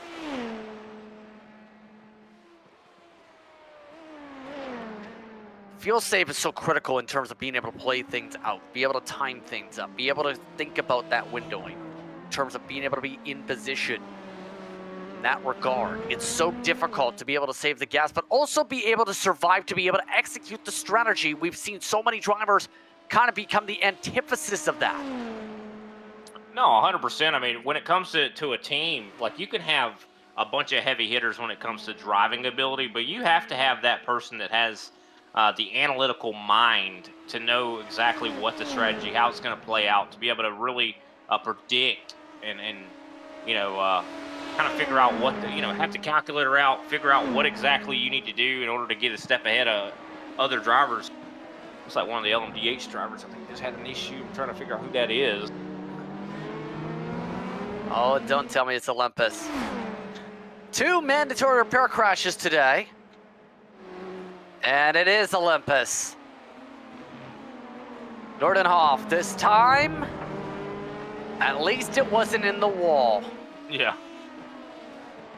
Fuel save is so critical in terms of being able to play things out, be able to time things up, be able to think about that windowing, in terms of being able to be in position. In that regard, it's so difficult to be able to save the gas, but also be able to survive, to be able to execute the strategy. We've seen so many drivers kind of become the antithesis of that. No, 100%. I mean, when it comes to a team, like, you can have a bunch of heavy hitters when it comes to driving ability, but you have to have that person that has the analytical mind to know exactly what the strategy, how it's going to play out, to be able to really predict and you know, kind of figure out what the, have the calculator out, figure out what exactly you need to do in order to get a step ahead of other drivers. Looks like one of the LMDH drivers, I think, just had an issue. I'm trying to figure out who that is. Oh, don't tell me it's Olympus. 2 mandatory repair crashes today. And it is Olympus. Nordenhoff, this time, at least it wasn't in the wall. Yeah.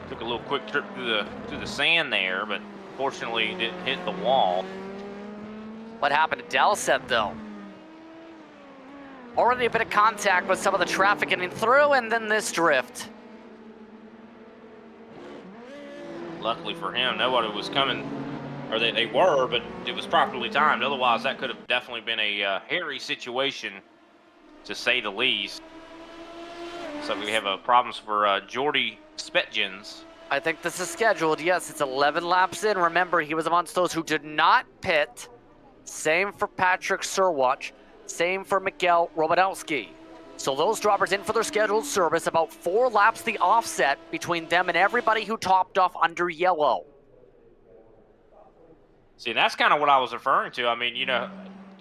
Took a little quick trip through the sand there, but fortunately didn't hit the wall. What happened to Dalset, though? Already a bit of contact with some of the traffic getting through, and then this drift. Luckily for him, nobody was coming, or they were, but it was properly timed. Otherwise, that could have definitely been a hairy situation, to say the least. So we have problems for Jordy Spetgens. I think this is scheduled. Yes, it's 11 laps in. Remember, he was amongst those who did not pit. Same for Patrick Surwatch. Same for Miguel Romanowski. So those drivers in for their scheduled service, about 4 laps the offset between them and everybody who topped off under yellow. See, that's kind of what I was referring to. I mean,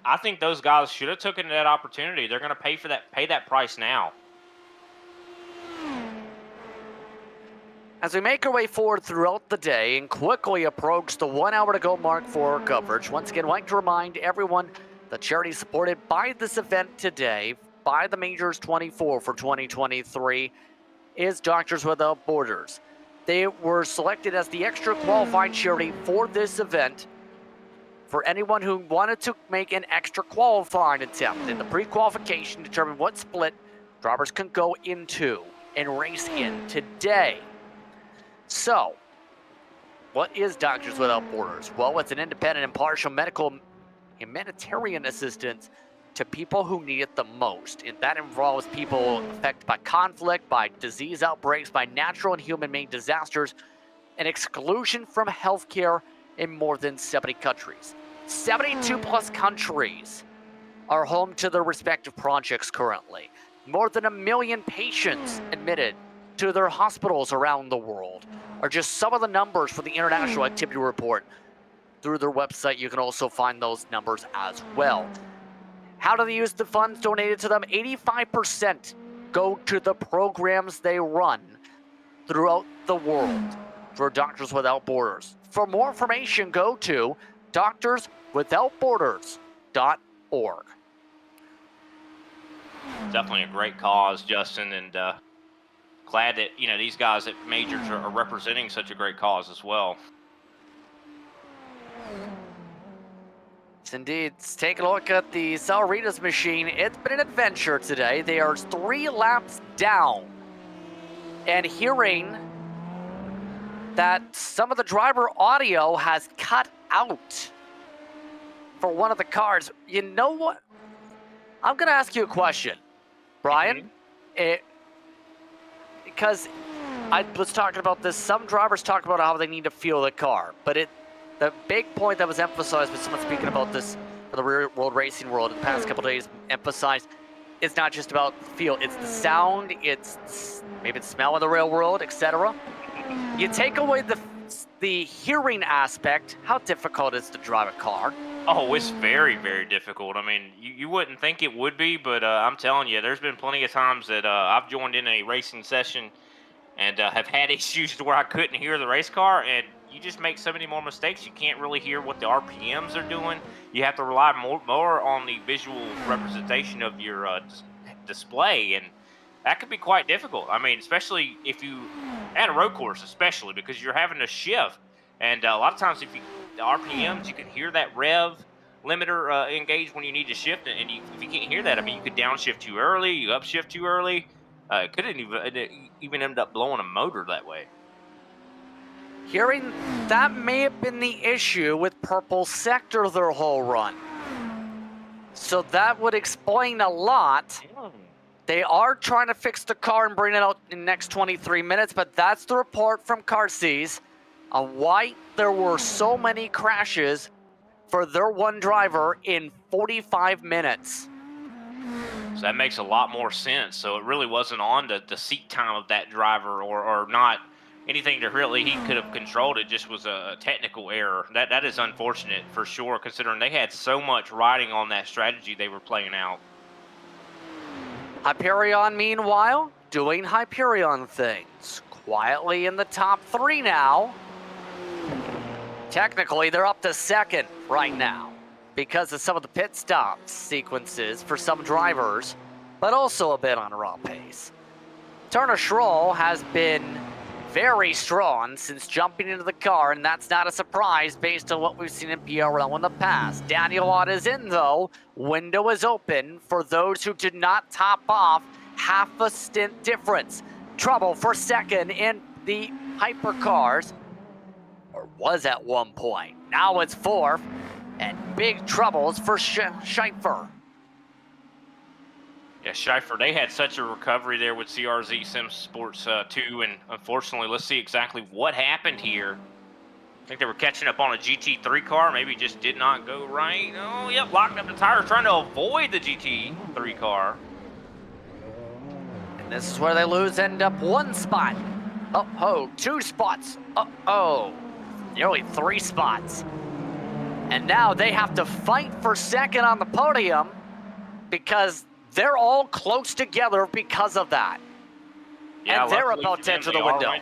I think those guys should have taken that opportunity. They're going to pay that price now. As we make our way forward throughout the day and quickly approach the 1 hour to go mark for our coverage, once again, I'd like to remind everyone the charity supported by this event today, by the Majors 24 for 2023, is Doctors Without Borders. They were selected as the extra qualified charity for this event for anyone who wanted to make an extra qualifying attempt. In the pre-qualification, determine what split drivers can go into and race in today. So, what is Doctors Without Borders? Well, it's an independent, impartial medical humanitarian assistance to people who need it the most. And that involves people affected by conflict, by disease outbreaks, by natural and human-made disasters, and exclusion from healthcare in more than 70 countries. 72 plus countries are home to their respective projects currently. More than 1 million patients admitted to their hospitals around the world are just some of the numbers for the International Activity Report. Through their website, you can also find those numbers as well. How do they use the funds donated to them? 85% go to the programs they run throughout the world for Doctors Without Borders. For more information, go to doctorswithoutborders.org. Definitely a great cause, Justin, and glad that, you know, these guys at majors are representing such a great cause as well. Yes, indeed. Let's take a look at the Salaritas machine. It's been an adventure today. They are 3 laps down. And hearing that some of the driver audio has cut out for one of the cars. You know what? I'm going to ask you a question, Brian. Because I was talking about this. Some drivers talk about how they need to feel the car, but the big point that was emphasized with someone speaking about this for the real world racing world in the past couple days emphasized it's not just about feel, it's the sound, it's maybe the smell of the real world, etc. You take away the hearing aspect, how difficult is to drive a car? Oh, it's very, very difficult. I mean, you wouldn't think it would be, but I'm telling you, there's been plenty of times that I've joined in a racing session and have had issues to where I couldn't hear the race car, and you just make so many more mistakes. You can't really hear what the RPMs are doing. You have to rely more on the visual representation of your display, and that could be quite difficult. I mean, especially if you, at a road course especially, because you're having to shift, and a lot of times if you the RPMs, you can hear that rev limiter engage when you need to shift, and if you can't hear that, I mean, you could downshift too early, you upshift too early. It could even end up blowing a motor that way. Hearing that may have been the issue with Purple Sector their whole run. So that would explain a lot. They are trying to fix the car and bring it out in the next 23 minutes, but that's the report from Carsees on why there were so many crashes for their one driver in 45 minutes. So that makes a lot more sense. So it really wasn't on the seat time of that driver or not anything that really he could have controlled. It just was a technical error. That is unfortunate for sure, considering they had so much riding on that strategy they were playing out. Hyperion, meanwhile, doing Hyperion things. Quietly in the top 3 now. Technically, they're up to 2nd right now because of some of the pit stop sequences for some drivers, but also a bit on a raw pace. Turner Schroll has been very strong since jumping into the car, and that's not a surprise based on what we've seen in PRL in the past. Daniel Ott is in, though. Window is open for those who did not top off, half a stint difference. Trouble for 2nd in the hypercars, or was at one point. Now it's 4th, and big troubles for Schaefer. Yeah, Schaefer, they had such a recovery there with CRZ Sim Sports 2, and unfortunately, let's see exactly what happened here. I think they were catching up on a GT3 car, maybe just did not go right. Oh, yep, locking up the tires, trying to avoid the GT3 car. And this is where they lose, end up 1 spot. Oh, 2 spots. Nearly 3 spots. And now they have to fight for 2nd on the podium because they're all close together because of that. Yeah, and they're about to enter the window. Right,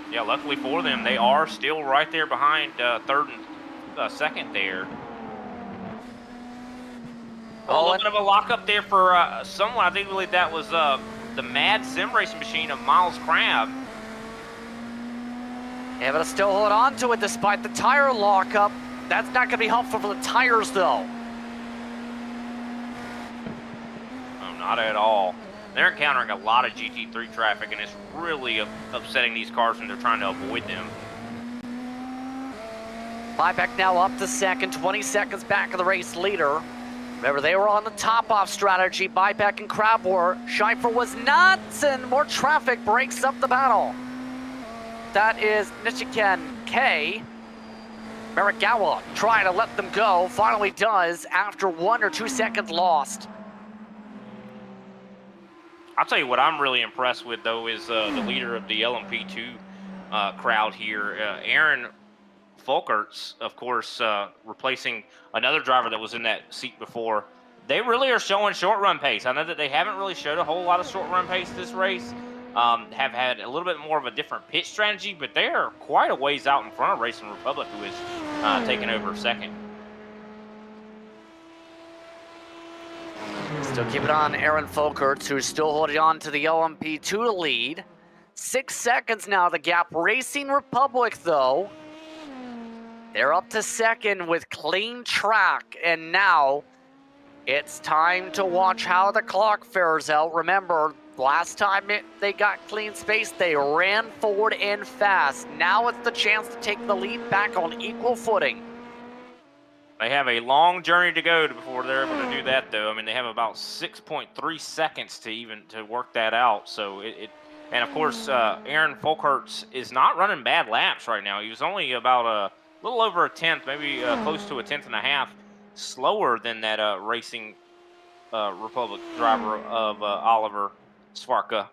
yeah, luckily for them, they are still right there behind 3rd and 2nd there. A little bit of a lockup there for someone. I think really that was the Mad Sim Racing machine of Miles Crabb. Able to still hold on to it despite the tire lockup. That's not going to be helpful for the tires, though. No, not at all. They're encountering a lot of GT3 traffic, and it's really upsetting these cars when they're trying to avoid them. Buyback now up to 2nd, 20 seconds back of the race leader. Remember, they were on the top-off strategy. Buyback and Crab were. Schaefer was not, and more traffic breaks up the battle. That is Nishiken K. Meragawa trying to let them go. Finally does after 1 or 2 seconds lost. I'll tell you what I'm really impressed with, though, is the leader of the LMP2 crowd here, Aaron Folkerts, of course, replacing another driver that was in that seat before. They really are showing short run pace. I know that they haven't really showed a whole lot of short run pace this race. Have had a little bit more of a different pit strategy, but they are quite a ways out in front of Racing Republic, who is taking over 2nd. Still keep it on Aaron Folkerts, who's still holding on to the LMP2 lead. 6 seconds now, the gap. Racing Republic, though, they're up to second with clean track, and now it's time to watch how the clock fares out. Remember, last time they got clean space, they ran forward and fast. Now it's the chance to take the lead back on equal footing. They have a long journey to go before they're able to do that, though. I mean, they have about 6.3 seconds to work that out. So and of course, Aaron Folkerts is not running bad laps right now. He was only about a little over a tenth, maybe close to a tenth and a half, slower than that Racing Republic driver of Oliver Svarka.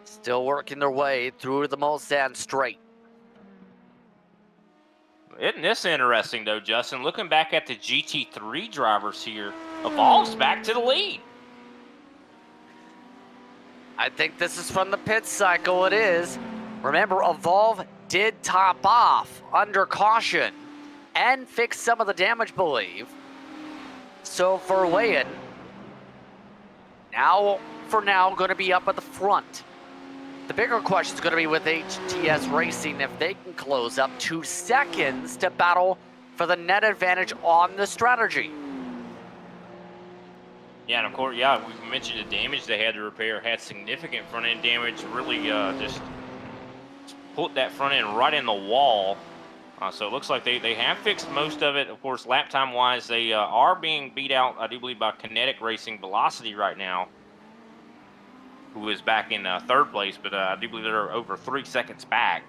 Still working their way through the Mulsanne Straight. Isn't this interesting, though, Justin? Looking back at the GT3 drivers here, Evolve's back to the lead. I think this is from the pit cycle. It is. Remember, Evolve did top off under caution and fix some of the damage, believe. So for weigh-in, for now, going to be up at the front. The bigger question is going to be with HTS Racing if they can close up 2 seconds to battle for the net advantage on the strategy. Yeah, and of course, we mentioned the damage they had to repair. Had significant front end damage. Really just put that front end right in the wall. So it looks like they have fixed most of it. Of course, lap time wise, they are being beat out, I do believe, by Kinetic Racing Velocity right now, who is back in third place, but I do believe they're over 3 seconds back.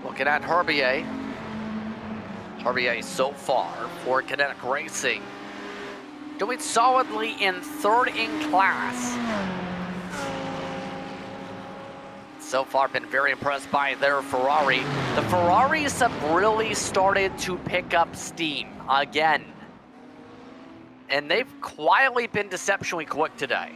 Looking at Herbier. Herbier so far for Kinetic Racing, doing solidly in third in class. So far been very impressed by their Ferrari. The Ferraris have really started to pick up steam again. And they've quietly been deceptionally quick today.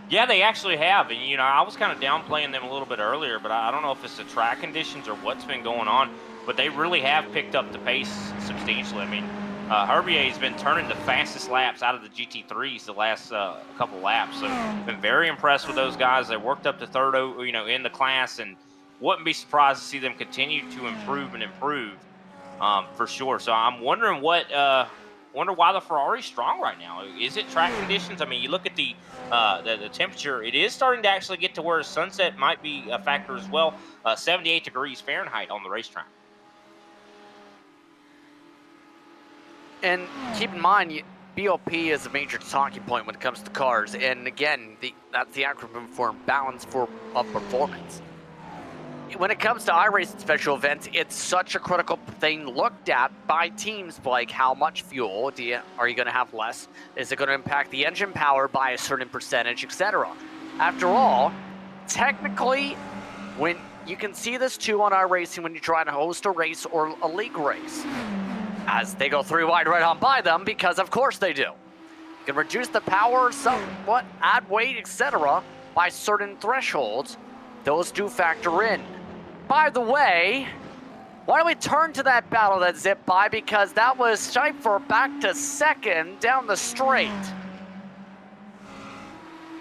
Yeah, they actually have. And, you know, I was kind of downplaying them a little bit earlier, but I don't know if it's the track conditions or what's been going on. But they really have picked up the pace substantially. I mean, Herbier has been turning the fastest laps out of the GT3s the last couple laps. So been very impressed with those guys. They worked up to third, you know, in the class, and wouldn't be surprised to see them continue to improve and improve for sure. So I'm wondering wonder why the Ferrari's strong right now. Is it track conditions? I mean, you look at the temperature. It is starting to actually get to where sunset might be a factor as well. 78 degrees Fahrenheit on the racetrack. And keep in mind, BOP is a major talking point when it comes to cars. And again, that's the acronym for balance of performance. When it comes to iRacing special events, it's such a critical thing looked at by teams, like how much fuel are you going to have less? Is it going to impact the engine power by a certain percentage, etc.? After all, technically, when you can see this too on iRacing when you try to host a race or a league race, as they go 3 wide right on by them, because of course they do. You can reduce the power somewhat, add weight, etc. by certain thresholds. Those do factor in. By the way, why don't we turn to that battle that zipped by, because that was Scheifer back to second down the straight.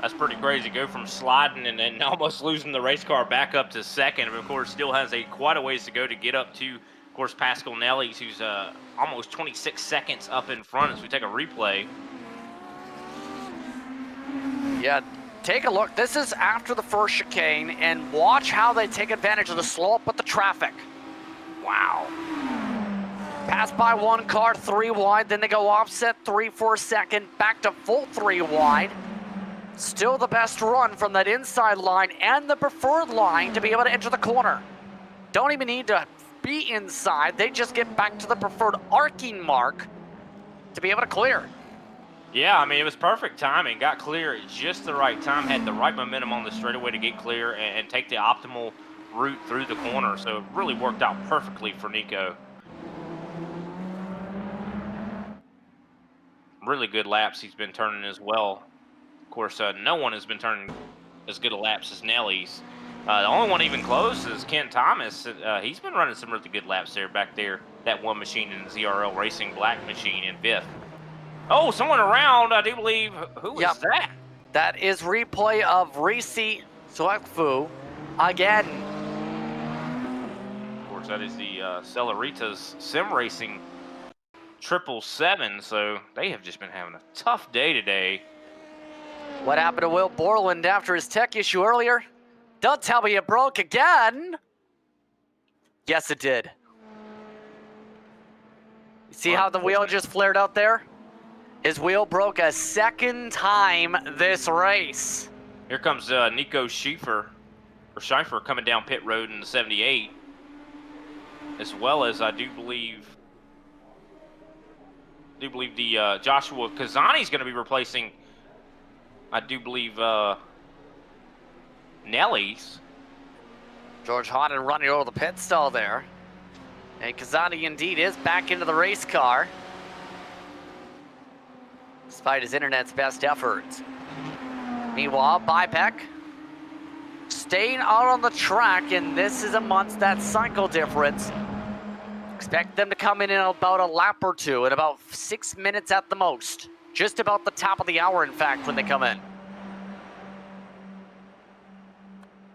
That's pretty crazy. Go from sliding and then almost losing the race car back up to second. But of course, still has quite a ways to go to get up to, of course, Pascal Nellies, who's almost 26 seconds up in front as we take a replay. Yeah. Take a look. This is after the first chicane, and watch how they take advantage of the slow up with the traffic. Wow. Pass by one car, 3 wide, then they go offset 3 for a second, back to full 3 wide. Still the best run from that inside line and the preferred line to be able to enter the corner. Don't even need to be inside. They just get back to the preferred arcing mark to be able to clear. Yeah, I mean, it was perfect timing. Got clear at just the right time, had the right momentum on the straightaway to get clear and take the optimal route through the corner. So it really worked out perfectly for Nico. Really good laps he's been turning as well. Of course, no one has been turning as good a laps as Nelly's. The only one even close is Ken Thomas. He's been running some really good laps there back there. That one machine in the ZRL Racing Black machine in 5th. Oh, someone around, I do believe. Who is that? That is replay of Risi Suekfu again. Of course, that is the Celeritas Sim Racing 777. So they have just been having a tough day today. What happened to Will Borland after his tech issue earlier? Don't tell me it broke again. Yes, it did. See how the wheel just flared out there? His wheel broke a second time this race. Here comes Nico Schiefer coming down pit road in the 78, as well as I do believe the Joshua Kazani's going to be replacing, I do believe, Nelly's. George Hodden running over the pit stall there. And Kazani indeed is back into the race car, despite his internet's best efforts. Meanwhile, Bipek staying out on the track, and this is amongst that cycle difference. Expect them to come in about a lap or two, in about 6 minutes at the most. Just about the top of the hour, in fact, when they come in.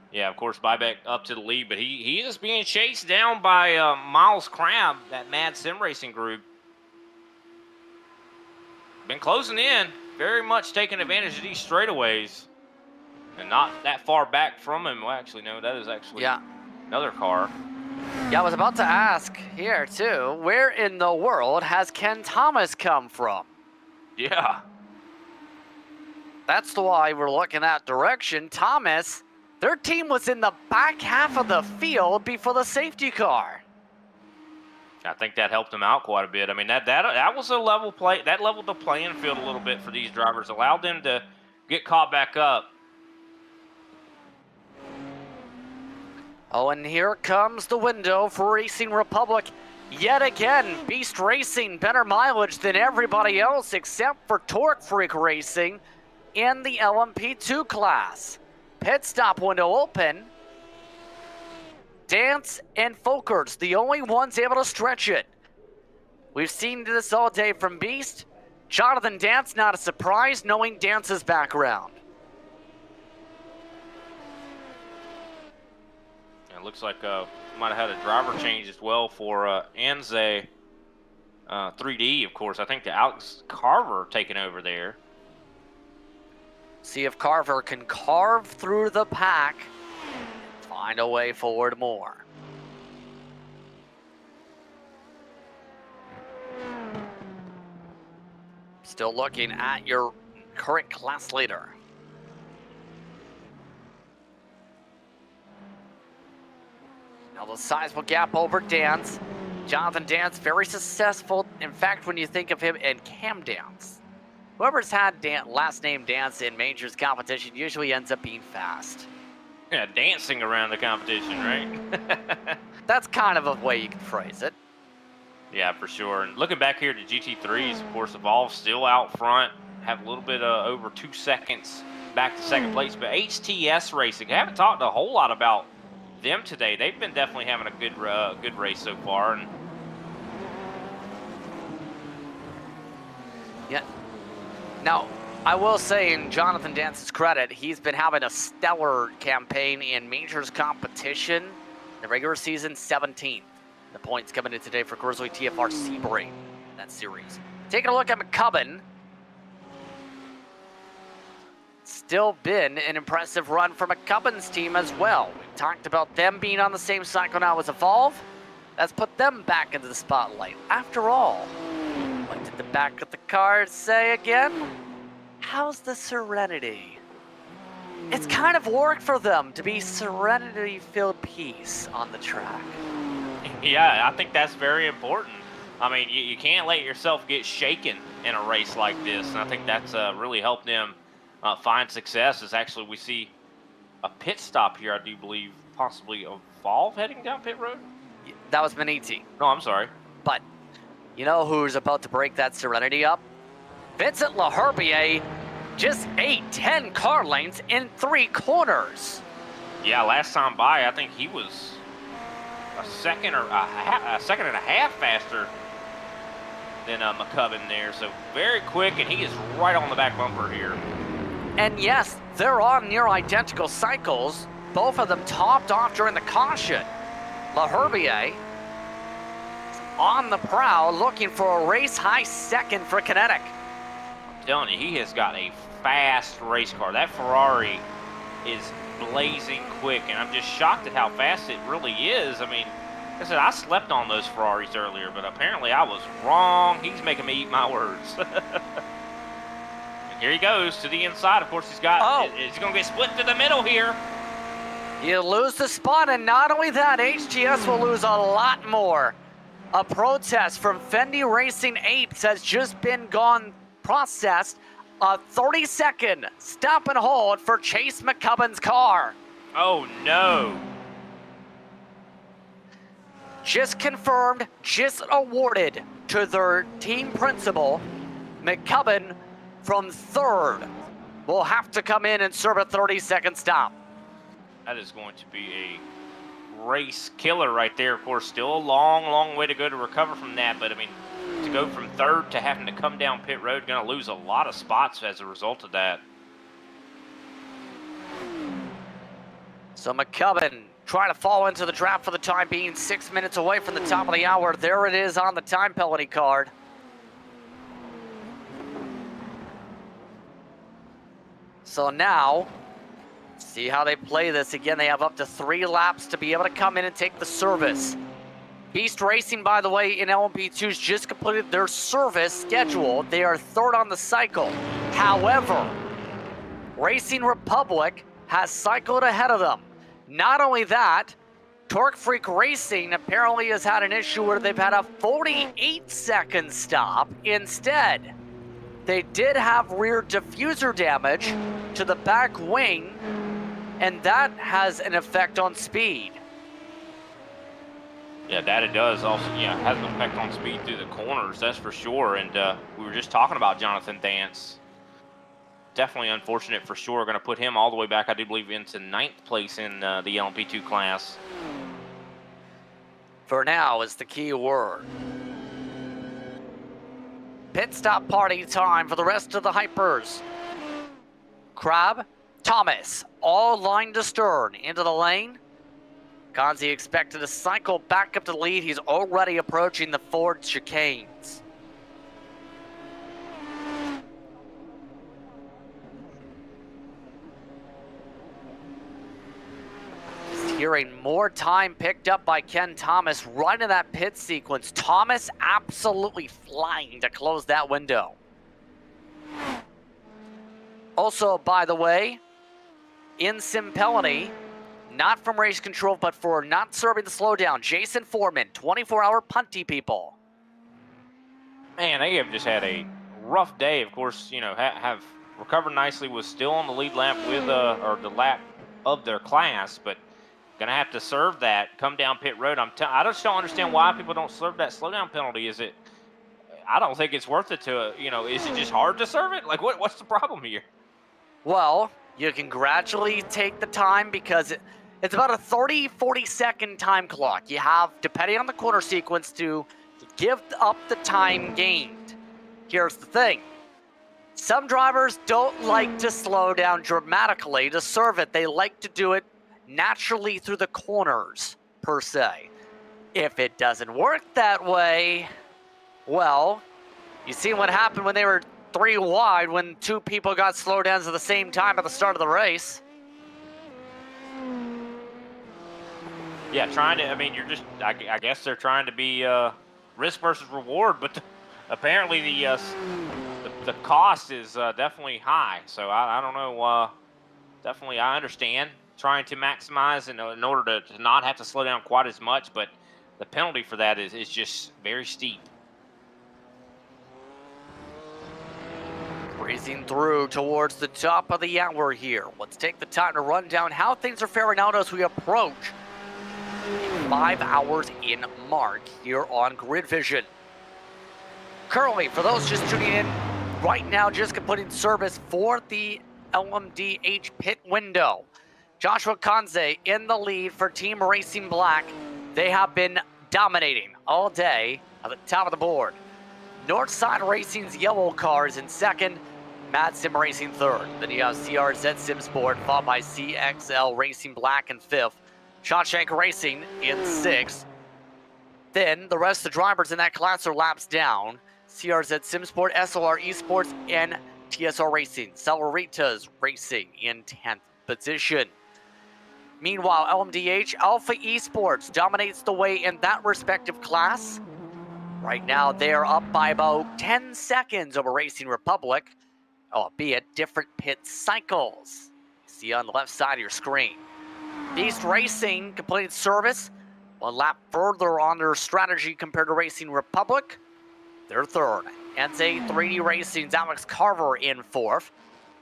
Yeah, of course, Buyback up to the lead, but he is being chased down by Miles Crabb, that Mad Sim Racing group. Been closing in, very much taking advantage of these straightaways, and not that far back from him. Well, actually, no, that is actually another car. Yeah, I was about to ask here, too, where in the world has Ken Thomas come from? Yeah. That's why we're looking that direction. Thomas, their team was in the back half of the field before the safety car. I think that helped them out quite a bit. I mean, that was a level play. That leveled the playing field a little bit for these drivers, allowed them to get caught back up. Oh, and here comes the window for Racing Republic. Yet again, Beast Racing, better mileage than everybody else except for Torque Freak Racing in the LMP2 class. Pit stop window open. Dance and Folkers, the only ones able to stretch it. We've seen this all day from Beast. Jonathan Dance, not a surprise, knowing Dance's background. It looks like might have had a driver change as well for Anze 3D, of course. I think the Alex Carver taking over there. See if Carver can carve through the pack and find a way forward more. Still looking at your current class leader. Now the sizable gap over Dance. Jonathan Dance, very successful. In fact, when you think of him and Cam Dance, whoever's had last name Dance in majors competition usually ends up being fast. Yeah, dancing around the competition, right? That's kind of a way you can phrase it. Yeah, for sure. And looking back here to GT3s, of course, Evolve still out front, have a little bit over 2 seconds back to second place. But HTS Racing, I haven't talked a whole lot about them today. They've been definitely having a good race so far. And yeah. Now, I will say, in Jonathan Dance's credit, he's been having a stellar campaign in majors competition. The regular season, 17th. The points coming in today for Grizzly TFR Sebring in that series. Taking a look at McCubbin. Still been an impressive run for McCubbin's team as well. We've talked about them being on the same cycle now as Evolve. That's put them back into the spotlight. After all, what did the back of the card say again? How's the Serenity? It's kind of worked for them to be serenity-filled peace on the track. yeah, I think that's very important. I mean, you can't let yourself get shaken in a race like this, and I think that's really helped them find success. As actually we see a pit stop here, I do believe, possibly Evolve heading down pit road? That was Maniti. No, I'm sorry. But you know who's about to break that Serenity up? Vincent LaHerbier just ate 10 car lengths in 3 corners. Yeah, last time by, I think he was a second and a half faster than McCubbin there. So very quick, and he is right on the back bumper here. And yes, they're on near identical cycles. Both of them topped off during the caution. LaHerbier on the prowl, looking for a race-high second for Kinetic. I'm telling you, he has got a fast race car. That Ferrari is blazing quick, and I'm just shocked at how fast it really is. I mean, like I said, I slept on those Ferraris earlier, but apparently I was wrong. He's making me eat my words. Here he goes to the inside. Of course, he's got. He's going to get split to the middle here. You lose the spot, and not only that, HGS will lose a lot more. A protest from Fendi Racing Apes has just been processed. A 30-second stop and hold for Chase McCubbin's car. Oh, no. Just confirmed, just awarded to their team principal. McCubbin from third will have to come in and serve a 30-second stop. That is going to be a race killer right there. Of course, still a long, long way to go to recover from that. But, I mean, to go from third to having to come down pit road, going to lose a lot of spots as a result of that. So McCubbin trying to fall into the trap for the time being. 6 minutes away from the top of the hour. There it is on the time penalty card. So now, see how they play this. Again, they have up to 3 laps to be able to come in and take the service. Beast Racing, by the way, in LMP2's just completed their service schedule. They are third on the cycle. However, Racing Republic has cycled ahead of them. Not only that, Torque Freak Racing apparently has had an issue where they've had a 48-second stop. Instead, they did have rear diffuser damage to the back wing, and that has an effect on speed. Yeah, that it does also, has an effect on speed through the corners, that's for sure. And we were just talking about Jonathan Dance. Definitely unfortunate for sure. Going to put him all the way back, I do believe, into 9th place in the LMP2 class. For now is the key word. Pit stop party time for the rest of the hypers. Crab, Thomas, all line to stern into the lane. Kanzi expected to cycle back up to the lead. He's already approaching the Ford chicanes. Hearing more time picked up by Ken Thomas right in that pit sequence. Thomas absolutely flying to close that window. Also, by the way, in sim penalty, not from race control, but for not serving the slowdown, Jason Foreman, 24-hour punty people. Man, they have just had a rough day. Of course, have recovered nicely, was still on the lead lap with, or the lap of their class, but gonna have to serve that, come down pit road. I just don't understand why people don't serve that slowdown penalty. I don't think it's worth it to, is it just hard to serve it? Like, what's the problem here? Well, you can gradually take the time because it's about a 30-40 second time clock. You have, depending on the corner sequence, to give up the time gained. Here's the thing. Some drivers don't like to slow down dramatically to serve it. They like to do it naturally through the corners, per se. If it doesn't work that way, well, you see what happened when they were 3 wide when 2 people got slowdowns at the same time at the start of the race. Yeah, I guess they're trying to be risk versus reward, but apparently the cost is definitely high. So I don't know, definitely I understand trying to maximize in order to not have to slow down quite as much, but the penalty for that is just very steep. Breezing through towards the top of the hour here. Let's take the time to run down how things are faring out as we approach 5 hours in mark here on Grid Vision. Currently, for those just tuning in right now, just completing service for the LMDH pit window. Joshua Kanze in the lead for Team Racing Black. They have been dominating all day at the top of the board. Northside Racing's yellow car is in second. Mad Sim Racing third. Then you have CRZ Sim Sport followed by CXL Racing Black in fifth. Shawshank Racing in sixth. Then the rest of the drivers in that class are laps down. CRZ Sim Sport, SLR Esports, and TSR Racing. Salaritas Racing in 10th position. Meanwhile, LMDH Alpha Esports dominates the way in that respective class. Right now, they are up by about 10 seconds over Racing Republic, albeit different pit cycles. You see on the left side of your screen. Beast Racing completed service, one lap further on their strategy compared to Racing Republic. They're third. NZ 3D Racing's Alex Carver in fourth.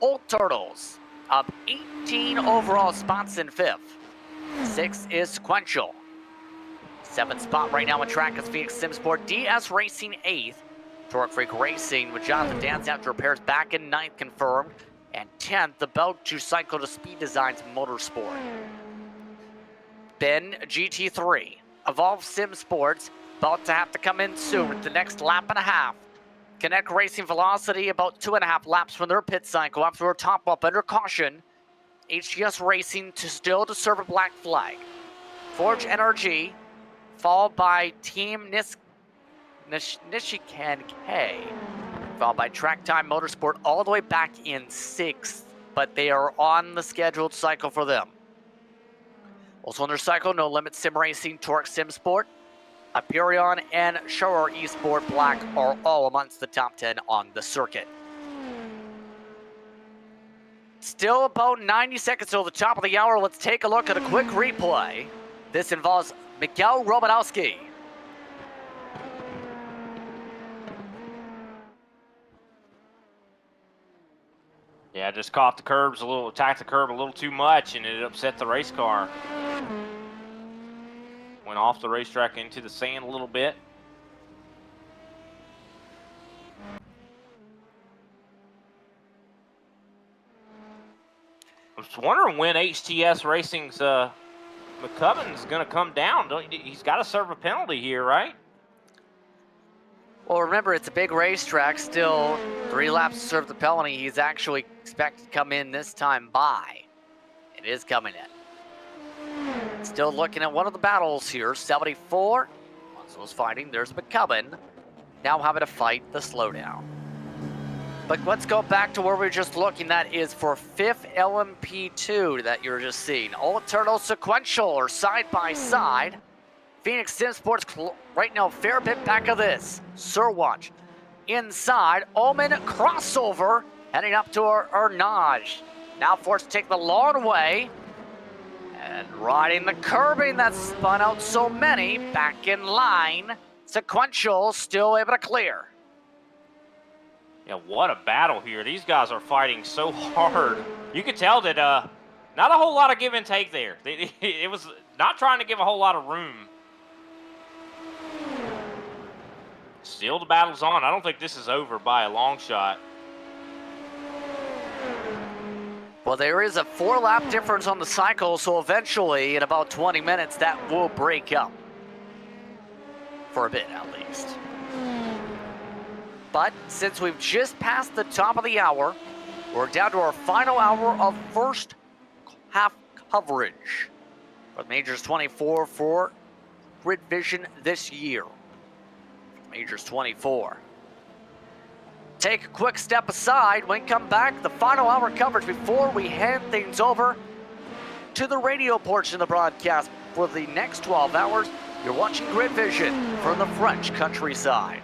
Old Turtles up 18 overall spots in fifth. Sixth is Sequential. Seventh spot right now in track is Phoenix Simsport. DS Racing eighth. Torque Freak Racing with Jonathan Dance after repairs back in ninth confirmed. And 10th, the Belt to cycle to Speed Designs Motorsport. Then GT3. Evolve Sim Sports about to have to come in soon with the next lap and a half. Connect Racing Velocity about 2.5 laps from their pit cycle after a top up under caution. HGS Racing to serve a black flag. Forge NRG, followed by Team Nishikan K, followed by Track Time Motorsport all the way back in 6th, but they are on the scheduled cycle for them. Also on their cycle, No Limit Sim Racing, Torque Sim Sport, Hyperion, and Shower Esport Black are all amongst the top 10 on the circuit. Still about 90 seconds till the top of the hour. Let's take a look at a quick replay. This involves Miguel Romanowski. Yeah, just caught the curbs a little, attacked the curb a little too much, and it upset the race car. Went off the racetrack into the sand a little bit. I was wondering when HTS Racing's McCubbin's going to come down. He's got to serve a penalty here, right? Well, remember, it's a big racetrack. Still 3 laps to serve the penalty. He's actually expected to come in this time by. It is coming in. Still looking at one of the battles here. 74. Once fighting. There's McCubbin. Now having to fight the slowdown. But let's go back to where we were just looking. That is for 5th LMP2 that you're just seeing. Old Turtle Sequential are side by side. Phoenix Sim Sports right now, fair bit back of this. Sir Watch inside. Omen crossover heading up to Ernage. Now forced to take the long way. And riding the curbing that spun out so many. Back in line. Sequential still able to clear. Yeah, what a battle here. These guys are fighting so hard. You could tell that not a whole lot of give and take there. It was not trying to give a whole lot of room. Still the battle's on. I don't think this is over by a long shot. Well, there is a 4-lap difference on the cycle, so eventually, in about 20 minutes, that will break up. For a bit, at least. But since we've just passed the top of the hour, we're down to our final hour of first half coverage for Majors 24 for Grid Vision this year. Majors 24. Take a quick step aside. When we come back, the final hour coverage before we hand things over to the radio portion of the broadcast. For the next 12 hours, you're watching Grid Vision from the French countryside.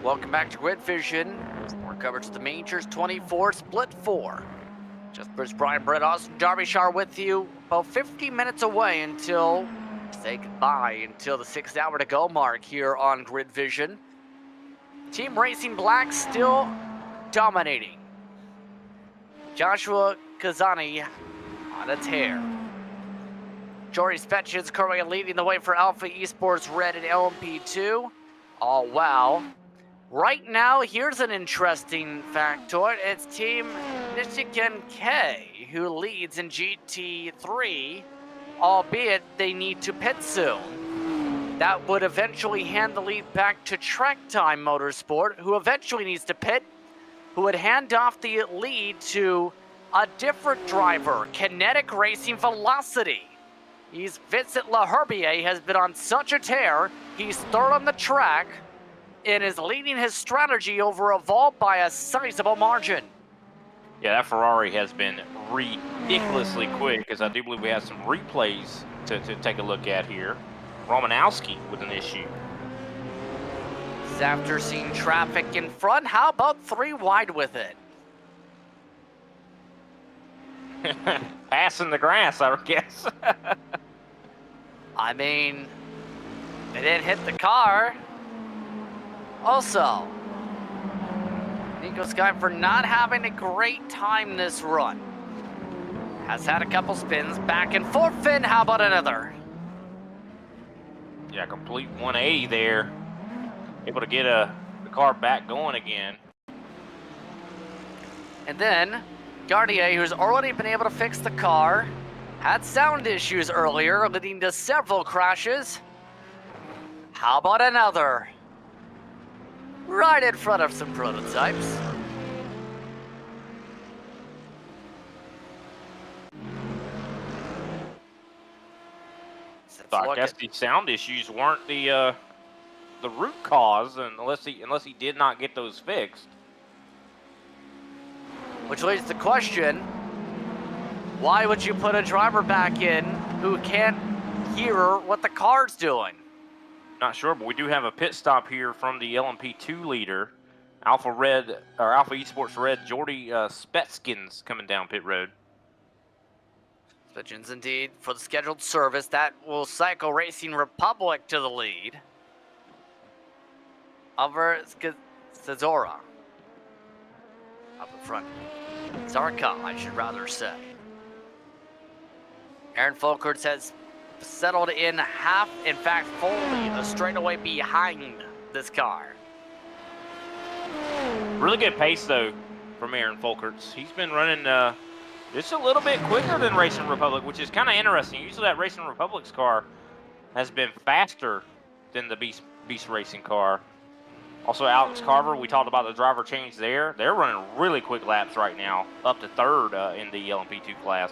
Welcome back to Grid Vision. More coverage of the Majors 24 Split 4. Just Bruce, Brian, Brett, Austin, Derbyshire with you. About 50 minutes away until, say goodbye, until the 6th hour to go mark here on Grid Vision. Team Racing Black still dominating. Joshua Kazani on a tear. Jory Spetchin's currently leading the way for Alpha Esports Red and LMP2. Oh, wow. Right now, here's an interesting factoid. It's Team Michigan K who leads in GT3, albeit they need to pit soon. That would eventually hand the lead back to Track Time Motorsport, who eventually needs to pit, who would hand off the lead to a different driver, Kinetic Racing Velocity. Vincent Laherbier has been on such a tear, he's third on the track and is leading his strategy over Evolve by a sizable margin. Yeah, that Ferrari has been ridiculously quick, as I do believe we have some replays to take a look at here. Romanowski with an issue. After seeing traffic in front, how about 3 wide with it? Passing the grass, I would guess. I mean, they didn't hit the car. Also, Nico Skyper not having a great time this run. Has had a couple spins back and forth. Finn, how about another? Yeah, complete 180 there. Able to get the car back going again. And then Garnier, who's already been able to fix the car, had sound issues earlier, leading to several crashes. How about another? Right in front of some prototypes. I guess the sound issues weren't the root cause, unless he did not get those fixed. Which leads to the question, why would you put a driver back in who can't hear what the car's doing? Not sure, but we do have a pit stop here from the LMP2 leader, Alpha Esports Red, Jordy Spetskins coming down pit road. Spetskins indeed for the scheduled service. That will cycle Racing Republic to the lead. Over Cesora. Up in front. Zarka, I should rather say. Aaron Folkerts has settled in half, in fact fully, a straightaway behind this car. Really good pace though from Aaron Folkerts. He's been running just a little bit quicker than Racing Republic, which is kind of interesting. Usually that Racing Republic's car has been faster than the Beast Racing car. Also, Alex Carver, we talked about the driver change there. They're running really quick laps right now, up to third in the LMP2 class.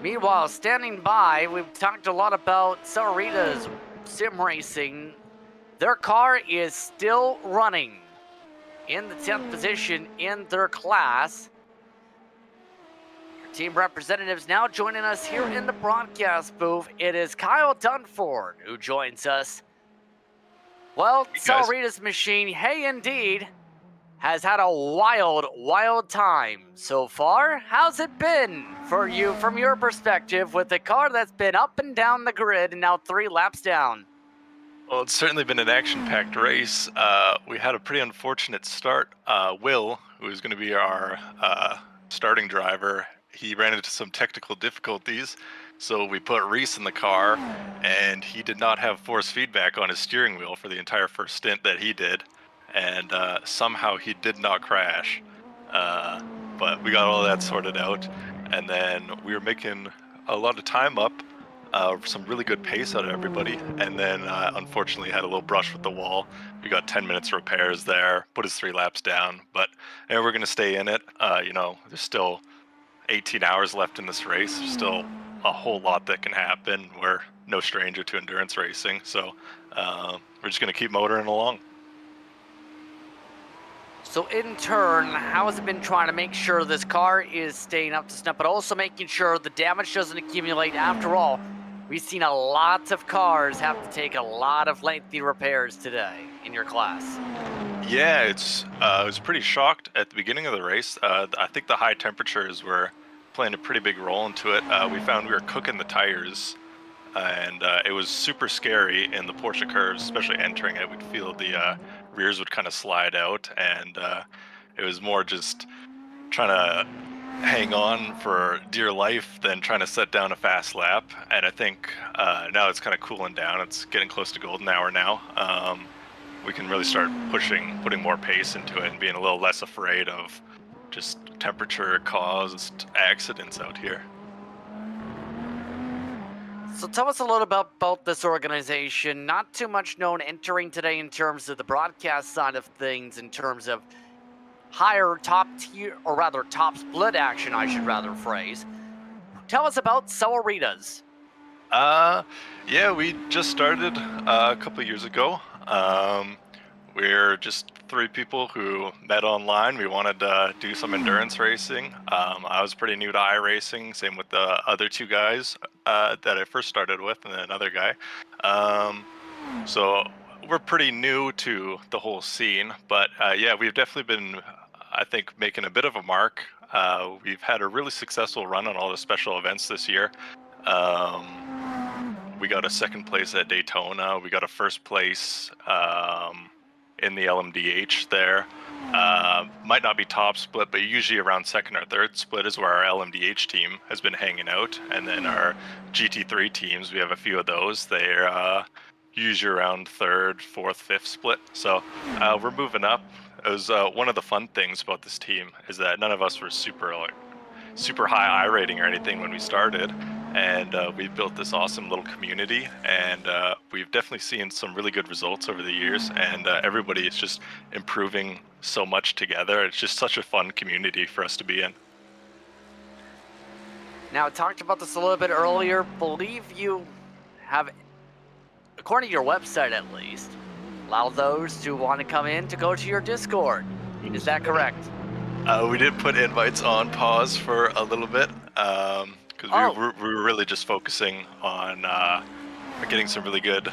Meanwhile, standing by, we've talked a lot about Saurita's sim racing. Their car is still running in the 10th position in their class. Team representatives now joining us here in the broadcast booth. It is Kyle Dunford who joins us. Well, Saurita's machine, hey indeed, has had a wild time so far. How's it been for you from your perspective with a car that's been up and down the grid and now 3 laps down? Well, it's certainly been an action-packed race. We had a pretty unfortunate start. Will, who is going to be our starting driver, he ran into some technical difficulties, so we put Reese in the car, and he did not have force feedback on his steering wheel for the entire first stint that he did, and somehow he did not crash. But we got all that sorted out, and then we were making a lot of time up, some really good pace out of everybody, and then unfortunately had a little brush with the wall. We got 10 minutes of repairs there, put us 3 laps down, but we're going to stay in it. There's still 18 hours left in this race. There's still a whole lot that can happen. We're no stranger to endurance racing, so we're just going to keep motoring along. So in turn, how has it been trying to make sure this car is staying up to snuff, but also making sure the damage doesn't accumulate? After all, We've seen a lot of cars have to take a lot of lengthy repairs today in your class. Yeah, I was pretty shocked at the beginning of the race. I think the high temperatures were playing a pretty big role into it. We found we were cooking the tires, and it was super scary in the Porsche curves, especially entering it. We'd feel the rears would kind of slide out, and it was more just trying to hang on for dear life than trying to set down a fast lap. And I think now it's kind of cooling down. It's getting close to golden hour now. We can really start putting more pace into it and being a little less afraid of just temperature-caused accidents out here. So tell us a little bit about this organization. Not too much known entering today in terms of the broadcast side of things, in terms of higher top tier, or rather top split action, I should rather phrase. Tell us about Cellaritas. Yeah, we just started a couple of years ago. We're just 3 people who met online. We wanted to do some endurance racing. I was pretty new to iRacing, same with the other 2 guys that I first started with, and then another guy. So we're pretty new to the whole scene, but yeah, we've definitely been, I think, making a bit of a mark. We've had a really successful run on all the special events this year. We got a 2nd place at Daytona. We got a 1st place in the LMDH there. Might not be top split, but usually around 2nd or 3rd split is where our LMDH team has been hanging out. And then our GT3 teams, we have a few of those. They're usually around 3rd, 4th, 5th split. So we're moving up. It was one of the fun things about this team is that none of us were super high I rating or anything when we started. And we've built this awesome little community, and we've definitely seen some really good results over the years, and everybody is just improving so much together. It's just such a fun community for us to be in. Now, I talked about this a little bit earlier. Believe you have, according to your website at least, allow those who want to come in to go to your Discord. Is that correct? We did put invites on pause for a little bit. Because we were really just focusing on getting some really good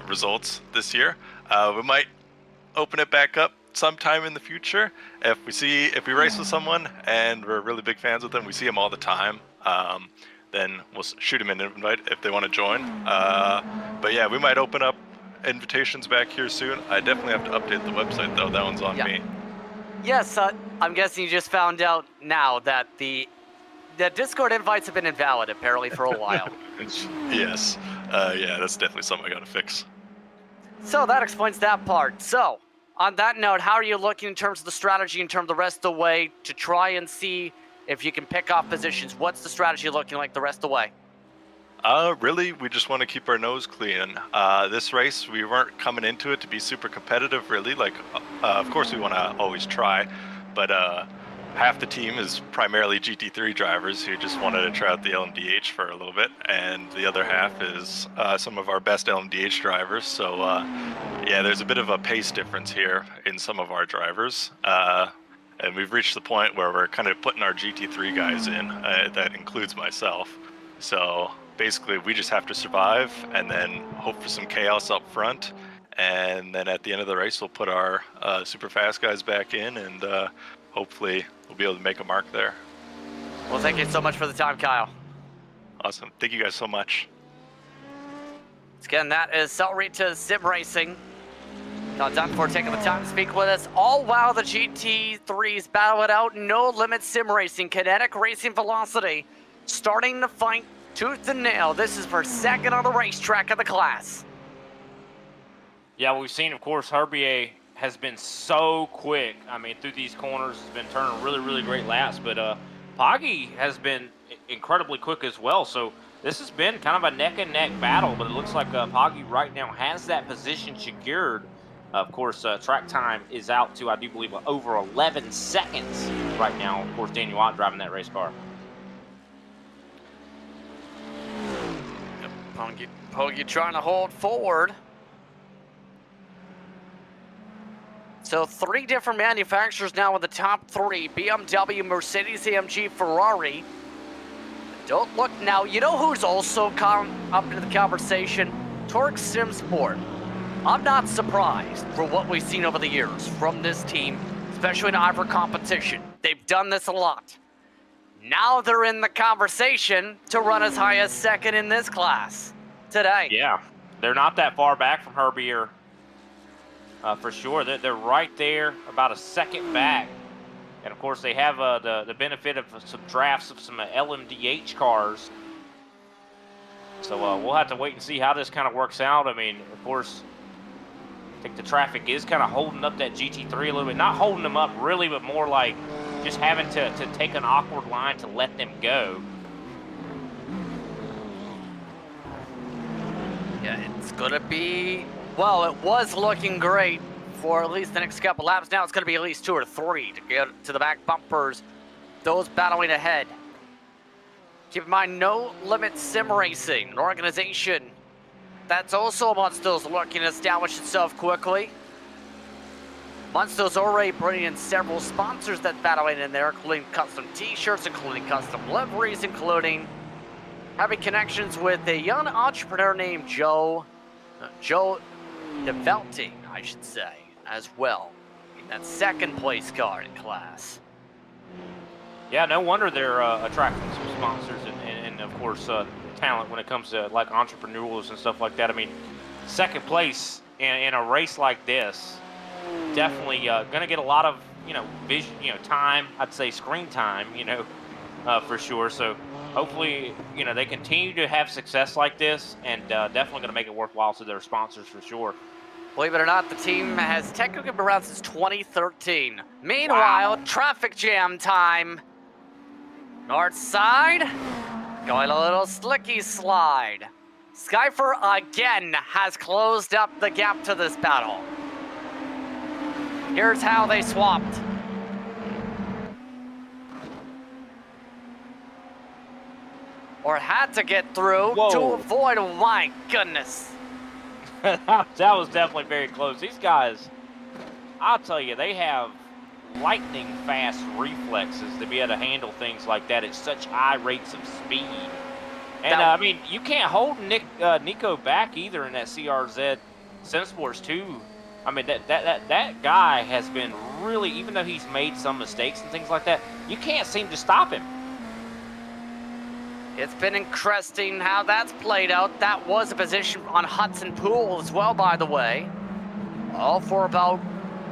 results this year. We might open it back up sometime in the future if we race with someone and we're really big fans with them. We see them all the time. Then we'll shoot them an invite if they want to join. But yeah, we might open up invitations back here soon. I definitely have to update the website though. That one's on me. Yes, I'm guessing you just found out now that the Discord invites have been invalid apparently for a while. Yes. Yeah, that's definitely something I gotta fix. So that explains that part. So, on that note, how are you looking in terms of the strategy in terms of the rest of the way to try and see if you can pick off positions? What's the strategy looking like the rest of the way? Really, we just want to keep our nose clean. This race, we weren't coming into it to be super competitive, really. Like, of course, we want to always try, but half the team is primarily GT3 drivers who just wanted to try out the LMDH for a little bit, and the other half is some of our best LMDH drivers. So, yeah, there's a bit of a pace difference here in some of our drivers. And we've reached the point where we're kind of putting our GT3 guys in. That includes myself. So basically, we just have to survive and then hope for some chaos up front. And then at the end of the race, we'll put our super fast guys back in, and hopefully we'll be able to make a mark there. Well, thank you so much for the time, Kyle. Awesome. Thank you guys so much. Again, that is Cellaritas Sim Racing. Not done for taking the time to speak with us, all while the GT3s battle it out. No Limit Sim Racing, Kinetic Racing Velocity, starting to fight tooth and nail. This is for 2nd on the racetrack of the class. Yeah, we've seen, of course, Herbier has been so quick. I mean, through these corners, has been turning really, really great laps. But Poggy has been incredibly quick as well. So this has been kind of a neck-and-neck battle. But it looks like Poggy right now has that position secured. Of course, track time is out to, I do believe, over 11 seconds right now. Of course, Daniel Ott driving that race car. Yep, Poggy trying to hold forward. So 3 different manufacturers now in the top 3. BMW, Mercedes-AMG, Ferrari. Don't look now. You know who's also come up into the conversation? Torque Sim Sport. I'm not surprised for what we've seen over the years from this team, especially in Ivor competition. They've done this a lot. Now they're in the conversation to run as high as second in this class today. Yeah, they're not that far back from Herbier, for sure. They're right there, about a second back. And of course, they have the benefit of some drafts of some LMDH cars. So we'll have to wait and see how this kind of works out. I mean, of course, I think the traffic is kind of holding up that GT3 a little bit. Not holding them up really, but more like just having to take an awkward line to let them go. Yeah, it's going to be, well, it was looking great for at least the next couple laps. Now it's going to be at least 2 or 3 to get to the back bumpers, those battling ahead. Keep in mind, No Limit Sim Racing, an organization that's also Munster's looking to establish itself quickly. Munster's already bringing in several sponsors that battling in there, including custom t-shirts, including custom liveries, including having connections with a young entrepreneur named Joe DeVelting, I should say, as well, in that second place car in class. Yeah, no wonder they're attracting some sponsors and of course, talent when it comes to like entrepreneurs and stuff like that. I mean, second place in a race like this, definitely going to get a lot of, vision, time, I'd say screen time, for sure. So hopefully, they continue to have success like this and definitely going to make it worthwhile to their sponsors for sure. Believe it or not, the team has technically been around since 2013. Meanwhile, traffic jam time. North side, going a little slicky slide. Skyfer again has closed up the gap to this battle. Here's how they swapped. Or had to get through to avoid, oh my goodness. That was definitely very close. These guys, I'll tell you, they have lightning fast reflexes to be able to handle things like that at such high rates of speed. And I mean, you can't hold Nico back either in that CRZ Simsports 2. I mean, that guy has been really, even though he's made some mistakes and things like that, you can't seem to stop him. It's been interesting how that's played out. That was a position on Hudson Pool as well, by the way. All for about,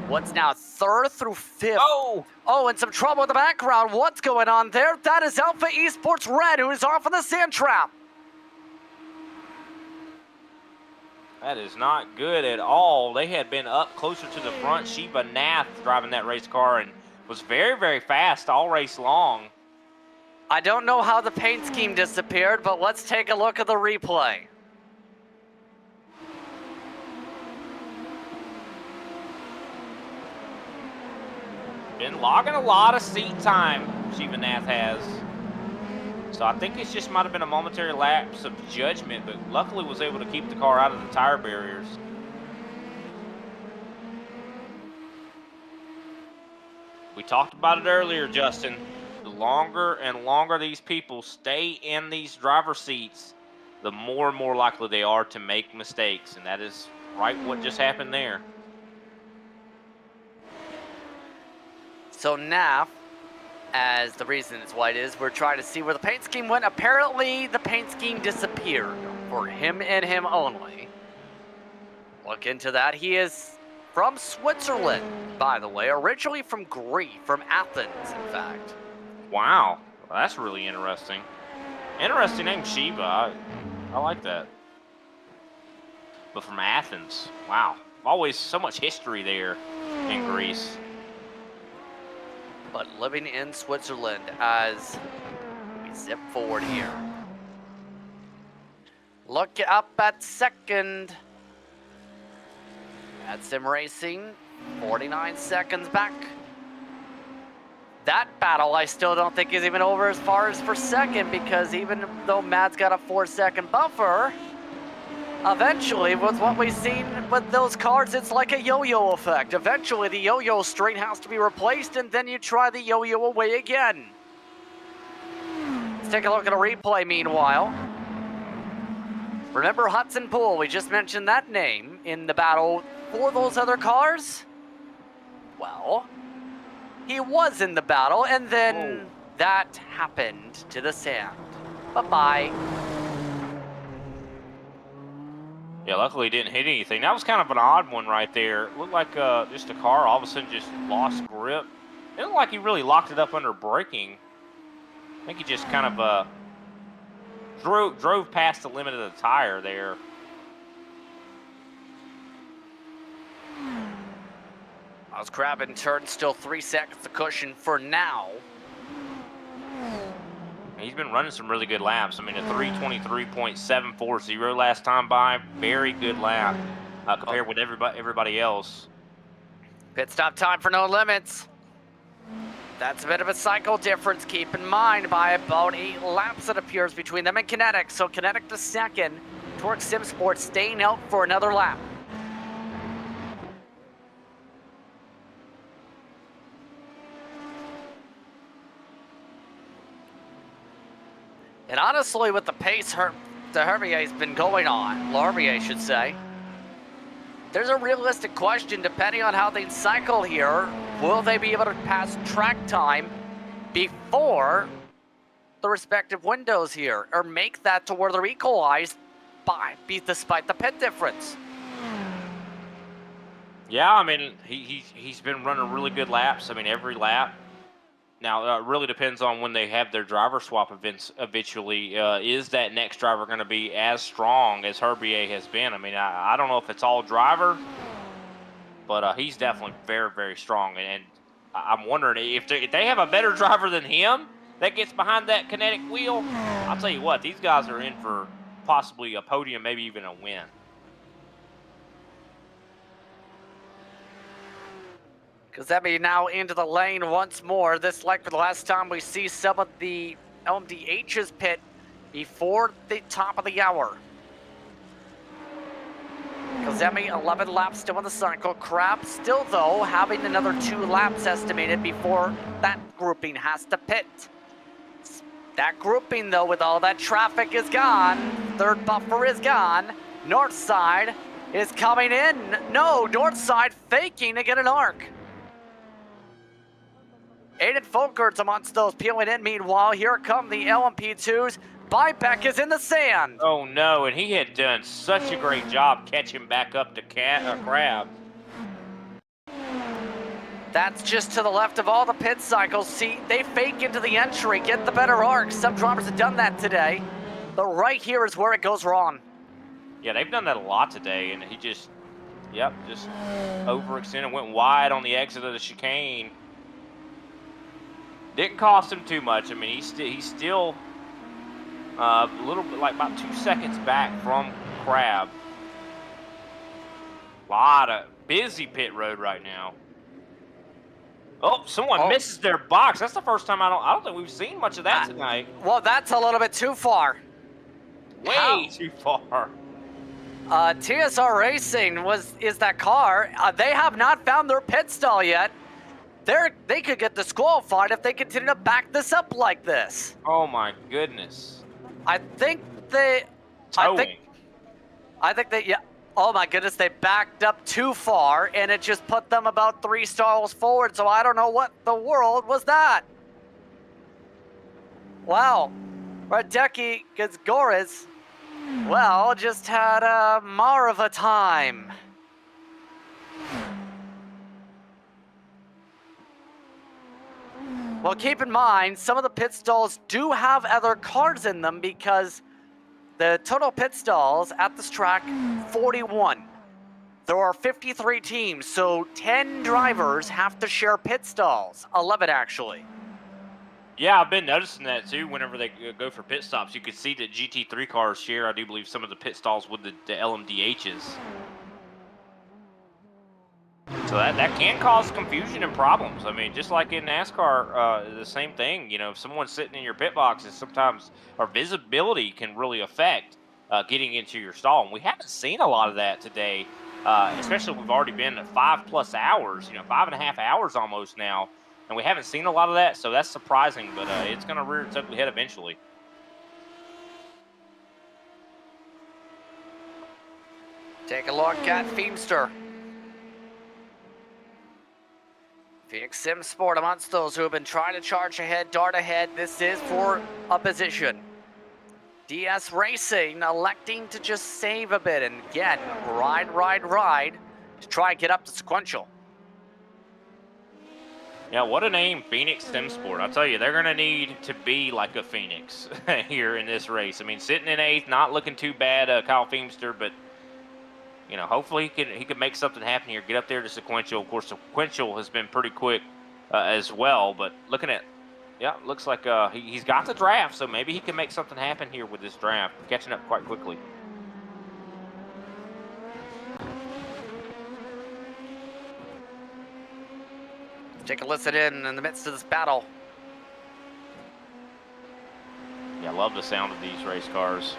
what's now, 3rd through 5th. Oh, and some trouble in the background. What's going on there? That is Alpha Esports Red, who is off of the sand trap. That is not good at all. They had been up closer to the front. Sheba Nath driving that race car and was very, very fast all race long. I don't know how the paint scheme disappeared, but let's take a look at the replay. Been logging a lot of seat time, Sheba Nath has. So I think it just might have been a momentary lapse of judgment, but luckily was able to keep the car out of the tire barriers. We talked about it earlier, Justin. The longer and longer these people stay in these driver seats, the more and more likely they are to make mistakes. And that is right what just happened there. So now, as the reason it's white is, we're trying to see where the paint scheme went. Apparently, the paint scheme disappeared for him and him only. Look into that. He is from Switzerland, by the way, originally from Greece, from Athens, in fact. Wow, well, that's really interesting. Interesting name, Sheba. I like that. But from Athens, wow. Always so much history there in Greece. But living in Switzerland as we zip forward here. Look up at second. At Sim Racing, 49 seconds back. That battle I still don't think is even over as far as for second, because even though Matt's got a 4-second buffer, eventually with what we've seen with those cars, it's like a yo-yo effect. Eventually the yo-yo string has to be replaced and then you try the yo-yo away again. Let's take a look at a replay meanwhile. Remember Hudson Poole? We just mentioned that name in the battle for those other cars. Well, he was in the battle, and then that happened to the sand. Bye-bye. Yeah, luckily he didn't hit anything. That was kind of an odd one right there. It looked like just a car all of a sudden just lost grip. It looked like he really locked it up under braking. I think he just kind of drove past the limit of the tire there. Miles Crab in turn, still 3 seconds to cushion for now. He's been running some really good laps. I mean, a 3:23.740 last time by. Very good lap compared with everybody else. Pit stop time for no limits. That's a bit of a cycle difference. Keep in mind, by about 8 laps it appears between them and Kinetic. So Kinetic to second. Torque Sim Sports staying out for another lap. And honestly, with the pace the Hervier's been going on, L'Herbier should say, there's a realistic question, depending on how they cycle here, will they be able to pass track time before the respective windows here, or make that to where they're equalized despite the pit difference? Yeah, I mean, he's been running really good laps. I mean, every lap. Now, it really depends on when they have their driver swap events eventually. Is that next driver going to be as strong as Herbier has been? I mean, I don't know if it's all driver, but he's definitely very, very strong. And I'm wondering if they have a better driver than him that gets behind that Kinetic wheel, I'll tell you what, these guys are in for possibly a podium, maybe even a win. Gazemi now into the lane once more. This like the last time we see some of the LMDH's pit before the top of the hour. Gazemi 11 laps still on the cycle. Crab still though having another 2 laps estimated before that grouping has to pit. That grouping though, with all that traffic is gone. Third buffer is gone. North side is coming in. No, north side faking to get an arc. Aiden Folkert's amongst those peeling in. Meanwhile, here come the LMP2s. Bybeck is in the sand. Oh no, and he had done such a great job catching back up to Crab. That's just to the left of all the pit cycles. See, they fake into the entry, get the better arc. Some drivers have done that today. But right here is where it goes wrong. Yeah, they've done that a lot today, and he just overextended, went wide on the exit of the chicane. Didn't cost him too much. I mean, he's still a little bit, like about 2 seconds back from Crab. Lot of busy pit road right now. Oh, someone misses their box. That's the first time I don't think we've seen much of that tonight. Well, that's a little bit too far. Way too far. TSR Racing is that car. They have not found their pit stall yet. They could get disqualified if they continue to back this up like this. Oh my goodness. I think they. Yeah. Oh my goodness, they backed up too far, and it just put them about 3 stalls forward. So I don't know what the world was that. Wow, Radecki Gazgoris, well, just had a more of a time. Well, keep in mind, some of the pit stalls do have other cars in them because the total pit stalls at this track, 41. There are 53 teams, so 10 drivers have to share pit stalls. 11, actually. Yeah, I've been noticing that too. Whenever they go for pit stops, you can see that GT3 cars share, I do believe, some of the pit stalls with the LMDHs. So that can cause confusion and problems. I mean, just like in NASCAR, the same thing. You know, if someone's sitting in your pit boxes, sometimes our visibility can really affect getting into your stall. And we haven't seen a lot of that today, especially we've already been at 5+ hours, 5.5 hours almost now. And we haven't seen a lot of that, so that's surprising, but it's going to rear its ugly head eventually. Take a look at Feemster. Phoenix Sim Sport amongst those who have been trying to charge ahead, dart ahead. This is for a position. DS Racing electing to just save a bit and again, ride to try and get up to sequential. Yeah, what a name, Phoenix Sim Sport. I'll tell you, they're going to need to be like a Phoenix here in this race. I mean, sitting in 8th, not looking too bad, Kyle Feemster, but, you know, hopefully he can make something happen here, get up there to sequential. Of course, sequential has been pretty quick as well, but looking at, yeah, looks like he's got the draft, so maybe he can make something happen here with this draft, catching up quite quickly. Take a listen in the midst of this battle. Yeah, I love the sound of these race cars.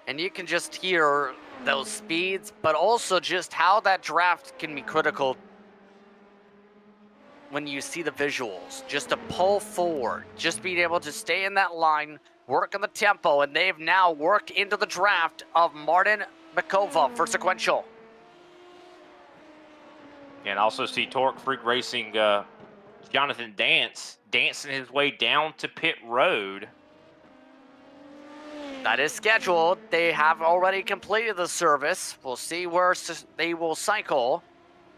And you can just hear those speeds, but also just how that draft can be critical when you see the visuals. Just to pull forward, just being able to stay in that line, work on the tempo, and they've now worked into the draft of Martin Makova for sequential. And also see Torque Freak Racing Jonathan dancing his way down to pit road. That is scheduled. They have already completed the service. We'll see where they will cycle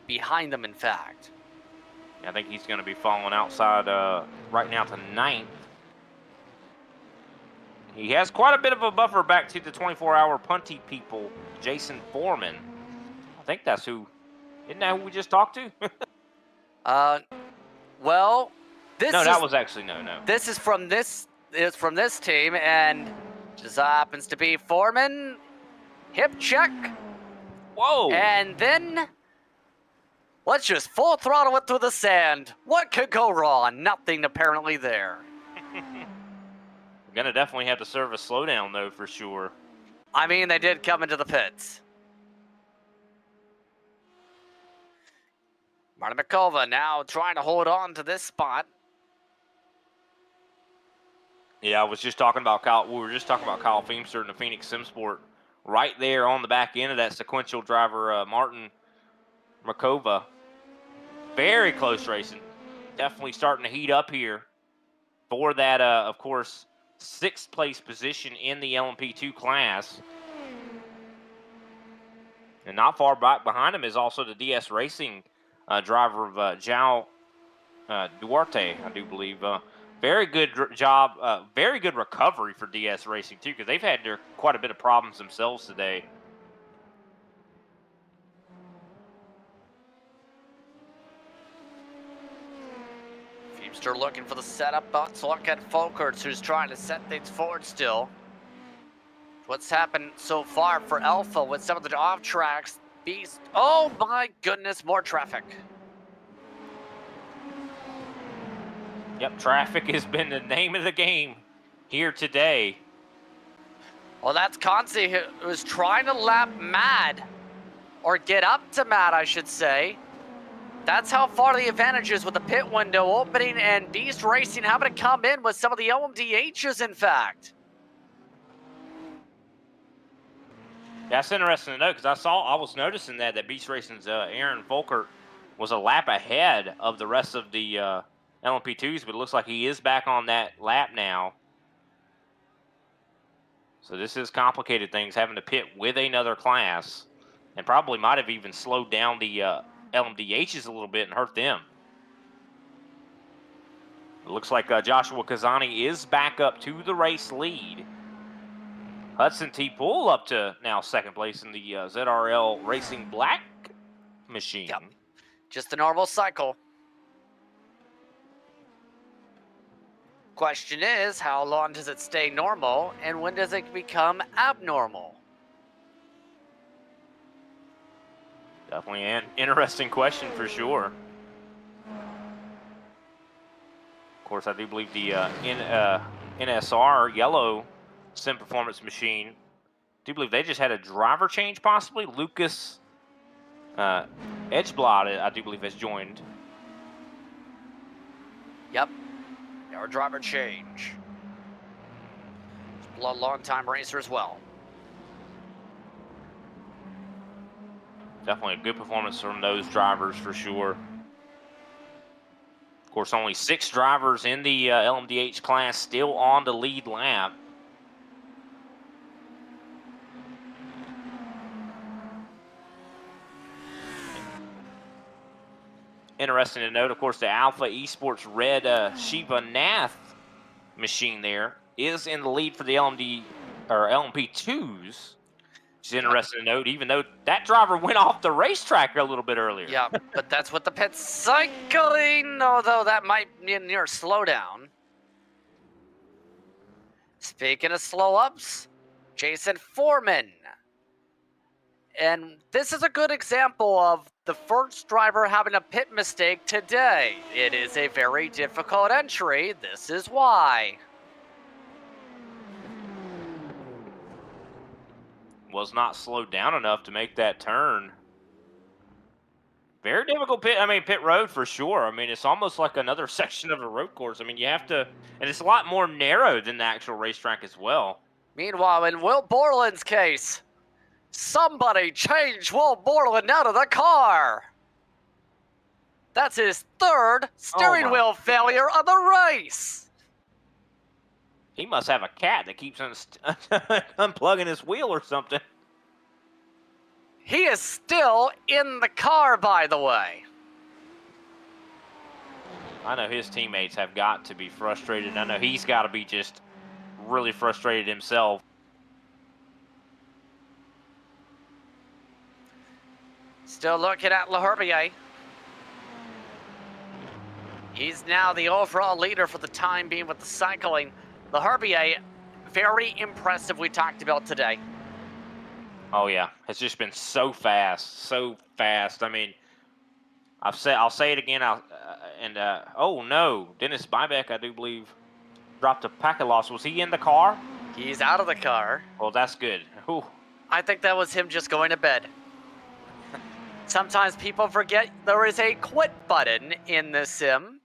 behind them, in fact. I think he's going to be falling outside right now to 9th. He has quite a bit of a buffer back to the 24-hour punty people, Jason Foreman. I think that's who. Isn't that who we just talked to? Well, this no, is, that was actually no. This is from this team, and just happens to be Foreman. Hip check. Whoa! And then let's just full throttle it through the sand. What could go wrong? Nothing apparently there. We're gonna definitely have to serve a slowdown though, for sure. I mean, they did come into the pits. Marta Makova now trying to hold on to this spot. Yeah, I was just talking about Kyle. We were just talking about Kyle Feemster and the Phoenix Sim Sport. Right there on the back end of that sequential driver, Martin Makova. Very close racing. Definitely starting to heat up here for that, of course, 6th place position in the LMP2 class. And not far back behind him is also the DS Racing driver of Jao Duarte, I do believe. Very good job, very good recovery for DS Racing too, because they've had quite a bit of problems themselves today. Feemster looking for the setup. Let's look at Folkerts, who's trying to set things forward still. What's happened so far for Alpha with some of the off tracks? Beast. Oh my goodness, more traffic. Yep, traffic has been the name of the game here today. Well, that's Consi who was trying to lap Mad, or get up to Mad, I should say. That's how far the advantage is with the pit window opening and Beast Racing having to come in with some of the LMDHs, in fact. That's interesting to know, because I was noticing that Beast Racing's Aaron Volkert was a lap ahead of the rest of the LMP2s, but it looks like he is back on that lap now. So this is complicated things, having to pit with another class, and probably might have even slowed down the LMDHs a little bit and hurt them. It looks like Joshua Kazani is back up to the race lead. Hudson T. Poole up to now second place in the ZRL Racing Black machine. Yep. Just a normal cycle. Question is, how long does it stay normal, and when does it become abnormal? Definitely an interesting question for sure. Of course, I do believe the NSR yellow sim performance machine, I do believe they just had a driver change possibly. Lucas Edgeblad, I do believe, has joined. Yep. Our driver change. A long-time racer as well. Definitely a good performance from those drivers for sure. Of course, only 6 drivers in the LMDH class still on the lead lap. Interesting to note, of course, the Alpha Esports red Shiva Nath machine there is in the lead for the LMP2s. Which is interesting to note, even though that driver went off the racetrack a little bit earlier. Yeah, but that's what the pit cycling, although that might be a near slowdown. Speaking of slow ups, Jason Foreman. And this is a good example of the first driver having a pit mistake today. It is a very difficult entry. This is why. Was not slowed down enough to make that turn. Very difficult pit road for sure. I mean, it's almost like another section of a road course. I mean, you have to, and it's a lot more narrow than the actual racetrack as well. Meanwhile, in Will Borland's case, somebody changed Will Borland out of the car. That's his third steering wheel failure of the race. He must have a cat that keeps unplugging his wheel or something. He is still in the car, by the way. I know his teammates have got to be frustrated. I know he's got to be just really frustrated himself. Still looking at Leherbier. He's now the overall leader for the time being with the cycling. Leherbier, very impressive, we talked about today. Oh yeah, it's just been so fast, so fast. I mean, I'll say it again. Oh no, Dennis Bybeck, I do believe, dropped a packet loss. Was he in the car? He's out of the car. Well, that's good. Whew. I think that was him just going to bed. Sometimes people forget there is a quit button in this sim.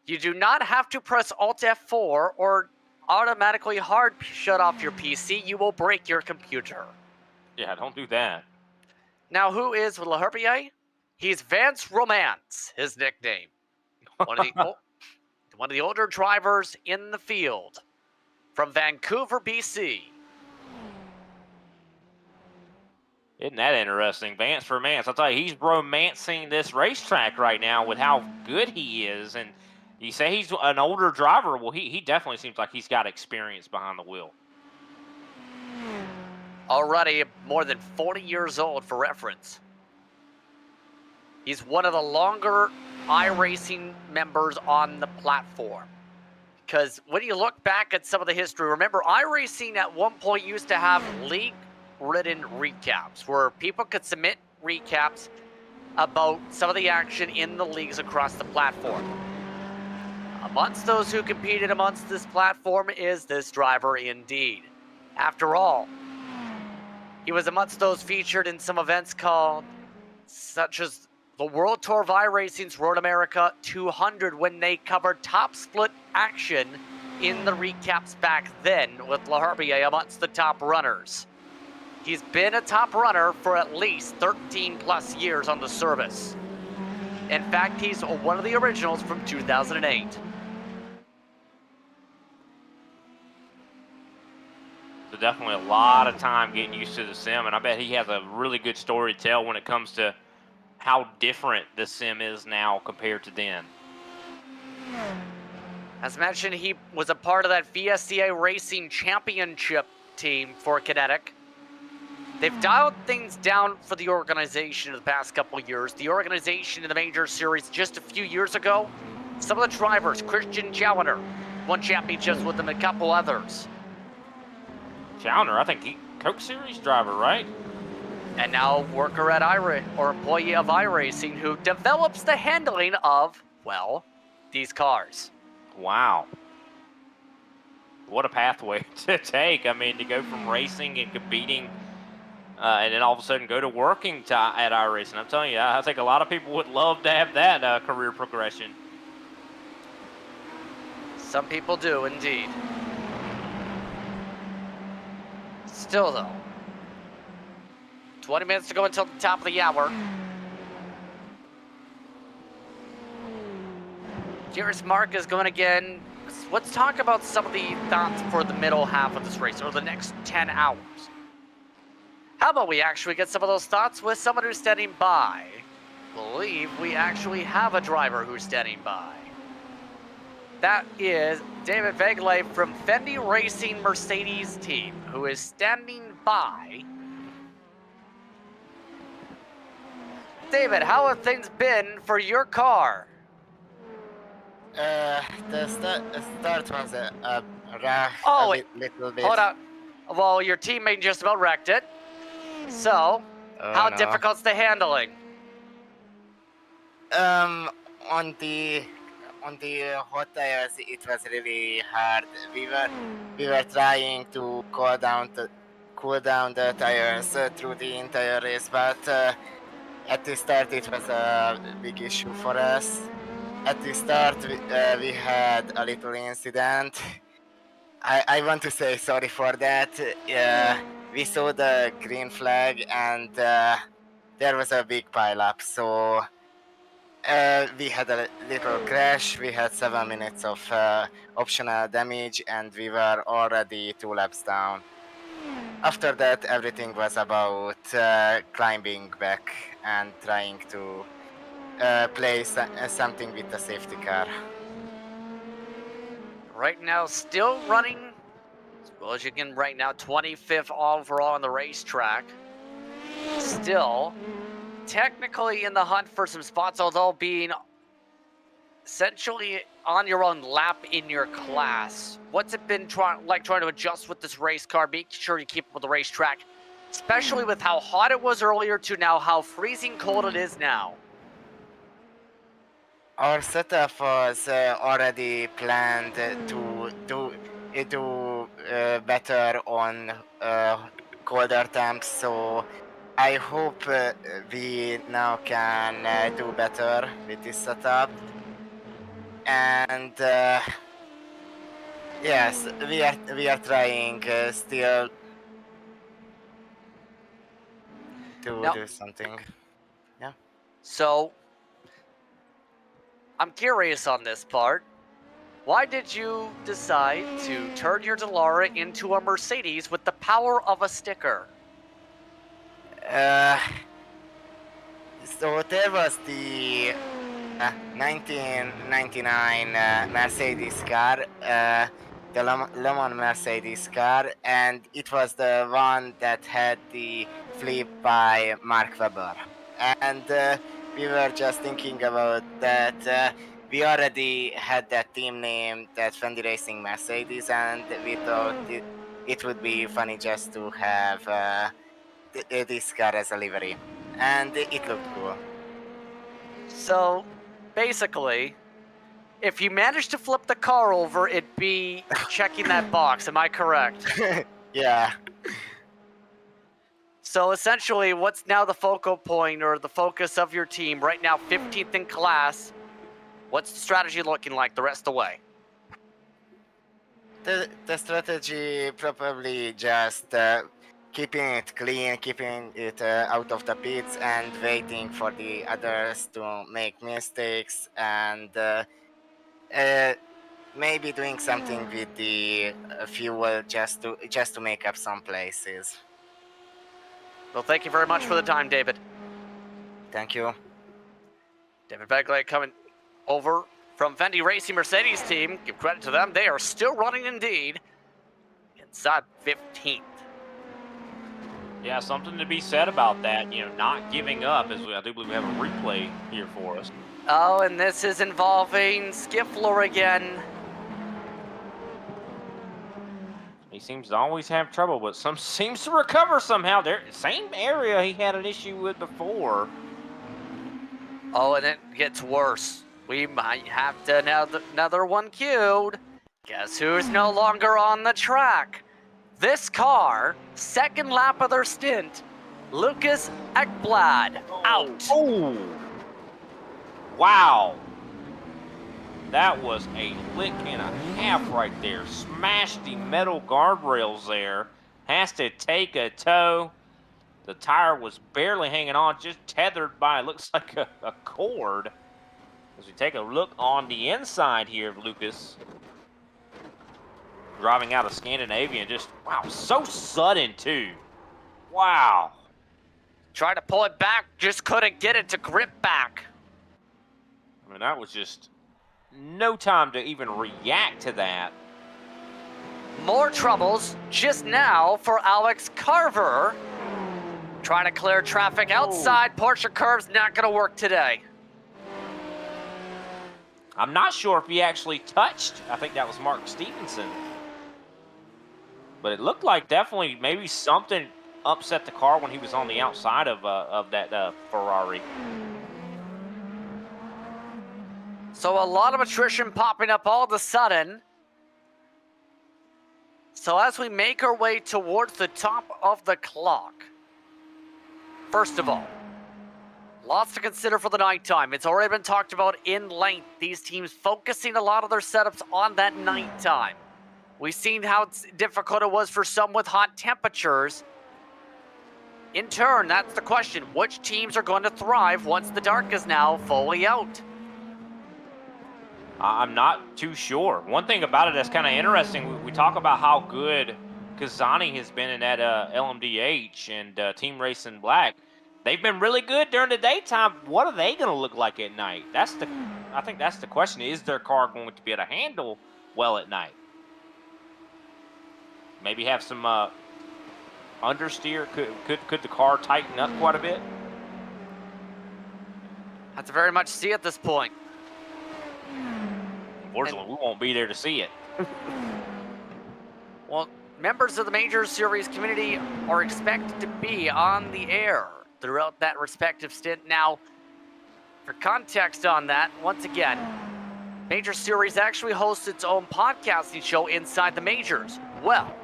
You do not have to press Alt F4 or automatically hard shut off your PC. You will break your computer. Yeah, don't do that. Now, who is Leherbier? He's Vance Romance, his nickname. One of the older drivers in the field from Vancouver, BC. Isn't that interesting? Vance Romance. I'll tell you, he's romancing this racetrack right now with how good he is. And you say he's an older driver. Well, he definitely seems like he's got experience behind the wheel. Already more than 40 years old for reference. He's one of the longer iRacing members on the platform. Because when you look back at some of the history, remember iRacing at one point used to have league-ridden recaps where people could submit recaps about some of the action in the leagues across the platform. Amongst those who competed amongst this platform is this driver indeed. After all, he was amongst those featured in some events such as the World Tour of iRacing's Road America 200 when they covered top split action in the recaps back then with Leherbier amongst the top runners. He's been a top runner for at least 13 plus years on the service. In fact, he's one of the originals from 2008. So definitely a lot of time getting used to the sim, and I bet he has a really good story to tell when it comes to how different the sim is now compared to then. As mentioned, he was a part of that VSCA Racing Championship team for Kinetic. They've dialed things down for the organization in the past couple of years. The organization in the Major Series just a few years ago, some of the drivers, Christian Challenger, won championships with them, and a couple others. Challenger, I think he Coke Series driver, right? And now worker at or employee of iRacing, who develops the handling of, well, these cars. Wow. What a pathway to take. I mean, to go from racing and competing and then all of a sudden go to working at iRacing. I'm telling you, I think a lot of people would love to have that career progression. Some people do, indeed. Still, though, 20 minutes to go until the top of the hour. Here's Marcus going again. Let's talk about some of the thoughts for the middle half of this race, or the next 10 hours. How about we actually get some of those thoughts with someone who's standing by? I believe we actually have a driver who's standing by. That is David Vegley from Fendi Racing Mercedes team, who is standing by. David, how have things been for your car? The start was rough, Oh, a little bit. Hold on. Well, your teammate just about wrecked it. So, how no. difficult's the handling? On the hot tires, it was really hard. We were trying to cool down the tires through the entire race, but at the start it was a big issue for us. At the start, we had a little incident. I want to say sorry for that. We saw the green flag and there was a big pile-up. So we had a little crash. We had 7 minutes of optional damage and we were already 2 laps down. After that, everything was about climbing back and trying to play something with the safety car. Right now, still running, as well as you can right now, 25th overall on the racetrack. Still, technically in the hunt for some spots, although being essentially on your own lap in your class. What's it been trying to adjust with this race car, make sure you keep up with the racetrack, especially with how hot it was earlier to now how freezing cold it is now? Our setup was already planned to do better on colder temps, so I hope we now can do better with this setup. And yes, we are trying still to do something. Yeah. So, I'm curious on this part. Why did you decide to turn your Delara into a Mercedes with the power of a sticker? So there was the 1999 Mercedes car, the Le Mans Mercedes car, and it was the one that had the flip by Mark Webber. And we were just thinking about that. We already had that team name, that Fendi Racing Mercedes, and we thought it would be funny just to have this car as a livery. And it looked cool. So, basically, if you managed to flip the car over, it'd be checking that box. Am I correct? Yeah. So essentially, what's now the focal point or the focus of your team right now, 15th in class? What's the strategy looking like the rest of the way? The strategy probably just keeping it clean, keeping it out of the pits, and waiting for the others to make mistakes, and maybe doing something with the fuel just to make up some places. Well, thank you very much for the time, David. Thank you. David Begley coming over from Fendi Racing Mercedes team. Give credit to them. They are still running indeed. Inside 15th. Yeah, something to be said about that, not giving up, as I do believe we have a replay here for us. Oh, and this is involving Skiffler again. He seems to always have trouble, but seems to recover somehow. Same area he had an issue with before. Oh, and it gets worse. We might have to another one queued. Guess who's no longer on the track? This car, second lap of their stint, Lucas Ekblad, out. Oh! Wow. That was a lick and a half right there. Smashed the metal guardrails there. Has to take a tow. The tire was barely hanging on, just tethered by, it looks like a cord. As we take a look on the inside here of Lucas. Driving out of Scandinavia, just, wow, so sudden too. Wow. Tried to pull it back, just couldn't get it to grip back. I mean, that was just no time to even react to that. More troubles just now for Alex Carver. Trying to clear traffic outside. Porsche curve's not going to work today. I'm not sure if he actually touched. I think that was Mark Stevenson. But it looked like definitely maybe something upset the car when he was on the outside of that Ferrari. So a lot of attrition popping up all of a sudden. So as we make our way towards the top of the clock, first of all, lots to consider for the nighttime. It's already been talked about in length. These teams focusing a lot of their setups on that nighttime. We've seen how difficult it was for some with hot temperatures. In turn, that's the question. Which teams are going to thrive once the dark is now fully out? I'm not too sure. One thing about it that's kind of interesting, we talk about how good Kazani has been in that LMDH and Team Racing Black. They've been really good during the daytime. What are they going to look like at night? I think that's the question. Is their car going to be able to handle well at night? Maybe have some understeer. Could the car tighten up quite a bit? Have to very much see at this point. Unfortunately, we won't be there to see it. Well, members of the Major Series community are expected to be on the air throughout that respective stint. Now, for context on that, once again, Major Series actually hosts its own podcasting show inside the Majors. Well,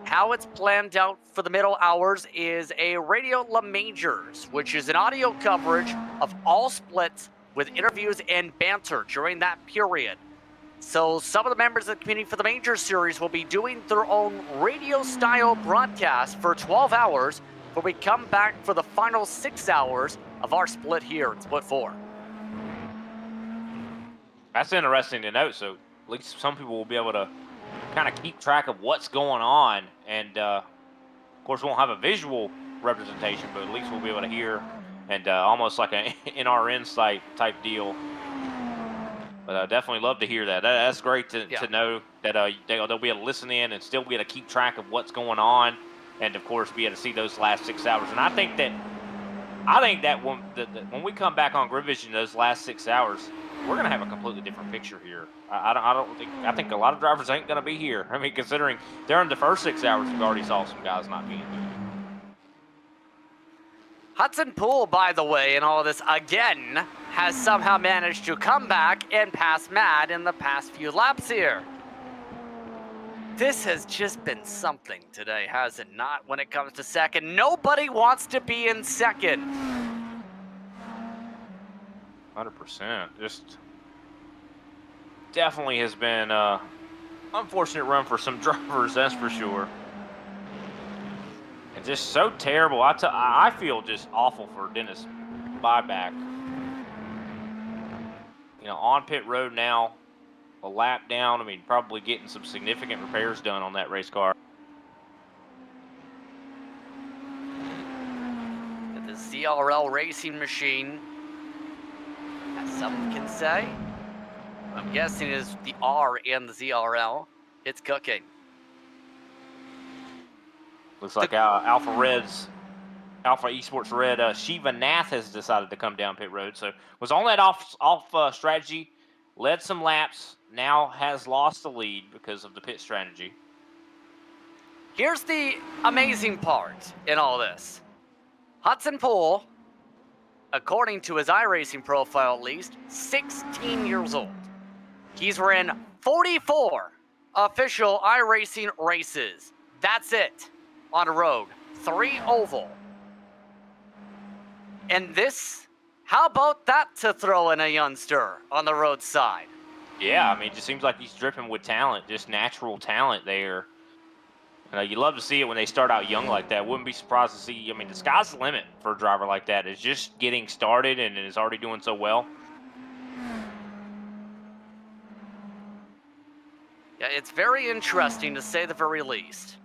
how it's planned out for the middle hours is a Radio La Majors, which is an audio coverage of all splits with interviews and banter during that period. So some of the members of the community for the Major Series will be doing their own radio-style broadcast for 12 hours, where we come back for the final 6 hours of our split here in Split 4. That's interesting to note. So at least some people will be able to kind of keep track of what's going on. And, of course, we won't have a visual representation, but at least we'll be able to hear and almost like an NRN type deal. But I definitely love to hear that. That's great to know that they'll be able to listen in and still be able to keep track of what's going on, and of course be able to see those last 6 hours. And I think that when we come back on Grid Vision those last 6 hours, we're gonna have a completely different picture here. I think a lot of drivers ain't gonna be here. I mean, considering during the first 6 hours we've already saw some guys not being here. Hudson Poole, by the way, in all of this, again, has somehow managed to come back and pass Mad in the past few laps here. This has just been something today, has it not, when it comes to second? Nobody wants to be in second. 100%. Just definitely has been an unfortunate run for some drivers, that's for sure. And just so terrible. I feel just awful for Dennis Buyback. You know, on pit road now, a lap down. I mean, probably getting some significant repairs done on that race car. The CRL racing machine, as some can say. I'm guessing is the R and the ZRL. It's cooking. Looks like Alpha Esports Red, Shiva Nath has decided to come down pit road. So was on that off strategy, led some laps, now has lost the lead because of the pit strategy. Here's the amazing part in all this. Hudson Poole, according to his iRacing profile at least, 16 years old. He's ran 44 official iRacing races. That's it on a road. 3 oval. And this, how about that to throw in a youngster on the roadside? Yeah, I mean, it just seems like he's dripping with talent, just natural talent there. You love to see it when they start out young like that. Wouldn't be surprised to see, I mean, the sky's the limit for a driver like that. Is just getting started and is already doing so well. Yeah, it's very interesting to say the very least.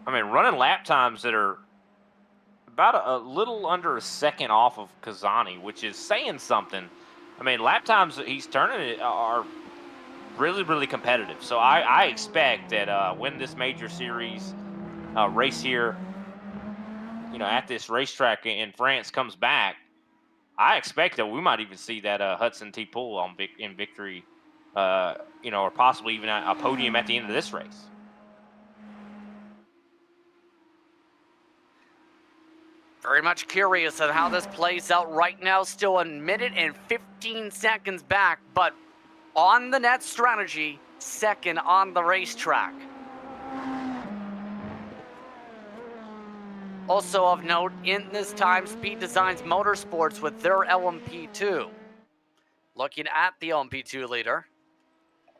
I mean, running lap times that are about a little under a second off of Kazani, which is saying something. I mean, lap times that he's turning it are really, really competitive. So I expect that when this major series race here, at this racetrack in France comes back, I expect that we might even see that Hudson T. Poole in victory, or possibly even a podium at the end of this race. Very much curious on how this plays out right now. Still a minute and 15 seconds back, but on the net strategy, second on the racetrack. Also of note, in this time, Speed Designs Motorsports with their LMP2. Looking at the LMP2 leader,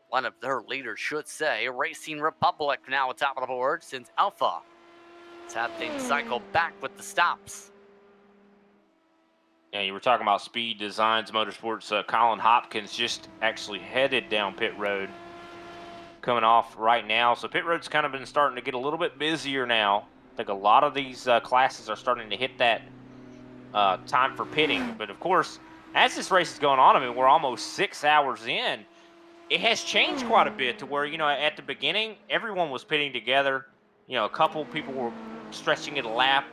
one of their leaders should say, Racing Republic now atop of the board since Alpha has had things cycle back with the stops. Yeah, you were talking about Speed Designs Motorsports. Colin Hopkins just actually headed down pit road, coming off right now. So pit road's kind of been starting to get a little bit busier now. I think a lot of these classes are starting to hit that time for pitting. But of course, as this race is going on, I mean, we're almost 6 hours in. It has changed quite a bit to where, at the beginning, everyone was pitting together. A couple people were stretching it a lap.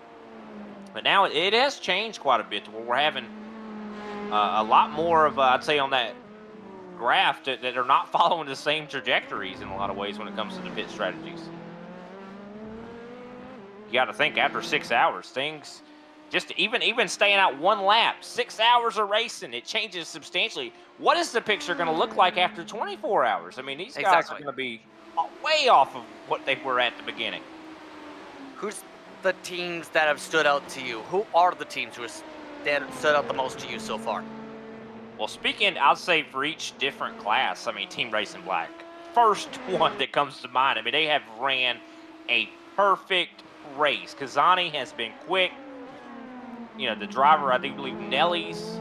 But now it has changed quite a bit to where we're having a lot more of, I'd say, on that graph that are not following the same trajectories in a lot of ways when it comes to the pit strategies. You got to think after 6 hours, things just even staying out one lap, 6 hours of racing, it changes substantially. What is the picture going to look like after 24 hours? I mean, these guys are going to be way off of what they were at the beginning. Who's the teams that have stood out to you? Who are the teams who have stood out the most to you so far? Well, speaking, I'll say for each different class, I mean, Team Racing Black, first one that comes to mind. I mean, they have ran a perfect race. Kazani has been quick. The driver, I do believe Nellis,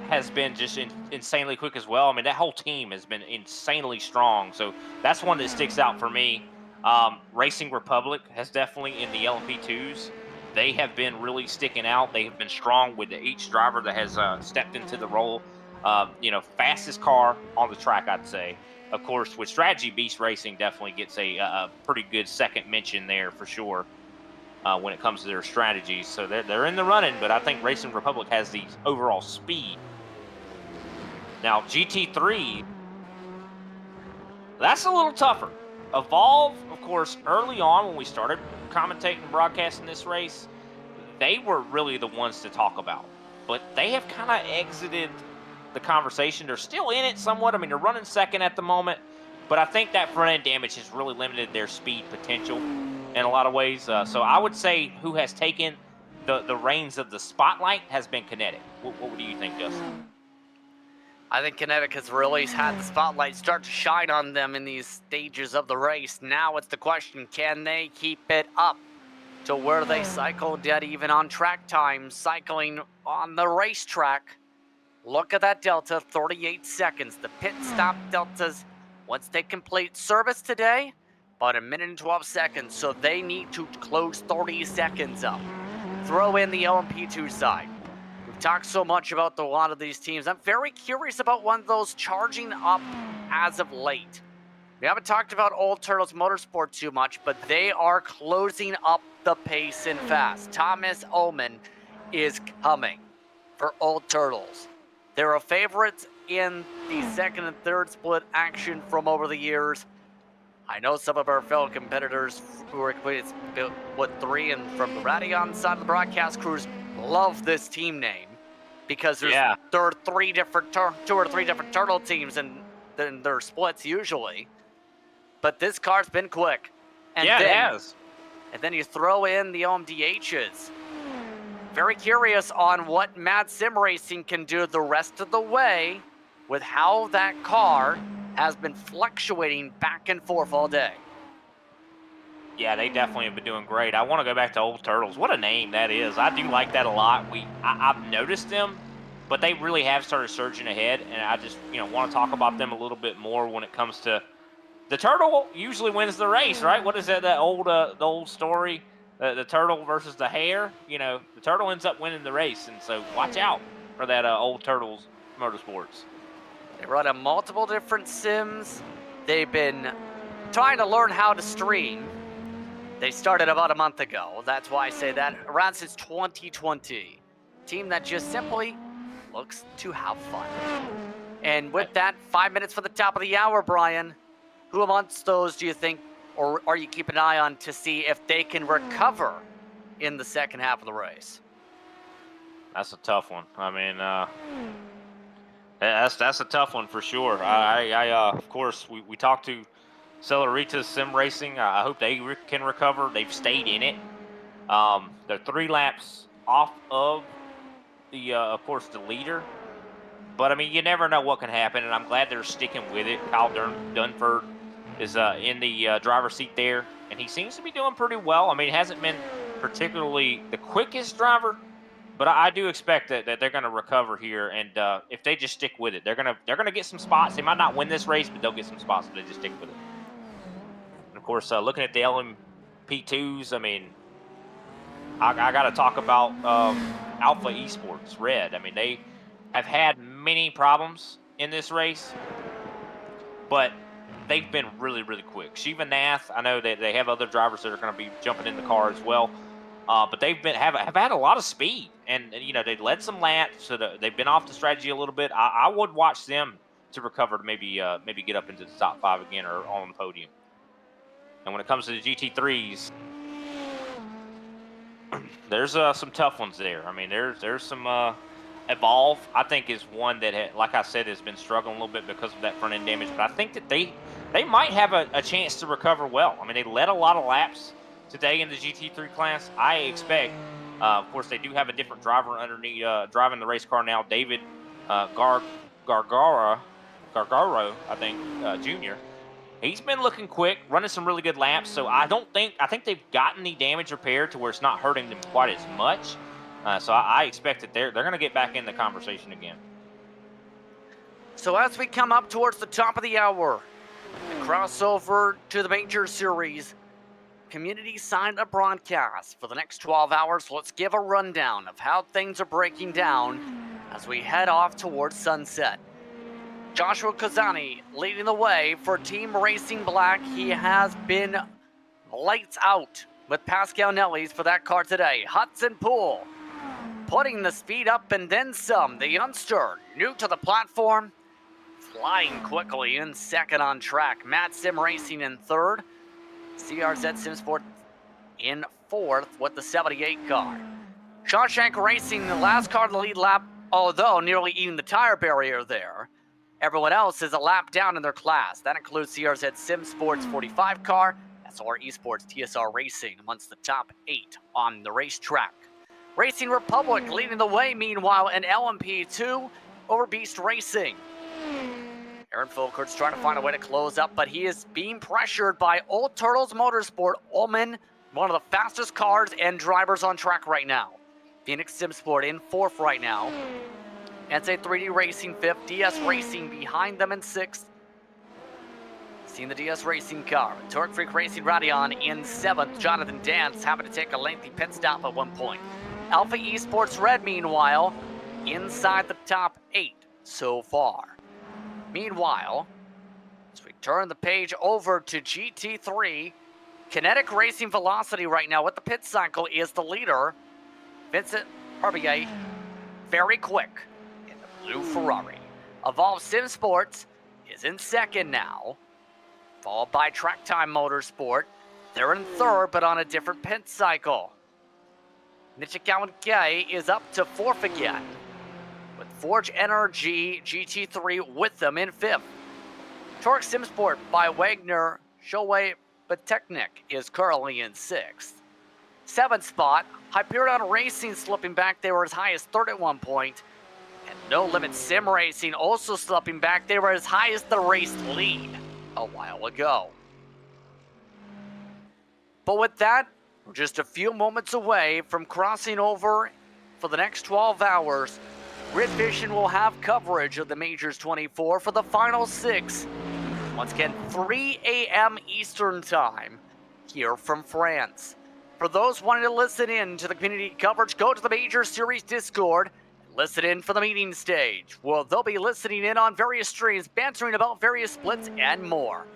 has been just insanely quick as well. I mean, that whole team has been insanely strong. So that's one that sticks out for me. Racing Republic has definitely, in the LMP2s, they have been really sticking out. They have been strong with each driver that has stepped into the role. Fastest car on the track, I'd say. Of course, with Strategy, Beast Racing definitely gets a pretty good second mention there for sure when it comes to their strategies. So they're in the running, but I think Racing Republic has the overall speed. Now, GT3, that's a little tougher. Evolve, of course, early on when we started commentating and broadcasting this race, they were really the ones to talk about. But they have kind of exited the conversation. They're still in it somewhat. I mean, they're running second at the moment, but I think that front end damage has really limited their speed potential in a lot of ways. So I would say who has taken the reins of the spotlight has been Kinetic. What do you think, Justin? I think Kinetic has really had the spotlight start to shine on them in these stages of the race. Now it's the question, can they keep it up to where they cycled yet even on track time, cycling on the racetrack? Look at that delta, 38 seconds. The pit stop deltas, once they complete service today, about 1 minute and 12 seconds. So they need to close 30 seconds up. Throw in the LMP2 side. We've talk so much about a lot of these teams. I'm very curious about one of those charging up as of late. We haven't talked about Old Turtles Motorsport too much, but they are closing up the pace and fast. Thomas Omen is coming for Old Turtles. They're a favorite in the second and third split action from over the years. I know some of our fellow competitors who are completed split 3 and from the Radion side of the broadcast crews love this team name because there are 2 or 3 different turtle teams in their splits usually. But this car's been quick. And it has. And then you throw in the OMDHs. Very curious on what Mad Sim Racing can do the rest of the way with how that car has been fluctuating back and forth all day. Yeah, they definitely have been doing great. I want to go back to Old Turtles. What a name that is. I do like that a lot. I've noticed them, but they really have started surging ahead, and I just want to talk about them a little bit more when it comes to the turtle. Usually wins the race, right? What is that? The old story, the turtle versus the hare. The turtle ends up winning the race, and so watch out for that Old Turtles Motorsports. They run on multiple different sims. They've been trying to learn how to stream. They started about a month ago. That's why I say that. Around since 2020. Team that just simply looks to have fun. And with that, 5 minutes for the top of the hour, Brian. Who amongst those do you think, or are you keeping an eye on to see if they can recover in the second half of the race? That's a tough one. I mean, that's a tough one for sure. Of course, we talked to Celerita's Sim Racing. I hope they can recover. They've stayed in it. They're 3 laps off of the, of course, the leader. But I mean, you never know what can happen, and I'm glad they're sticking with it. Kyle Dunford is in the driver's seat there, and he seems to be doing pretty well. I mean, it hasn't been particularly the quickest driver, but I do expect that they're going to recover here, and if they just stick with it, they're gonna get some spots. They might not win this race, but they'll get some spots if they just stick with it. And of course, looking at the LMP2s, I mean, I got to talk about Alpha Esports Red. I mean, they have had many problems in this race, but they've been really, really quick. Shiva Nath, I know that they have other drivers that are going to be jumping in the car as well, but they've have had a lot of speed, and they led some laps, so they've been off the strategy a little bit. I would watch them to recover to maybe get up into the top 5 again or on the podium. And when it comes to the GT3s, there's some tough ones there. I mean, there's some. Evolve, I think, is one that, like I said, has been struggling a little bit because of that front end damage. But I think that they might have a chance to recover well. I mean, they led a lot of laps today in the GT3 class. I expect, of course, they do have a different driver underneath driving the race car now, David Gargaro, I think, Jr. He's been looking quick, running some really good laps. So I think they've gotten the damage repaired to where it's not hurting them quite as much. So I expect that they're going to get back in the conversation again. So as we come up towards the top of the hour, the crossover to the Major Series, community signed a broadcast for the next 12 hours. Let's give a rundown of how things are breaking down as we head off towards sunset. Joshua Kazani leading the way for Team Racing Black. He has been lights out with Pascal Nellies for that car today. Hudson Poole putting the speed up and then some. The youngster, new to the platform, flying quickly in second on track. Mad Sim Racing in third. CRZ Simsport in fourth with the 78 car. Shawshank Racing, the last car to the lead lap, although nearly eating the tire barrier there. Everyone else is a lap down in their class. That includes CRZ Simsports 45 car, SR Esports TSR Racing amongst the top 8 on the racetrack. Racing Republic leading the way, meanwhile, in LMP2 over Beast Racing. Aaron Folkert's trying to find a way to close up, but he is being pressured by Old Turtles Motorsport. Ullman, one of the fastest cars and drivers on track right now. Phoenix Simsport in fourth right now. NC3D Racing fifth, DS Racing behind them in sixth. Seeing the DS Racing car. Torque Freak Racing Radion in seventh. Jonathan Dance having to take a lengthy pit stop at one point. Alpha Esports Red, meanwhile, inside the top 8 so far. Meanwhile, as we turn the page over to GT3, Kinetic Racing Velocity right now with the pit cycle is the leader. Vincent Barbier, very quick in the blue Ferrari. Evolve Sim Sports is in second now, followed by Track Time Motorsport. They're in third, but on a different pit cycle. Nichikawa K is up to fourth again, with Forge Energy GT3 with them in fifth. Torque Simsport by Wagner Shoei Batechnik is currently in sixth. Seventh spot, Hyperion Racing slipping back. They were as high as third at one point. And No Limit Sim Racing also slipping back. They were as high as the race lead a while ago. But with that, we're just a few moments away from crossing over for the next 12 hours. Grid Vision will have coverage of the Majors 24 for the final 6. Once again, 3 a.m. Eastern Time here from France. For those wanting to listen in to the community coverage, go to the Major Series Discord and listen in for the meeting stage. Well, they'll be listening in on various streams, bantering about various splits and more.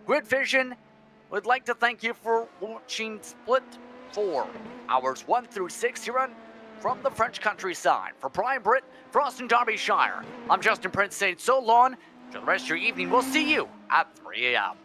Grid Vision would like to thank you for watching Split 4, hours 1 through 6 here from the French countryside. For Brian Britt, Frost and Derbyshire, I'm Justin Prince saying so long. Enjoy the rest of your evening. We'll see you at 3 a.m.